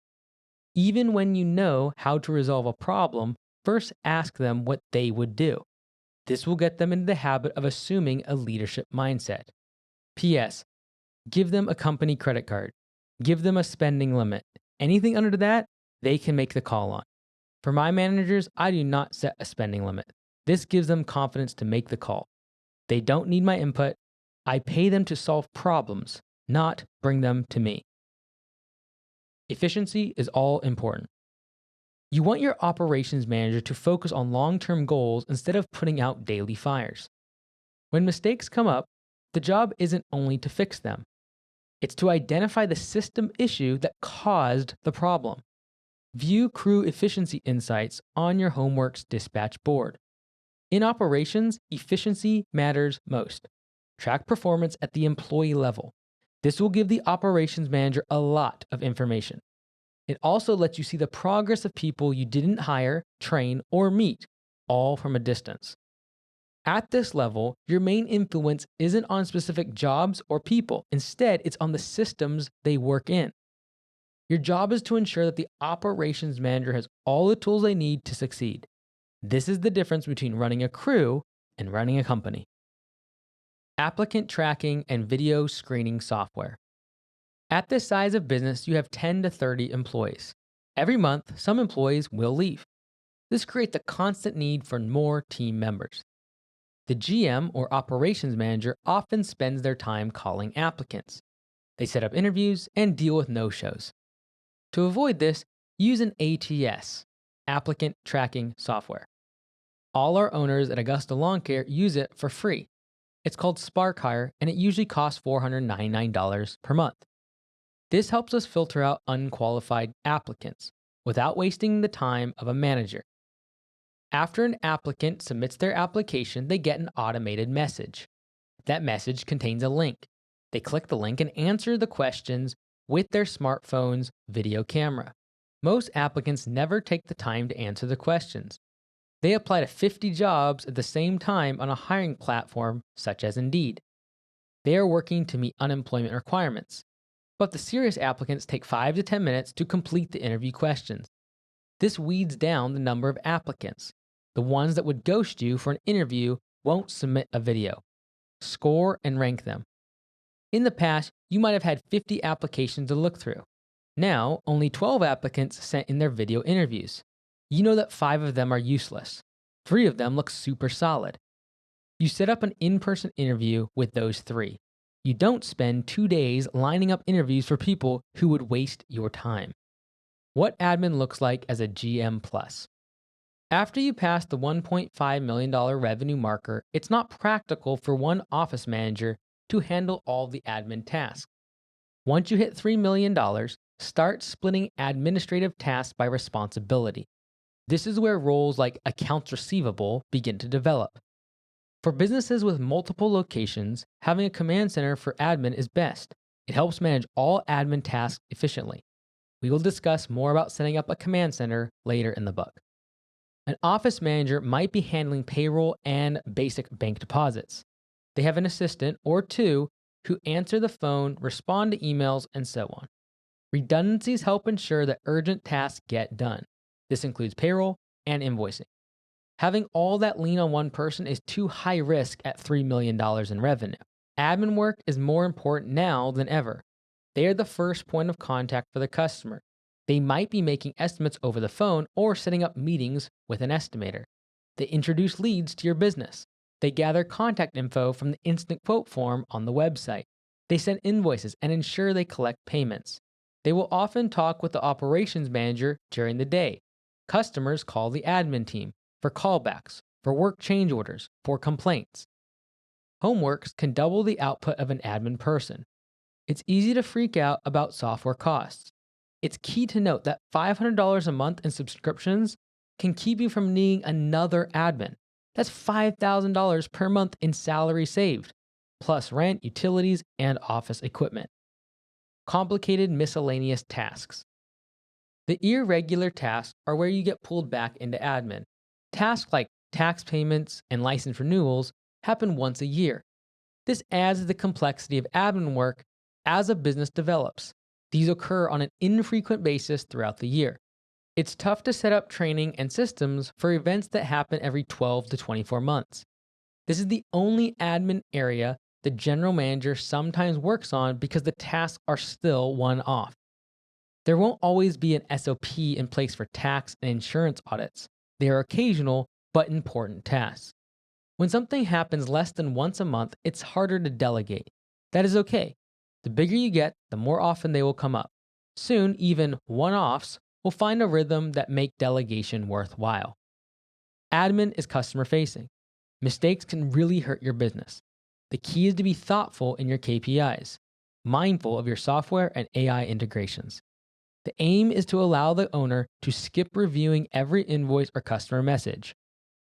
Even when you know how to resolve a problem, first ask them what they would do. This will get them into the habit of assuming a leadership mindset. P.S. Give them a company credit card. Give them a spending limit. Anything under that, they can make the call on. For my managers, I do not set a spending limit. This gives them confidence to make the call. They don't need my input. I pay them to solve problems, not bring them to me. Efficiency is all important. You want your operations manager to focus on long-term goals instead of putting out daily fires. When mistakes come up, the job isn't only to fix them. It's to identify the system issue that caused the problem. View crew efficiency insights on your Homeworks dispatch board. In operations, efficiency matters most. Track performance at the employee level. This will give the operations manager a lot of information. It also lets you see the progress of people you didn't hire, train, or meet, all from a distance. At this level, your main influence isn't on specific jobs or people. Instead, it's on the systems they work in. Your job is to ensure that the operations manager has all the tools they need to succeed. This is the difference between running a crew and running a company. applicant tracking and video screening software. At this size of business, you have 10 to 30 employees. Every month, some employees will leave. This creates a constant need for more team members. The GM or operations manager often spends their time calling applicants. They set up interviews and deal with no-shows. To avoid this, use an ATS, applicant tracking software. All our owners at Augusta Lawn Care use it for free. It's called Spark Hire, and it usually costs $499 per month. This helps us filter out unqualified applicants without wasting the time of a manager. After an applicant submits their application, they get an automated message. That message contains a link. They click the link and answer the questions with their smartphone's video camera. Most applicants never take the time to answer the questions. They apply to 50 jobs at the same time on a hiring platform such as Indeed. They are working to meet unemployment requirements. But the serious applicants take 5 to 10 minutes to complete the interview questions. This weeds down the number of applicants. The ones that would ghost you for an interview won't submit a video. Score and rank them. In the past, you might have had 50 applications to look through. Now, only 12 applicants sent in their video interviews. You know that 5 of them are useless. 3 of them look super solid. You set up an in-person interview with those 3. You don't spend 2 days lining up interviews for people who would waste your time. What admin looks like as a GM Plus. After you pass the $1.5 million revenue marker, it's not practical for one office manager to handle all the admin tasks. Once you hit $3 million, start splitting administrative tasks by responsibility. This is where roles like accounts receivable begin to develop. For businesses with multiple locations, having a command center for admin is best. It helps manage all admin tasks efficiently. We will discuss more about setting up a command center later in the book. An office manager might be handling payroll and basic bank deposits. They have an assistant or 2 who answer the phone, respond to emails, and so on. Redundancies help ensure that urgent tasks get done. This includes payroll and invoicing. Having all that lean on one person is too high risk at $3 million in revenue. Admin work is more important now than ever. They are the first point of contact for the customer. They might be making estimates over the phone or setting up meetings with an estimator. They introduce leads to your business. They gather contact info from the instant quote form on the website. They send invoices and ensure they collect payments. They will often talk with the operations manager during the day. Customers call the admin team for callbacks, for work change orders, for complaints. Homeworks can double the output of an admin person. It's easy to freak out about software costs. It's key to note that $500 a month in subscriptions can keep you from needing another admin. That's $5,000 per month in salary saved, plus rent, utilities, and office equipment. Complicated miscellaneous tasks. The irregular tasks are where you get pulled back into admin. Tasks like tax payments and license renewals happen once a year. This adds to the complexity of admin work as a business develops. These occur on an infrequent basis throughout the year. It's tough to set up training and systems for events that happen every 12 to 24 months. This is the only admin area the general manager sometimes works on because the tasks are still one-off. There won't always be an SOP in place for tax and insurance audits. They are occasional but important tasks. When something happens less than once a month, it's harder to delegate. That is okay. The bigger you get, the more often they will come up. Soon, even one-offs will find a rhythm that make delegation worthwhile. Admin is customer-facing. Mistakes can really hurt your business. The key is to be thoughtful in your KPIs, mindful of your software and AI integrations. The aim is to allow the owner to skip reviewing every invoice or customer message.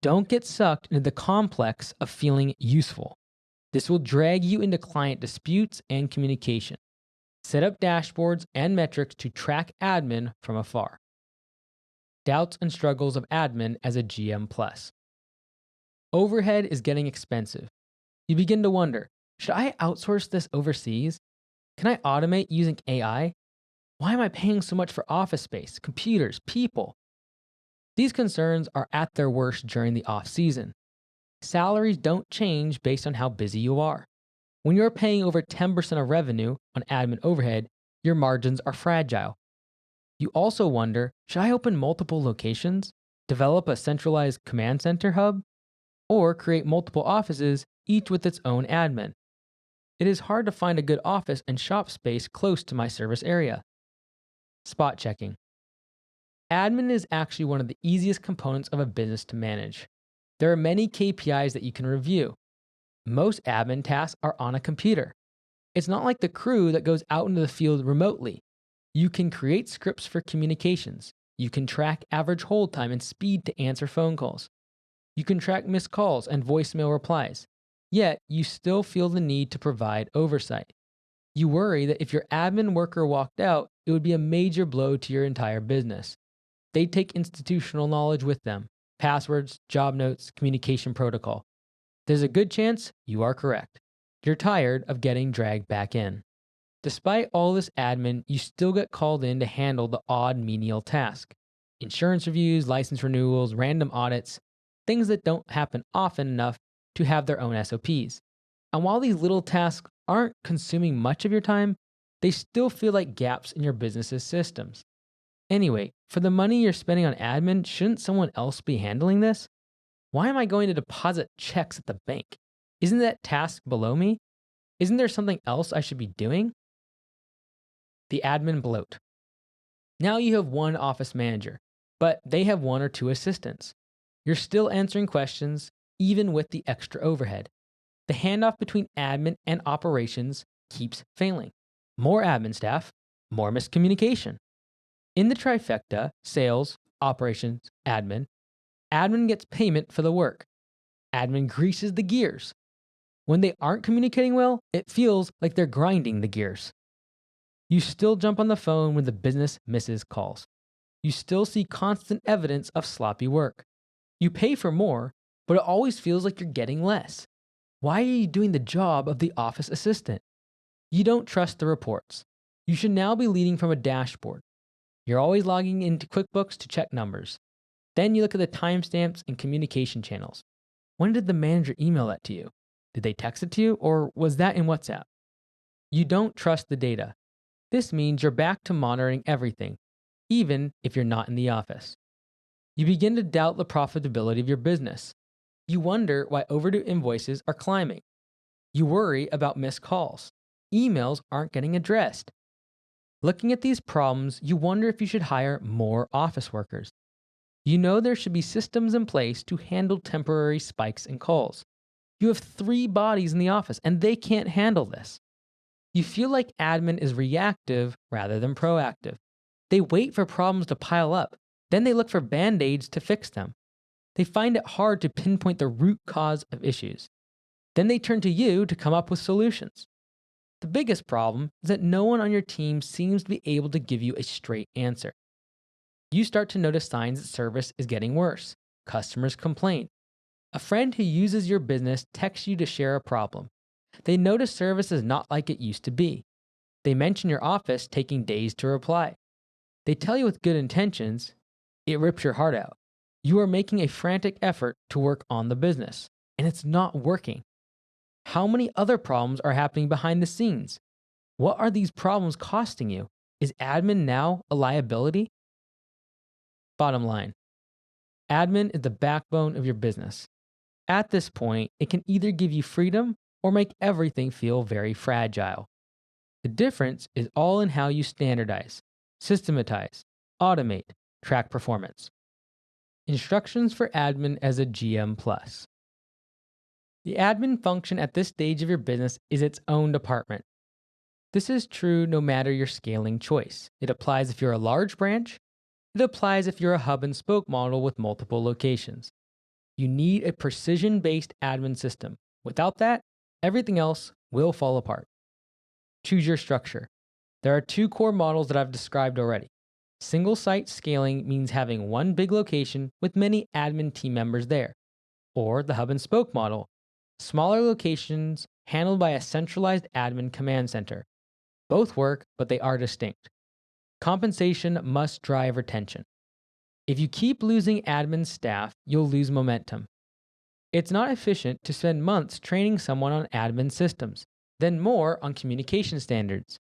Don't get sucked into the complex of feeling useful. This will drag you into client disputes and communication. Set up dashboards and metrics to track admin from afar. Doubts and struggles of admin as a GM Plus. Overhead is getting expensive. You begin to wonder, should I outsource this overseas? Can I automate using AI? Why am I paying so much for office space, computers, people? These concerns are at their worst during the off-season. Salaries don't change based on how busy you are. When you're paying over 10% of revenue on admin overhead, your margins are fragile. You also wonder, should I open multiple locations, develop a centralized command center hub, or create multiple offices, each with its own admin? It is hard to find a good office and shop space close to my service area. Spot checking. Admin is actually one of the easiest components of a business to manage. There are many KPIs that you can review. Most admin tasks are on a computer. It's not like the crew that goes out into the field remotely. You can create scripts for communications. You can track average hold time and speed to answer phone calls. You can track missed calls and voicemail replies. Yet, you still feel the need to provide oversight. You worry that if your admin worker walked out, it would be a major blow to your entire business. They'd take institutional knowledge with them: passwords, job notes, communication protocol. There's a good chance you are correct. You're tired of getting dragged back in. Despite all this admin, you still get called in to handle the odd menial task: insurance reviews, license renewals, random audits, things that don't happen often enough to have their own SOPs. And while these little tasks aren't consuming much of your time, they still feel like gaps in your business's systems. Anyway, for the money you're spending on admin, shouldn't someone else be handling this? Why am I going to deposit checks at the bank? Isn't that task below me? Isn't there something else I should be doing? The admin bloat. Now you have one office manager, but they have one or two assistants. You're still answering questions, even with the extra overhead. The handoff between admin and operations keeps failing. More admin staff, more miscommunication. In the trifecta, sales, operations, admin gets payment for the work. Admin greases the gears. When they aren't communicating well, it feels like they're grinding the gears. You still jump on the phone when the business misses calls. You still see constant evidence of sloppy work. You pay for more, but it always feels like you're getting less. Why are you doing the job of the office assistant? You don't trust the reports. You should now be leading from a dashboard. You're always logging into QuickBooks to check numbers. Then you look at the timestamps and communication channels. When did the manager email that to you? Did they text it to you, or was that in WhatsApp? You don't trust the data. This means you're back to monitoring everything, even if you're not in the office. You begin to doubt the profitability of your business. You wonder why overdue invoices are climbing. You worry about missed calls. Emails aren't getting addressed. Looking at these problems, you wonder if you should hire more office workers. You know there should be systems in place to handle temporary spikes in calls. You have 3 bodies in the office, and they can't handle this. You feel like admin is reactive rather than proactive. They wait for problems to pile up, then they look for band-aids to fix them. They find it hard to pinpoint the root cause of issues. Then they turn to you to come up with solutions. The biggest problem is that no one on your team seems to be able to give you a straight answer. You start to notice signs that service is getting worse. Customers complain. A friend who uses your business texts you to share a problem. They notice service is not like it used to be. They mention your office taking days to reply. They tell you with good intentions. It rips your heart out. You are making a frantic effort to work on the business, and it's not working. How many other problems are happening behind the scenes? What are these problems costing you? Is admin now a liability? Bottom line, admin is the backbone of your business. At this point, it can either give you freedom or make everything feel very fragile. The difference is all in how you standardize, systematize, automate, track performance. Instructions for admin as a GM+. The admin function at this stage of your business is its own department. This is true no matter your scaling choice. It applies if you're a large branch. It applies if you're a hub and spoke model with multiple locations. You need a precision-based admin system. Without that, everything else will fall apart. Choose your structure. There are 2 core models that I've described already. Single site scaling means having one big location with many admin team members there. Or the hub and spoke model, smaller locations handled by a centralized admin command center. Both work, but they are distinct. Compensation must drive retention. If you keep losing admin staff, you'll lose momentum. It's not efficient to spend months training someone on admin systems. then more on communication standards.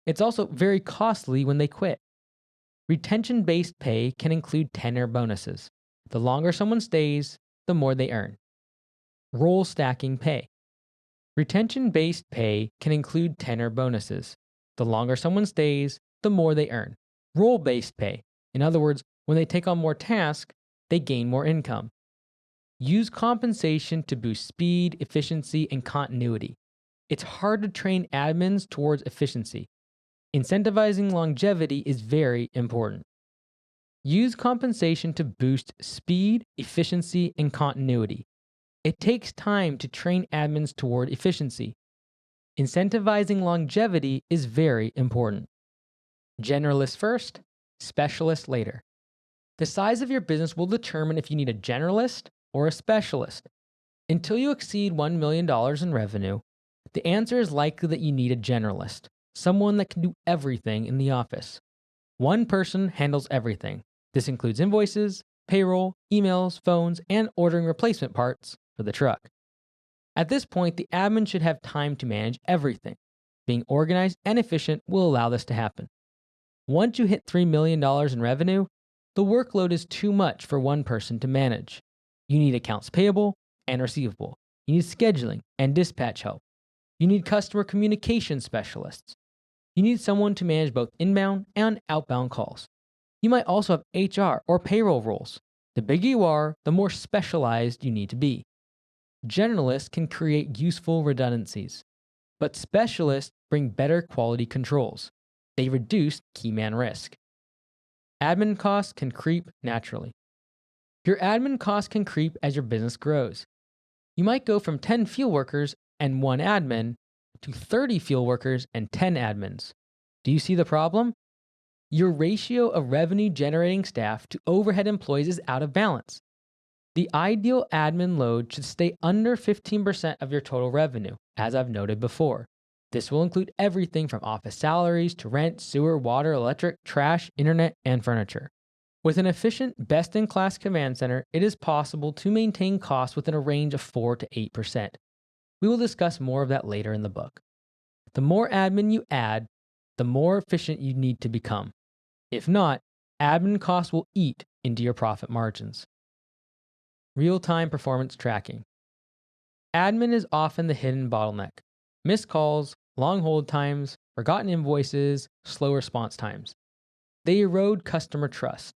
It's also very costly when they quit. Retention-based pay can include tenure bonuses. The longer someone stays, the more they earn. Role stacking pay. Retention-based pay can include tenure bonuses. The longer someone stays, the more they earn. Role-based pay. In other words, when they take on more tasks, they gain more income. Use compensation to boost speed, efficiency, and continuity. It's hard to train admins towards efficiency. Incentivizing longevity is very important. Use compensation to boost speed, efficiency, and continuity. It takes time to train admins toward efficiency. Incentivizing longevity is very important. Generalist first, specialist later. The size of your business will determine if you need a generalist or a specialist. Until you exceed $1 million in revenue, the answer is likely that you need a generalist, someone that can do everything in the office. One person handles everything. This includes invoices, payroll, emails, phones, and ordering replacement parts for the truck. At this point, the admin should have time to manage everything. Being organized and efficient will allow this to happen. Once you hit $3 million in revenue, the workload is too much for one person to manage. You need accounts payable and receivable. You need scheduling and dispatch help. You need customer communication specialists. You need someone to manage both inbound and outbound calls. You might also have HR or payroll roles. The bigger you are, the more specialized you need to be. Generalists can create useful redundancies, but specialists bring better quality controls. They reduce key man risk. Admin costs can creep naturally. Your admin costs can creep as your business grows. You might go from 10 field workers and 1 admin to 30 field workers and 10 admins. Do you see the problem? Your ratio of revenue generating staff to overhead employees is out of balance. The ideal admin load should stay under 15% of your total revenue, as I've noted before. This will include everything from office salaries to rent, sewer, water, electric, trash, internet, and furniture. With an efficient, best-in-class command center, it is possible to maintain costs within a range of 4 to 8%. We will discuss more of that later in the book. The more admin you add, the more efficient you need to become. If not, admin costs will eat into your profit margins. Real-time performance tracking. Admin is often the hidden bottleneck. Missed calls, long hold times, forgotten invoices, slow response times. They erode customer trust.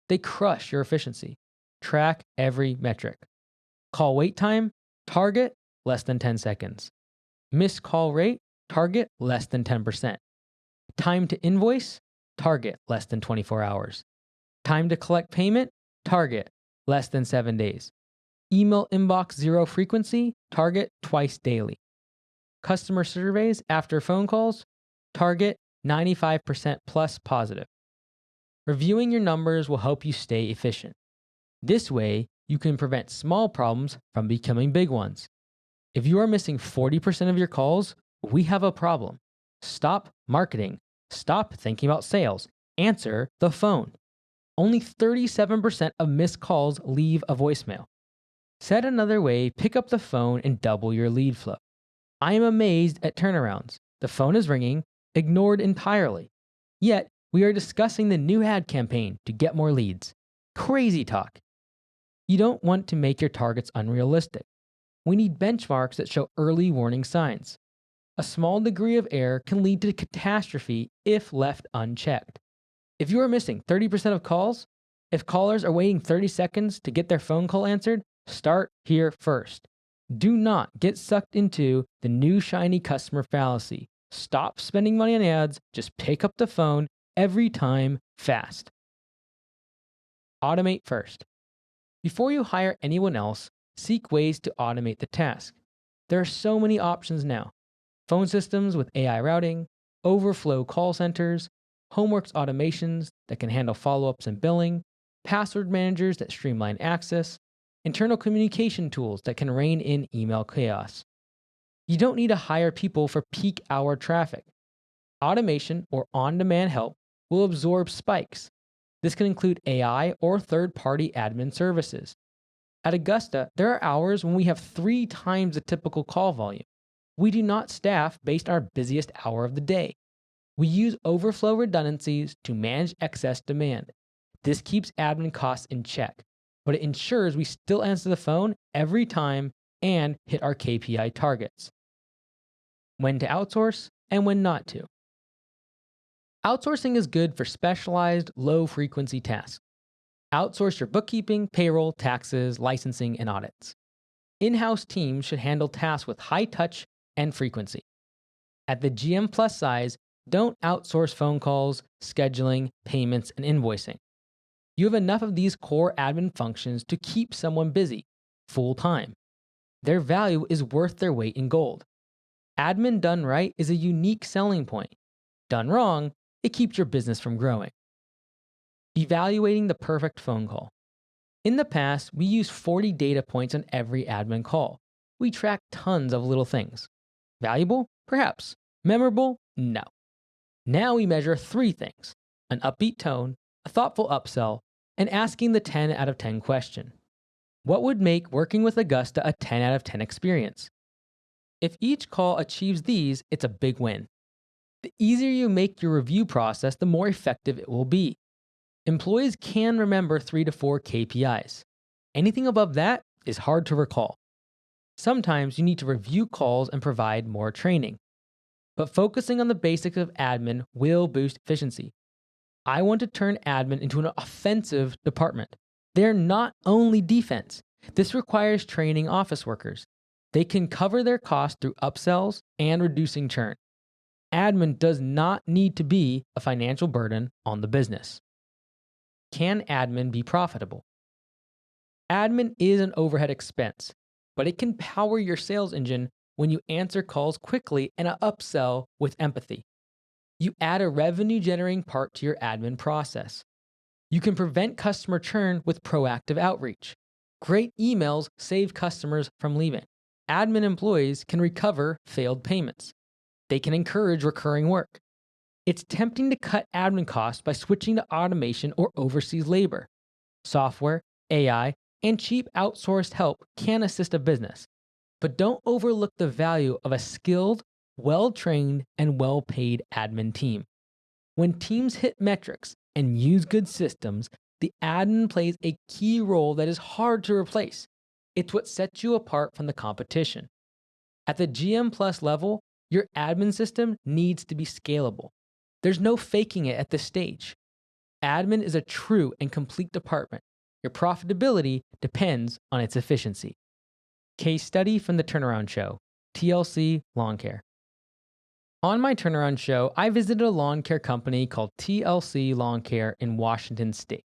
They crush your efficiency. Track every metric. Call wait time, target less than 10 seconds. Missed call rate, target less than 10%. Time to invoice, target less than 24 hours. Time to collect payment, target less than 7 days. Email inbox zero frequency, target twice daily. Customer surveys after phone calls, target 95% plus positive. Reviewing your numbers will help you stay efficient. This way, you can prevent small problems from becoming big ones. If you are missing 40% of your calls, we have a problem. Stop marketing. Stop thinking about sales. Answer the phone. Only 37% of missed calls leave a voicemail. Said another way, pick up the phone and double your lead flow. I am amazed at turnarounds. The phone is ringing, ignored entirely. Yet, we are discussing the new ad campaign to get more leads. Crazy talk. You don't want to make your targets unrealistic. We need benchmarks that show early warning signs. A small degree of error can lead to catastrophe if left unchecked. If you are missing 30% of calls, if callers are waiting 30 seconds to get their phone call answered, start here first. Do not get sucked into the new shiny customer fallacy. Stop spending money on ads, just pick up the phone every time fast. Automate first. Before you hire anyone else, seek ways to automate the task. There are so many options now. Phone systems with AI routing, overflow call centers, homeworks automations that can handle follow-ups and billing, password managers that streamline access, internal communication tools that can rein in email chaos. You don't need to hire people for peak hour traffic. Automation or on-demand help will absorb spikes. This can include AI or third-party admin services. At Augusta, there are hours when we have 3 times the typical call volume. we do not staff based on our busiest hour of the day. We use overflow redundancies to manage excess demand. This keeps admin costs in check, but it ensures we still answer the phone every time and hit our KPI targets. When to outsource and when not to. Outsourcing is good for specialized, low-frequency tasks. Outsource your bookkeeping, payroll, taxes, licensing, and audits. In-house teams should handle tasks with high touch and frequency. At the GM Plus size, don't outsource phone calls, scheduling, payments, and invoicing. You have enough of these core admin functions to keep someone busy, full-time. Their value is worth their weight in gold. Admin done right is a unique selling point. Done wrong, it keeps your business from growing. Evaluating the perfect phone call. In the past, we used 40 data points on every admin call. We tracked tons of little things. Valuable? Perhaps. Memorable? No. Now we measure 3 things: an upbeat tone, a thoughtful upsell, and asking the 10 out of 10 question. What would make working with Augusta a 10 out of 10 experience? If each call achieves these, it's a big win. The easier you make your review process, the more effective it will be. Employees can remember 3 to 4 KPIs. Anything above that is hard to recall. Sometimes you need to review calls and provide more training. But focusing on the basics of admin will boost efficiency. I want to turn admin into an offensive department. They're not only defense. This requires training office workers. They can cover their costs through upsells and reducing churn. Admin does not need to be a financial burden on the business. Can admin be profitable? Admin is an overhead expense, but it can power your sales engine when you answer calls quickly and upsell with empathy. You add a revenue-generating part to your admin process. You can prevent customer churn with proactive outreach. Great emails save customers from leaving. Admin employees can recover failed payments. They can encourage recurring work. It's tempting to cut admin costs by switching to automation or overseas labor. Software, AI, and cheap outsourced help can assist a business, but don't overlook the value of a skilled, well-trained, and well-paid admin team. When teams hit metrics and use good systems, the admin plays a key role that is hard to replace. It's what sets you apart from the competition. At the GM Plus level, your admin system needs to be scalable. There's no faking it at this stage. Admin is a true and complete department. Your profitability depends on its efficiency. Case study from the Turnaround Show, TLC Lawn Care. On my Turnaround Show, I visited a lawn care company called TLC Lawn Care in Washington State.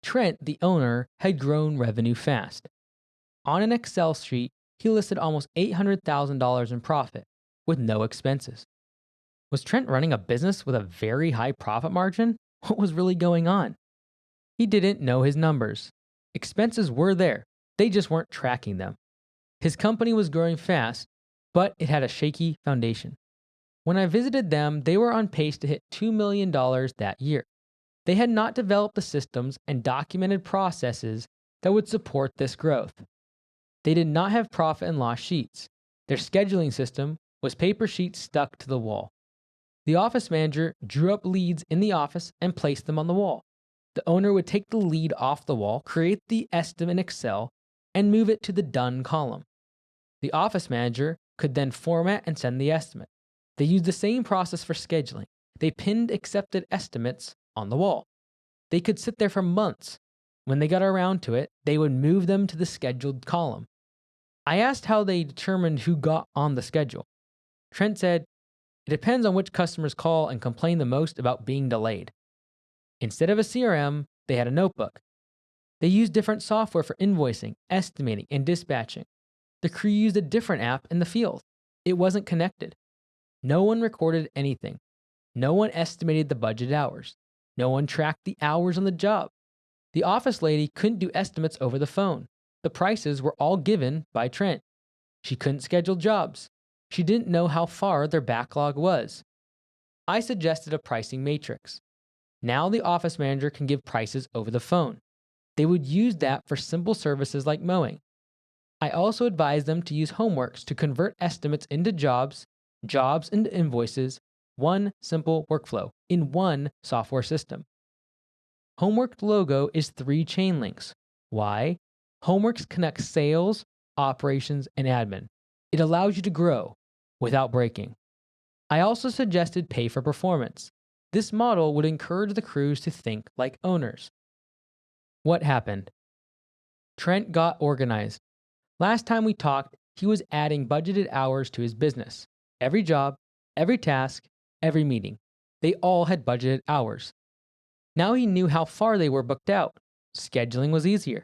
Trent, the owner, had grown revenue fast. On an Excel sheet, he listed almost $800,000 in profit with no expenses. Was Trent running a business with a very high profit margin? What was really going on? He didn't know his numbers. Expenses were there, they just weren't tracking them. His company was growing fast, but it had a shaky foundation. When I visited them, they were on pace to hit $2 million that year. They had not developed the systems and documented processes that would support this growth. They did not have profit and loss sheets. Their scheduling system was paper sheets stuck to the wall. The office manager drew up leads in the office and placed them on the wall. The owner would take the lead off the wall, create the estimate in Excel, and move it to the done column. The office manager could then format and send the estimate. They used the same process for scheduling. They pinned accepted estimates on the wall. They could sit there for months. When they got around to it, they would move them to the scheduled column. I asked how they determined who got on the schedule. Trent said, "It depends on which customers call and complain the most about being delayed." Instead of a CRM, they had a notebook. They used different software for invoicing, estimating, and dispatching. The crew used a different app in the field. It wasn't connected. No one recorded anything. No one estimated the budgeted hours. No one tracked the hours on the job. The office lady couldn't do estimates over the phone. The prices were all given by Trent. She couldn't schedule jobs. She didn't know how far their backlog was. I suggested a pricing matrix. Now the office manager can give prices over the phone. They would use that for simple services like mowing. I also advise them to use Homeworks to convert estimates into jobs, jobs into invoices, one simple workflow in one software system. Homeworks logo is 3 chain links. Why? Homeworks connects sales, operations, and admin. It allows you to grow without breaking. I also suggested pay for performance. This model would encourage the crews to think like owners. What happened? Trent got organized. Last time we talked, he was adding budgeted hours to his business. Every job, every task, every meeting. They all had budgeted hours. Now he knew how far they were booked out. Scheduling was easier.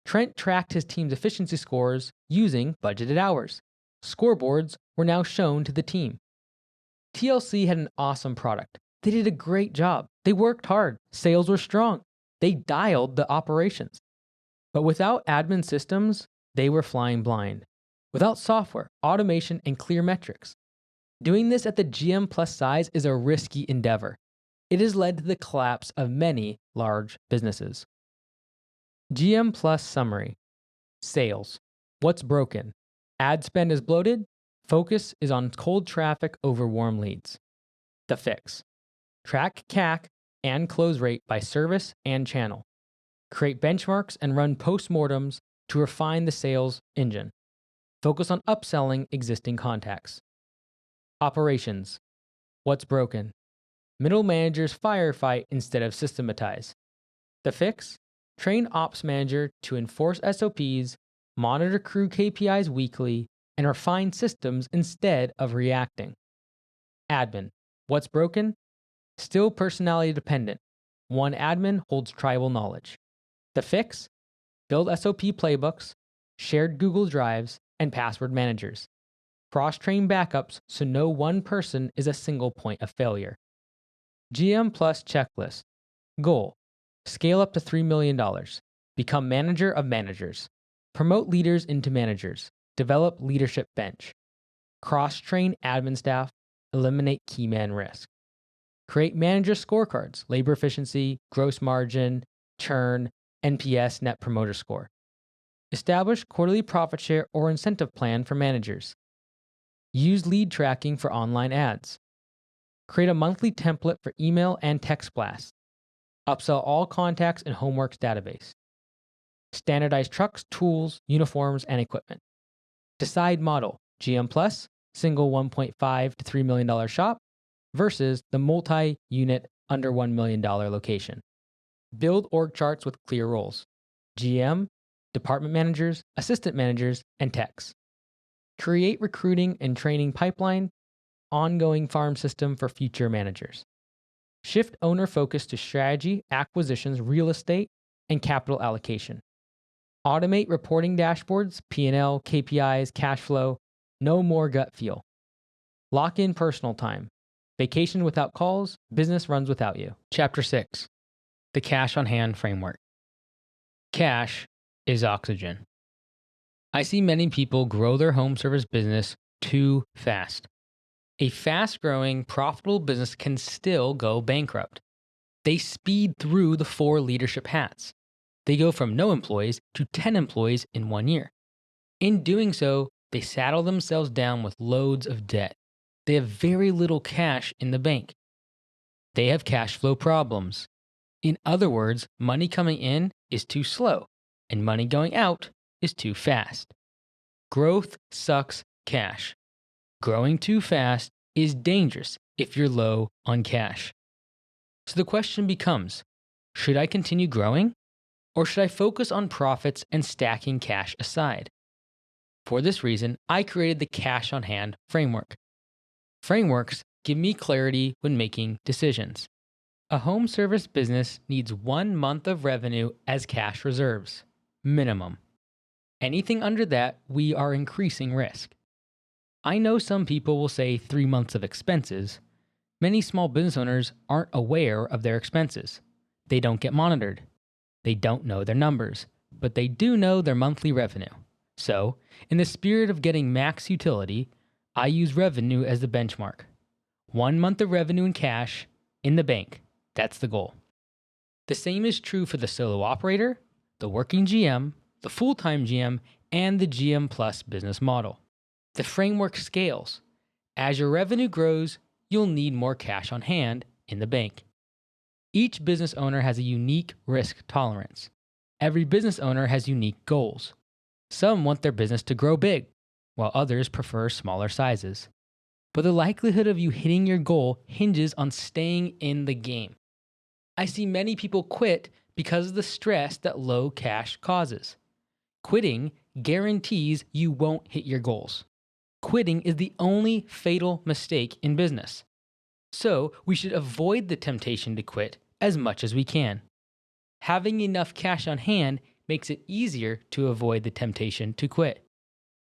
Trent tracked his team's efficiency scores using budgeted hours. Scoreboards were now shown to the team. TLC had an awesome product. They did a great job. They worked hard. Sales were strong. They dialed the operations. But without admin systems, they were flying blind. Without software, automation, and clear metrics. Doing this at the GM Plus size is a risky endeavor. It has led to the collapse of many large businesses. GM Plus summary. Sales. What's broken? Ad spend is bloated. Focus is on cold traffic over warm leads. The fix. Track CAC and close rate by service and channel. Create benchmarks and run postmortems to refine the sales engine. Focus on upselling existing contacts. Operations. What's broken? Middle managers firefight instead of systematize. The fix? Train ops manager to enforce SOPs, monitor crew KPIs weekly, and refine systems instead of reacting. Admin. What's broken? Still personality dependent. One admin holds tribal knowledge. The fix? Build SOP playbooks, shared Google Drives, and password managers. Cross-train backups so no one person is a single point of failure. GM Plus checklist. Goal. Scale up to $3 million. Become manager of managers. Promote leaders into managers. Develop leadership bench. Cross-train admin staff. Eliminate key man risk. Create manager scorecards, labor efficiency, gross margin, churn, NPS, net promoter score. Establish quarterly profit share or incentive plan for managers. Use lead tracking for online ads. Create a monthly template for email and text blasts. Upsell all contacts in Homeworks database. Standardize trucks, tools, uniforms, and equipment. Decide model, GM Plus, single $1.5 to $3 million shop versus the multi-unit under $1 million location. Build org charts with clear roles. GM, department managers, assistant managers, and techs. Create recruiting and training pipeline, ongoing farm system for future managers. Shift owner focus to strategy, acquisitions, real estate, and capital allocation. Automate reporting dashboards, P&L, KPIs, cash flow. No more gut feel. Lock in personal time. Vacation without calls, business runs without you. Chapter 6. The Cash on Hand Framework. Cash is oxygen. I see many people grow their home service business too fast. A fast-growing, profitable business can still go bankrupt. They speed through the 4 leadership hats. They go from no employees to 10 employees in 1 year. In doing so, they saddle themselves down with loads of debt. They have very little cash in the bank. They have cash flow problems. In other words, money coming in is too slow, and money going out is too fast. Growth sucks cash. Growing too fast is dangerous if you're low on cash. So the question becomes, should I continue growing? Or should I focus on profits and stacking cash aside? For this reason, I created the Cash on Hand framework. Frameworks give me clarity when making decisions. A home service business needs 1 month of revenue as cash reserves, minimum. Anything under that, we are increasing risk. I know some people will say 3 months of expenses. Many small business owners aren't aware of their expenses. They don't get monitored. They don't know their numbers, but they do know their monthly revenue. So, in the spirit of getting max utility, I use revenue as the benchmark. 1 month of revenue in cash, in the bank. That's the goal. The same is true for the solo operator, the working GM, the full-time GM, and the GM Plus business model. The framework scales. As your revenue grows, you'll need more cash on hand in the bank. Each business owner has a unique risk tolerance. Every business owner has unique goals. Some want their business to grow big, while others prefer smaller sizes. But the likelihood of you hitting your goal hinges on staying in the game. I see many people quit because of the stress that low cash causes. Quitting guarantees you won't hit your goals. Quitting is the only fatal mistake in business. So we should avoid the temptation to quit as much as we can. Having enough cash on hand makes it easier to avoid the temptation to quit.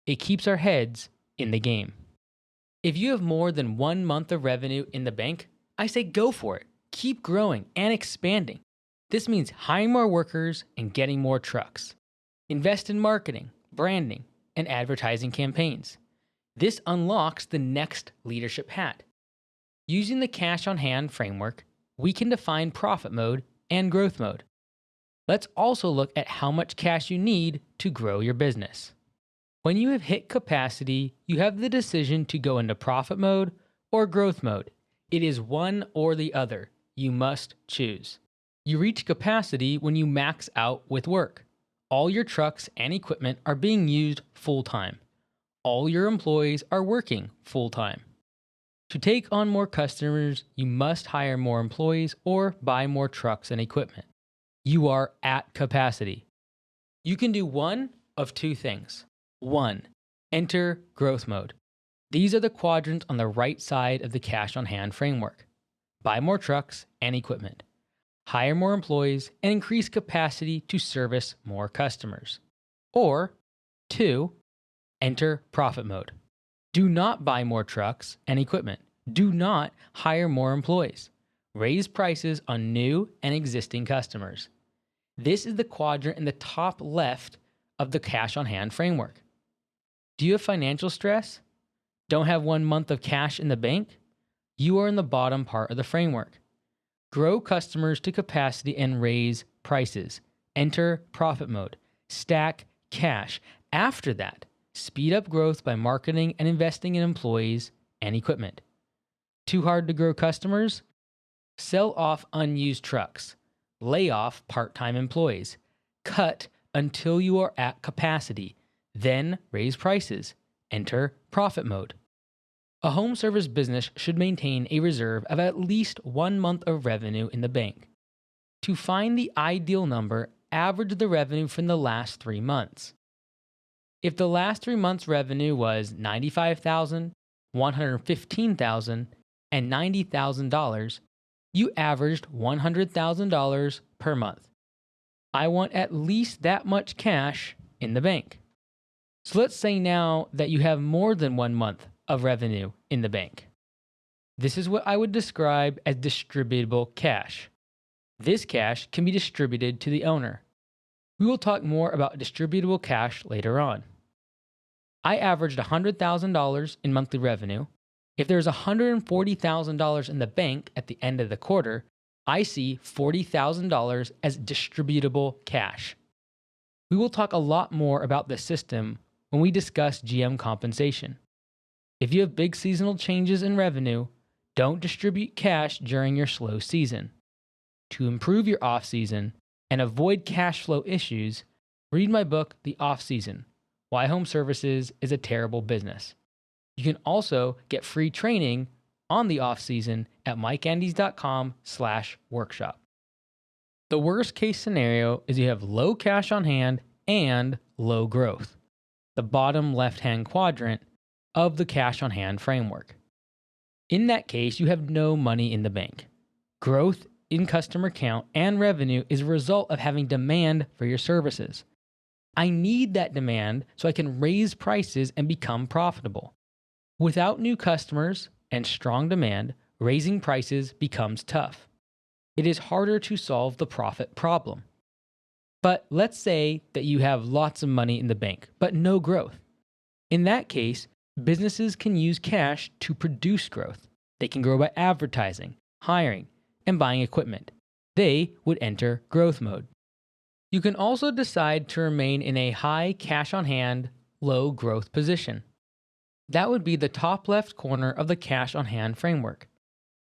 It keeps our heads in the game. If you have more than 1 month of revenue in the bank, I say go for it. Keep growing and expanding. This means hiring more workers and getting more trucks. Invest in marketing, branding, and advertising campaigns. This unlocks the next leadership hat. Using the cash on hand framework, we can define profit mode and growth mode. Let's also look at how much cash you need to grow your business. When you have hit capacity, you have the decision to go into profit mode or growth mode. It is one or the other. You must choose. You reach capacity when you max out with work. All your trucks and equipment are being used full-time. All your employees are working full-time. To take on more customers, you must hire more employees or buy more trucks and equipment. You are at capacity. You can do one of two things. 1. Enter growth mode. These are the quadrants on the right side of the cash on hand framework. Buy more trucks and equipment. Hire more employees and increase capacity to service more customers. Or 2. Enter profit mode. Do not buy more trucks and equipment. Do not hire more employees. Raise prices on new and existing customers. This is the quadrant in the top left of the cash on hand framework. Do you have financial stress? Don't have 1 month of cash in the bank? You are in the bottom part of the framework. Grow customers to capacity and raise prices. Enter profit mode. Stack cash. After that, speed up growth by marketing and investing in employees and equipment. Too hard to grow customers? Sell off unused trucks. Lay off part-time employees. Cut until you are at capacity. Then raise prices. Enter profit mode. A home service business should maintain a reserve of at least 1 month of revenue in the bank. To find the ideal number, average the revenue from the last 3 months. If the last 3 months' revenue was $95,000, $115,000, and $90,000, you averaged $100,000 per month. I want at least that much cash in the bank. So let's say now that you have more than 1 month of revenue in the bank. This is what I would describe as distributable cash. This cash can be distributed to the owner. We will talk more about distributable cash later on. I averaged $100,000 in monthly revenue. If there's $140,000 in the bank at the end of the quarter, I see $40,000 as distributable cash. We will talk a lot more about this system when we discuss GM compensation. If you have big seasonal changes in revenue, don't distribute cash during your slow season. To improve your off-season and avoid cash flow issues, read my book, The Off-Season: Why Home Services is a Terrible Business. You can also get free training on the off-season at mikeandys.com/workshop. The worst case scenario is you have low cash on hand and low growth, the bottom left-hand quadrant of the cash on hand framework. In that case, you have no money in the bank. Growth in customer count and revenue is a result of having demand for your services. I need that demand so I can raise prices and become profitable. Without new customers and strong demand, raising prices becomes tough. It is harder to solve the profit problem. But let's say that you have lots of money in the bank, but no growth. In that case, businesses can use cash to produce growth. They can grow by advertising, hiring, and buying equipment. They would enter growth mode. You can also decide to remain in a high cash on hand, low growth position. That would be the top left corner of the cash on hand framework.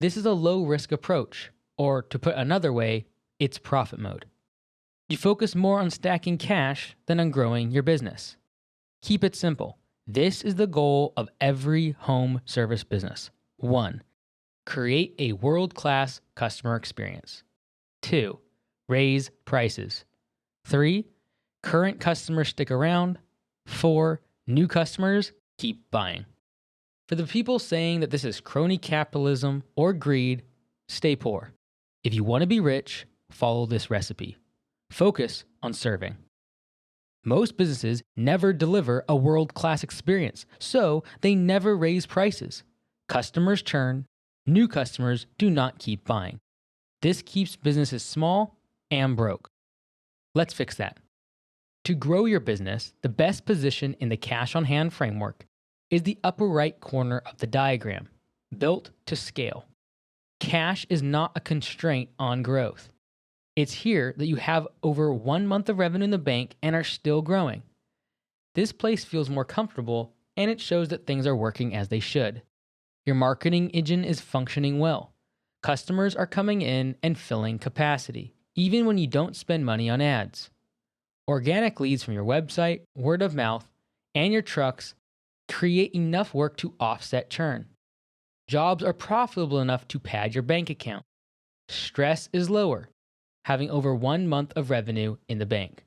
This is a low risk approach, or to put another way, it's profit mode. You focus more on stacking cash than on growing your business. Keep it simple. This is the goal of every home service business. 1. Create a world-class customer experience. 2. Raise prices. 3. Current customers stick around. 4. New customers keep buying. For the people saying that this is crony capitalism or greed, stay poor. If you want to be rich, follow this recipe. Focus on serving. Most businesses never deliver a world-class experience, so they never raise prices. Customers churn. New customers do not keep buying. This keeps businesses small and broke. Let's fix that. To grow your business, the best position in the cash on hand framework is the upper right corner of the diagram, built to scale. Cash is not a constraint on growth. It's here that you have over 1 month of revenue in the bank and are still growing. This place feels more comfortable, and it shows that things are working as they should. Your marketing engine is functioning well. Customers are coming in and filling capacity, even when you don't spend money on ads. Organic leads from your website, word of mouth, and your trucks create enough work to offset churn. Jobs are profitable enough to pad your bank account. Stress is lower, having over 1 month of revenue in the bank.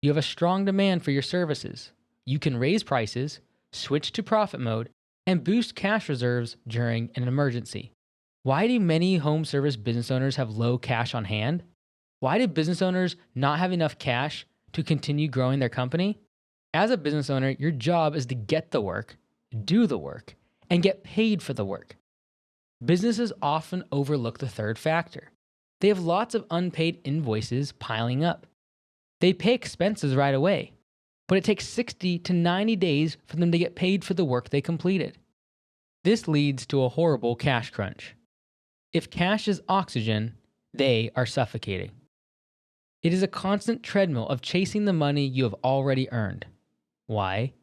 You have a strong demand for your services. You can raise prices, switch to profit mode, and boost cash reserves during an emergency. Why do many home service business owners have low cash on hand? Why do business owners not have enough cash to continue growing their company? As a business owner, your job is to get the work, do the work, and get paid for the work. Businesses often overlook the third factor. They have lots of unpaid invoices piling up. They pay expenses right away, but it takes 60 to 90 days for them to get paid for the work they completed. This leads to a horrible cash crunch. If cash is oxygen, they are suffocating. It is a constant treadmill of chasing the money you have already earned. Why?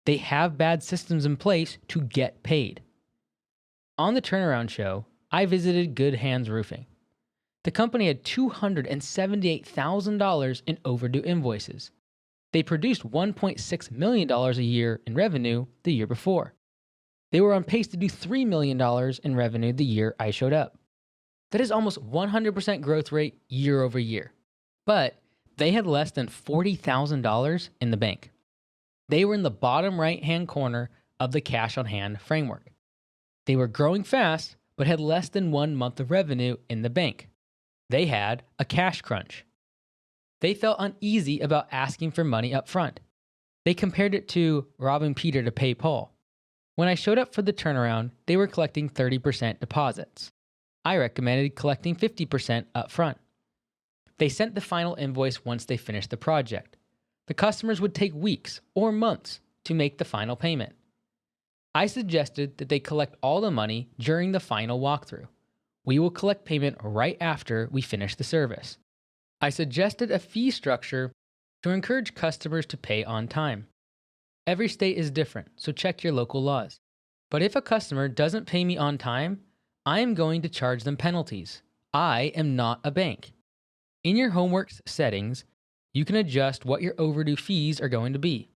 They have bad systems in place to get paid. On the turnaround show, I visited Good Hands Roofing. The company had $278,000 in overdue invoices. They produced $1.6 million a year in revenue the year before. They were on pace to do $3 million in revenue the year I showed up. That is almost 100% growth rate year over year. But they had less than $40,000 in the bank. They were in the bottom right-hand corner of the cash on hand framework. They were growing fast, but had less than 1 month of revenue in the bank. They had a cash crunch. They felt uneasy about asking for money up front. They compared it to robbing Peter to pay Paul. When I showed up for the turnaround, they were collecting 30% deposits. I recommended collecting 50% up front. They sent the final invoice once they finished the project. The customers would take weeks or months to make the final payment. I suggested that they collect all the money during the final walkthrough. We will collect payment right after we finish the service. I suggested a fee structure to encourage customers to pay on time. Every state is different, so check your local laws. But if a customer doesn't pay me on time, I am going to charge them penalties. I am not a bank. In your Homeworks settings, you can adjust what your overdue fees are going to be.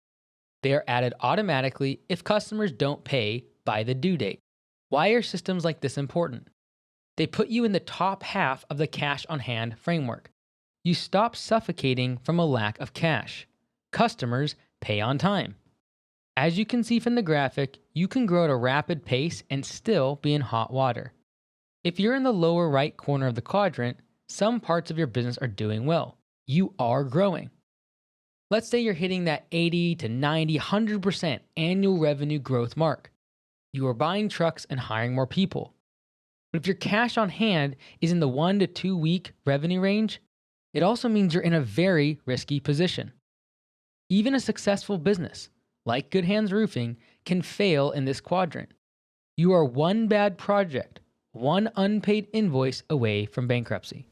They are added automatically if customers don't pay by the due date. Why are systems like this important? They put you in the top half of the cash on hand framework. You stop suffocating from a lack of cash. Customers pay on time. As you can see from the graphic, you can grow at a rapid pace and still be in hot water. If you're in the lower right corner of the quadrant, some parts of your business are doing well. You are growing. Let's say you're hitting that 80 to 90, 100% annual revenue growth mark. You are buying trucks and hiring more people. But if your cash on hand is in the 1 to 2 week revenue range, it also means you're in a very risky position. Even a successful business, like Good Hands Roofing, can fail in this quadrant. You are one bad project, one unpaid invoice away from bankruptcy.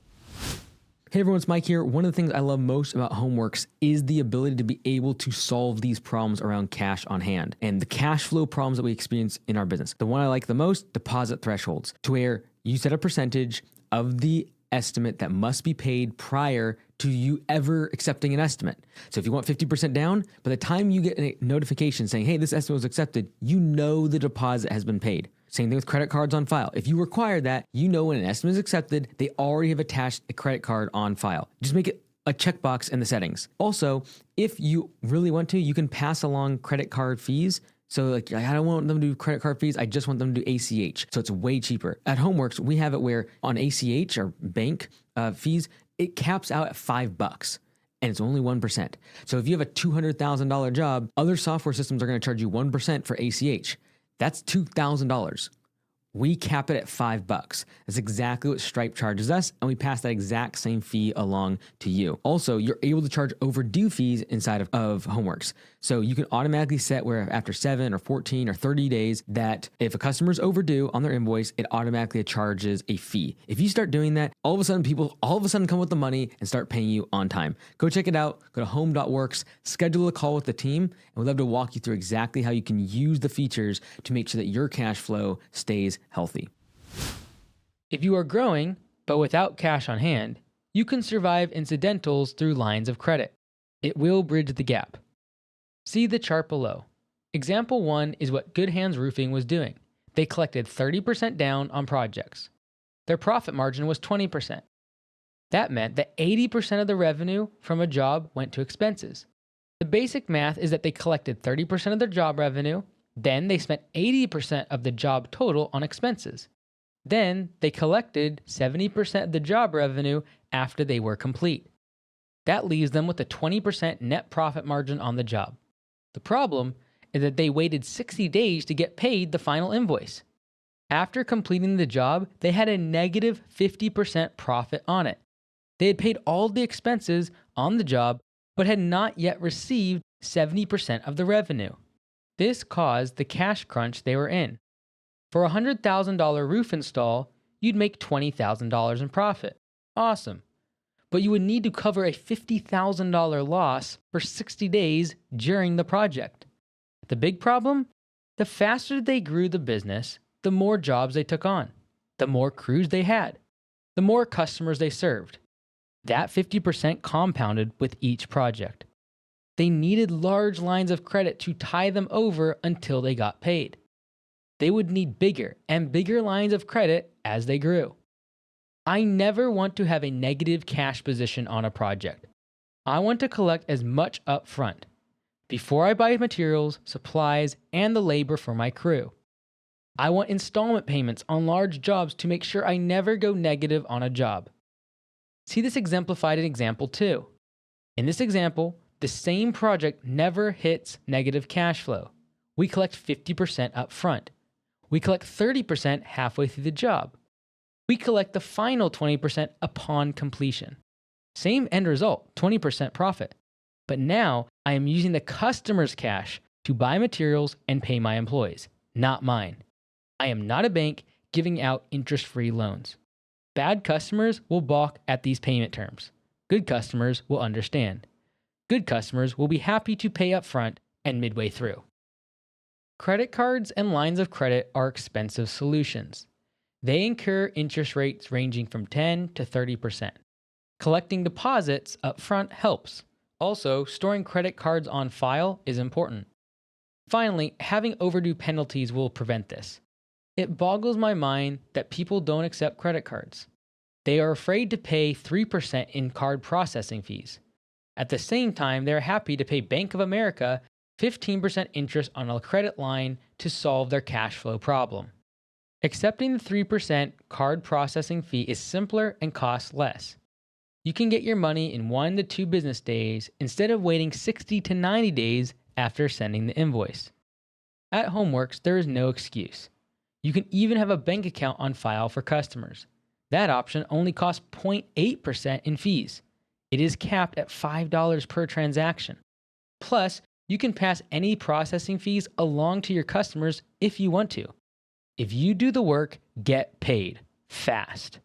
Hey everyone, it's Mike here. One of the things I love most about Homeworks is the ability to be able to solve these problems around cash on hand and the cash flow problems that we experience in our business. The one I like the most, deposit thresholds, to where you set a percentage of the estimate that must be paid prior to you ever accepting an estimate. So if you want 50% down, by the time you get a notification saying, hey, this estimate was accepted, you know the deposit has been paid. Same thing with credit cards on file. If you require that, you know when an estimate is accepted, they already have attached a credit card on file. Just make it a checkbox in the settings. Also, if you really want to, you can pass along credit card fees. So like, I don't want them to do credit card fees. I just want them to do ACH. So it's way cheaper. At Homeworks, we have it where on ACH or bank fees, it caps out at $5 and it's only 1%. So if you have a $200,000 job, other software systems are going to charge you 1% for ACH. That's $2,000. We cap it at $5. That's exactly what Stripe charges us, and we pass that exact same fee along to you. Also, you're able to charge overdue fees inside of Homeworks. So you can automatically set where after 7 or 14 or 30 days that if a customer's overdue on their invoice, it automatically charges a fee. If you start doing that, all of a sudden people come with the money and start paying you on time. Go check it out. Go to home.works, schedule a call with the team, and we'd love to walk you through exactly how you can use the features to make sure that your cash flow stays healthy. If you are growing, but without cash on hand, you can survive incidentals through lines of credit. It will bridge the gap. See the chart below. Example 1 is what Good Hands Roofing was doing. They collected 30% down on projects. Their profit margin was 20%. That meant that 80% of the revenue from a job went to expenses. The basic math is that they collected 30% of their job revenue, then they spent 80% of the job total on expenses. Then they collected 70% of the job revenue after they were complete. That leaves them with a 20% net profit margin on the job. The problem is that they waited 60 days to get paid the final invoice. After completing the job, they had a negative 50% profit on it. They had paid all the expenses on the job, but had not yet received 70% of the revenue. This caused the cash crunch they were in. For a $100,000 roof install, you'd make $20,000 in profit. Awesome. But you would need to cover a $50,000 loss for 60 days during the project. The big problem? The faster they grew the business, the more jobs they took on, the more crews they had, the more customers they served. That 50% compounded with each project. They needed large lines of credit to tie them over until they got paid. They would need bigger and bigger lines of credit as they grew. I never want to have a negative cash position on a project. I want to collect as much up front, before I buy materials, supplies, and the labor for my crew. I want installment payments on large jobs to make sure I never go negative on a job. See this exemplified in example 2. In this example, the same project never hits negative cash flow. We collect 50% up front. We collect 30% halfway through the job. We collect the final 20% upon completion. Same end result, 20% profit. But now I am using the customer's cash to buy materials and pay my employees, not mine. I am not a bank giving out interest-free loans. Bad customers will balk at these payment terms. Good customers will understand. Good customers will be happy to pay up front and midway through. Credit cards and lines of credit are expensive solutions. They incur interest rates ranging from 10 to 30%. Collecting deposits up front helps. Also, storing credit cards on file is important. Finally, having overdue penalties will prevent this. It boggles my mind that people don't accept credit cards. They are afraid to pay 3% in card processing fees. At the same time, they are happy to pay Bank of America 15% interest on a credit line to solve their cash flow problem. Accepting the 3% card processing fee is simpler and costs less. You can get your money in 1 to 2 business days instead of waiting 60 to 90 days after sending the invoice. At Homeworks, there is no excuse. You can even have a bank account on file for customers. That option only costs 0.8% in fees. It is capped at $5 per transaction. Plus, you can pass any processing fees along to your customers if you want to. If you do the work, get paid fast.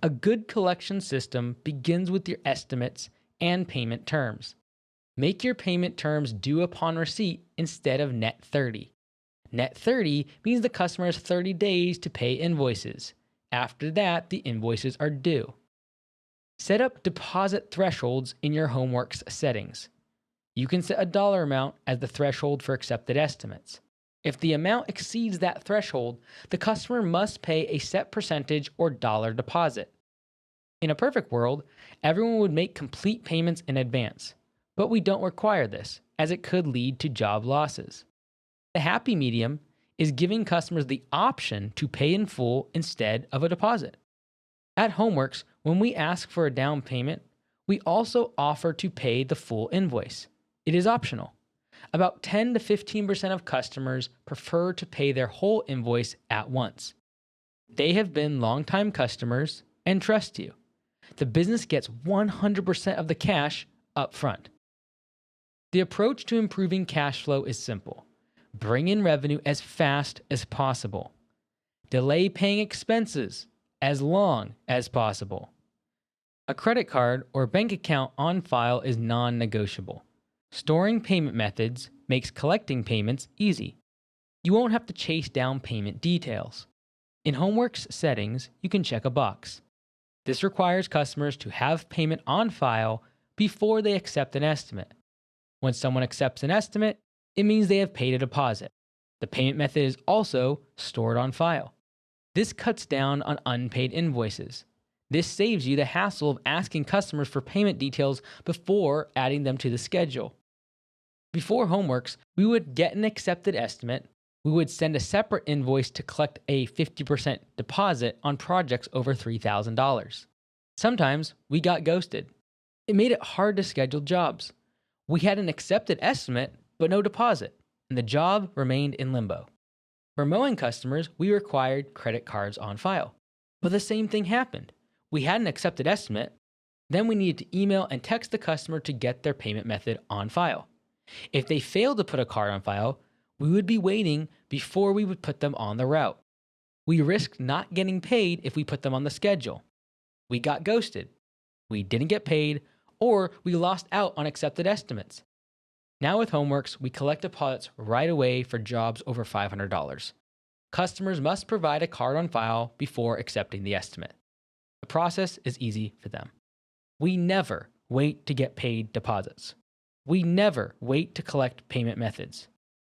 A good collection system begins with your estimates and payment terms. Make your payment terms due upon receipt instead of net 30. Net 30 means the customer has 30 days to pay invoices. After that, the invoices are due. Set up deposit thresholds in your Homeworks settings. You can set a dollar amount as the threshold for accepted estimates. If the amount exceeds that threshold, the customer must pay a set percentage or dollar deposit. In a perfect world, everyone would make complete payments in advance, but we don't require this, as it could lead to job losses. The happy medium is giving customers the option to pay in full instead of a deposit. At Homeworks, when we ask for a down payment, we also offer to pay the full invoice. It is optional. About 10 to 15% of customers prefer to pay their whole invoice at once. They have been longtime customers and trust you. The business gets 100% of the cash up front. The approach to improving cash flow is simple. Bring in revenue as fast as possible. Delay paying expenses as long as possible. A credit card or bank account on file is non-negotiable. Storing payment methods makes collecting payments easy. You won't have to chase down payment details. In Homeworks settings, you can check a box. This requires customers to have payment on file before they accept an estimate. When someone accepts an estimate, it means they have paid a deposit. The payment method is also stored on file. This cuts down on unpaid invoices. This saves you the hassle of asking customers for payment details before adding them to the schedule. Before Homeworks, we would get an accepted estimate. We would send a separate invoice to collect a 50% deposit on projects over $3,000. Sometimes we got ghosted. It made it hard to schedule jobs. We had an accepted estimate, but no deposit, and the job remained in limbo. For mowing customers, we required credit cards on file. But the same thing happened. We had an accepted estimate, then we needed to email and text the customer to get their payment method on file. If they failed to put a card on file, we would be waiting before we would put them on the route. We risked not getting paid if we put them on the schedule. We got ghosted. We didn't get paid, or we lost out on accepted estimates. Now with Homeworks, we collect deposits right away for jobs over $500. Customers must provide a card on file before accepting the estimate. The process is easy for them. We never wait to get paid deposits. We never wait to collect payment methods.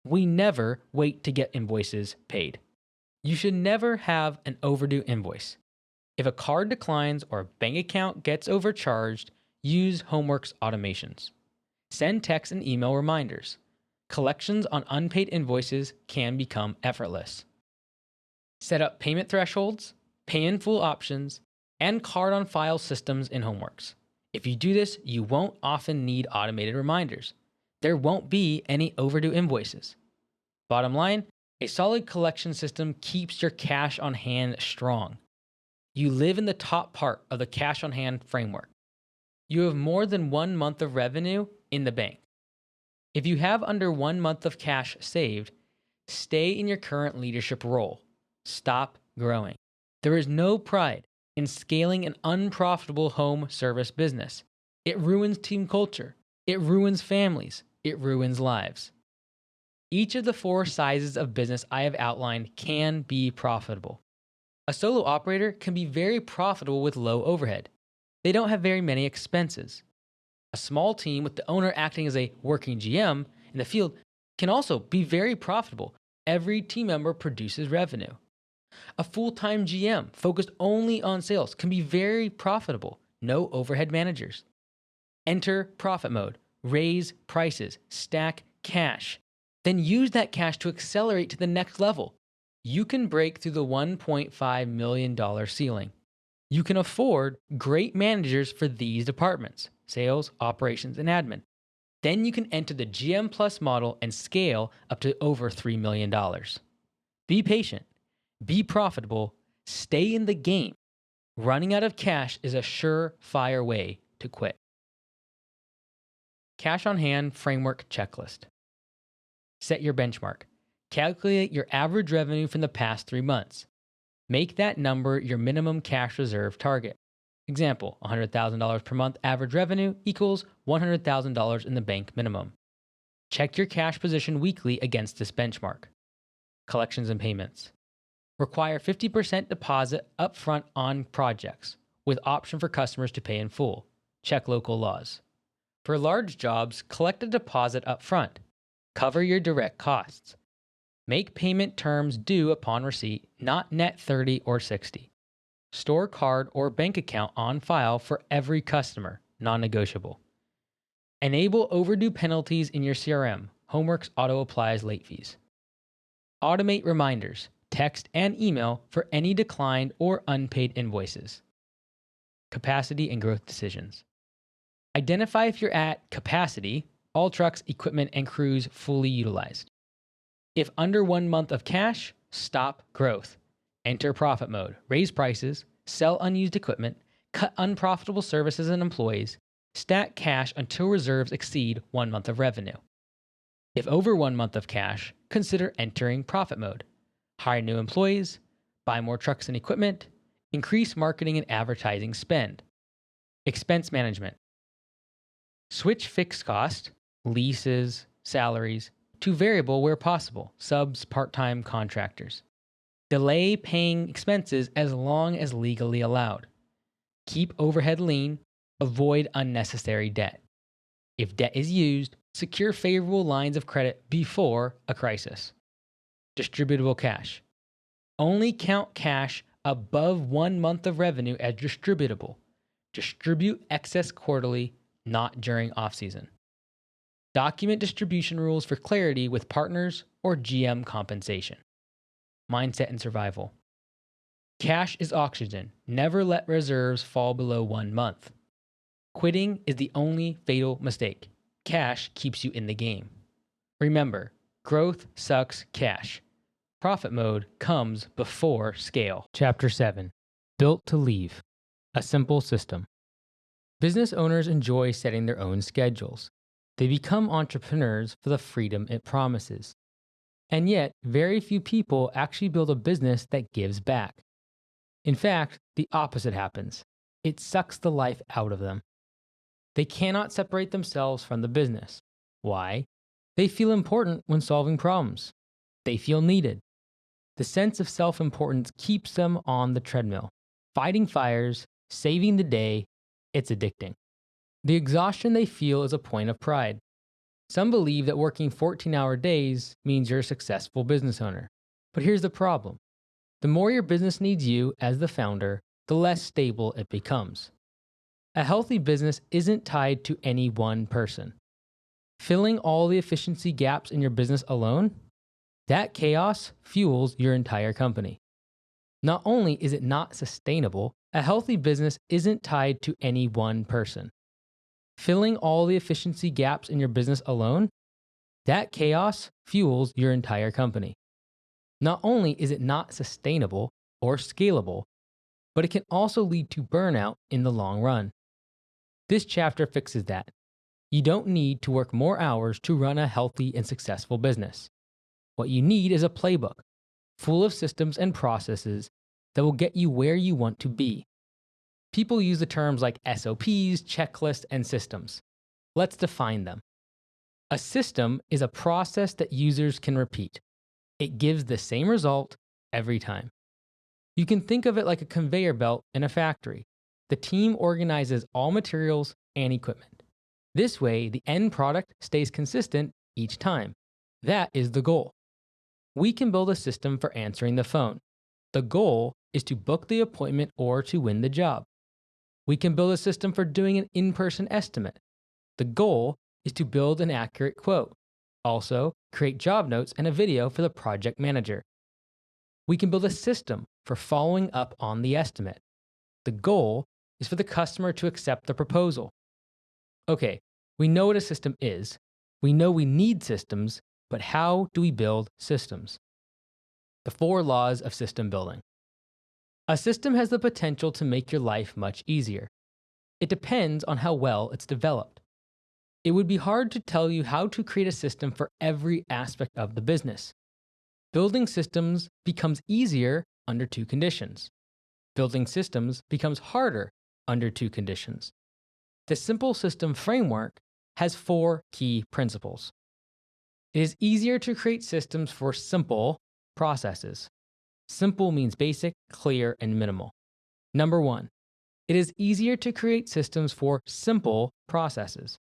We never wait to get invoices paid. You should never have an overdue invoice. If a card declines or a bank account gets overcharged, use Homeworks automations. Send text and email reminders. Collections on unpaid invoices can become effortless. Set up payment thresholds, pay in full options, and card on file systems in Homeworks. If you do this, you won't often need automated reminders. There won't be any overdue invoices. Bottom line, a solid collection system keeps your cash on hand strong. You live in the top part of the cash on hand framework. You have more than 1 month of revenue in the bank. If you have under 1 month of cash saved, stay in your current leadership role. Stop growing. There is no pride in scaling an unprofitable home service business. It ruins team culture. It ruins families. It ruins lives. Each of the 4 sizes of business I have outlined can be profitable. A solo operator can be very profitable with low overhead. They don't have very many expenses. A small team with the owner acting as a working GM in the field can also be very profitable. Every team member produces revenue. A full-time GM focused only on sales can be very profitable. No overhead managers. Enter profit mode. Raise prices. Stack cash. Then use that cash to accelerate to the next level. You can break through the $1.5 million ceiling. You can afford great managers for these departments: sales, operations, and admin. Then you can enter the GM Plus model and scale up to over $3 million. Be patient. Be profitable. Stay in the game. Running out of cash is a surefire way to quit. Cash on hand framework checklist. Set your benchmark. Calculate your average revenue from the past 3 months. Make that number your minimum cash reserve target. Example, $100,000 per month average revenue equals $100,000 in the bank minimum. Check your cash position weekly against this benchmark. Collections and payments. Require 50% deposit upfront on projects, with option for customers to pay in full. Check local laws. For large jobs, collect a deposit upfront. Cover your direct costs. Make payment terms due upon receipt, not net 30 or 60. Store card or bank account on file for every customer, non-negotiable. Enable overdue penalties in your CRM. Homeworks auto-applies late fees. Automate reminders, text and email for any declined or unpaid invoices. Capacity and growth decisions. Identify if you're at capacity, all trucks, equipment, and crews fully utilized. If under 1 month of cash, stop growth. Enter profit mode, raise prices, sell unused equipment, cut unprofitable services and employees, stack cash until reserves exceed 1 month of revenue. If over 1 month of cash, consider entering profit mode. Hire new employees, buy more trucks and equipment, increase marketing and advertising spend. Expense management. Switch fixed cost, leases, salaries, to variable where possible, subs, part-time contractors. Delay paying expenses as long as legally allowed. Keep overhead lean, avoid unnecessary debt. If debt is used, secure favorable lines of credit before a crisis. Distributable cash. Only count cash above 1 month of revenue as distributable. Distribute excess quarterly, not during off-season. Document distribution rules for clarity with partners or GM compensation. Mindset and survival. Cash is oxygen. Never let reserves fall below 1 month. Quitting is the only fatal mistake. Cash keeps you in the game. Remember, growth sucks cash. Profit mode comes before scale. Chapter 7. Built to Leave. A simple system. Business owners enjoy setting their own schedules. They become entrepreneurs for the freedom it promises. And yet, very few people actually build a business that gives back. In fact, the opposite happens. It sucks the life out of them. They cannot separate themselves from the business. Why? They feel important when solving problems. They feel needed. The sense of self-importance keeps them on the treadmill, fighting fires, saving the day. It's addicting. The exhaustion they feel is a point of pride. Some believe that working 14-hour days means you're a successful business owner. But here's the problem. The more your business needs you as the founder, the less stable it becomes. A healthy business isn't tied to any one person. Filling all the efficiency gaps in your business alone? That chaos fuels your entire company. Not only is it not sustainable, a healthy business isn't tied to any one person. Filling all the efficiency gaps in your business alone? That chaos fuels your entire company. Not only is it not sustainable or scalable, but it can also lead to burnout in the long run. This chapter fixes that. You don't need to work more hours to run a healthy and successful business. What you need is a playbook full of systems and processes that will get you where you want to be. People use the terms like SOPs, checklists, and systems. Let's define them. A system is a process that users can repeat. It gives the same result every time. You can think of it like a conveyor belt in a factory. The team organizes all materials and equipment. This way, the end product stays consistent each time. That is the goal. We can build a system for answering the phone. The goal is to book the appointment or to win the job. We can build a system for doing an in-person estimate. The goal is to build an accurate quote. Also, create job notes and a video for the project manager. We can build a system for following up on the estimate. The goal is for the customer to accept the proposal. Okay, we know what a system is. We know we need systems, but how do we build systems? The 4 laws of system building. A system has the potential to make your life much easier. It depends on how well it's developed. It would be hard to tell you how to create a system for every aspect of the business. Building systems becomes easier under 2 conditions. Building systems becomes harder under 2 conditions. The simple system framework has 4 key principles. It is easier to create systems for simple processes. Simple means basic, clear, and minimal. Number 1, it is easier to create systems for simple processes.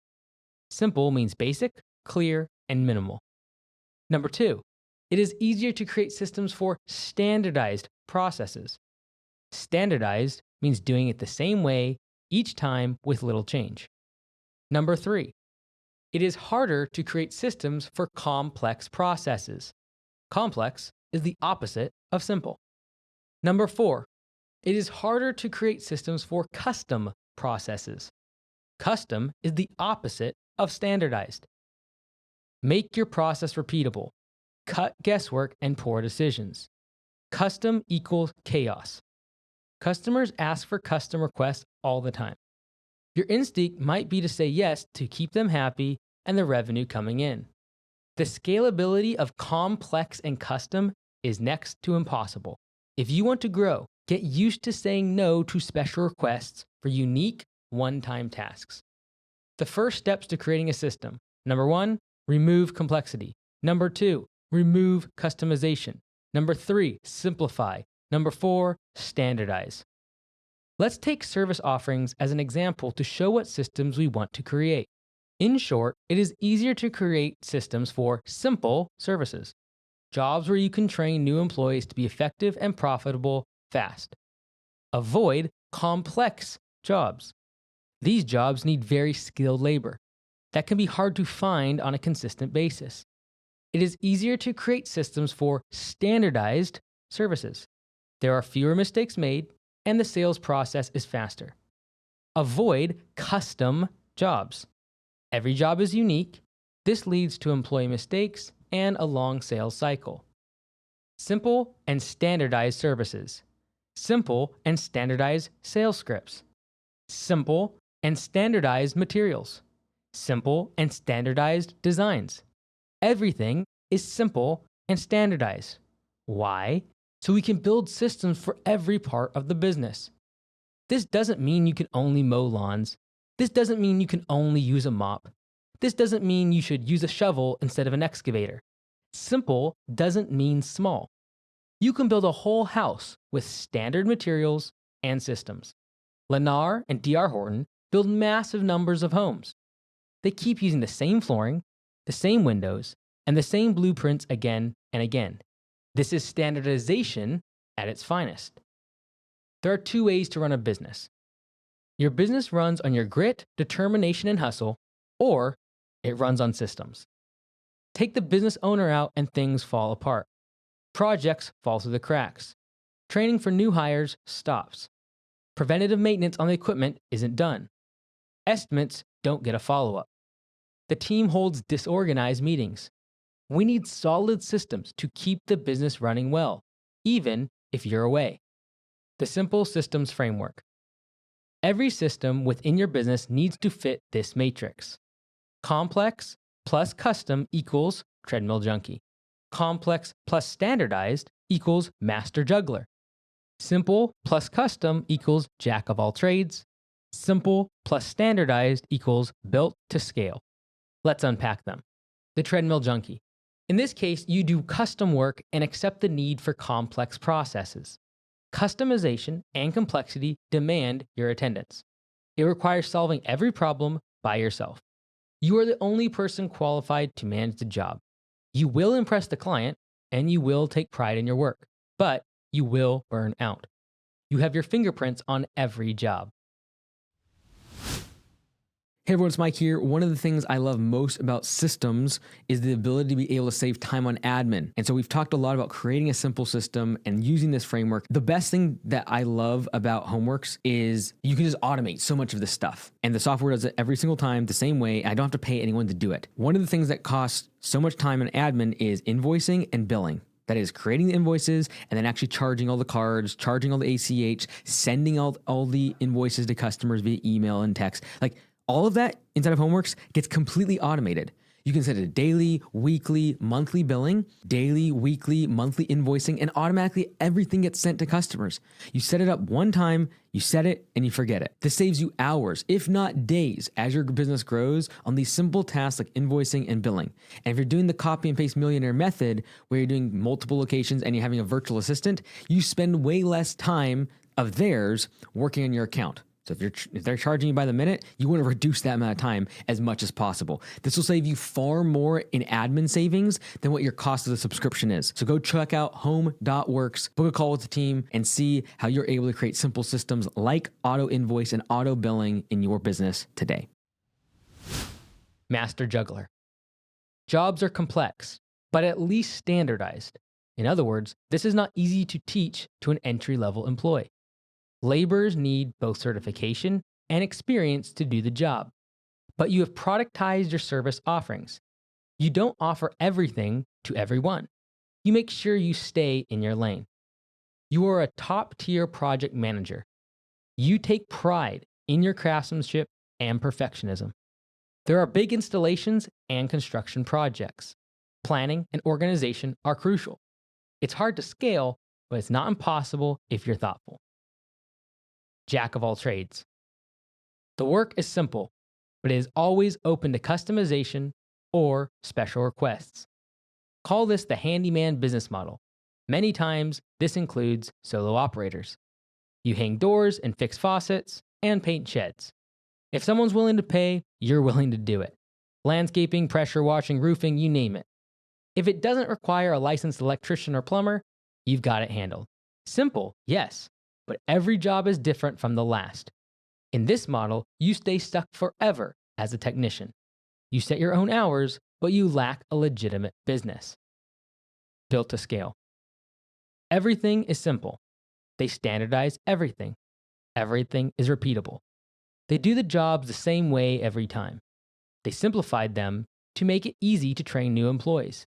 Simple means basic, clear, and minimal. Number 2, it is easier to create systems for standardized processes. Standardized means doing it the same way each time with little change. Number 3, it is harder to create systems for complex processes. Complex is the opposite of simple. Number 4, it is harder to create systems for custom processes. Custom is the opposite of standardized. Make your process repeatable. Cut guesswork and poor decisions. Custom equals chaos. Customers ask for custom requests all the time. Your instinct might be to say yes to keep them happy and the revenue coming in. The scalability of complex and custom is next to impossible. If you want to grow, get used to saying no to special requests for unique, one-time tasks. The first steps to creating a system: number 1, remove complexity. Number 2, remove customization. Number 3, simplify. Number 4, standardize. Let's take service offerings as an example to show what systems we want to create. In short, it is easier to create systems for simple services. Jobs where you can train new employees to be effective and profitable fast. Avoid complex jobs. These jobs need very skilled labor that can be hard to find on a consistent basis. It is easier to create systems for standardized services. There are fewer mistakes made, and the sales process is faster. Avoid custom jobs. Every job is unique. This leads to employee mistakes and a long sales cycle. Simple and standardized services. Simple and standardized sales scripts. Simple and standardized materials. Simple and standardized designs. Everything is simple and standardized. Why? So we can build systems for every part of the business. This doesn't mean you can only mow lawns. This doesn't mean you can only use a mop. This doesn't mean you should use a shovel instead of an excavator. Simple doesn't mean small. You can build a whole house with standard materials and systems. Lennar and D.R. Horton build massive numbers of homes. They keep using the same flooring, the same windows, and the same blueprints again and again. This is standardization at its finest. There are 2 ways to run a business. Your business runs on your grit, determination, and hustle, or it runs on systems. Take the business owner out and things fall apart. Projects fall through the cracks. Training for new hires stops. Preventative maintenance on the equipment isn't done. Estimates don't get a follow-up. The team holds disorganized meetings. We need solid systems to keep the business running well, even if you're away. The simple systems framework. Every system within your business needs to fit this matrix. Complex plus custom equals treadmill junkie. Complex plus standardized equals master juggler. Simple plus custom equals jack of all trades. Simple plus standardized equals built to scale. Let's unpack them. The treadmill junkie. In this case, you do custom work and accept the need for complex processes. Customization and complexity demand your attendance. It requires solving every problem by yourself. You are the only person qualified to manage the job. You will impress the client and you will take pride in your work, but you will burn out. You have your fingerprints on every job. Hey everyone, it's Mike here. One of the things I love most about systems is the ability to be able to save time on admin. And so we've talked a lot about creating a simple system and using this framework. The best thing that I love about Homeworks is you can just automate so much of this stuff. And the software does it every single time the same way. I don't have to pay anyone to do it. One of the things that costs so much time on admin is invoicing and billing. That is creating the invoices and then actually charging all the cards, charging all the ACH, sending all the invoices to customers via email and text. Like, all of that inside of Homeworks gets completely automated. You can set a daily, weekly, monthly billing, daily, weekly, monthly invoicing, and automatically everything gets sent to customers. You set it up one time, you set it, and you forget it. This saves you hours, if not days, as your business grows on these simple tasks like invoicing and billing. And if you're doing the copy and paste millionaire method, where you're doing multiple locations and you're having a virtual assistant, you spend way less time of theirs working on your account. So if they're charging you by the minute, you want to reduce that amount of time as much as possible. This will save you far more in admin savings than what your cost of the subscription is. So go check out home.works, book a call with the team, and see how you're able to create simple systems like auto invoice and auto billing in your business today. Master juggler. Jobs are complex, but at least standardized. In other words, this is not easy to teach to an entry-level employee. Laborers need both certification and experience to do the job, but you have productized your service offerings. You don't offer everything to everyone. You make sure you stay in your lane. You are a top-tier project manager. You take pride in your craftsmanship and perfectionism. There are big installations and construction projects. Planning and organization are crucial. It's hard to scale, but it's not impossible if you're thoughtful. Jack of all trades. The work is simple, but it is always open to customization or special requests. Call this the handyman business model. Many times, this includes solo operators. You hang doors and fix faucets and paint sheds. If someone's willing to pay, you're willing to do it. Landscaping, pressure washing, roofing, you name it. If it doesn't require a licensed electrician or plumber, you've got it handled. Simple, yes, but every job is different from the last. In this model, you stay stuck forever as a technician. You set your own hours, but you lack a legitimate business. Built to scale. Everything is simple. They standardize everything. Everything is repeatable. They do the jobs the same way every time. They simplified them to make it easy to train new employees.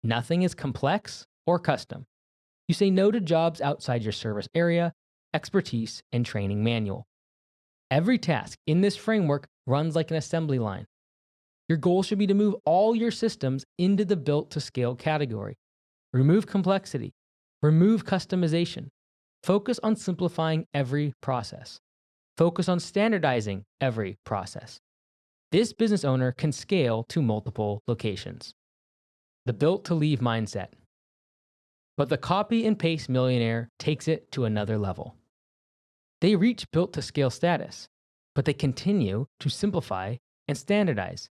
Nothing is complex or custom. You say no to jobs outside your service area, expertise, and training manual. Every task in this framework runs like an assembly line. Your goal should be to move all your systems into the built to scale category. Remove complexity. Remove customization. Focus on simplifying every process. Focus on standardizing every process. This business owner can scale to multiple locations. The built to leave mindset. But the copy and paste millionaire takes it to another level. They reach built to scale status, but they continue to simplify and standardize.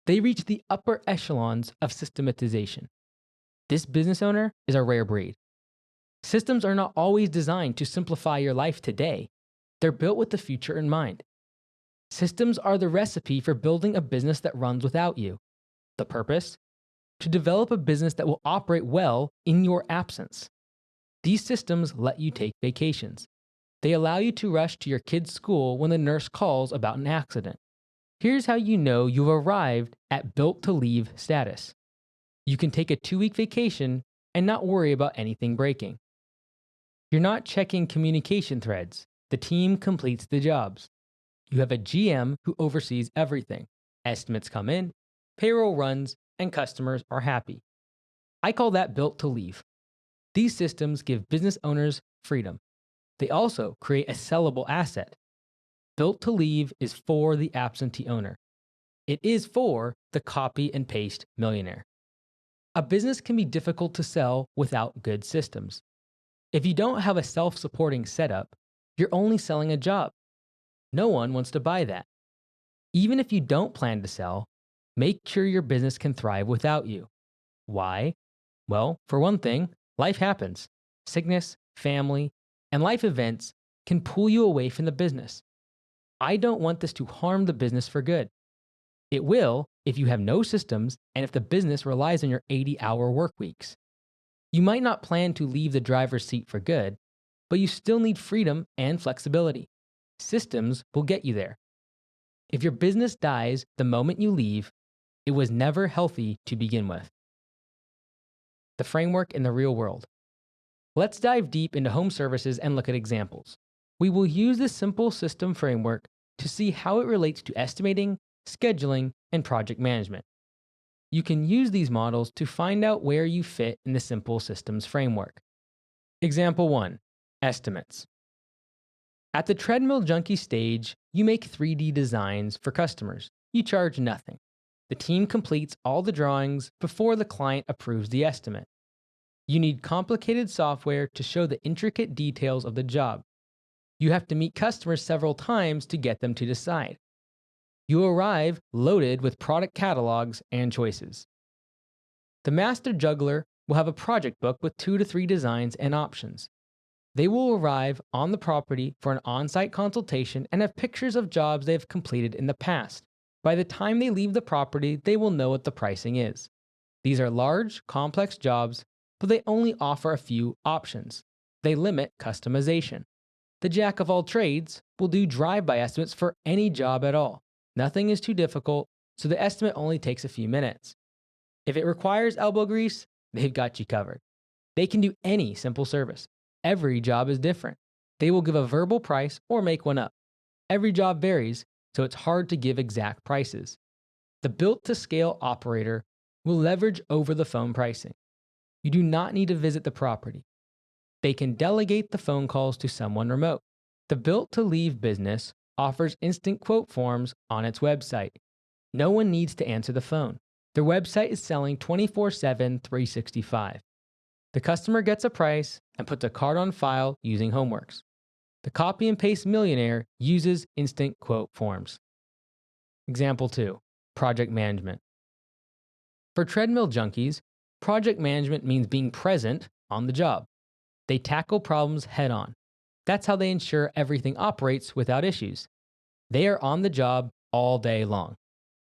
They reach the upper echelons of systematization. This business owner is a rare breed. Systems are not always designed to simplify your life today. They're built with the future in mind. Systems are the recipe for building a business that runs without you. The purpose? To develop a business that will operate well in your absence. These systems let you take vacations. They allow you to rush to your kid's school when the nurse calls about an accident. Here's how you know you've arrived at built to leave status. You can take a 2-week vacation and not worry about anything breaking. You're not checking communication threads. The team completes the jobs. You have a GM who oversees everything. Estimates come in, payroll runs, and customers are happy. I call that built to leave. These systems give business owners freedom. They also create a sellable asset. Built to leave is for the absentee owner. It is for the copy and paste millionaire. A business can be difficult to sell without good systems. If you don't have a self-supporting setup, you're only selling a job. No one wants to buy that. Even if you don't plan to sell, make sure your business can thrive without you. Why? Well, for one thing, life happens. Sickness, family, and life events can pull you away from the business. I don't want this to harm the business for good. It will if you have no systems and if the business relies on your 80-hour work weeks. You might not plan to leave the driver's seat for good, but you still need freedom and flexibility. Systems will get you there. If your business dies the moment you leave, it was never healthy to begin with. The framework in the real world. Let's dive deep into home services and look at examples. We will use this simple system framework to see how it relates to estimating, scheduling, and project management. You can use these models to find out where you fit in the simple systems framework. Example 1. Estimates. At the treadmill junkie stage, you make 3D designs for customers. You charge nothing. The team completes all the drawings before the client approves the estimate. You need complicated software to show the intricate details of the job. You have to meet customers several times to get them to decide. You arrive loaded with product catalogs and choices. The master juggler will have a project book with 2 to 3 designs and options. They will arrive on the property for an on-site consultation and have pictures of jobs they have completed in the past. By the time they leave the property, they will know what the pricing is. These are large, complex jobs, but they only offer a few options. They limit customization. The jack of all trades will do drive-by estimates for any job at all. Nothing is too difficult, so the estimate only takes a few minutes. If it requires elbow grease, they've got you covered. They can do any simple service. Every job is different. They will give a verbal price or make one up. Every job varies, so it's hard to give exact prices. The built-to-scale operator will leverage over the phone pricing. You do not need to visit the property. They can delegate the phone calls to someone remote. The built-to-leave business offers instant quote forms on its website. No one needs to answer the phone. Their website is selling 24/7, 365. The customer gets a price and puts a card on file using Homeworks. The copy and paste Millionaire uses instant quote forms. Example 2. Project management. For treadmill junkies, project management means being present on the job. They tackle problems head on. That's how they ensure everything operates without issues. They are on the job all day long.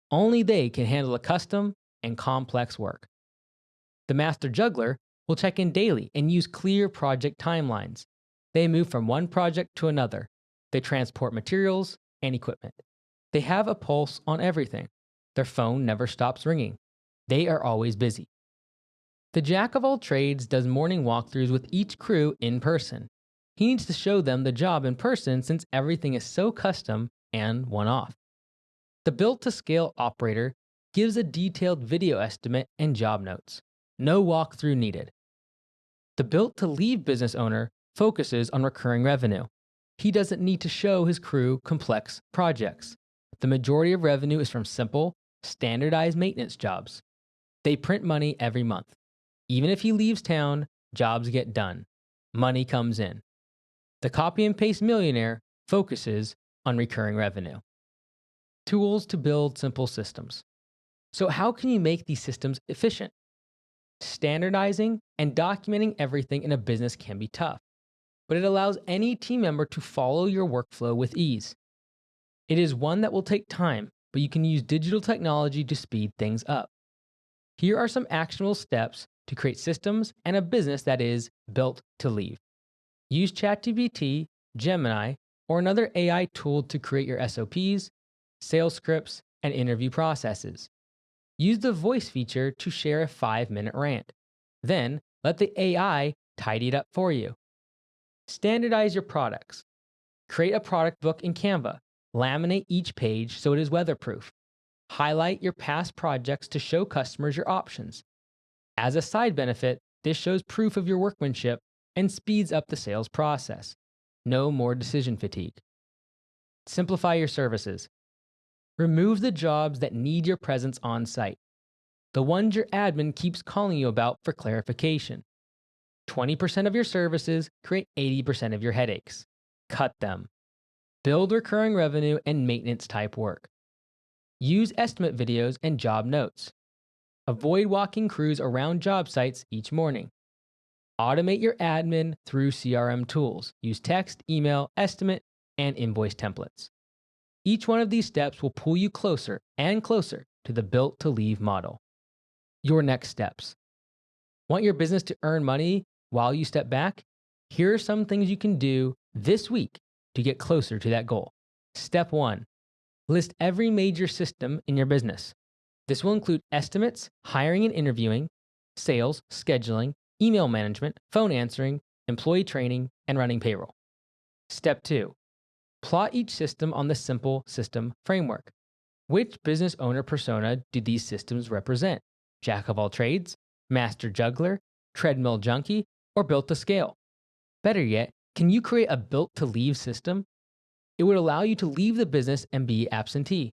Only they can handle the custom and complex work. The master juggler will check in daily and use clear project timelines. They move from one project to another. They transport materials and equipment. They have a pulse on everything. Their phone never stops ringing. They are always busy. The jack of all trades does morning walkthroughs with each crew in person. He needs to show them the job in person since everything is so custom and one-off. The built-to-scale operator gives a detailed video estimate and job notes. No walkthrough needed. The built-to-leave business owner focuses on recurring revenue. He doesn't need to show his crew complex projects. The majority of revenue is from simple, standardized maintenance jobs. They print money every month. Even if he leaves town, jobs get done. Money comes in. The copy and paste Millionaire focuses on recurring revenue. Tools to build simple systems. So how can you make these systems efficient? Standardizing and documenting everything in a business can be tough, but it allows any team member to follow your workflow with ease. It is one that will take time, but you can use digital technology to speed things up. Here are some actionable steps to create systems and a business that is built to leave. Use ChatGPT, Gemini, or another AI tool to create your SOPs, sales scripts, and interview processes. Use the voice feature to share a 5-minute rant. Then let the AI tidy it up for you. Standardize your products. Create a product book in Canva. Laminate each page so it is weatherproof. Highlight your past projects to show customers your options. As a side benefit, this shows proof of your workmanship and speeds up the sales process. No more decision fatigue. Simplify your services. Remove the jobs that need your presence on site. The ones your admin keeps calling you about for clarification. 20% of your services create 80% of your headaches. Cut them. Build recurring revenue and maintenance type work. Use estimate videos and job notes. Avoid walking crews around job sites each morning. Automate your admin through CRM tools. Use text, email, estimate, and invoice templates. Each one of these steps will pull you closer and closer to the built-to-leave model. Your next steps. Want your business to earn money while you step back? Here are some things you can do this week to get closer to that goal. Step 1. List every major system in your business. This will include estimates, hiring and interviewing, sales, scheduling, email management, phone answering, employee training, and running payroll. Step 2. Plot each system on the simple system framework. Which business owner persona do these systems represent? Jack of all trades, master juggler, treadmill junkie, or built to scale? Better yet, can you create a built to leave system? It would allow you to leave the business and be absentee.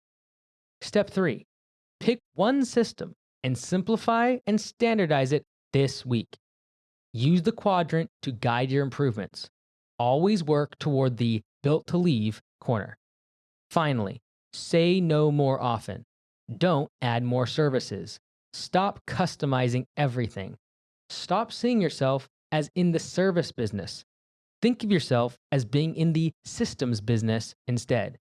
Step 3. Pick one system and simplify and standardize it this week. Use the quadrant to guide your improvements. Always work toward the built to leave corner. Finally, say no more often. Don't add more services. Stop customizing everything. Stop seeing yourself as in the service business. Think of yourself as being in the systems business instead.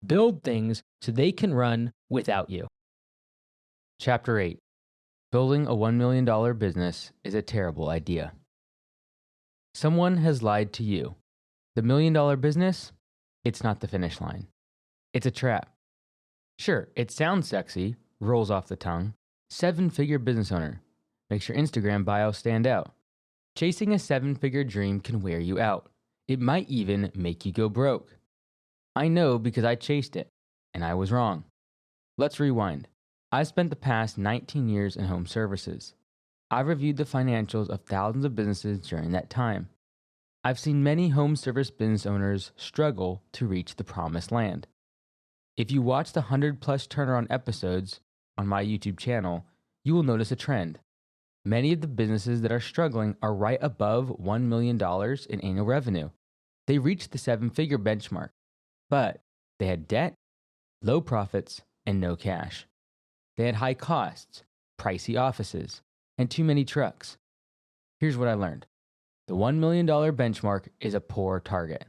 Build things so they can run without you. Chapter 8. Building a $1 million business is a terrible idea. Someone has lied to you. The $1 million business? It's not the finish line. It's a trap. Sure, it sounds sexy, rolls off the tongue. 7-figure business owner. Makes your Instagram bio stand out. Chasing a 7-figure dream can wear you out. It might even make you go broke. I know because I chased it, and I was wrong. Let's rewind. I've spent the past 19 years in home services. I've reviewed the financials of thousands of businesses during that time. I've seen many home service business owners struggle to reach the promised land. If you watch the 100+ turnaround episodes on my YouTube channel, you will notice a trend. Many of the businesses that are struggling are right above $1 million in annual revenue. They reached the 7-figure benchmark, but they had debt, low profits, and no cash. They had high costs, pricey offices, and too many trucks. Here's what I learned. The $1 million benchmark is a poor target.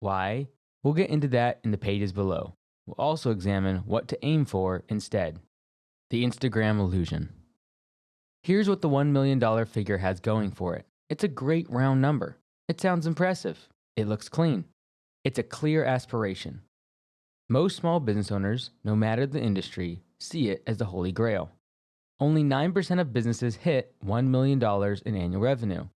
Why? We'll get into that in the pages below. We'll also examine what to aim for instead. The Instagram illusion. Here's what the $1 million figure has going for it. It's a great round number. It sounds impressive. It looks clean. It's a clear aspiration. Most small business owners, no matter the industry, see it as the holy grail. Only 9% of businesses hit $1 million in annual revenue.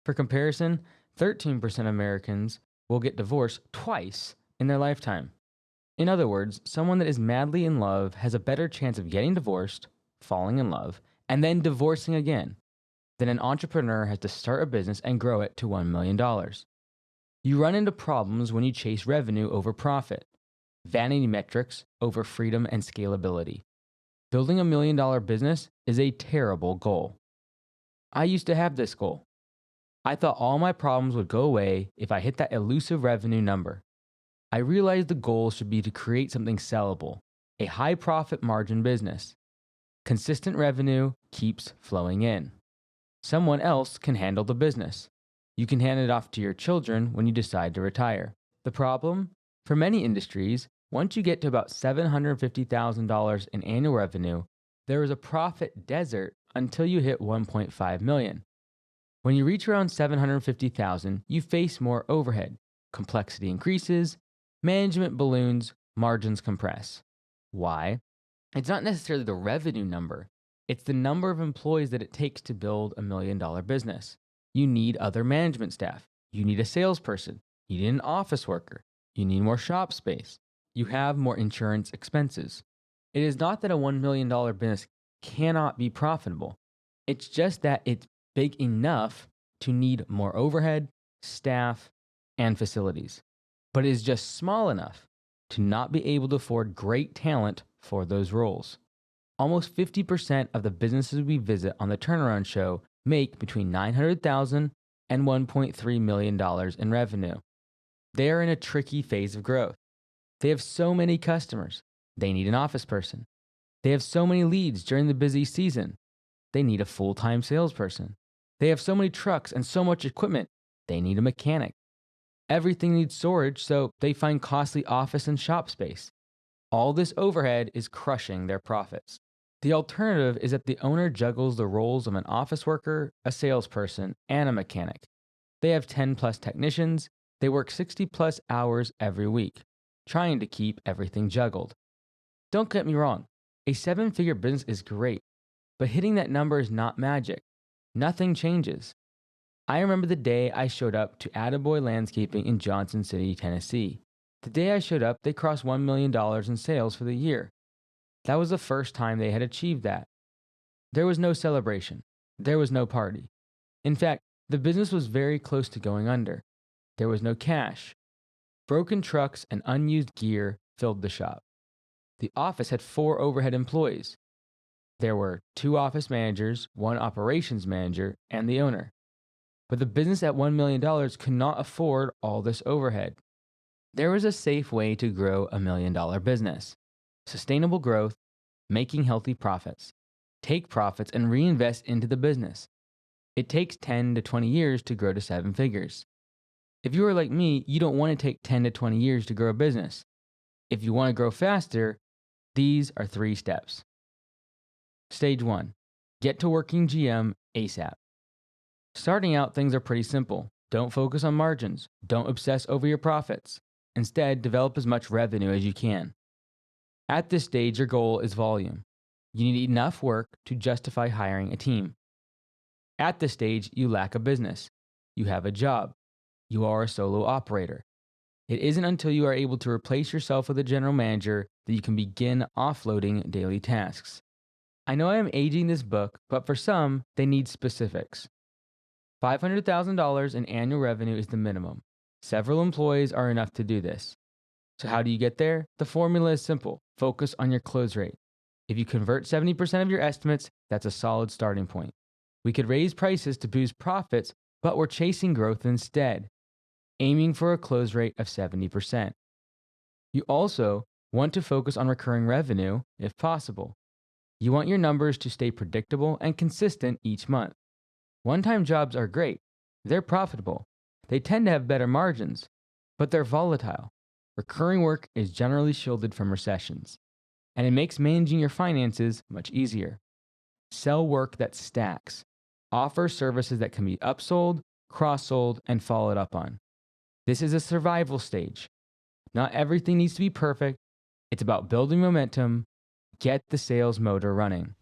For comparison, 13% of Americans will get divorced twice in their lifetime. In other words, someone that is madly in love has a better chance of getting divorced, falling in love, and then divorcing again than an entrepreneur has to start a business and grow it to $1 million. You run into problems when you chase revenue over profit, vanity metrics over freedom and scalability. Building $1 million business is a terrible goal. I used to have this goal. I thought all my problems would go away if I hit that elusive revenue number. I realized the goal should be to create something sellable, a high profit margin business. Consistent revenue keeps flowing in. Someone else can handle the business. You can hand it off to your children when you decide to retire. The problem? For many industries, once you get to about $750,000 in annual revenue, there is a profit desert until you hit $1.5 million. When you reach around $750,000, you face more overhead. Complexity increases, management balloons, margins compress. Why? It's not necessarily the revenue number. It's the number of employees that it takes to build $1 million business. You need other management staff. You need a salesperson. You need an office worker. You need more shop space. You have more insurance expenses. It is not that a $1 million business cannot be profitable. It's just that it's big enough to need more overhead, staff, and facilities. But it is just small enough to not be able to afford great talent for those roles. Almost 50% of the businesses we visit on the Turnaround Show make between $900,000 and $1.3 million in revenue. They are in a tricky phase of growth. They have so many customers. They need an office person. They have so many leads during the busy season. They need a full-time salesperson. They have so many trucks and so much equipment. They need a mechanic. Everything needs storage, so they find costly office and shop space. All this overhead is crushing their profits. The alternative is that the owner juggles the roles of an office worker, a salesperson, and a mechanic. They have 10+ technicians. They work 60+ hours every week, trying to keep everything juggled. Don't get me wrong, a 7-figure business is great, but hitting that number is not magic. Nothing changes. I remember the day I showed up to Attaboy Landscaping in Johnson City, Tennessee. The day I showed up, they crossed $1 million in sales for the year. That was the first time they had achieved that. There was no celebration. There was no party. In fact, the business was very close to going under. There was no cash. Broken trucks and unused gear filled the shop. The office had 4 overhead employees. There were 2 office managers, 1 operations manager, and the owner. But the business at $1 million could not afford all this overhead. There was a safe way to grow a $1 million business. Sustainable growth, making healthy profits. Take profits and reinvest into the business. It takes 10 to 20 years to grow to 7 figures. If you are like me, you don't want to take 10 to 20 years to grow a business. If you want to grow faster, these are 3 steps. Stage 1. Get to working GM ASAP. Starting out, things are pretty simple. Don't focus on margins. Don't obsess over your profits. Instead, develop as much revenue as you can. At this stage, your goal is volume. You need enough work to justify hiring a team. At this stage, you lack a business. You have a job. You are a solo operator. It isn't until you are able to replace yourself with a general manager that you can begin offloading daily tasks. I know I am aging this book, but for some, they need specifics. $500,000 in annual revenue is the minimum. Several employees are enough to do this. So how do you get there? The formula is simple. Focus on your close rate. If you convert 70% of your estimates, that's a solid starting point. We could raise prices to boost profits, but we're chasing growth instead, aiming for a close rate of 70%. You also want to focus on recurring revenue if possible. You want your numbers to stay predictable and consistent each month. One-time jobs are great. They're profitable. They tend to have better margins, but they're volatile. Recurring work is generally shielded from recessions, and it makes managing your finances much easier. Sell work that stacks. Offer services that can be upsold, cross-sold, and followed up on. This is a survival stage. Not everything needs to be perfect. It's about building momentum. Get the sales motor running.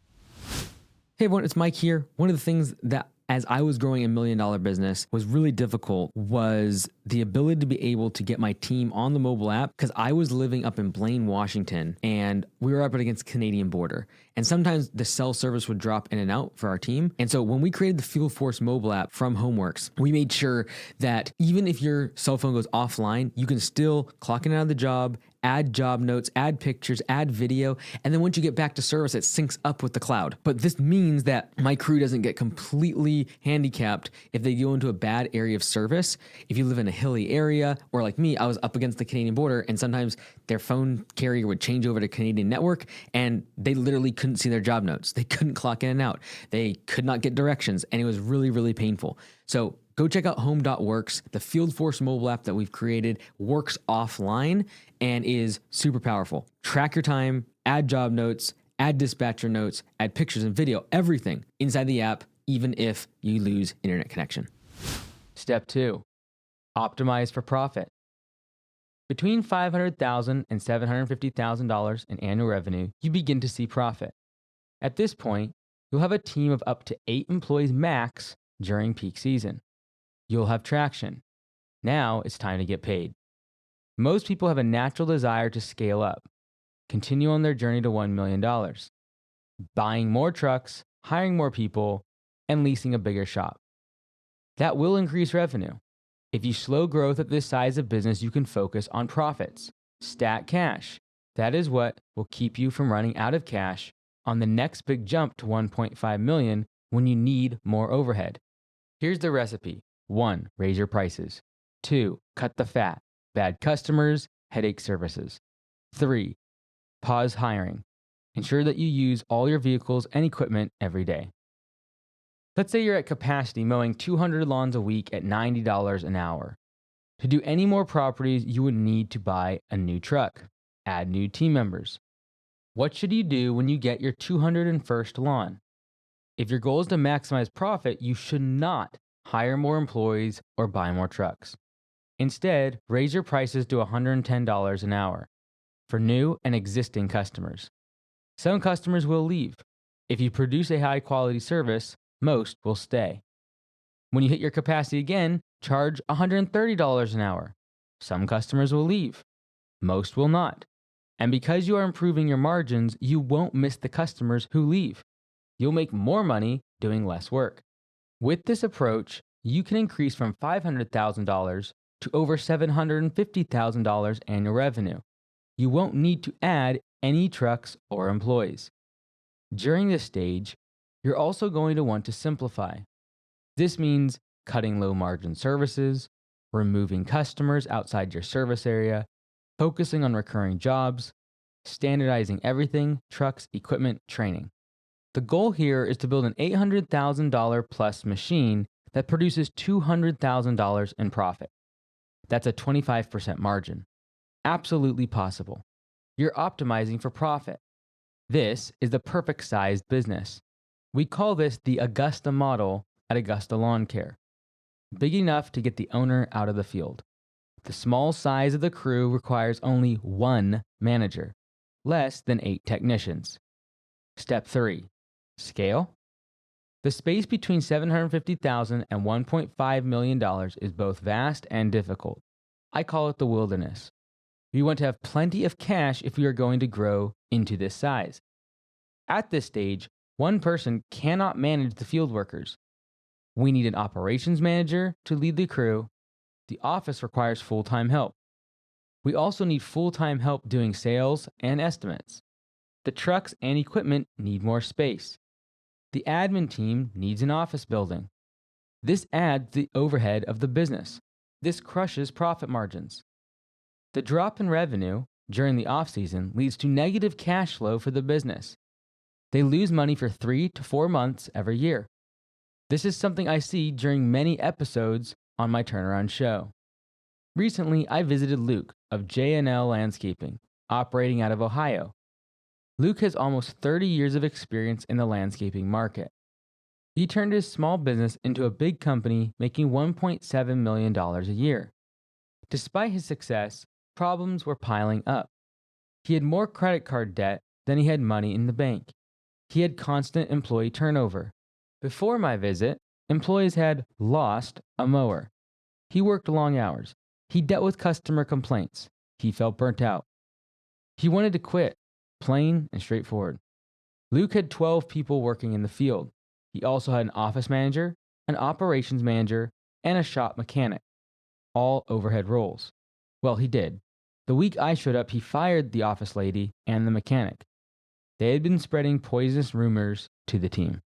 Hey everyone, it's Mike here. One of the things that as I was growing a $1 million business was really difficult was the ability to be able to get my team on the mobile app, because I was living up in Blaine, Washington, and we were up against the Canadian border. And sometimes the cell service would drop in and out for our team. And so when we created the Field Force mobile app from Homeworks, we made sure that even if your cell phone goes offline, you can still clock in and out of the job, add job notes, add pictures, add video, and then once you get back to service, it syncs up with the cloud. But this means that my crew doesn't get completely handicapped if they go into a bad area of service. If you live in a hilly area, or like me, I was up against the Canadian border, and sometimes their phone carrier would change over to Canadian network, and they literally couldn't see their job notes. They couldn't clock in and out. They could not get directions, and it was really, really painful. So go check out home.works. The Field Force mobile app that we've created works offline and is super powerful. Track your time, add job notes, add dispatcher notes, add pictures and video, everything inside the app, even if you lose internet connection. Step 2. Optimize for profit. Between $500,000 and $750,000 in annual revenue, you begin to see profit. At this point, you'll have a team of up to 8 employees max during peak season. You'll have traction. Now it's time to get paid. Most people have a natural desire to scale up, continue on their journey to $1 million, buying more trucks, hiring more people, and leasing a bigger shop. That will increase revenue. If you slow growth at this size of business, you can focus on profits. Stack cash. That is what will keep you from running out of cash on the next big jump to 1.5 million when you need more overhead. Here's the recipe. 1. Raise your prices. 2. Cut the fat. Bad customers, headache services. 3. Pause hiring. Ensure that you use all your vehicles and equipment every day. Let's say you're at capacity mowing 200 lawns a week at $90 an hour. To do any more properties, you would need to buy a new truck, add new team members. What should you do when you get your 201st lawn? If your goal is to maximize profit, you should not hire more employees or buy more trucks. Instead, raise your prices to $110 an hour for new and existing customers. Some customers will leave. If you produce a high-quality service, most will stay. When you hit your capacity again, charge $130 an hour. Some customers will leave. Most will not. And because you are improving your margins, you won't miss the customers who leave. You'll make more money doing less work. With this approach, you can increase from $500,000 to over $750,000 annual revenue. You won't need to add any trucks or employees. During this stage, you're also going to want to simplify. This means cutting low margin services, removing customers outside your service area, focusing on recurring jobs, standardizing everything, trucks, equipment, training. The goal here is to build an $800,000 plus machine that produces $200,000 in profit. That's a 25% margin. Absolutely possible. You're optimizing for profit. This is the perfect sized business. We call this the Augusta model at Augusta Lawn Care. Big enough to get the owner out of the field. The small size of the crew requires only one manager, less than 8 technicians. Step 3. Scale. The space between $750,000 and $1.5 million is both vast and difficult. I call it the wilderness. We want to have plenty of cash if we are going to grow into this size. At this stage, one person cannot manage the field workers. We need an operations manager to lead the crew. The office requires full-time help. We also need full-time help doing sales and estimates. The trucks and equipment need more space. The admin team needs an office building. This adds the overhead of the business. This crushes profit margins. The drop in revenue during the off-season leads to negative cash flow for the business. They lose money for 3 to 4 months every year. This is something I see during many episodes on my turnaround show. Recently, I visited Luke of J&L Landscaping, operating out of Ohio. Luke has almost 30 years of experience in the landscaping market. He turned his small business into a big company making $1.7 million a year. Despite his success, problems were piling up. He had more credit card debt than he had money in the bank. He had constant employee turnover. Before my visit, employees had lost a mower. He worked long hours. He dealt with customer complaints. He felt burnt out. He wanted to quit, plain and straightforward. Luke had 12 people working in the field. He also had an office manager, an operations manager, and a shop mechanic, all overhead roles. Well, he did. The week I showed up, he fired the office lady and the mechanic. They had been spreading poisonous rumors to the team.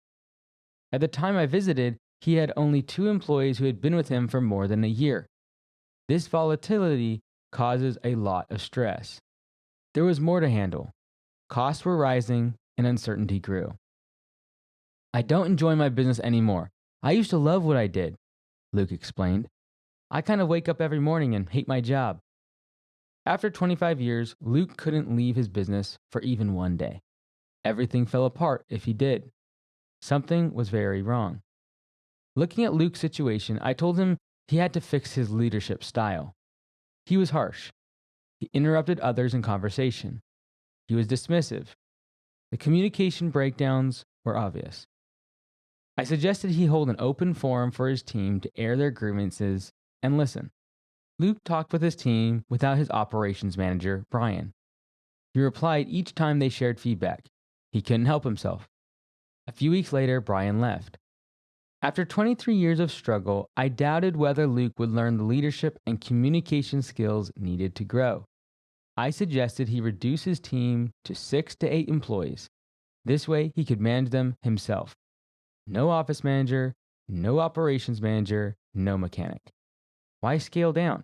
At the time I visited, he had only 2 employees who had been with him for more than a year. This volatility causes a lot of stress. There was more to handle. Costs were rising and uncertainty grew. I don't enjoy my business anymore. I used to love what I did, Luke explained. I kind of wake up every morning and hate my job. After 25 years, Luke couldn't leave his business for even one day. Everything fell apart if he did. Something was very wrong. Looking at Luke's situation, I told him he had to fix his leadership style. He was harsh. He interrupted others in conversation. He was dismissive. The communication breakdowns were obvious. I suggested he hold an open forum for his team to air their grievances and listen. Luke talked with his team without his operations manager, Brian. He replied each time they shared feedback. He couldn't help himself. A few weeks later, Brian left. After 23 years of struggle, I doubted whether Luke would learn the leadership and communication skills needed to grow. I suggested he reduce his team to 6 to 8 employees. This way, he could manage them himself. No office manager, no operations manager, no mechanic. Why scale down?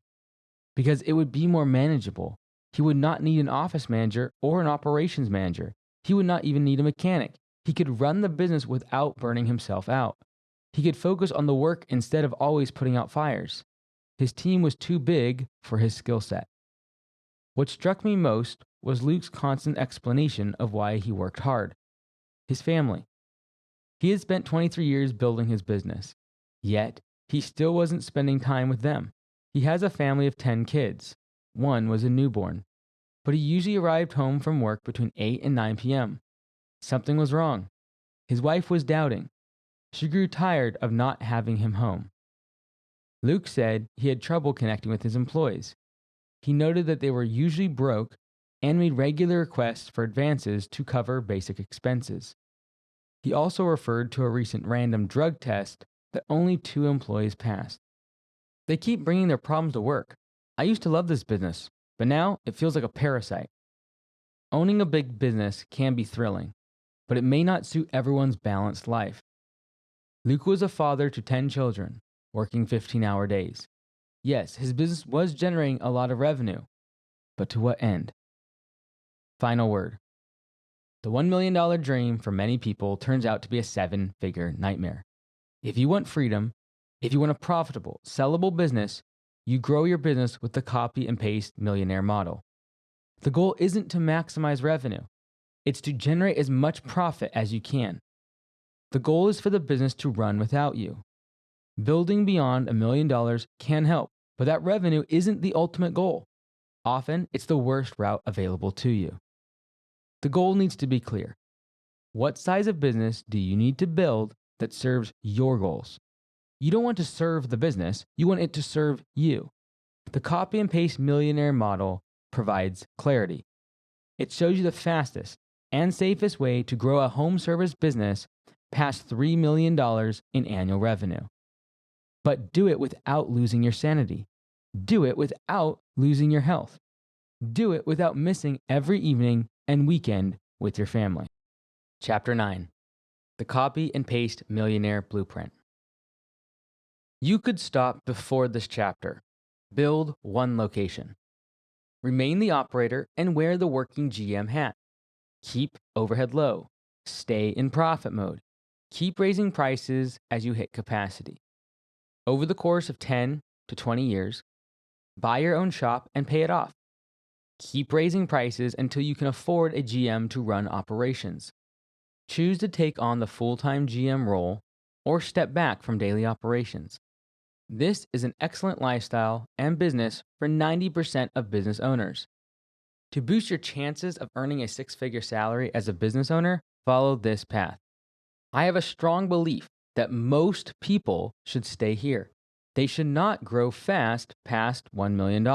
Because it would be more manageable. He would not need an office manager or an operations manager. He would not even need a mechanic. He could run the business without burning himself out. He could focus on the work instead of always putting out fires. His team was too big for his skill set. What struck me most was Luke's constant explanation of why he worked hard. His family. He had spent 23 years building his business. Yet, he still wasn't spending time with them. He has a family of 10 kids. One was a newborn. But he usually arrived home from work between 8 and 9 p.m. Something was wrong. His wife was doubting. She grew tired of not having him home. Luke said he had trouble connecting with his employees. He noted that they were usually broke and made regular requests for advances to cover basic expenses. He also referred to a recent random drug test that only 2 employees passed. They keep bringing their problems to work. I used to love this business, but now it feels like a parasite. Owning a big business can be thrilling, but it may not suit everyone's balanced life. Luke was a father to 10 children, working 15-hour days. Yes, his business was generating a lot of revenue, but to what end? Final word. The $1 million dream for many people turns out to be a 7-figure nightmare. If you want freedom, if you want a profitable, sellable business, you grow your business with the copy and paste millionaire model. The goal isn't to maximize revenue. It's to generate as much profit as you can. The goal is for the business to run without you. Building beyond $1 million can help, but that revenue isn't the ultimate goal. Often, it's the worst route available to you. The goal needs to be clear. What size of business do you need to build that serves your goals? You don't want to serve the business, you want it to serve you. The copy and paste millionaire model provides clarity. It shows you the fastest and safest way to grow a home service business past $3 million in annual revenue. But do it without losing your sanity. Do it without losing your health. Do it without missing every evening and weekend with your family. Chapter 9. The Copy and Paste Millionaire Blueprint. You could stop before this chapter. Build one location. Remain the operator and wear the working GM hat. Keep overhead low. Stay in profit mode. Keep raising prices as you hit capacity. Over the course of 10 to 20 years, buy your own shop and pay it off. Keep raising prices until you can afford a GM to run operations. Choose to take on the full-time GM role or step back from daily operations. This is an excellent lifestyle and business for 90% of business owners. To boost your chances of earning a 6-figure salary as a business owner, follow this path. I have a strong belief that most people should stay here. They should not grow fast past $1 million.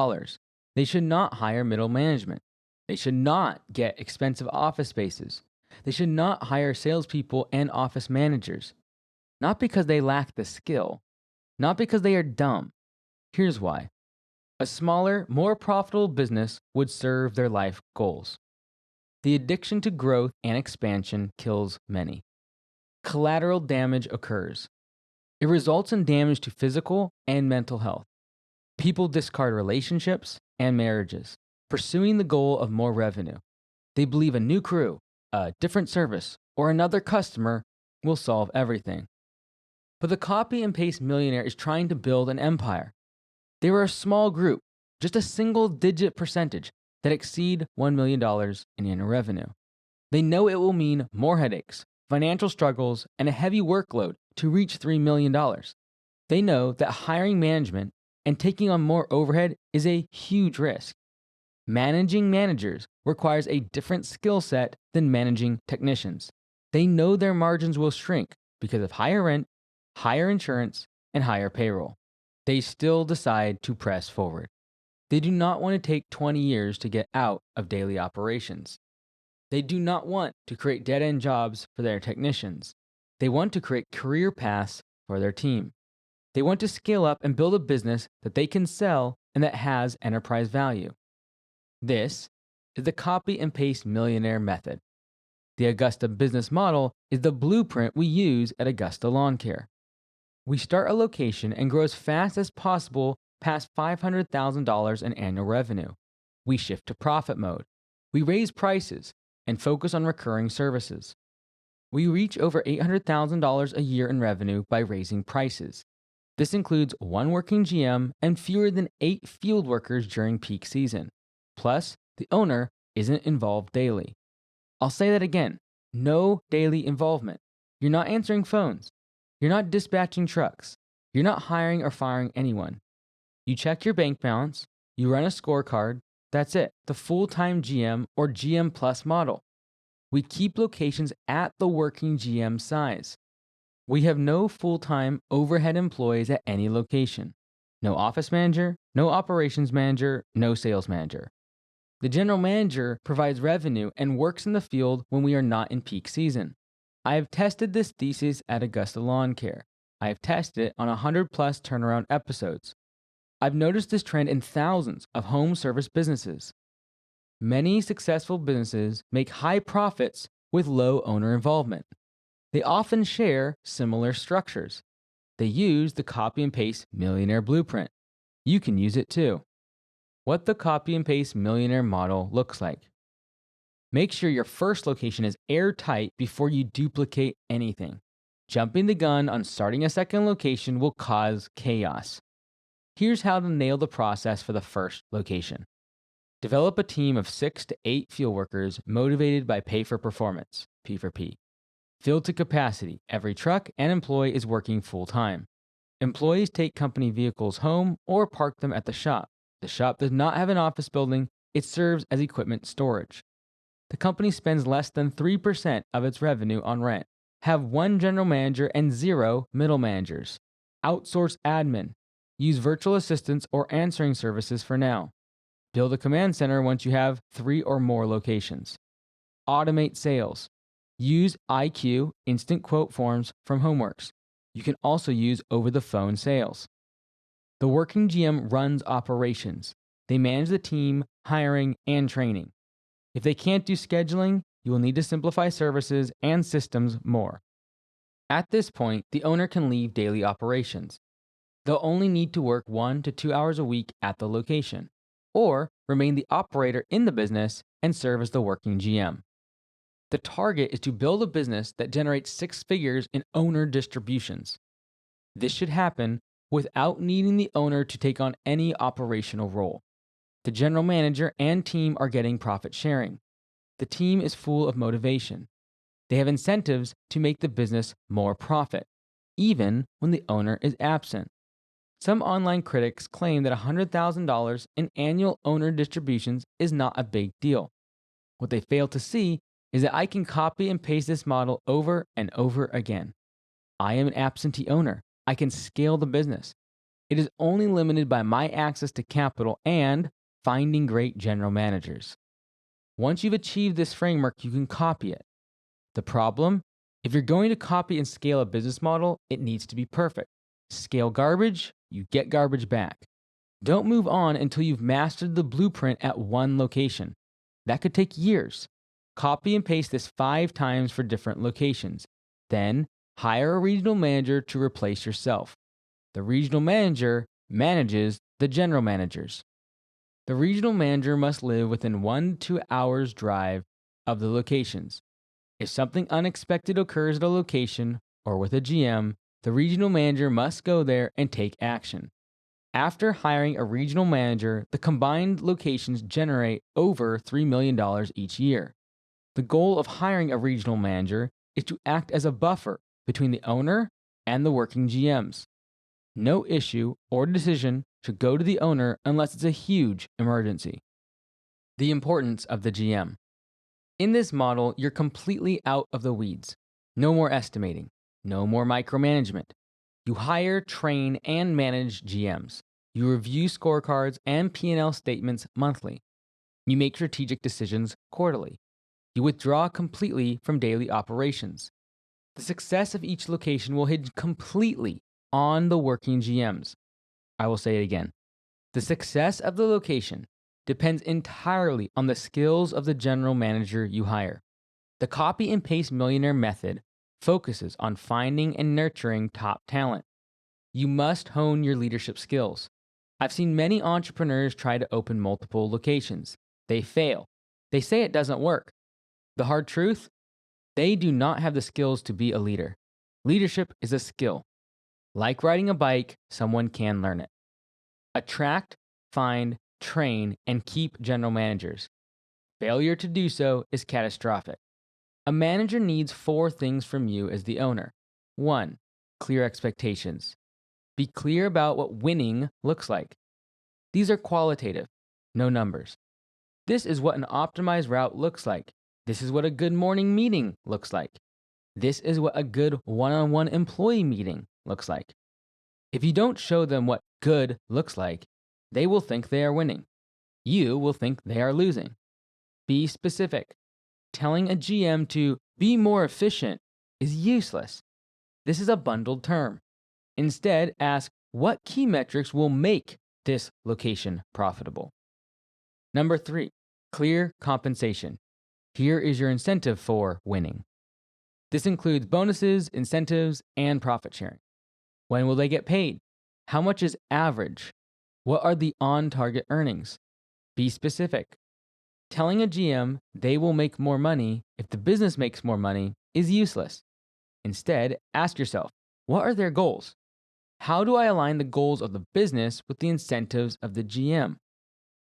They should not hire middle management. They should not get expensive office spaces. They should not hire salespeople and office managers. Not because they lack the skill, not because they are dumb. Here's why. A smaller, more profitable business would serve their life goals. The addiction to growth and expansion kills many. Collateral damage occurs. It results in damage to physical and mental health. People discard relationships and marriages, pursuing the goal of more revenue. They believe a new crew, a different service, or another customer will solve everything. But the copy and paste millionaire is trying to build an empire. They were a small group, just a single-digit percentage that exceed $1 million in annual revenue. They know it will mean more headaches, financial struggles, and a heavy workload to reach $3 million. They know that hiring management and taking on more overhead is a huge risk. Managing managers requires a different skill set than managing technicians. They know their margins will shrink because of higher rent, higher insurance, and higher payroll. They still decide to press forward. They do not want to take 20 years to get out of daily operations. They do not want to create dead-end jobs for their technicians. They want to create career paths for their team. They want to scale up and build a business that they can sell and that has enterprise value. This is the copy and paste millionaire method. The Augusta business model is the blueprint we use at Augusta Lawn Care. We start a location and grow as fast as possible past $500,000 in annual revenue. We shift to profit mode. We raise prices and focus on recurring services. We reach over $800,000 a year in revenue by raising prices. This includes 1 working GM and fewer than 8 field workers during peak season. Plus, the owner isn't involved daily. I'll say that again. No daily involvement. You're not answering phones. You're not dispatching trucks. You're not hiring or firing anyone. You check your bank balance. You run a scorecard. That's it. The full-time GM or GM plus model. We keep locations at the working GM size. We have no full-time overhead employees at any location. No office manager, no operations manager, no sales manager. The general manager provides revenue and works in the field when we are not in peak season. I have tested this thesis at Augusta Lawn Care. I have tested it on 100 plus turnaround episodes. I've noticed this trend in thousands of home service businesses. Many successful businesses make high profits with low owner involvement. They often share similar structures. They use the copy and paste Millionaire blueprint. You can use it too. What the copy and paste Millionaire model looks like. Make sure your first location is airtight before you duplicate anything. Jumping the gun on starting a second location will cause chaos. Here's how to nail the process for the first location. Develop a team of 6 to 8 field workers motivated by pay for performance, P for P. Filled to capacity, every truck and employee is working full time. Employees take company vehicles home or park them at the shop. The shop does not have an office building, it serves as equipment storage. The company spends less than 3% of its revenue on rent. Have one general manager and 0 middle managers. Outsource admin. Use virtual assistants or answering services for now. Build a command center once you have 3 or more locations. Automate sales. Use IQ, instant quote forms from Homeworks. You can also use over-the-phone sales. The working GM runs operations. They manage the team, hiring, and training. If they can't do scheduling, you will need to simplify services and systems more. At this point, the owner can leave daily operations. They'll only need to work 1 to 2 hours a week at the location, or remain the operator in the business and serve as the working GM. The target is to build a business that generates 6 figures in owner distributions. This should happen without needing the owner to take on any operational role. The general manager and team are getting profit sharing. The team is full of motivation. They have incentives to make the business more profit, even when the owner is absent. Some online critics claim that $100,000 in annual owner distributions is not a big deal. What they fail to see is that I can copy and paste this model over and over again. I am an absentee owner. I can scale the business. It is only limited by my access to capital and finding great general managers. Once you've achieved this framework, you can copy it. The problem? If you're going to copy and scale a business model, it needs to be perfect. Scale garbage, you get garbage back. Don't move on until you've mastered the blueprint at one location. That could take years. Copy and paste this 5 times for different locations. Then, hire a regional manager to replace yourself. The regional manager manages the general managers. The regional manager must live within 1 to 2 hours drive of the locations. If something unexpected occurs at a location or with a GM, the regional manager must go there and take action. After hiring a regional manager, the combined locations generate over $3 million each year. The goal of hiring a regional manager is to act as a buffer between the owner and the working GMs. No issue or decision should go to the owner unless it's a huge emergency. The importance of the GM. In this model, you're completely out of the weeds. No more estimating. No more micromanagement. You hire, train, and manage GMs. You review scorecards and P&L statements monthly. You make strategic decisions quarterly. You withdraw completely from daily operations. The success of each location will hinge completely on the working GMs. I will say it again. The success of the location depends entirely on the skills of the general manager you hire. The copy and paste Millionaire method focuses on finding and nurturing top talent. You must hone your leadership skills. I've seen many entrepreneurs try to open multiple locations. They fail. They say it doesn't work. The hard truth? They do not have the skills to be a leader. Leadership is a skill. Like riding a bike, someone can learn it. Attract, find, train, and keep general managers. Failure to do so is catastrophic. A manager needs 4 things from you as the owner. 1. Clear expectations. Be clear about what winning looks like. These are qualitative, no numbers. This is what an optimized route looks like. This is what a good morning meeting looks like. This is what a good one-on-one employee meeting looks like. If you don't show them what good looks like, they will think they are winning. You will think they are losing. Be specific. Telling a GM to be more efficient is useless. This is a bundled term. Instead, ask what key metrics will make this location profitable. Number 3, clear compensation. Here is your incentive for winning. This includes bonuses, incentives, and profit sharing. When will they get paid? How much is average? What are the on-target earnings? Be specific. Telling a GM they will make more money if the business makes more money is useless. Instead, ask yourself, what are their goals? How do I align the goals of the business with the incentives of the GM?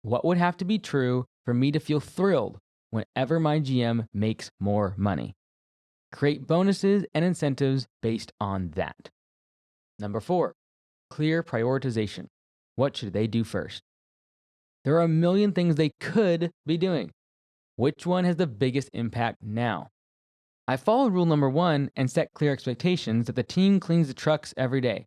What would have to be true for me to feel thrilled whenever my GM makes more money? Create bonuses and incentives based on that. Number 4, clear prioritization. What should they do first? There are a million things they could be doing. Which one has the biggest impact now? I followed rule number 1 and set clear expectations that the team cleans the trucks every day.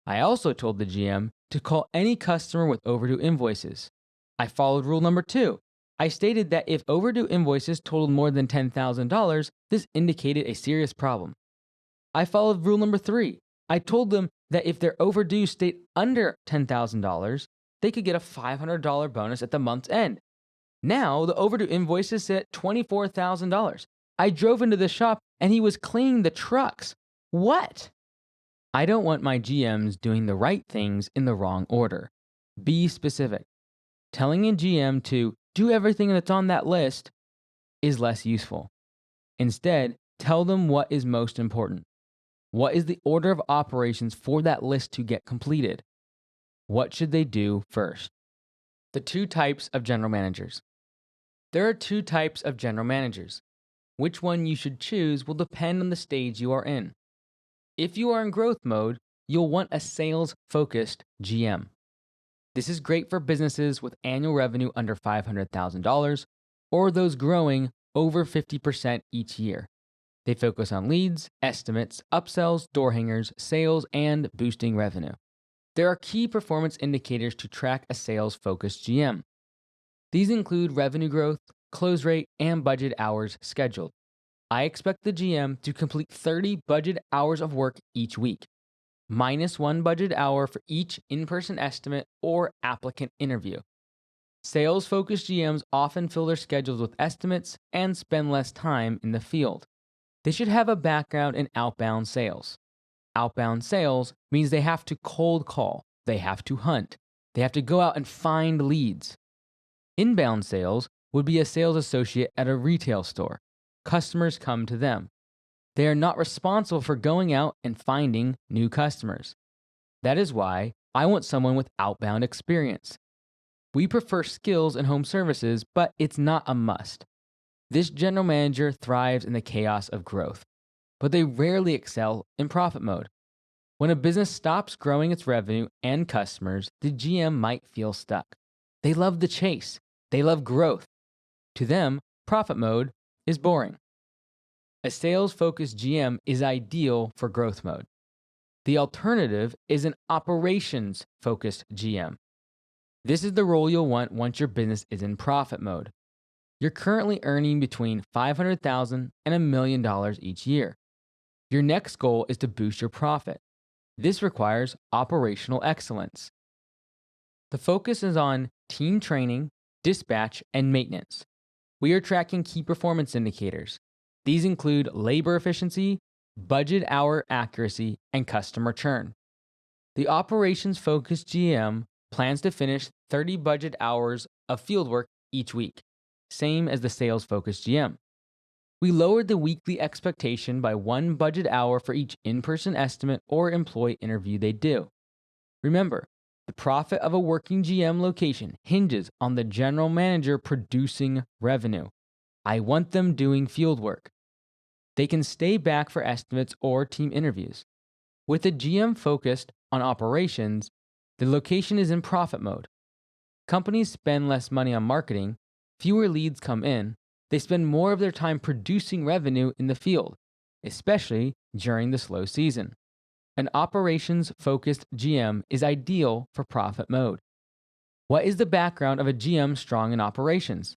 I also told the GM to call any customer with overdue invoices. I followed rule number 2. I stated that if overdue invoices totaled more than $10,000, this indicated a serious problem. I followed rule number 3. I told them that if their overdue stayed under $10,000, they could get a $500 bonus at the month's end. Now, the overdue invoices sit at $24,000. I drove into the shop and he was cleaning the trucks. What? I don't want my GMs doing the right things in the wrong order. Be specific. Telling a GM to do everything that's on that list is less useful. Instead, tell them what is most important. What is the order of operations for that list to get completed? What should they do first? The 2 types of general managers. There are 2 types of general managers. Which one you should choose will depend on the stage you are in. If you are in growth mode, you'll want a sales-focused GM. This is great for businesses with annual revenue under $500,000 or those growing over 50% each year. They focus on leads, estimates, upsells, door hangers, sales, and boosting revenue. There are key performance indicators to track a sales-focused GM. These include revenue growth, close rate, and budget hours scheduled. I expect the GM to complete 30 budget hours of work each week, minus 1 budget hour for each in-person estimate or applicant interview. Sales-focused GMs often fill their schedules with estimates and spend less time in the field. They should have a background in outbound sales. Outbound sales means they have to cold call, they have to hunt, they have to go out and find leads. Inbound sales would be a sales associate at a retail store. Customers come to them. They are not responsible for going out and finding new customers. That is why I want someone with outbound experience. We prefer skills in home services, but it's not a must. This general manager thrives in the chaos of growth, but they rarely excel in profit mode. When a business stops growing its revenue and customers, the GM might feel stuck. They love the chase. They love growth. To them, profit mode is boring. A sales-focused GM is ideal for growth mode. The alternative is an operations-focused GM. This is the role you'll want once your business is in profit mode. You're currently earning between $500,000 and $1 million each year. Your next goal is to boost your profit. This requires operational excellence. The focus is on team training, dispatch, and maintenance. We are tracking key performance indicators. These include labor efficiency, budget hour accuracy, and customer churn. The operations-focused GM plans to finish 30 budget hours of fieldwork each week, same as the sales-focused GM. We lowered the weekly expectation by 1 budget hour for each in-person estimate or employee interview they do. Remember, the profit of a working GM location hinges on the general manager producing revenue. I want them doing fieldwork. They can stay back for estimates or team interviews. With a GM focused on operations, the location is in profit mode. Companies spend less money on marketing, fewer leads come in, they spend more of their time producing revenue in the field, especially during the slow season. An operations-focused GM is ideal for profit mode. What is the background of a GM strong in operations?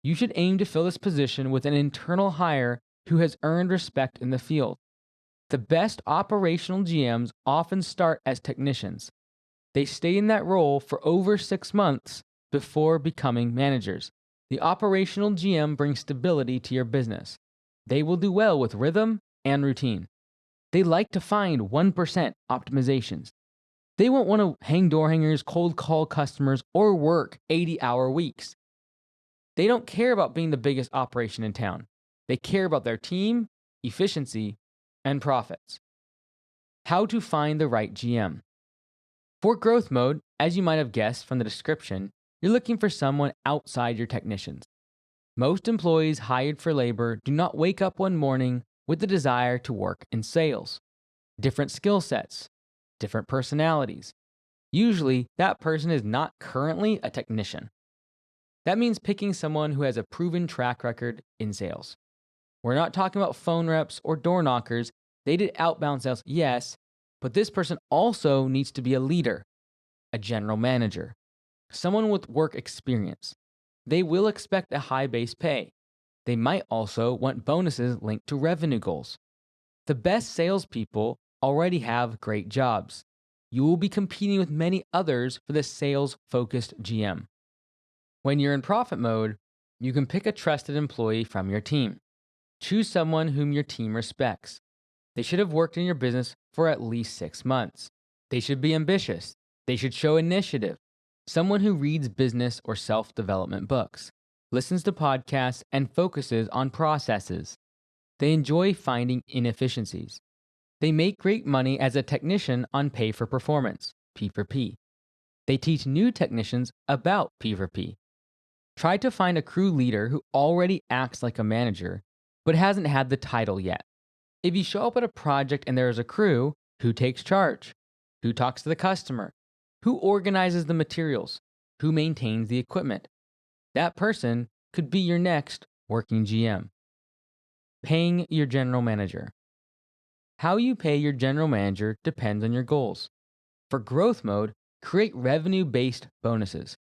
You should aim to fill this position with an internal hire who has earned respect in the field. The best operational GMs often start as technicians. They stay in that role for over 6 months before becoming managers. The operational GM brings stability to your business. They will do well with rhythm and routine. They like to find 1% optimizations. They won't want to hang door hangers, cold call customers, or work 80-hour weeks. They don't care about being the biggest operation in town. They care about their team, efficiency, and profits. How to find the right GM. For growth mode, as you might have guessed from the description, you're looking for someone outside your technicians. Most employees hired for labor do not wake up one morning with the desire to work in sales. Different skill sets, different personalities. Usually, that person is not currently a technician. That means picking someone who has a proven track record in sales. We're not talking about phone reps or door knockers. They did outbound sales, yes, but this person also needs to be a leader, a general manager, someone with work experience. They will expect a high base pay. They might also want bonuses linked to revenue goals. The best salespeople already have great jobs. You will be competing with many others for the sales-focused GM. When you're in profit mode, you can pick a trusted employee from your team. Choose someone whom your team respects. They should have worked in your business for at least 6 months. They should be ambitious. They should show initiative. Someone who reads business or self-development books, listens to podcasts, and focuses on processes. They enjoy finding inefficiencies. They make great money as a technician on pay for performance, P for P. They teach new technicians about P for P. Try to find a crew leader who already acts like a manager, but hasn't had the title yet. If you show up at a project and there is a crew, who takes charge? Who talks to the customer? Who organizes the materials? Who maintains the equipment? That person could be your next working GM. Paying your general manager. How you pay your general manager depends on your goals. For growth mode, create revenue-based bonuses.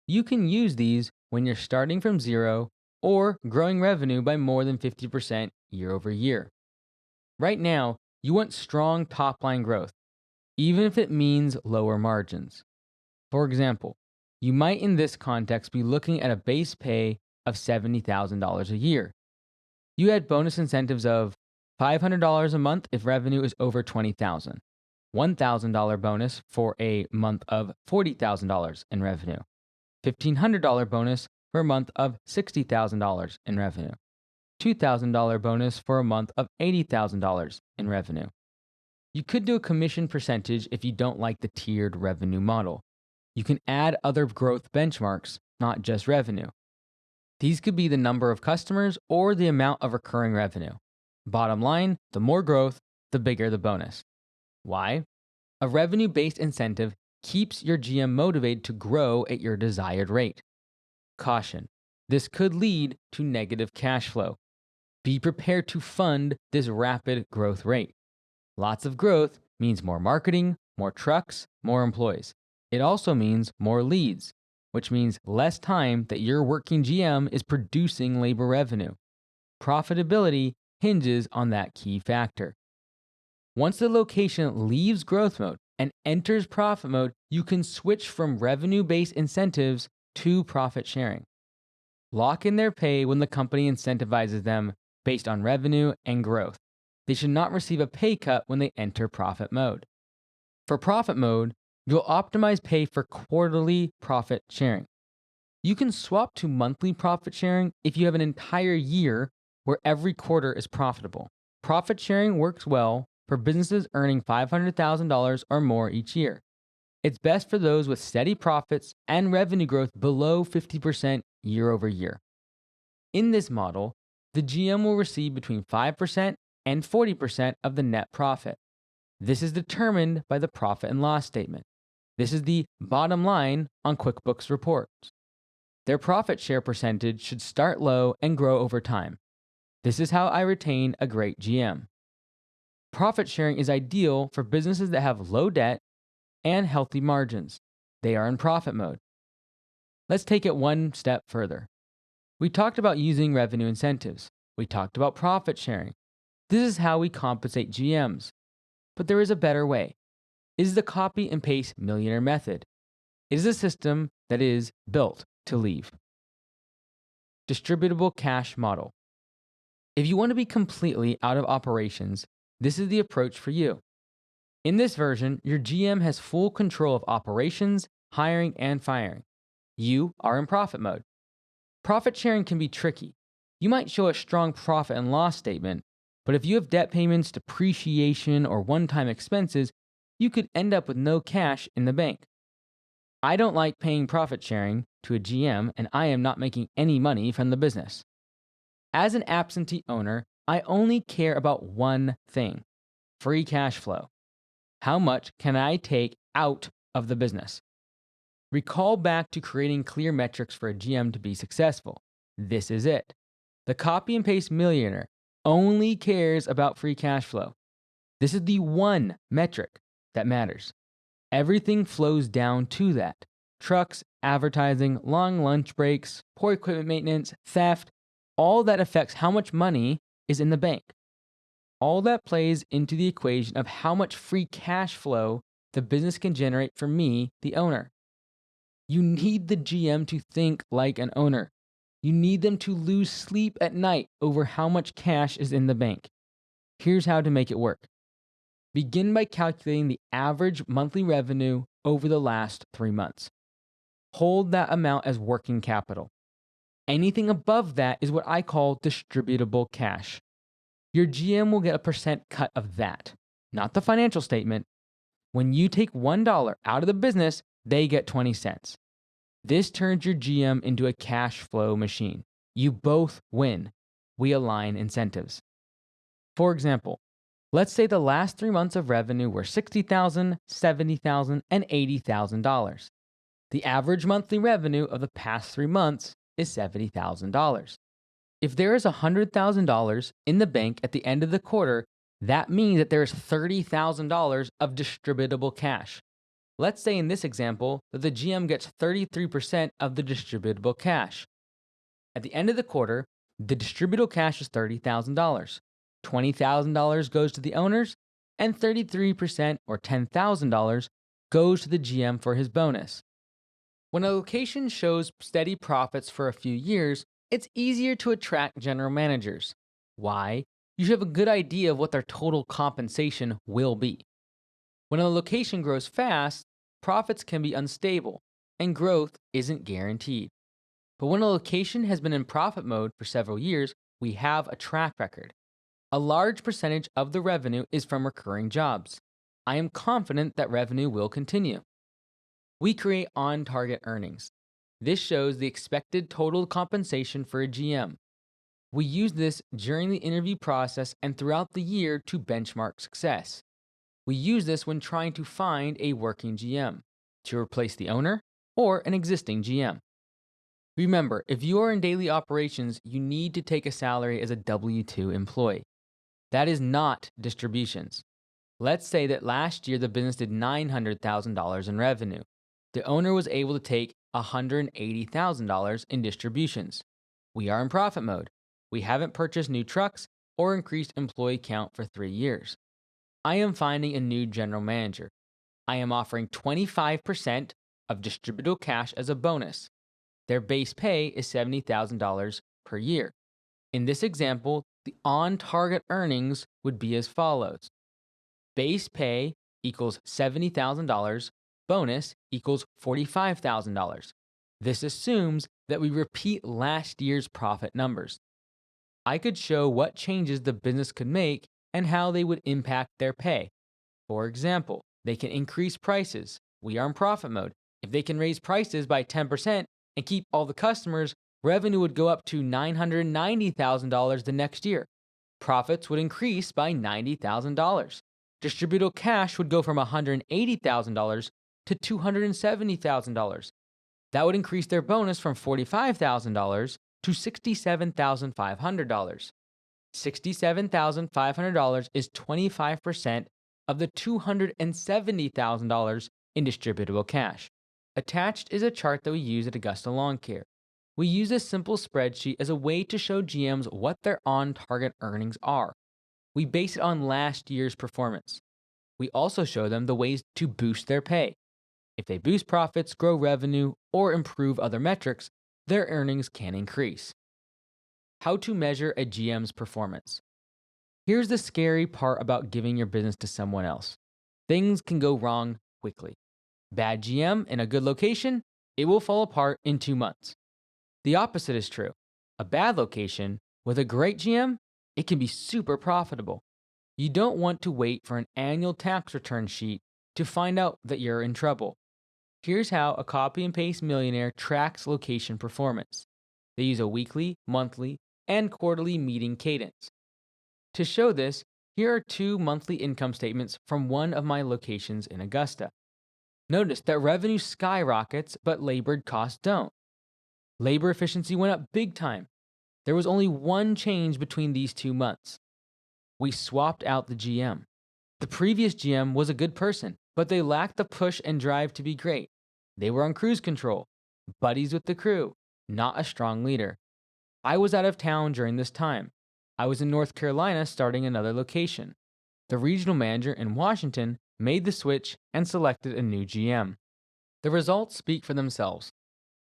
You can use these when you're starting from zero or growing revenue by more than 50% year over year. Right now, you want strong top-line growth, even if it means lower margins. For example, you might in this context be looking at a base pay of $70,000 a year. You add bonus incentives of $500 a month if revenue is over $20,000, $1,000 bonus for a month of $40,000 in revenue, $1,500 bonus for a month of $60,000 in revenue, $2,000 bonus for a month of $80,000 in revenue. You could do a commission percentage if you don't like the tiered revenue model. You can add other growth benchmarks, not just revenue. These could be the number of customers or the amount of recurring revenue. Bottom line, the more growth, the bigger the bonus. Why? A revenue-based incentive keeps your GM motivated to grow at your desired rate. Caution, this could lead to negative cash flow. Be prepared to fund this rapid growth rate. Lots of growth means more marketing, more trucks, more employees. It also means more leads, which means less time that your working GM is producing labor revenue. Profitability hinges on that key factor. Once the location leaves growth mode and enters profit mode, you can switch from revenue-based incentives to profit sharing. Lock in their pay when the company incentivizes them based on revenue and growth. They should not receive a pay cut when they enter profit mode. For profit mode, you'll optimize pay for quarterly profit sharing. You can swap to monthly profit sharing if you have an entire year where every quarter is profitable. Profit sharing works well for businesses earning $500,000 or more each year. It's best for those with steady profits and revenue growth below 50% year over year. In this model, the GM will receive between 5% and 40% of the net profit. This is determined by the profit and loss statement. This is the bottom line on QuickBooks reports. Their profit share percentage should start low and grow over time. This is how I retain a great GM. Profit sharing is ideal for businesses that have low debt and healthy margins. They are in profit mode. Let's take it one step further. We talked about using revenue incentives. We talked about profit sharing. This is how we compensate GMs. But there is a better way. It is the copy and paste Millionaire method. It is a system that is built to leave. Distributable cash model. If you want to be completely out of operations, this is the approach for you. In this version, your GM has full control of operations, hiring, and firing. You are in profit mode. Profit sharing can be tricky. You might show a strong profit and loss statement, but if you have debt payments, depreciation, or one-time expenses, you could end up with no cash in the bank. I don't like paying profit sharing to a GM, and I am not making any money from the business. As an absentee owner, I only care about one thing: free cash flow. How much can I take out of the business? Recall back to creating clear metrics for a GM to be successful. This is it. The copy and paste millionaire only cares about free cash flow. This is the one metric that matters. Everything flows down to that. Trucks, advertising, long lunch breaks, poor equipment maintenance, theft, all that affects how much money is in the bank. All that plays into the equation of how much free cash flow the business can generate for me, the owner. You need the GM to think like an owner. You need them to lose sleep at night over how much cash is in the bank. Here's how to make it work. Begin by calculating the average monthly revenue over the last 3 months. Hold that amount as working capital. Anything above that is what I call distributable cash. Your GM will get a percent cut of that, not the financial statement. When you take $1 out of the business, they get 20 cents. This turns your GM into a cash flow machine. You both win. We align incentives. For example, let's say the last 3 months of revenue were $60,000, $70,000, and $80,000. The average monthly revenue of the past 3 months is $70,000. If there is $100,000 in the bank at the end of the quarter, that means that there is $30,000 of distributable cash. Let's say in this example that the GM gets 33% of the distributable cash. At the end of the quarter, the distributable cash is $30,000. $20,000 goes to the owners, and 33% or $10,000 goes to the GM for his bonus. When a location shows steady profits for a few years, it's easier to attract general managers. Why? You should have a good idea of what their total compensation will be. When a location grows fast, profits can be unstable, and growth isn't guaranteed. But when a location has been in profit mode for several years, we have a track record. A large percentage of the revenue is from recurring jobs. I am confident that revenue will continue. We create on-target earnings. This shows the expected total compensation for a GM. We use this during the interview process and throughout the year to benchmark success. We use this when trying to find a working GM, to replace the owner, or an existing GM. Remember, if you are in daily operations, you need to take a salary as a W-2 employee. That is not distributions. Let's say that last year the business did $900,000 in revenue. The owner was able to take $180,000 in distributions. We are in profit mode. We haven't purchased new trucks or increased employee count for 3 years. I am finding a new general manager. I am offering 25% of distributable cash as a bonus. Their base pay is $70,000 per year. In this example, the on-target earnings would be as follows. Base pay equals $70,000, bonus equals $45,000. This assumes that we repeat last year's profit numbers. I could show what changes the business could make and how they would impact their pay. For example, they can increase prices. We are in profit mode. If they can raise prices by 10% and keep all the customers, revenue would go up to $990,000 the next year. Profits would increase by $90,000. Distributable cash would go from $180,000 to $270,000. That would increase their bonus from $45,000 to $67,500. $67,500 is 25% of the $270,000 in distributable cash. Attached is a chart that we use at Augusta Lawn Care. We use this simple spreadsheet as a way to show GMs what their on-target earnings are. We base it on last year's performance. We also show them the ways to boost their pay. If they boost profits, grow revenue, or improve other metrics, their earnings can increase. How to measure a GM's performance. Here's the scary part about giving your business to someone else. Things can go wrong quickly. Bad GM in a good location, it will fall apart in 2 months. The opposite is true. A bad location with a great GM, it can be super profitable. You don't want to wait for an annual tax return sheet to find out that you're in trouble. Here's how a copy and paste millionaire tracks location performance. They use a weekly, monthly, and quarterly meeting cadence. To show this, here are 2 monthly income statements from one of my locations in Augusta. Notice that revenue skyrockets, but labor costs don't. Labor efficiency went up big time. There was only one change between these 2 months. We swapped out the GM. The previous GM was a good person, but they lacked the push and drive to be great. They were on cruise control, buddies with the crew, not a strong leader. I was out of town during this time. I was in North Carolina starting another location. The regional manager in Washington made the switch and selected a new GM. The results speak for themselves.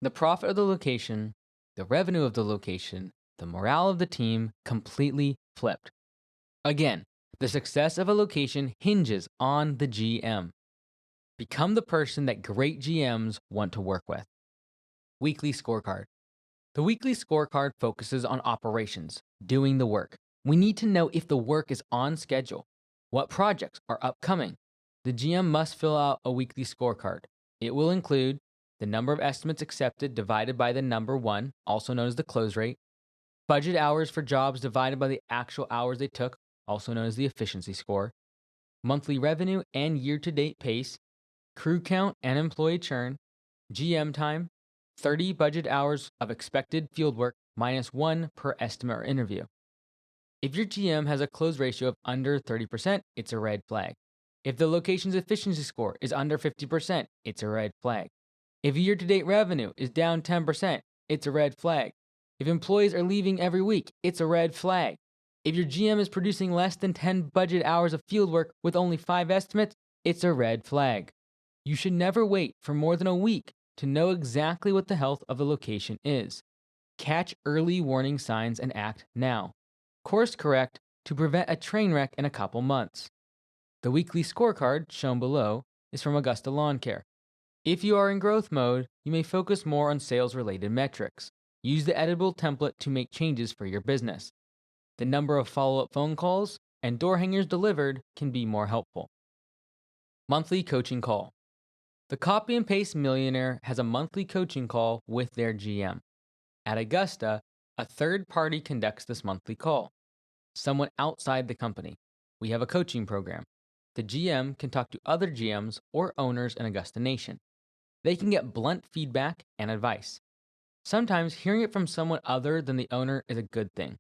The profit of the location, the revenue of the location, the morale of the team completely flipped. Again, the success of a location hinges on the GM. Become the person that great GMs want to work with. Weekly scorecard. The weekly scorecard focuses on operations, doing the work. We need to know if the work is on schedule, what projects are upcoming. The GM must fill out a weekly scorecard. It will include the number of estimates accepted divided by the number 1, also known as the close rate, budget hours for jobs divided by the actual hours they took, also known as the efficiency score, monthly revenue and year-to-date pace, crew count and employee churn, GM time, 30 budget hours of expected fieldwork minus 1 per estimate or interview. If your GM has a close ratio of under 30%, it's a red flag. If the location's efficiency score is under 50%, it's a red flag. If year-to-date revenue is down 10%, it's a red flag. If employees are leaving every week, it's a red flag. If your GM is producing less than 10 budget hours of fieldwork with only 5 estimates, it's a red flag. You should never wait for more than a week to know exactly what the health of the location is. Catch early warning signs and act now. Course correct to prevent a train wreck in a couple months. The weekly scorecard, shown below, is from Augusta Lawn Care. If you are in growth mode, you may focus more on sales-related metrics. Use the editable template to make changes for your business. The number of follow-up phone calls and door hangers delivered can be more helpful. Monthly coaching call. The Copy and Paste Millionaire has a monthly coaching call with their GM. At Augusta, a third party conducts this monthly call. Someone outside the company. We have a coaching program. The GM can talk to other GMs or owners in Augusta Nation. They can get blunt feedback and advice. Sometimes hearing it from someone other than the owner is a good thing.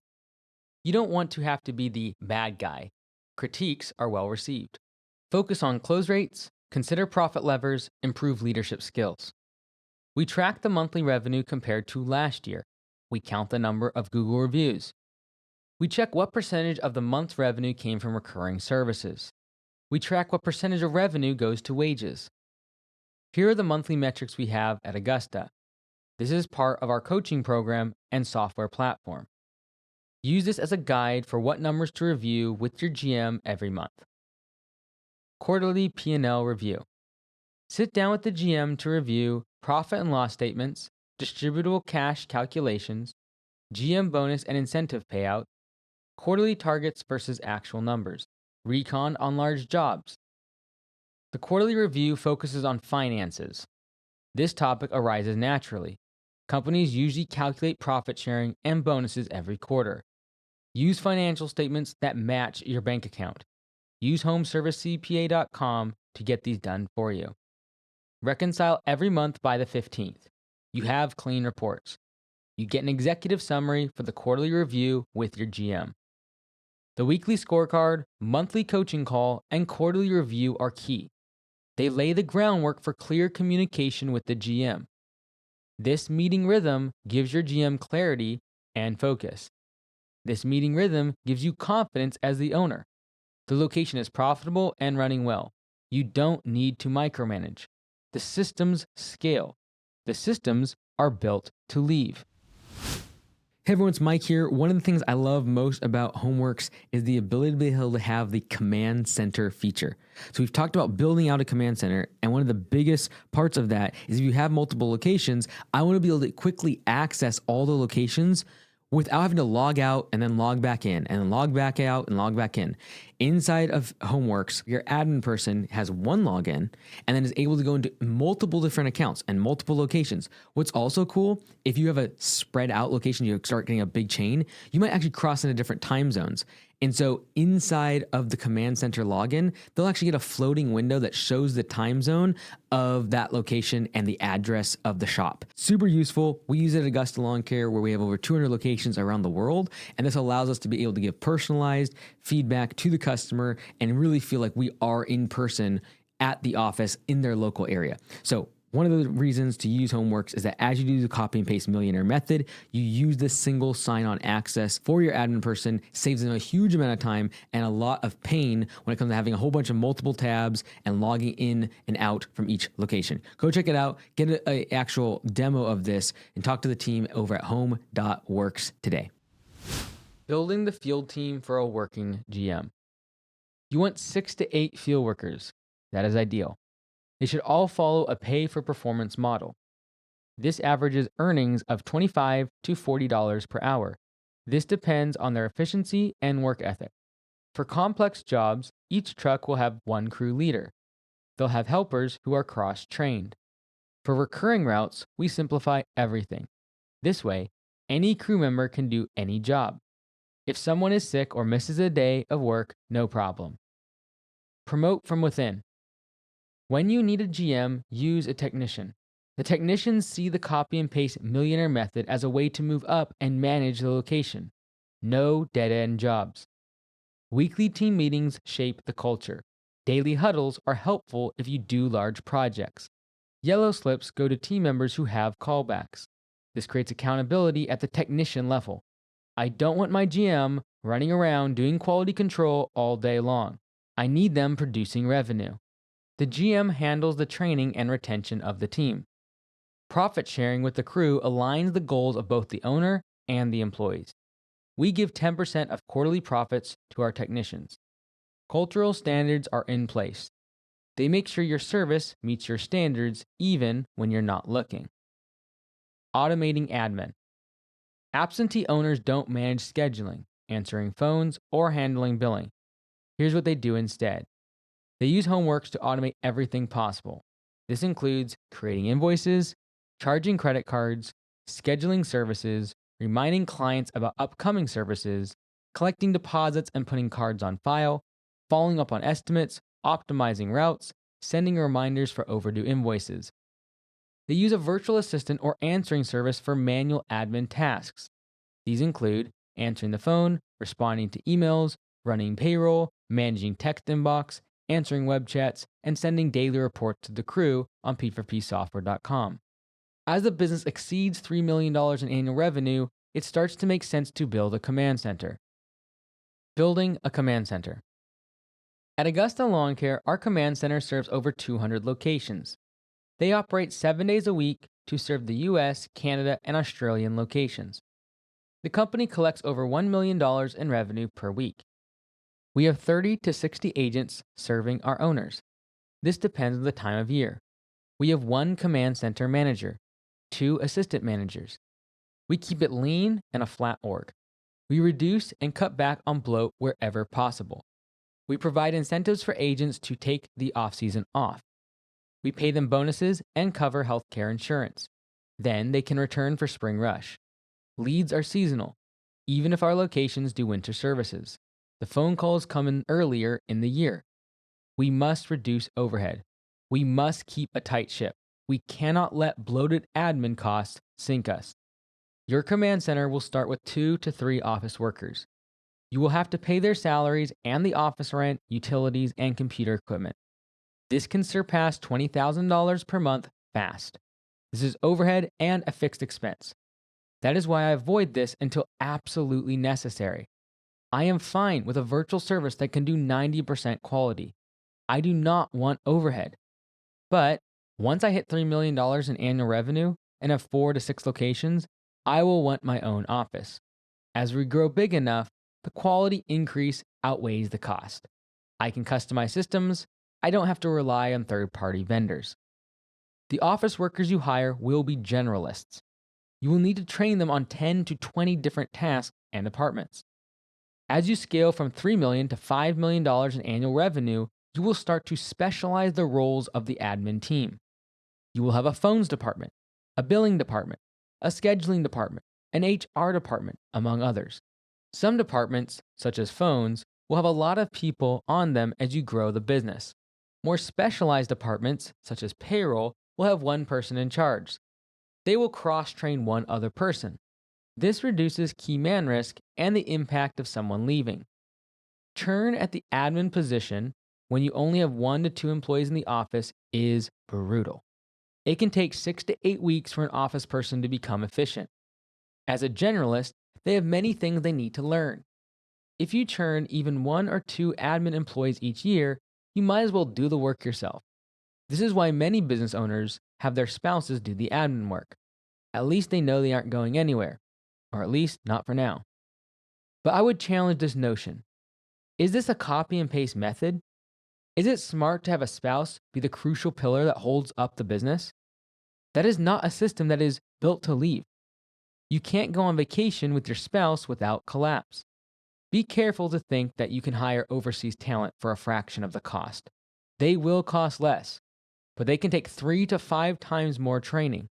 You don't want to have to be the bad guy. Critiques are well received. Focus on close rates, consider profit levers, improve leadership skills. We track the monthly revenue compared to last year. We count the number of Google reviews. We check what percentage of the month's revenue came from recurring services. We track what percentage of revenue goes to wages. Here are the monthly metrics we have at Augusta. This is part of our coaching program and software platform. Use this as a guide for what numbers to review with your GM every month. Quarterly P&L review. Sit down with the GM to review profit and loss statements, distributable cash calculations, GM bonus and incentive payout, quarterly targets versus actual numbers, recon on large jobs. The quarterly review focuses on finances. This topic arises naturally. Companies usually calculate profit sharing and bonuses every quarter. Use financial statements that match your bank account. Use homeservicecpa.com to get these done for you. Reconcile every month by the 15th. You have clean reports. You get an executive summary for the quarterly review with your GM. The weekly scorecard, monthly coaching call, and quarterly review are key. They lay the groundwork for clear communication with the GM. This meeting rhythm gives your GM clarity and focus. This meeting rhythm gives you confidence as the owner. The location is profitable and running well. You don't need to micromanage. The systems scale. The systems are built to leave. Hey everyone, it's Mike here. One of the things I love most about Homeworks is the ability to be able to have the command center feature. So we've talked about building out a command center, and one of the biggest parts of that is if you have multiple locations, I want to be able to quickly access all the locations without having to log out and then log back in and then log back out and log back in. Inside of Homeworks, your admin person has one login and then is able to go into multiple different accounts and multiple locations. What's also cool, if you have a spread out location, you start getting a big chain, you might actually cross into different time zones. And so inside of the command center login, they'll actually get a floating window that shows the time zone of that location and the address of the shop. Super useful. We use it at Augusta Lawn Care where we have over 200 locations around the world. And this allows us to be able to give personalized feedback to the customer and really feel like we are in person at the office in their local area. So one of the reasons to use Homeworks is that as you do the copy and paste Millionaire method, you use this single sign-on access for your admin person, saves them a huge amount of time and a lot of pain when it comes to having a whole bunch of multiple tabs and logging in and out from each location. Go check it out, get an actual demo of this, and talk to the team over at home.works today. Building the field team for a working GM. You want 6 to 8 field workers. That is ideal. They should all follow a pay-for-performance model. This averages earnings of $25 to $40 per hour. This depends on their efficiency and work ethic. For complex jobs, each truck will have one crew leader. They'll have helpers who are cross-trained. For recurring routes, we simplify everything. This way, any crew member can do any job. If someone is sick or misses a day of work, no problem. Promote from within. When you need a GM, use a technician. The technicians see the copy and paste Millionaire method as a way to move up and manage the location. No dead-end jobs. Weekly team meetings shape the culture. Daily huddles are helpful if you do large projects. Yellow slips go to team members who have callbacks. This creates accountability at the technician level. I don't want my GM running around doing quality control all day long. I need them producing revenue. The GM handles the training and retention of the team. Profit sharing with the crew aligns the goals of both the owner and the employees. We give 10% of quarterly profits to our technicians. Cultural standards are in place. They make sure your service meets your standards even when you're not looking. Automating admin. Absentee owners don't manage scheduling, answering phones, or handling billing. Here's what they do instead. They use Homeworks to automate everything possible. This includes creating invoices, charging credit cards, scheduling services, reminding clients about upcoming services, collecting deposits and putting cards on file, following up on estimates, optimizing routes, sending reminders for overdue invoices. They use a virtual assistant or answering service for manual admin tasks. These include answering the phone, responding to emails, running payroll, managing text inbox, answering web chats, and sending daily reports to the crew on p4psoftware.com. As the business exceeds $3 million in annual revenue, it starts to make sense to build a command center. Building a command center. At Augusta Lawn Care, our command center serves over 200 locations. They operate 7 days a week to serve the US, Canada, and Australian locations. The company collects over $1 million in revenue per week. We have 30 to 60 agents serving our owners. This depends on the time of year. We have one command center manager, 2 assistant managers. We keep it lean and a flat org. We reduce and cut back on bloat wherever possible. We provide incentives for agents to take the off-season off. We pay them bonuses and cover healthcare insurance. Then they can return for spring rush. Leads are seasonal, even if our locations do winter services. The phone calls come in earlier in the year. We must reduce overhead. We must keep a tight ship. We cannot let bloated admin costs sink us. Your command center will start with 2 to 3 office workers. You will have to pay their salaries and the office rent, utilities, and computer equipment. This can surpass $20,000 per month fast. This is overhead and a fixed expense. That is why I avoid this until absolutely necessary. I am fine with a virtual service that can do 90% quality. I do not want overhead. But once I hit $3 million in annual revenue and have 4 to 6 locations, I will want my own office. As we grow big enough, the quality increase outweighs the cost. I can customize systems. I don't have to rely on third-party vendors. The office workers you hire will be generalists. You will need to train them on 10 to 20 different tasks and departments. As you scale from $3 million to $5 million in annual revenue, you will start to specialize the roles of the admin team. You will have a phones department, a billing department, a scheduling department, an HR department, among others. Some departments, such as phones, will have a lot of people on them as you grow the business. More specialized departments, such as payroll, will have one person in charge. They will cross-train one other person. This reduces key man risk and the impact of someone leaving. Churn at the admin position when you only have 1 to 2 employees in the office is brutal. It can take 6 to 8 weeks for an office person to become efficient. As a generalist, they have many things they need to learn. If you churn even 1 or 2 admin employees each year, you might as well do the work yourself. This is why many business owners have their spouses do the admin work. At least they know they aren't going anywhere, or at least not for now. But I would challenge this notion. Is this a copy and paste method? Is it smart to have a spouse be the crucial pillar that holds up the business? That is not a system that is built to leave. You can't go on vacation with your spouse without collapse. Be careful to think that you can hire overseas talent for a fraction of the cost. They will cost less, but they can take 3 to 5 times more training.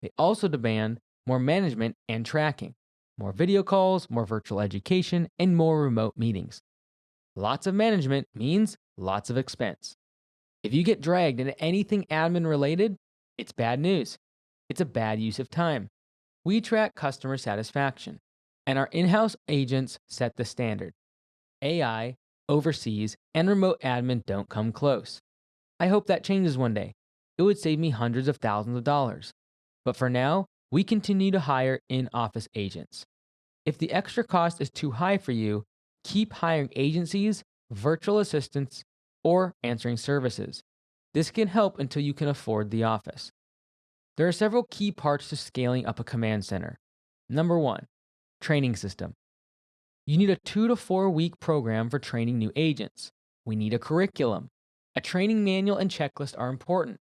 They also demand more management and tracking, more video calls, more virtual education, and more remote meetings. Lots of management means lots of expense. If you get dragged into anything admin related, it's bad news. It's a bad use of time. We track customer satisfaction, and our in-house agents set the standard. AI, overseas, and remote admin don't come close. I hope that changes one day. It would save me hundreds of thousands of dollars. But for now, we continue to hire in-office agents. If the extra cost is too high for you, keep hiring agencies, virtual assistants, or answering services. This can help until you can afford the office. There are several key parts to scaling up a command center. Number 1, training system. You need a 2 to 4 week program for training new agents. We need a curriculum. A training manual and checklist are important.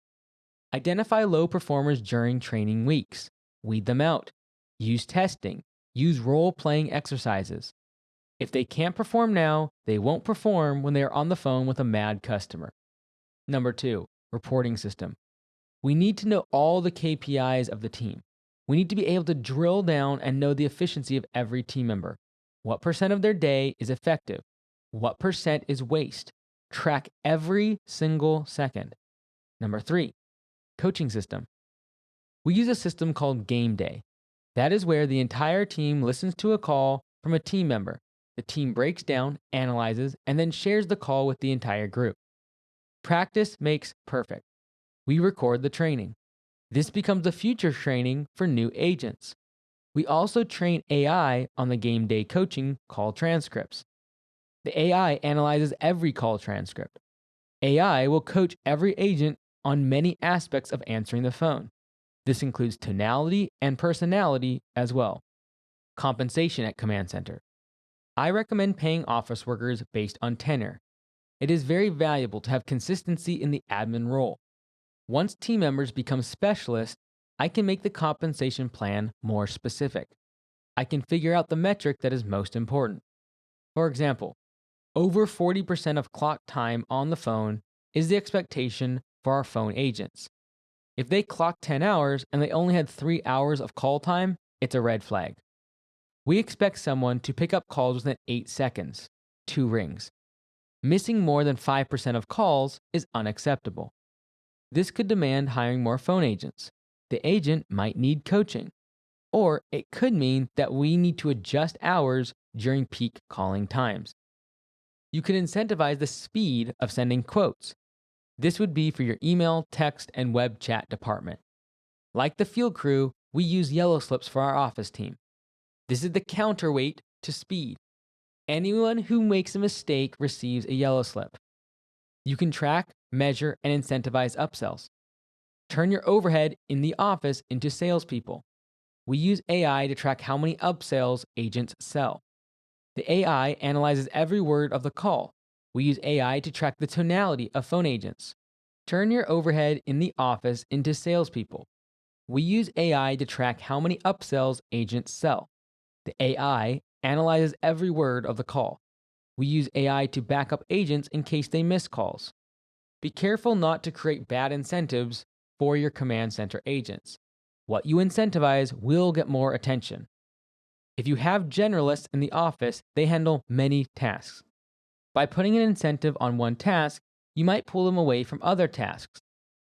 Identify low performers during training weeks. Weed them out. Use testing. Use role-playing exercises. If they can't perform now, they won't perform when they are on the phone with a mad customer. Number 2, reporting system. We need to know all the KPIs of the team. We need to be able to drill down and know the efficiency of every team member. What percent of their day is effective? What percent is waste? Track every single second. Number 3, coaching system. We use a system called Game Day. That is where the entire team listens to a call from a team member. The team breaks down, analyzes, and then shares the call with the entire group. Practice makes perfect. We record the training. This becomes the future training for new agents. We also train AI on the Game Day coaching call transcripts. The AI analyzes every call transcript. AI will coach every agent on many aspects of answering the phone. This includes tonality and personality as well. Compensation at Command Center. I recommend paying office workers based on tenure. It is very valuable to have consistency in the admin role. Once team members become specialists, I can make the compensation plan more specific. I can figure out the metric that is most important. For example, over 40% of clock time on the phone is the expectation for our phone agents. If they clock 10 hours and they only had 3 hours of call time, it's a red flag. We expect someone to pick up calls within 8 seconds, 2 rings. Missing more than 5% of calls is unacceptable. This could demand hiring more phone agents. The agent might need coaching. Or it could mean that we need to adjust hours during peak calling times. You can incentivize the speed of sending quotes. This would be for your email, text, and web chat department. Like the field crew, we use yellow slips for our office team. This is the counterweight to speed. Anyone who makes a mistake receives a yellow slip. You can track, measure, and incentivize upsells. Turn your overhead in the office into salespeople. We use AI to track how many upsells agents sell. The AI analyzes every word of the call. We use AI to track the tonality of phone agents. Turn your overhead in the office into salespeople. We use AI to track how many upsells agents sell. The AI analyzes every word of the call. We use AI to back up agents in case they miss calls. Be careful not to create bad incentives for your command center agents. What you incentivize will get more attention. If you have generalists in the office, they handle many tasks. By putting an incentive on one task, you might pull them away from other tasks.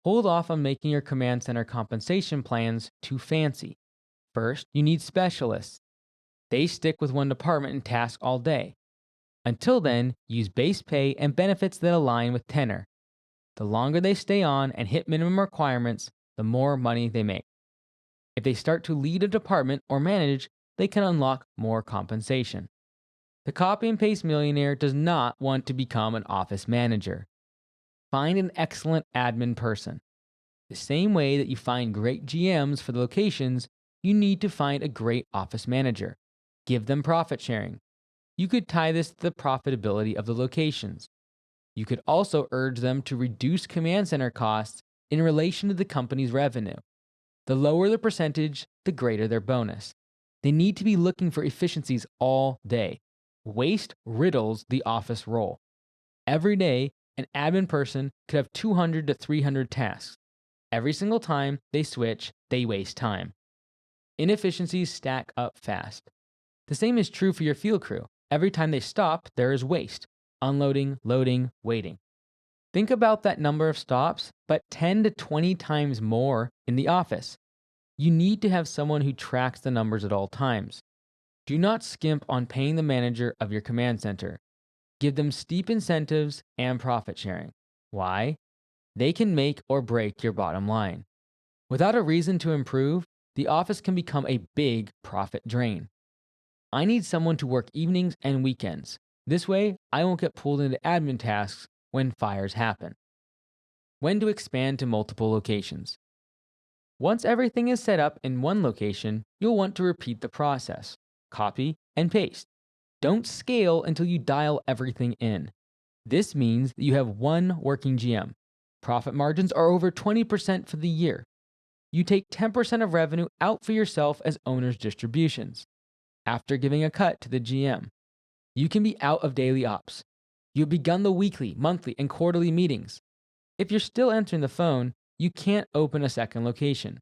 Hold off on making your command center compensation plans too fancy. First, you need specialists. They stick with one department and task all day. Until then, use base pay and benefits that align with tenure. The longer they stay on and hit minimum requirements, the more money they make. If they start to lead a department or manage, they can unlock more compensation. The copy and paste millionaire does not want to become an office manager. Find an excellent admin person. The same way that you find great GMs for the locations, you need to find a great office manager. Give them profit sharing. You could tie this to the profitability of the locations. You could also urge them to reduce command center costs in relation to the company's revenue. The lower the percentage, the greater their bonus. They need to be looking for efficiencies all day. Waste riddles the office role. Every day, an admin person could have 200 to 300 tasks. Every single time they switch, they waste time. Inefficiencies stack up fast. The same is true for your field crew. Every time they stop, there is waste. Unloading, loading, waiting. Think about that number of stops, but 10 to 20 times more in the office. You need to have someone who tracks the numbers at all times. Do not skimp on paying the manager of your command center. Give them steep incentives and profit sharing. Why? They can make or break your bottom line. Without a reason to improve, the office can become a big profit drain. I need someone to work evenings and weekends. This way, I won't get pulled into admin tasks when fires happen. When to expand to multiple locations. Once everything is set up in one location, you'll want to repeat the process. Copy and paste. Don't scale until you dial everything in. This means that you have one working GM. Profit margins are over 20% for the year. You take 10% of revenue out for yourself as owner's distributions. After giving a cut to the GM, you can be out of daily ops. You've begun the weekly, monthly, and quarterly meetings. If you're still answering the phone, you can't open a second location.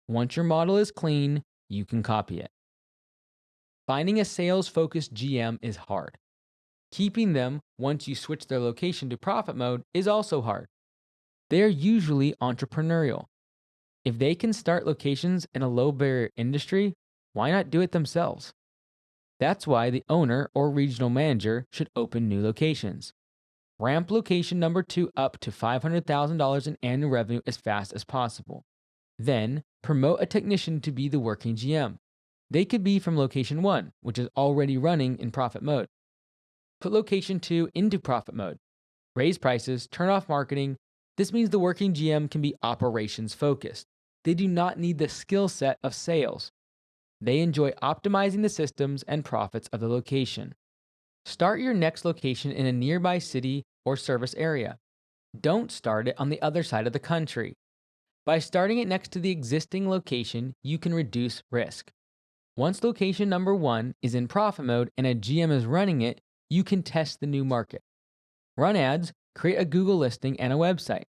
Once your model is clean, you can copy it. Finding a sales-focused GM is hard. Keeping them once you switch their location to profit mode is also hard. They are usually entrepreneurial. If they can start locations in a low-barrier industry, why not do it themselves? That's why the owner or regional manager should open new locations. Ramp location number 2 up to $500,000 in annual revenue as fast as possible. Then, promote a technician to be the working GM. They could be from location 1, which is already running in profit mode. Put location 2 into profit mode. Raise prices, turn off marketing. This means the working GM can be operations focused. They do not need the skill set of sales. They enjoy optimizing the systems and profits of the location. Start your next location in a nearby city or service area. Don't start it on the other side of the country. By starting it next to the existing location, you can reduce risk. Once location number 1 is in profit mode and a GM is running it, you can test the new market. Run ads, create a Google listing and a website.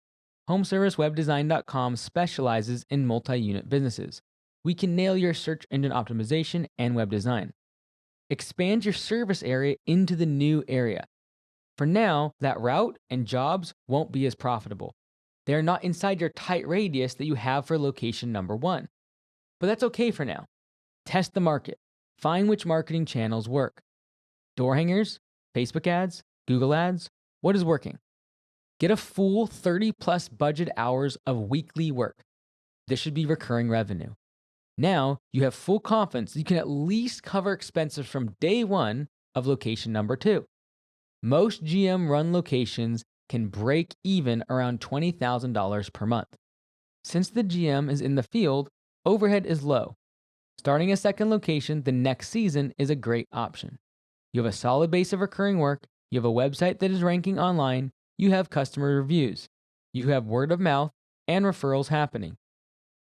HomeServiceWebDesign.com specializes in multi-unit businesses. We can nail your search engine optimization and web design. Expand your service area into the new area. For now, that route and jobs won't be as profitable. They are not inside your tight radius that you have for location number 1. But that's okay for now. Test the market. Find which marketing channels work. Door hangers, Facebook ads, Google ads, what is working? Get a full 30 plus budget hours of weekly work. This should be recurring revenue. Now you have full confidence you can at least cover expenses from day one of location number 2. Most GM run locations can break even around $20,000 per month. Since the GM is in the field, overhead is low. Starting a second location the next season is a great option. You have a solid base of recurring work, you have a website that is ranking online, you have customer reviews, you have word of mouth and referrals happening.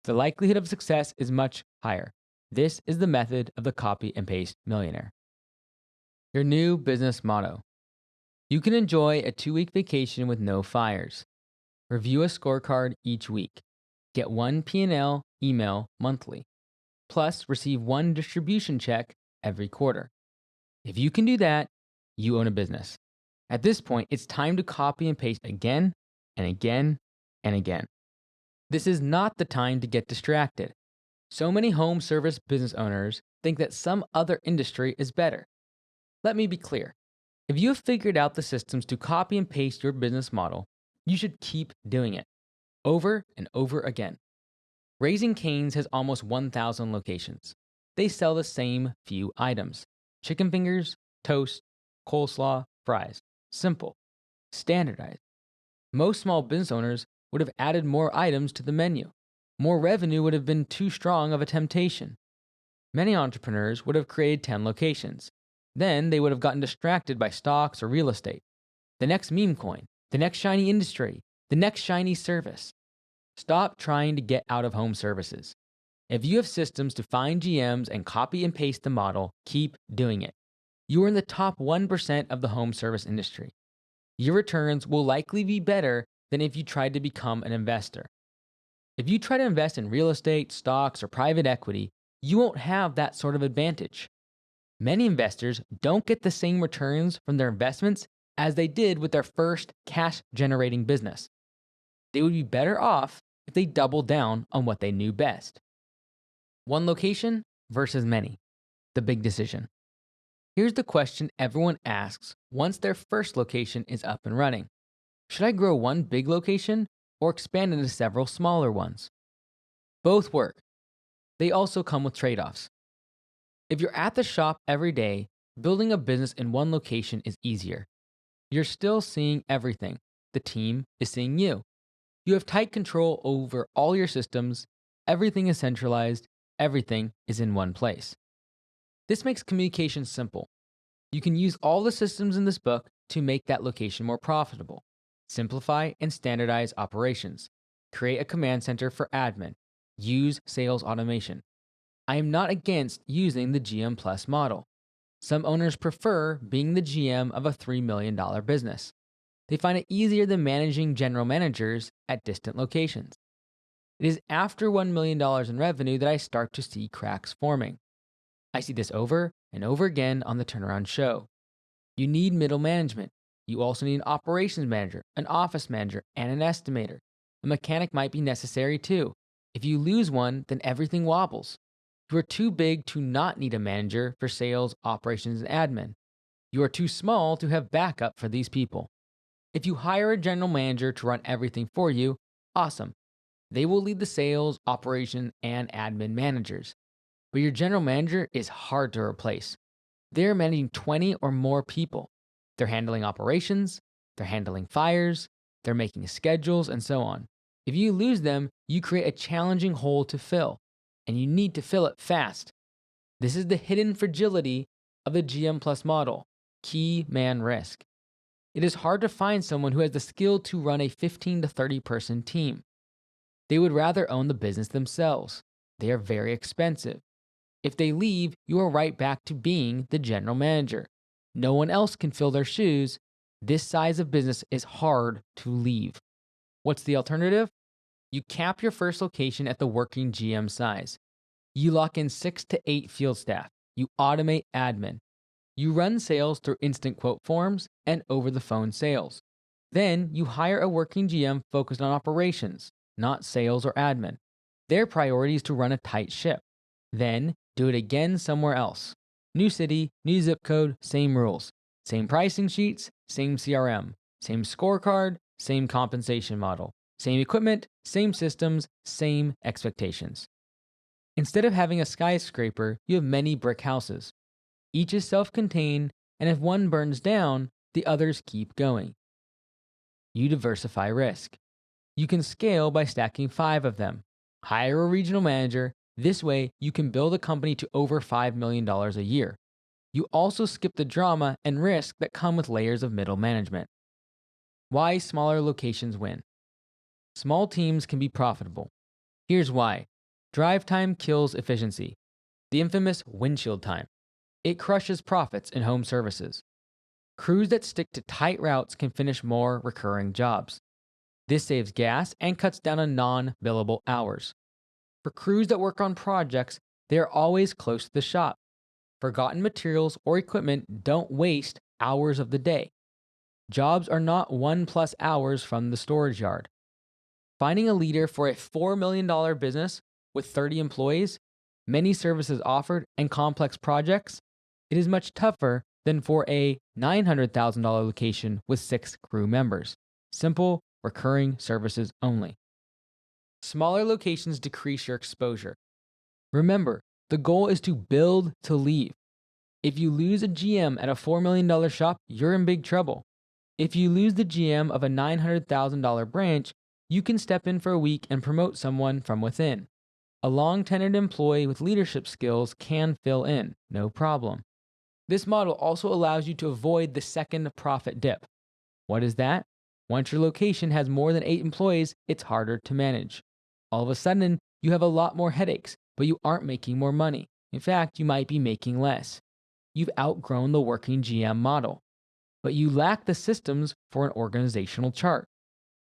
The likelihood of success is much higher. This is the method of the copy and paste millionaire. Your new business motto. You can enjoy a 2-week vacation with no fires. Review a scorecard each week. Get one P&L email monthly. Plus, receive one distribution check every quarter. If you can do that, you own a business. At this point, it's time to copy and paste again and again and again. This is not the time to get distracted. So many home service business owners think that some other industry is better. Let me be clear. If you have figured out the systems to copy and paste your business model, you should keep doing it over and over again. Raising Cane's has almost 1,000 locations. They sell the same few items: chicken fingers, toast, coleslaw, fries. Simple, standardized. Most small business owners would have added more items to the menu. More revenue would have been too strong of a temptation. Many entrepreneurs would have created 10 locations. Then they would have gotten distracted by stocks or real estate. The next meme coin, the next shiny industry, the next shiny service. Stop trying to get out of home services. If you have systems to find GMs and copy and paste the model, keep doing it. You are in the top 1% of the home service industry. Your returns will likely be better than if you tried to become an investor. If you try to invest in real estate, stocks, or private equity, you won't have that sort of advantage. Many investors don't get the same returns from their investments as they did with their first cash-generating business. They would be better off if they doubled down on what they knew best. One location versus many. The big decision. Here's the question everyone asks once their first location is up and running. Should I grow one big location or expand into several smaller ones? Both work. They also come with trade-offs. If you're at the shop every day, building a business in one location is easier. You're still seeing everything. The team is seeing you. You have tight control over all your systems. Everything is centralized. Everything is in one place. This makes communication simple. You can use all the systems in this book to make that location more profitable. Simplify and standardize operations. Create a command center for admin. Use sales automation. I am not against using the GM Plus model. Some owners prefer being the GM of a $3 million business. They find it easier than managing general managers at distant locations. It is after $1 million in revenue that I start to see cracks forming. I see this over and over again on the Turnaround Show. You need middle management. You also need an operations manager, an office manager, and an estimator. A mechanic might be necessary too. If you lose one, then everything wobbles. You are too big to not need a manager for sales, operations, and admin. You are too small to have backup for these people. If you hire a general manager to run everything for you, awesome. They will lead the sales, operation, and admin managers. But your general manager is hard to replace. They're managing 20 or more people. They're handling operations, they're handling fires, they're making schedules, and so on. If you lose them, you create a challenging hole to fill, and you need to fill it fast. This is the hidden fragility of the GM Plus model, key man risk. It is hard to find someone who has the skill to run a 15 to 30 person team. They would rather own the business themselves. They are very expensive. If they leave, you are right back to being the general manager. No one else can fill their shoes. This size of business is hard to leave. What's the alternative? You cap your first location at the working GM size. You lock in 6 to 8 field staff. You automate admin. You run sales through instant quote forms and over-the-phone sales. Then you hire a working GM focused on operations, not sales or admin. Their priority is to run a tight ship. Then do it again somewhere else. New city, new zip code, same rules. Same pricing sheets, same CRM, same scorecard, same compensation model, same equipment, same systems, same expectations. Instead of having a skyscraper, you have many brick houses. Each is self contained, and if one burns down, the others keep going. You diversify risk. You can scale by stacking 5 of them. Hire a regional manager. This way, you can build a company to over $5 million a year. You also skip the drama and risk that come with layers of middle management. Why smaller locations win. Small teams can be profitable. Here's why. Drive time kills efficiency. The infamous windshield time. It crushes profits in home services. Crews that stick to tight routes can finish more recurring jobs. This saves gas and cuts down on non-billable hours. For crews that work on projects, they are always close to the shop. Forgotten materials or equipment don't waste hours of the day. Jobs are not 1+ hours from the storage yard. Finding a leader for a $4 million business with 30 employees, many services offered, and complex projects, it is much tougher than for a $900,000 location with 6 crew members. Simple, recurring services only. Smaller locations decrease your exposure. Remember, the goal is to build to leave. If you lose a GM at a $4 million shop, you're in big trouble. If you lose the GM of a $900,000 branch, you can step in for a week and promote someone from within. A long-tenured employee with leadership skills can fill in, no problem. This model also allows you to avoid the second profit dip. What is that? Once your location has more than 8 employees, it's harder to manage. All of a sudden, you have a lot more headaches, but you aren't making more money. In fact, you might be making less. You've outgrown the working GM model, but you lack the systems for an organizational chart.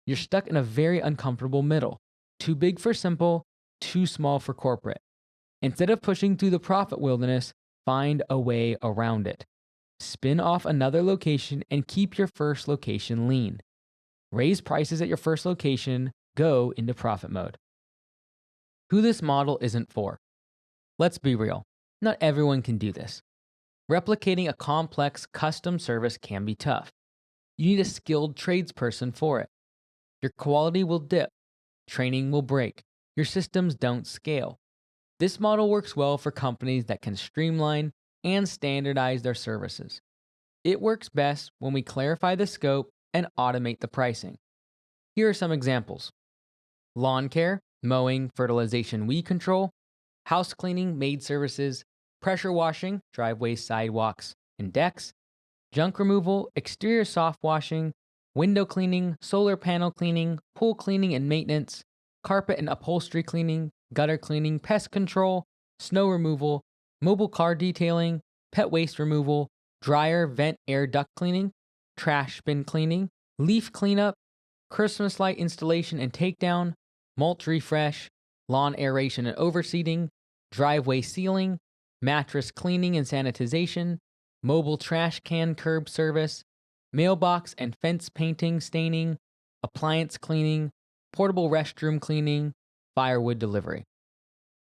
You're stuck in a very uncomfortable middle, too big for simple, too small for corporate. Instead of pushing through the profit wilderness, find a way around it. Spin off another location and keep your first location lean. Raise prices at your first location, go into profit mode. Who this model isn't for. Let's be real, not everyone can do this. Replicating a complex custom service can be tough. You need a skilled tradesperson for it. Your quality will dip, training will break, your systems don't scale. This model works well for companies that can streamline and standardize their services. It works best when we clarify the scope and automate the pricing. Here are some examples. Lawn care, mowing, fertilization, weed control, house cleaning, maid services, pressure washing, driveways, sidewalks, and decks, junk removal, exterior soft washing, window cleaning, solar panel cleaning, pool cleaning and maintenance, carpet and upholstery cleaning, gutter cleaning, pest control, snow removal, mobile car detailing, pet waste removal, dryer, vent, air duct cleaning, trash bin cleaning, leaf cleanup, Christmas light installation and takedown, mulch refresh, lawn aeration and overseeding, driveway sealing, mattress cleaning and sanitization, mobile trash can curb service, mailbox and fence painting, staining, appliance cleaning, portable restroom cleaning, firewood delivery.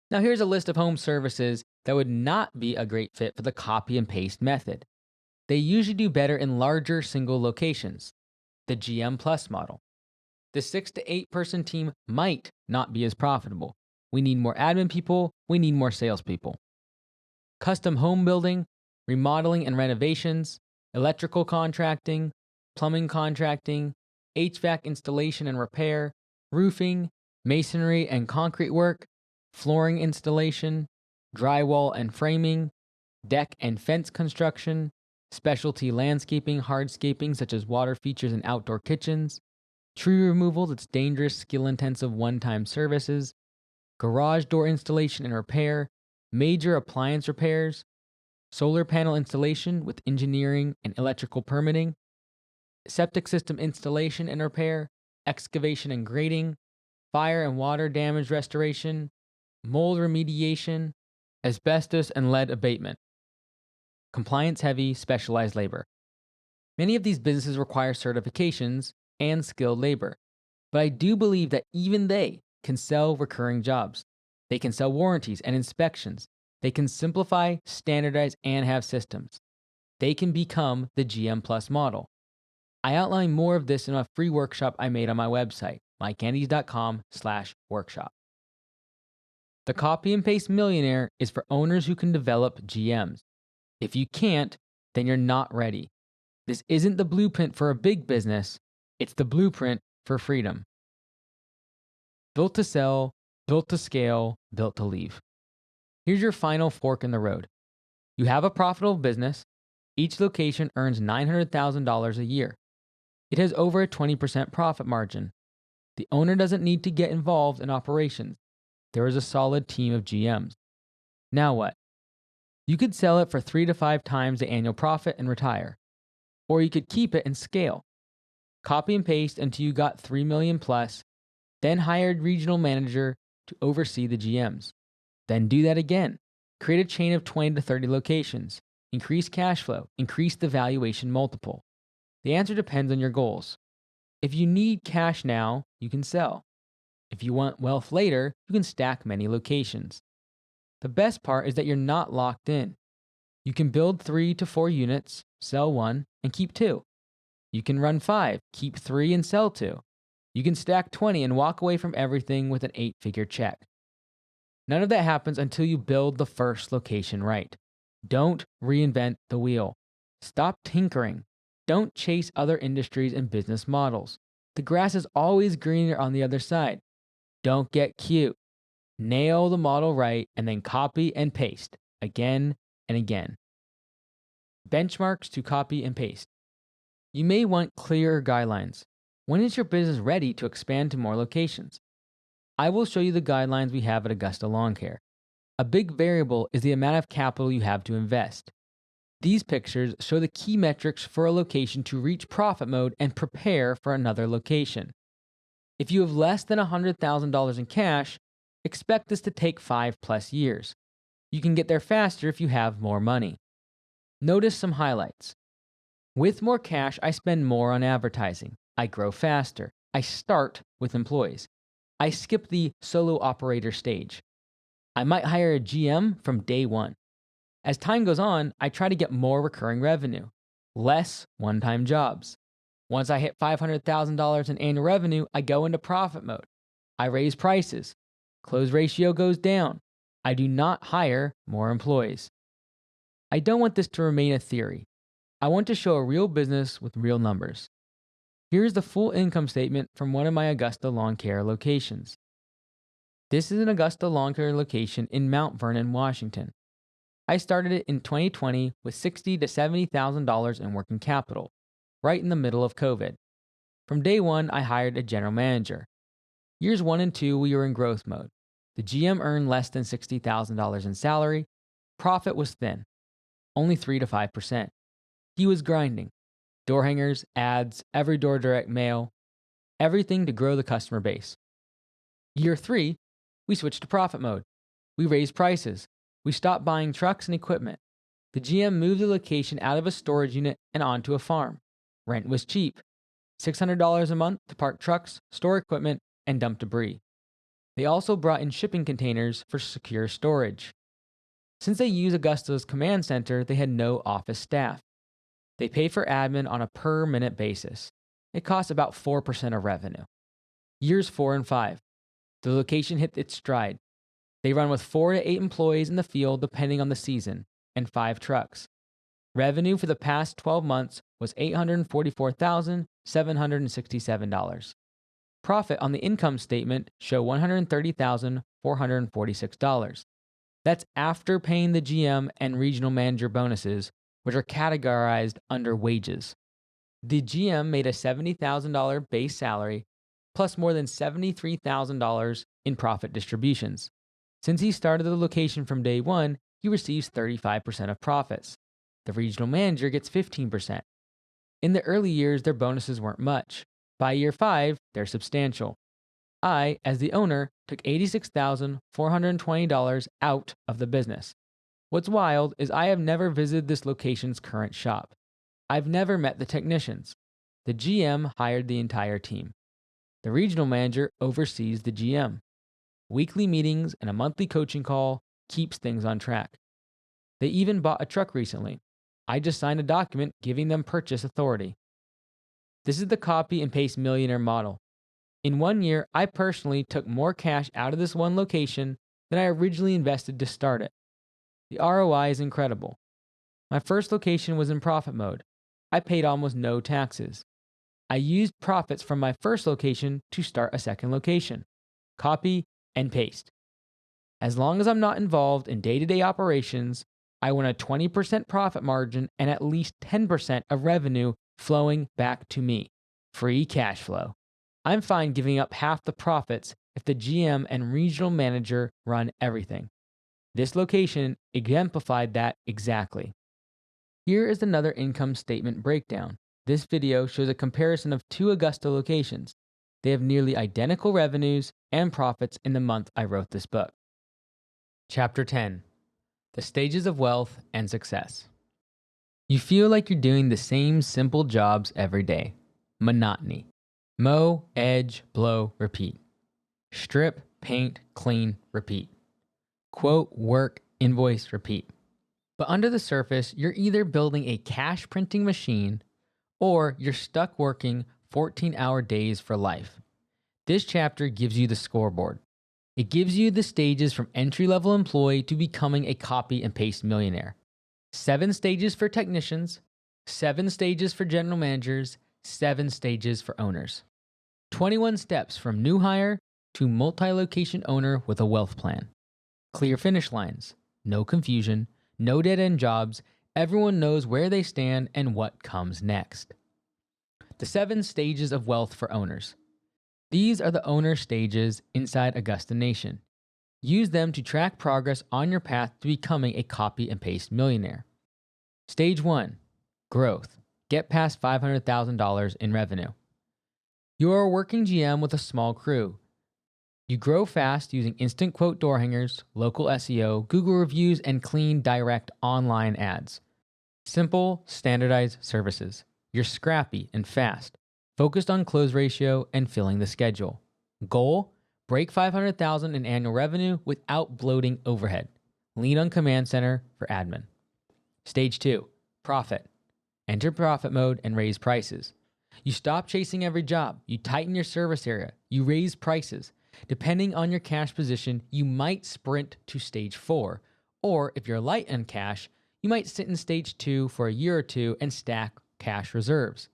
Now here's a list of home services that would not be a great fit for the copy and paste method. They usually do better in larger single locations. The GM Plus model. The 6 to 8 person team might not be as profitable. We need more admin people, we need more salespeople. Custom home building, remodeling and renovations, electrical contracting, plumbing contracting, HVAC installation and repair, roofing, masonry and concrete work, flooring installation, drywall and framing, deck and fence construction, specialty landscaping, hardscaping such as water features and outdoor kitchens, tree removal that's dangerous, skill-intensive one-time services, garage door installation and repair, major appliance repairs, solar panel installation with engineering and electrical permitting, septic system installation and repair, excavation and grading, fire and water damage restoration, mold remediation, asbestos and lead abatement. Compliance-heavy, specialized labor. Many of these businesses require certifications and skilled labor, but I do believe that even they can sell recurring jobs. They can sell warranties and inspections. They can simplify, standardize, and have systems. They can become the GM Plus model. I outline more of this in a free workshop I made on my website, mycandies.com/workshop. The copy and paste millionaire is for owners who can develop GMs. If you can't, then you're not ready. This isn't the blueprint for a big business, it's the blueprint for freedom. Built to sell, built to scale, built to leave. Here's your final fork in the road. You have a profitable business. Each location earns $900,000 a year. It has over a 20% profit margin. The owner doesn't need to get involved in operations. There is a solid team of GMs. Now what? You could sell it for 3 to 5 times the annual profit and retire. Or you could keep it and scale. Copy and paste until you got 3 million plus, then hire a regional manager to oversee the GMs. Then do that again. Create a chain of 20 to 30 locations. Increase cash flow. Increase the valuation multiple. The answer depends on your goals. If you need cash now, you can sell. If you want wealth later, you can stack many locations. The best part is that you're not locked in. You can build 3 to 4 units, sell 1, and keep 2. You can run 5, keep 3, and sell 2. You can stack 20 and walk away from everything with an 8-figure check. None of that happens until you build the first location right. Don't reinvent the wheel. Stop tinkering. Don't chase other industries and business models. The grass is always greener on the other side. Don't get cute. Nail the model right and then copy and paste again and again. Benchmarks to copy and paste. You may want clearer guidelines. When is your business ready to expand to more locations? I will show you the guidelines we have at Augusta Lawn Care. A big variable is the amount of capital you have to invest. These pictures show the key metrics for a location to reach profit mode and prepare for another location. If you have less than $100,000 in cash, expect this to take 5+ years. You can get there faster if you have more money. Notice some highlights. With more cash, I spend more on advertising. I grow faster. I start with employees. I skip the solo operator stage. I might hire a GM from day one. As time goes on, I try to get more recurring revenue, less one-time jobs. Once I hit $500,000 in annual revenue, I go into profit mode. I raise prices. Close ratio goes down. I do not hire more employees. I don't want this to remain a theory. I want to show a real business with real numbers. Here's the full income statement from one of my Augusta Lawn Care locations. This is an Augusta Lawn Care location in Mount Vernon, Washington. I started it in 2020 with $60,000 to $70,000 in working capital, right in the middle of COVID. From day one, I hired a general manager. Years 1 and 2, we were in growth mode. The GM earned less than $60,000 in salary. Profit was thin, only 3 to 5%. He was grinding. Door hangers, ads, every door direct mail, everything to grow the customer base. Year 3, we switched to profit mode. We raised prices. We stopped buying trucks and equipment. The GM moved the location out of a storage unit and onto a farm. Rent was cheap, $600 a month to park trucks, store equipment, and dump debris. They also brought in shipping containers for secure storage. Since they use Augusta's command center, they had no office staff. They pay for admin on a per-minute basis. It costs about 4% of revenue. Years 4 and 5. The location hit its stride. They run with 4 to 8 employees in the field depending on the season, and 5 trucks. Revenue for the past 12 months was $844,767. Profit on the income statement show $130,446. That's after paying the GM and regional manager bonuses, which are categorized under wages. The GM made a $70,000 base salary plus more than $73,000 in profit distributions. Since he started the location from day one, he receives 35% of profits. The regional manager gets 15%. In the early years, their bonuses weren't much. By year 5, they're substantial. I, as the owner, took $86,420 out of the business. What's wild is I have never visited this location's current shop. I've never met the technicians. The GM hired the entire team. The regional manager oversees the GM. Weekly meetings and a monthly coaching call keeps things on track. They even bought a truck recently. I just signed a document giving them purchase authority. This is the copy and paste millionaire model. In 1 year, I personally took more cash out of this one location than I originally invested to start it. The ROI is incredible. My first location was in profit mode. I paid almost no taxes. I used profits from my first location to start a second location. Copy and paste. As long as I'm not involved in day-to-day operations, I want a 20% profit margin and at least 10% of revenue flowing back to me. Free cash flow. I'm fine giving up half the profits if the GM and regional manager run everything. This location exemplified that exactly. Here is another income statement breakdown. This video shows a comparison of 2 Augusta locations. They have nearly identical revenues and profits in the month I wrote this book. Chapter 10. The Stages of Wealth and Success. You feel like you're doing the same simple jobs every day. Monotony. Mow, edge, blow, repeat. Strip, paint, clean, repeat. Quote, work, invoice, repeat. But under the surface, you're either building a cash printing machine or you're stuck working 14-hour days for life. This chapter gives you the scoreboard. It gives you the stages from entry-level employee to becoming a copy and paste millionaire. 7 stages for technicians, 7 stages for general managers, 7 stages for owners. 21 steps from new hire to multi-location owner with a wealth plan. Clear finish lines, no confusion, no dead-end jobs, everyone knows where they stand and what comes next. The 7 stages of wealth for owners. These are the owner stages inside Augusta Nation. Use them to track progress on your path to becoming a copy and paste millionaire. Stage 1, growth. Get past $500,000 in revenue. You are a working GM with a small crew. You grow fast using instant quote door hangers, local SEO, Google reviews, and clean direct online ads. Simple, standardized services. You're scrappy and fast, focused on close ratio and filling the schedule. Goal, break $500,000 in annual revenue without bloating overhead. Lean on command center for admin. Stage 2, profit. Enter profit mode and raise prices. You stop chasing every job. You tighten your service area. You raise prices. Depending on your cash position, you might sprint to stage 4, or if you're light on cash, you might sit in stage 2 for a year or 2 and stack cash reserves.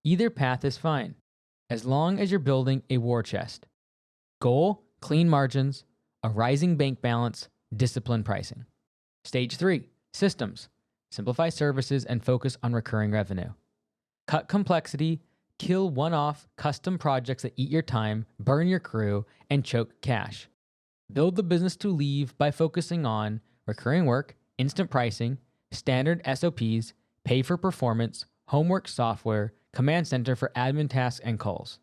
Either path is fine, as long as you're building a war chest. Goal, clean margins, a rising bank balance, disciplined pricing. Stage 3, systems. Simplify services and focus on recurring revenue. Cut complexity, kill one-off custom projects that eat your time, burn your crew, and choke cash. Build the business to leave by focusing on recurring work, instant pricing, standard SOPs, pay for performance, homework software, command center for admin tasks and calls.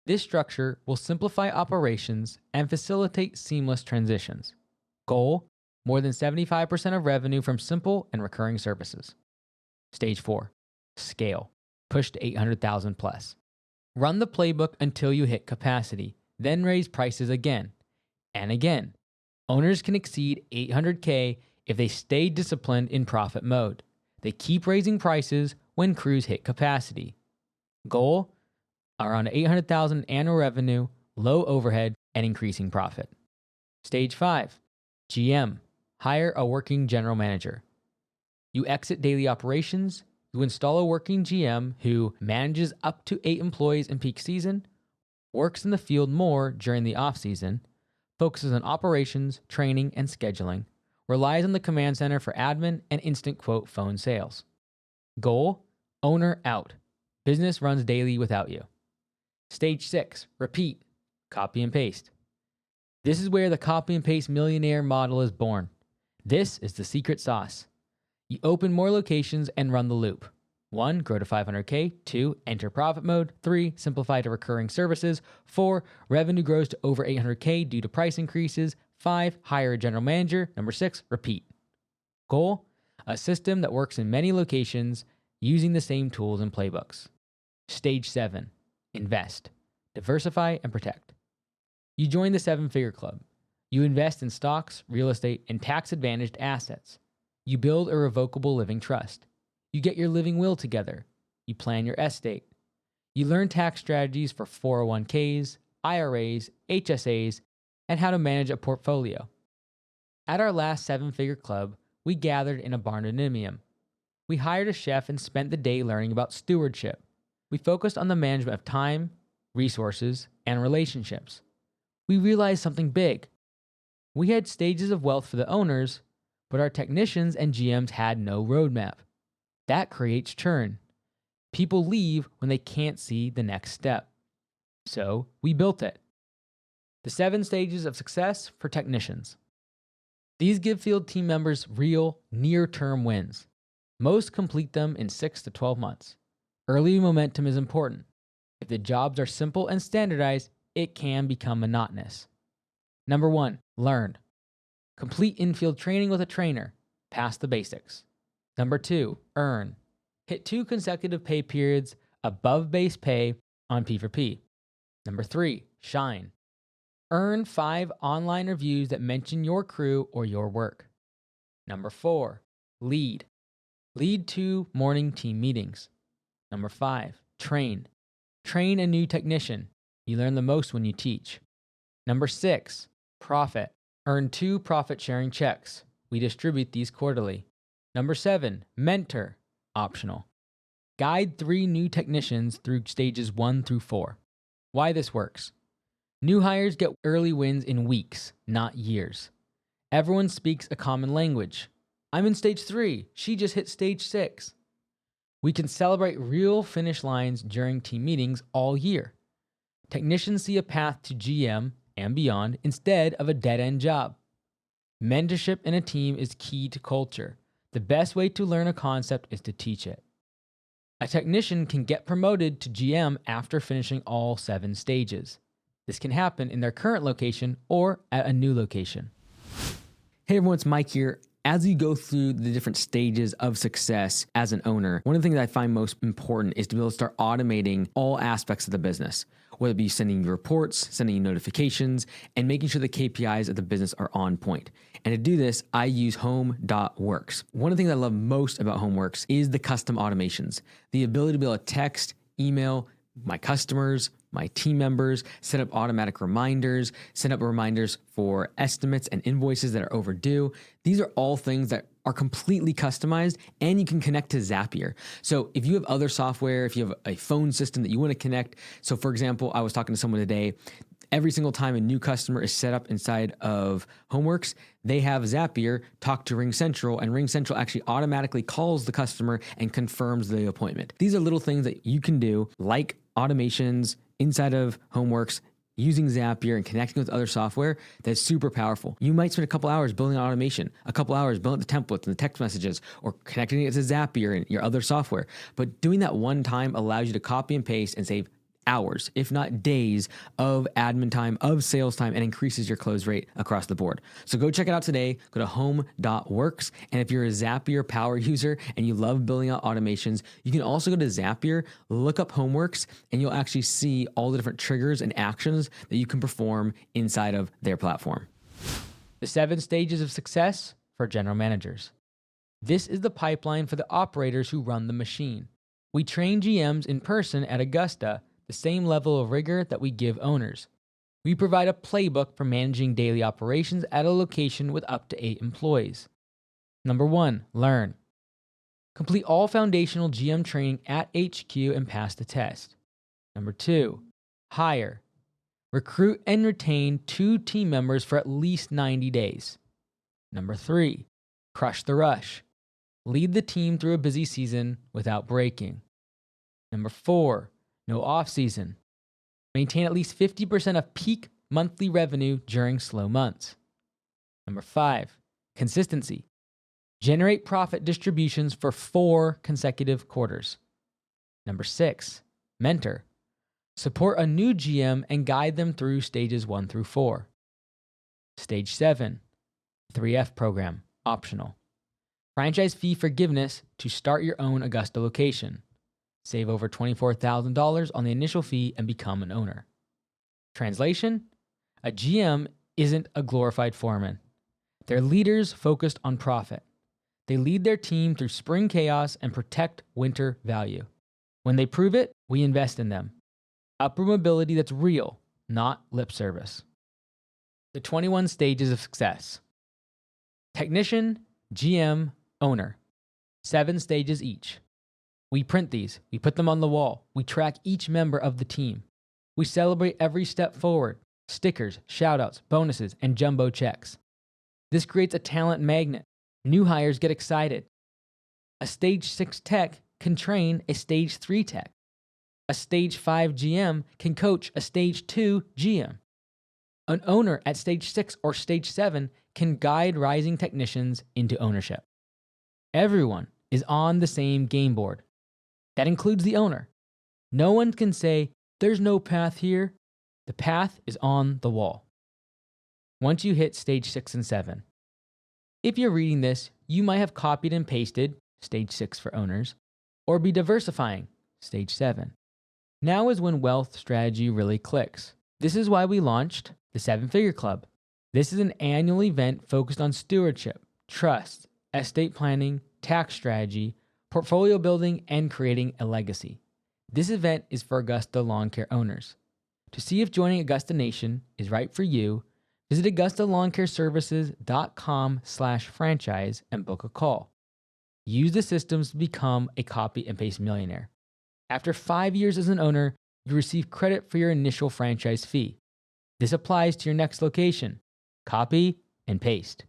This structure will simplify operations and facilitate seamless transitions. Goal, more than 75% of revenue from simple and recurring services. Stage 4, scale. Push to 800,000 plus. Run the playbook until you hit capacity, then raise prices again and again. Owners can exceed 800K if they stay disciplined in profit mode. They keep raising prices when crews hit capacity. Goal, around 800,000 annual revenue, low overhead, and increasing profit. Stage 5, GM. Hire a working general manager. You exit daily operations. You install a working GM who manages up to 8 employees in peak season, works in the field more during the off-season, focuses on operations, training, and scheduling, relies on the command center for admin and instant quote phone sales. Goal, owner out. Business runs daily without you. Stage 6, repeat, copy and paste. This is where the copy and paste millionaire model is born. This is the secret sauce. You open more locations and run the loop. 1, grow to 500K. 2, enter profit mode. 3, simplify to recurring services. 4, revenue grows to over 800K due to price increases. 5, hire a general manager. Number 6, repeat. Goal, a system that works in many locations using the same tools and playbooks. Stage 7, invest, diversify, and protect. You join the 7-figure club. You invest in stocks, real estate, and tax-advantaged assets. You build a revocable living trust. You get your living will together. You plan your estate. You learn tax strategies for 401ks, IRAs, HSAs, and how to manage a portfolio. At our last 7-figure club, we gathered in a barndominium. We hired a chef and spent the day learning about stewardship. We focused on the management of time, resources, and relationships. We realized something big. We had stages of wealth for the owners, but our technicians and GMs had no roadmap. That creates churn. People leave when they can't see the next step. So we built it. The 7 stages of success for technicians. These give field team members real, near-term wins. Most complete them in 6 to 12 months. Early momentum is important. If the jobs are simple and standardized, it can become monotonous. Number 1, learn. Complete in-field training with a trainer. Pass the basics. Number 2, earn. Hit 2 consecutive pay periods above base pay on P4P. Number 3, shine. Earn 5 online reviews that mention your crew or your work. Number 4, lead. Lead 2 morning team meetings. Number 5, train. Train a new technician. You learn the most when you teach. Number 6, profit. Earn 2 profit-sharing checks. We distribute these quarterly. Number 7, mentor. Optional. Guide 3 new technicians through stages 1 through 4. Why this works. New hires get early wins in weeks, not years. Everyone speaks a common language. I'm in stage 3. She just hit stage 6. We can celebrate real finish lines during team meetings all year. Technicians see a path to GM and beyond instead of a dead-end job. Mentorship in a team is key to culture. The best way to learn a concept is to teach it. A technician can get promoted to GM after finishing all 7 stages. This can happen in their current location or at a new location. Hey everyone, it's Mike here. As you go through the different stages of success as an owner, one of the things I find most important is to be able to start automating all aspects of the business, whether it be sending you reports, sending you notifications, and making sure the KPIs of the business are on point. And to do this, I use Home.Works. One of the things I love most about HomeWorks is the custom automations, the ability to be able to text, email my customers, my team members, set up automatic reminders, set up reminders for estimates and invoices that are overdue. These are all things that are completely customized, and you can connect to Zapier. So if you have other software, if you have a phone system that you want to connect, so for example, I was talking to someone today, every single time a new customer is set up inside of HomeWorks, they have Zapier talk to RingCentral, and RingCentral actually automatically calls the customer and confirms the appointment. These are little things that you can do, like automations inside of HomeWorks, using Zapier and connecting with other software. That's super powerful. You might spend a couple hours building an automation, a couple hours building the templates and the text messages, or connecting it to Zapier and your other software. But doing that one time allows you to copy and paste and save hours, if not days, of admin time, of sales time, and increases your close rate across the board. So go check it out today. Go to home.works. And if you're a Zapier power user and you love building out automations, you can also go to Zapier, look up HomeWorks, and you'll actually see all the different triggers and actions that you can perform inside of their platform. The 7 stages of success for general managers. This is the pipeline for the operators who run the machine. We train GMs in person at Augusta, the same level of rigor that we give owners. We provide a playbook for managing daily operations at a location with up to 8 employees. Number 1, learn. Complete all foundational GM training at HQ and pass the test. Number 2, hire. Recruit and retain 2 team members for at least 90 days. Number 3, crush the rush. Lead the team through a busy season without breaking. Number 4, no off-season. Maintain at least 50% of peak monthly revenue during slow months. Number 5, consistency. Generate profit distributions for 4 consecutive quarters. Number 6, mentor. Support a new GM and guide them through stages 1 through 4. Stage 7, 3F program, optional. Franchise fee forgiveness to start your own Augusta location. Save over $24,000 on the initial fee and become an owner. Translation? A GM isn't a glorified foreman. They're leaders focused on profit. They lead their team through spring chaos and protect winter value. When they prove it, we invest in them. Upward mobility that's real, not lip service. The 21 stages of success. Technician, GM, owner. 7 stages each. We print these. We put them on the wall. We track each member of the team. We celebrate every step forward. Stickers, shoutouts, bonuses, and jumbo checks. This creates a talent magnet. New hires get excited. A stage 6 tech can train a stage 3 tech. A stage 5 GM can coach a stage 2 GM. An owner at stage 6 or stage 7 can guide rising technicians into ownership. Everyone is on the same game board. That includes the owner. No one can say, there's no path here. The path is on the wall. Once you hit stage 6 and 7. If you're reading this, you might have copied and pasted stage 6 for owners, or be diversifying stage 7. Now is when wealth strategy really clicks. This is why we launched the 7-Figure Club. This is an annual event focused on stewardship, trust, estate planning, tax strategy, portfolio building, and creating a legacy. This event is for Augusta lawn care owners. To see if joining Augusta Nation is right for you, visit AugustaLawnCareServices.com/franchise and book a call. Use the systems to become a copy and paste millionaire. After 5 years as an owner, you receive credit for your initial franchise fee. This applies to your next location. Copy and paste.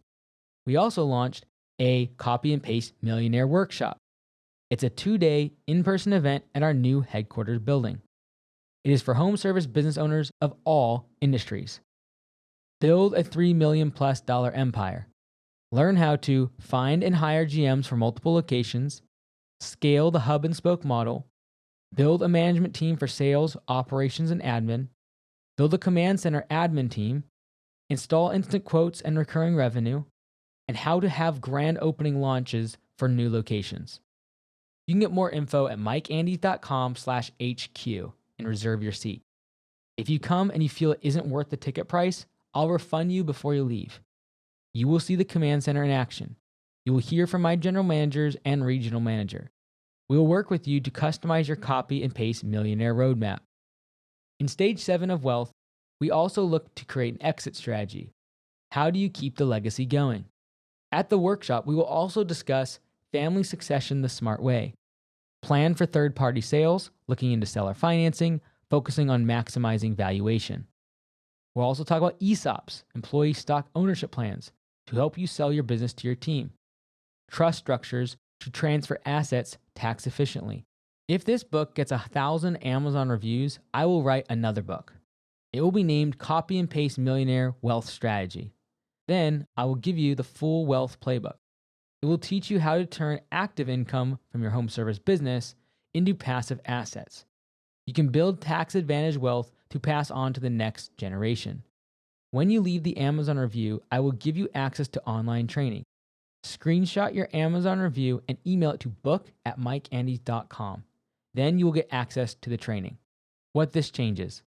We also launched a copy and paste millionaire workshop. It's a 2-day in-person event at our new headquarters building. It is for home service business owners of all industries. Build a $3 million+ empire. Learn how to find and hire GMs for multiple locations, scale the hub and spoke model, build a management team for sales, operations, and admin, build a command center admin team, install instant quotes and recurring revenue, and how to have grand opening launches for new locations. You can get more info at mikeandys.com/HQ and reserve your seat. If you come and you feel it isn't worth the ticket price, I'll refund you before you leave. You will see the command center in action. You will hear from my general managers and regional manager. We will work with you to customize your copy and paste millionaire roadmap. In stage 7 of wealth, we also look to create an exit strategy. How do you keep the legacy going? At the workshop, we will also discuss family succession the smart way. Plan for third-party sales, looking into seller financing, focusing on maximizing valuation. We'll also talk about ESOPs, employee stock ownership plans, to help you sell your business to your team. Trust structures to transfer assets tax efficiently. If this book gets 1,000 Amazon reviews, I will write another book. It will be named Copy and Paste Millionaire Wealth Strategy. Then I will give you the full wealth playbook. It will teach you how to turn active income from your home service business into passive assets. You can build tax advantage wealth to pass on to the next generation. When you leave the Amazon review, I will give you access to online training. Screenshot your Amazon review and email it to book@mikeandys.com. Then you will get access to the training. What this changes.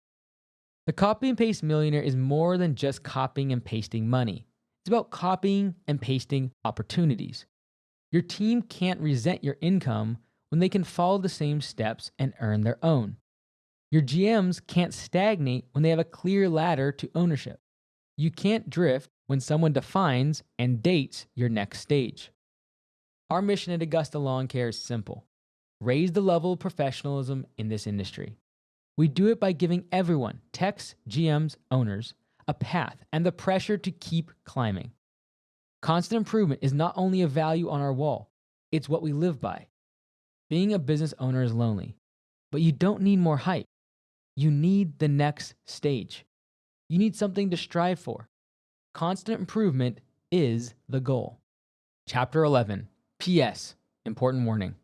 The Copy and Paste Millionaire is more than just copying and pasting money. It's about copying and pasting opportunities. Your team can't resent your income when they can follow the same steps and earn their own. Your GMs can't stagnate when they have a clear ladder to ownership. You can't drift when someone defines and dates your next stage. Our mission at Augusta Lawn Care is simple. Raise the level of professionalism in this industry. We do it by giving everyone, techs, GMs, owners, a path and the pressure to keep climbing. Constant improvement is not only a value on our wall, it's what we live by. Being a business owner is lonely, but you don't need more hype. You need the next stage. You need something to strive for. Constant improvement is the goal. Chapter 11. P.S. Important warning.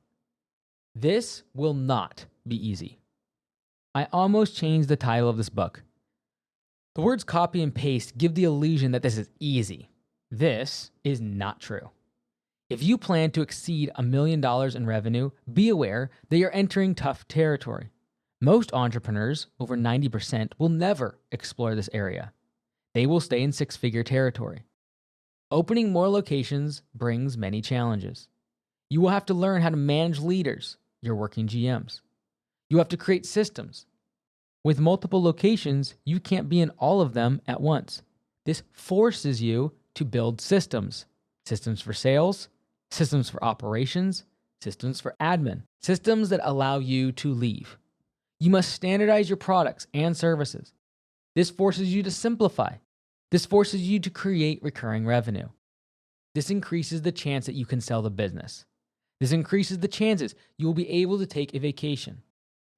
This will not be easy. I almost changed the title of this book. The words copy and paste give the illusion that this is easy. This is not true. If you plan to exceed $1 million in revenue, be aware that you're entering tough territory. Most entrepreneurs, over 90%, will never explore this area. They will stay in 6-figure territory. Opening more locations brings many challenges. You will have to learn how to manage leaders, your working GMs. You have to create systems. With multiple locations, you can't be in all of them at once. This forces you to build systems. Systems for sales, systems for operations, systems for admin, systems that allow you to leave. You must standardize your products and services. This forces you to simplify. This forces you to create recurring revenue. This increases the chance that you can sell the business. This increases the chances you will be able to take a vacation.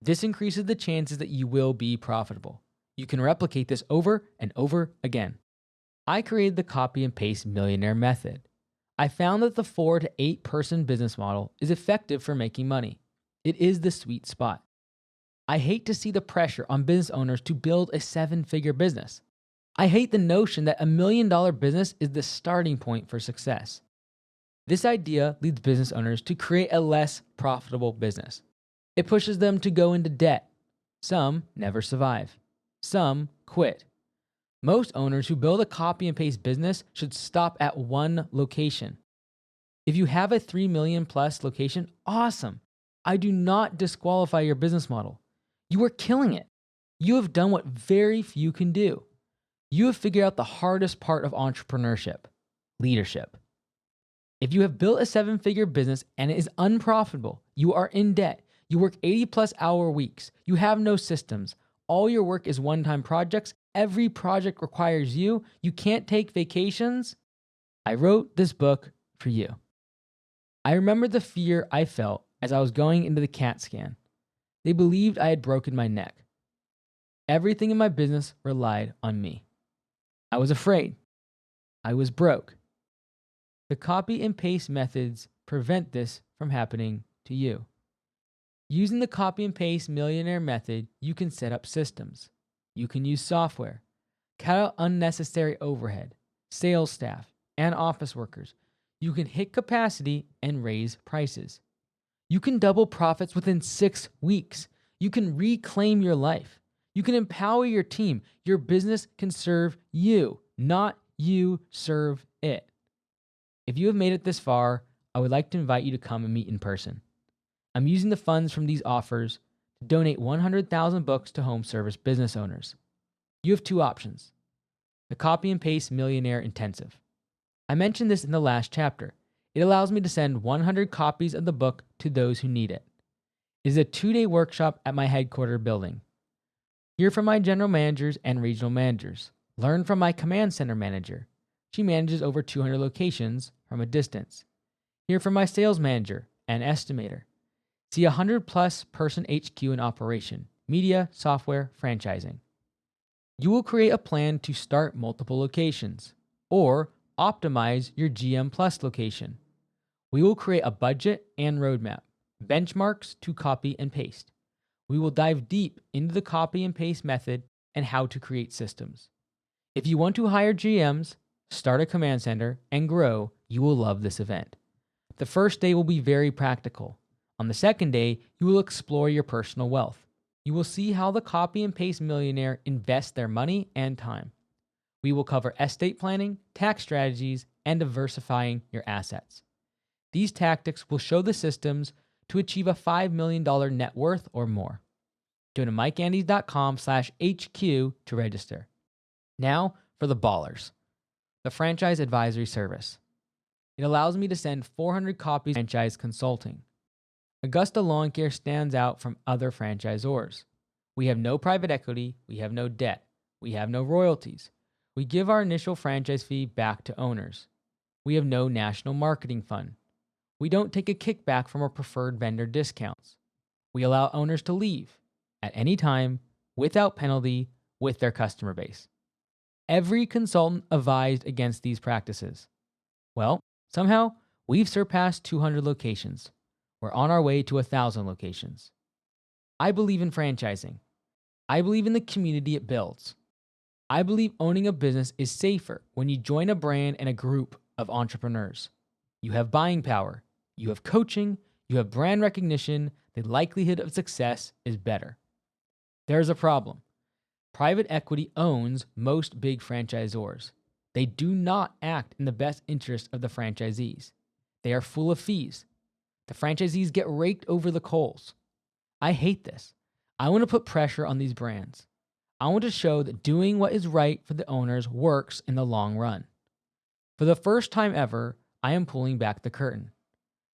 This increases the chances that you will be profitable. You can replicate this over and over again. I created the copy and paste millionaire method. I found that the 4 to 8 person business model is effective for making money. It is the sweet spot. I hate to see the pressure on business owners to build a 7-figure business. I hate the notion that $1 million business is the starting point for success. This idea leads business owners to create a less profitable business. It pushes them to go into debt. Some never survive. Some quit. Most owners who build a copy and paste business should stop at one location. If you have a 3 million plus location, awesome. I do not disqualify your business model. You are killing it. You have done what very few can do. You have figured out the hardest part of entrepreneurship, leadership. If you have built a 7-figure business and it is unprofitable, you are in debt, you work 80 plus hour weeks, you have no systems, all your work is one-time projects, every project requires you, you can't take vacations, I wrote this book for you. I remember the fear I felt as I was going into the CAT scan. They believed I had broken my neck. Everything in my business relied on me. I was afraid. I was broke. The copy and paste methods prevent this from happening to you. Using the copy and paste millionaire method, you can set up systems. You can use software, cut out unnecessary overhead, sales staff, and office workers. You can hit capacity and raise prices. You can double profits within 6 weeks. You can reclaim your life. You can empower your team. Your business can serve you, not you serve it. If you have made it this far, I would like to invite you to come and meet in person. I'm using the funds from these offers to donate 100,000 books to home service business owners. You have 2 options. The Copy and Paste Millionaire Intensive. I mentioned this in the last chapter. It allows me to send 100 copies of the book to those who need it. It is a 2-day workshop at my headquarters building. Hear from my general managers and regional managers. Learn from my command center manager. She manages over 200 locations from a distance. Hear from my sales manager and estimator. See 100 plus person HQ in operation, media, software, franchising. You will create a plan to start multiple locations or optimize your GM plus location. We will create a budget and roadmap, benchmarks to copy and paste. We will dive deep into the copy and paste method and how to create systems. If you want to hire GMs, start a command center, and grow, you will love this event. The first day will be very practical. On the second day, you will explore your personal wealth. You will see how the copy and paste millionaire invests their money and time. We will cover estate planning, tax strategies, and diversifying your assets. These tactics will show the systems to achieve a $5 million net worth or more. Go to mikeandys.com/HQ to register. Now for the ballers. The Franchise Advisory Service. It allows me to send 400 copies of franchise consulting. Augusta Lawn Care stands out from other franchisors. We have no private equity, we have no debt, we have no royalties. We give our initial franchise fee back to owners. We have no national marketing fund. We don't take a kickback from our preferred vendor discounts. We allow owners to leave at any time, without penalty, with their customer base. Every consultant advised against these practices. Well, somehow, we've surpassed 200 locations. We're on our way to 1,000 locations. I believe in franchising. I believe in the community it builds. I believe owning a business is safer when you join a brand and a group of entrepreneurs. You have buying power. You have coaching. You have brand recognition. The likelihood of success is better. There's a problem. Private equity owns most big franchisors. They do not act in the best interest of the franchisees. They are full of fees. The franchisees get raked over the coals. I hate this. I want to put pressure on these brands. I want to show that doing what is right for the owners works in the long run. For the first time ever, I am pulling back the curtain.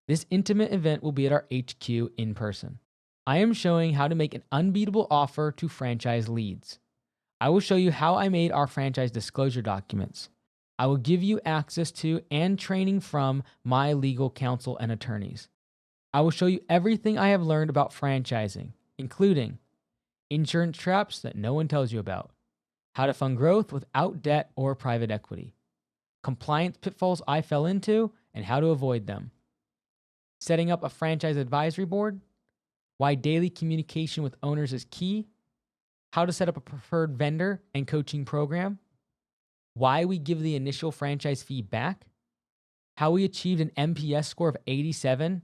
This intimate event will be at our HQ in person. I am showing how to make an unbeatable offer to franchise leads. I will show you how I made our franchise disclosure documents. I will give you access to and training from my legal counsel and attorneys. I will show you everything I have learned about franchising, including insurance traps that no one tells you about, how to fund growth without debt or private equity, compliance pitfalls I fell into and how to avoid them, setting up a franchise advisory board, why daily communication with owners is key, how to set up a preferred vendor and coaching program, why we give the initial franchise fee back, how we achieved an NPS score of 87,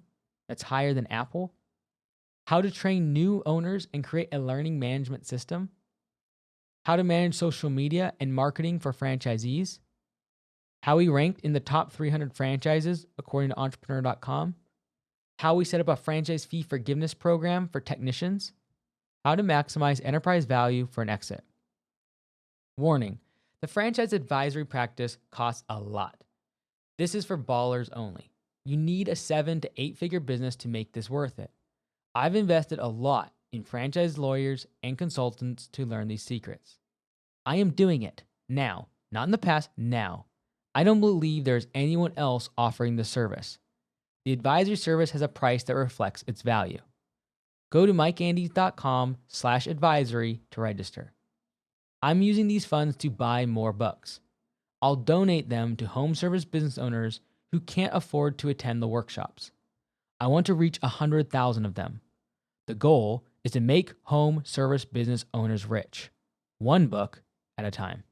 that's higher than Apple, how to train new owners and create a learning management system, how to manage social media and marketing for franchisees, how we ranked in the top 300 franchises according to entrepreneur.com, how we set up a franchise fee forgiveness program for technicians, how to maximize enterprise value for an exit. Warning, the franchise advisory practice costs a lot. This is for ballers only. You need a 7 to 8 figure business to make this worth it. I've invested a lot in franchise lawyers and consultants to learn these secrets. I am doing it now, not in the past, now. I don't believe there's anyone else offering the service. The advisory service has a price that reflects its value. Go to mikeandys.com/advisory to register. I'm using these funds to buy more books. I'll donate them to home service business owners who can't afford to attend the workshops. I want to reach 100,000 of them. The goal is to make home service business owners rich, one book at a time.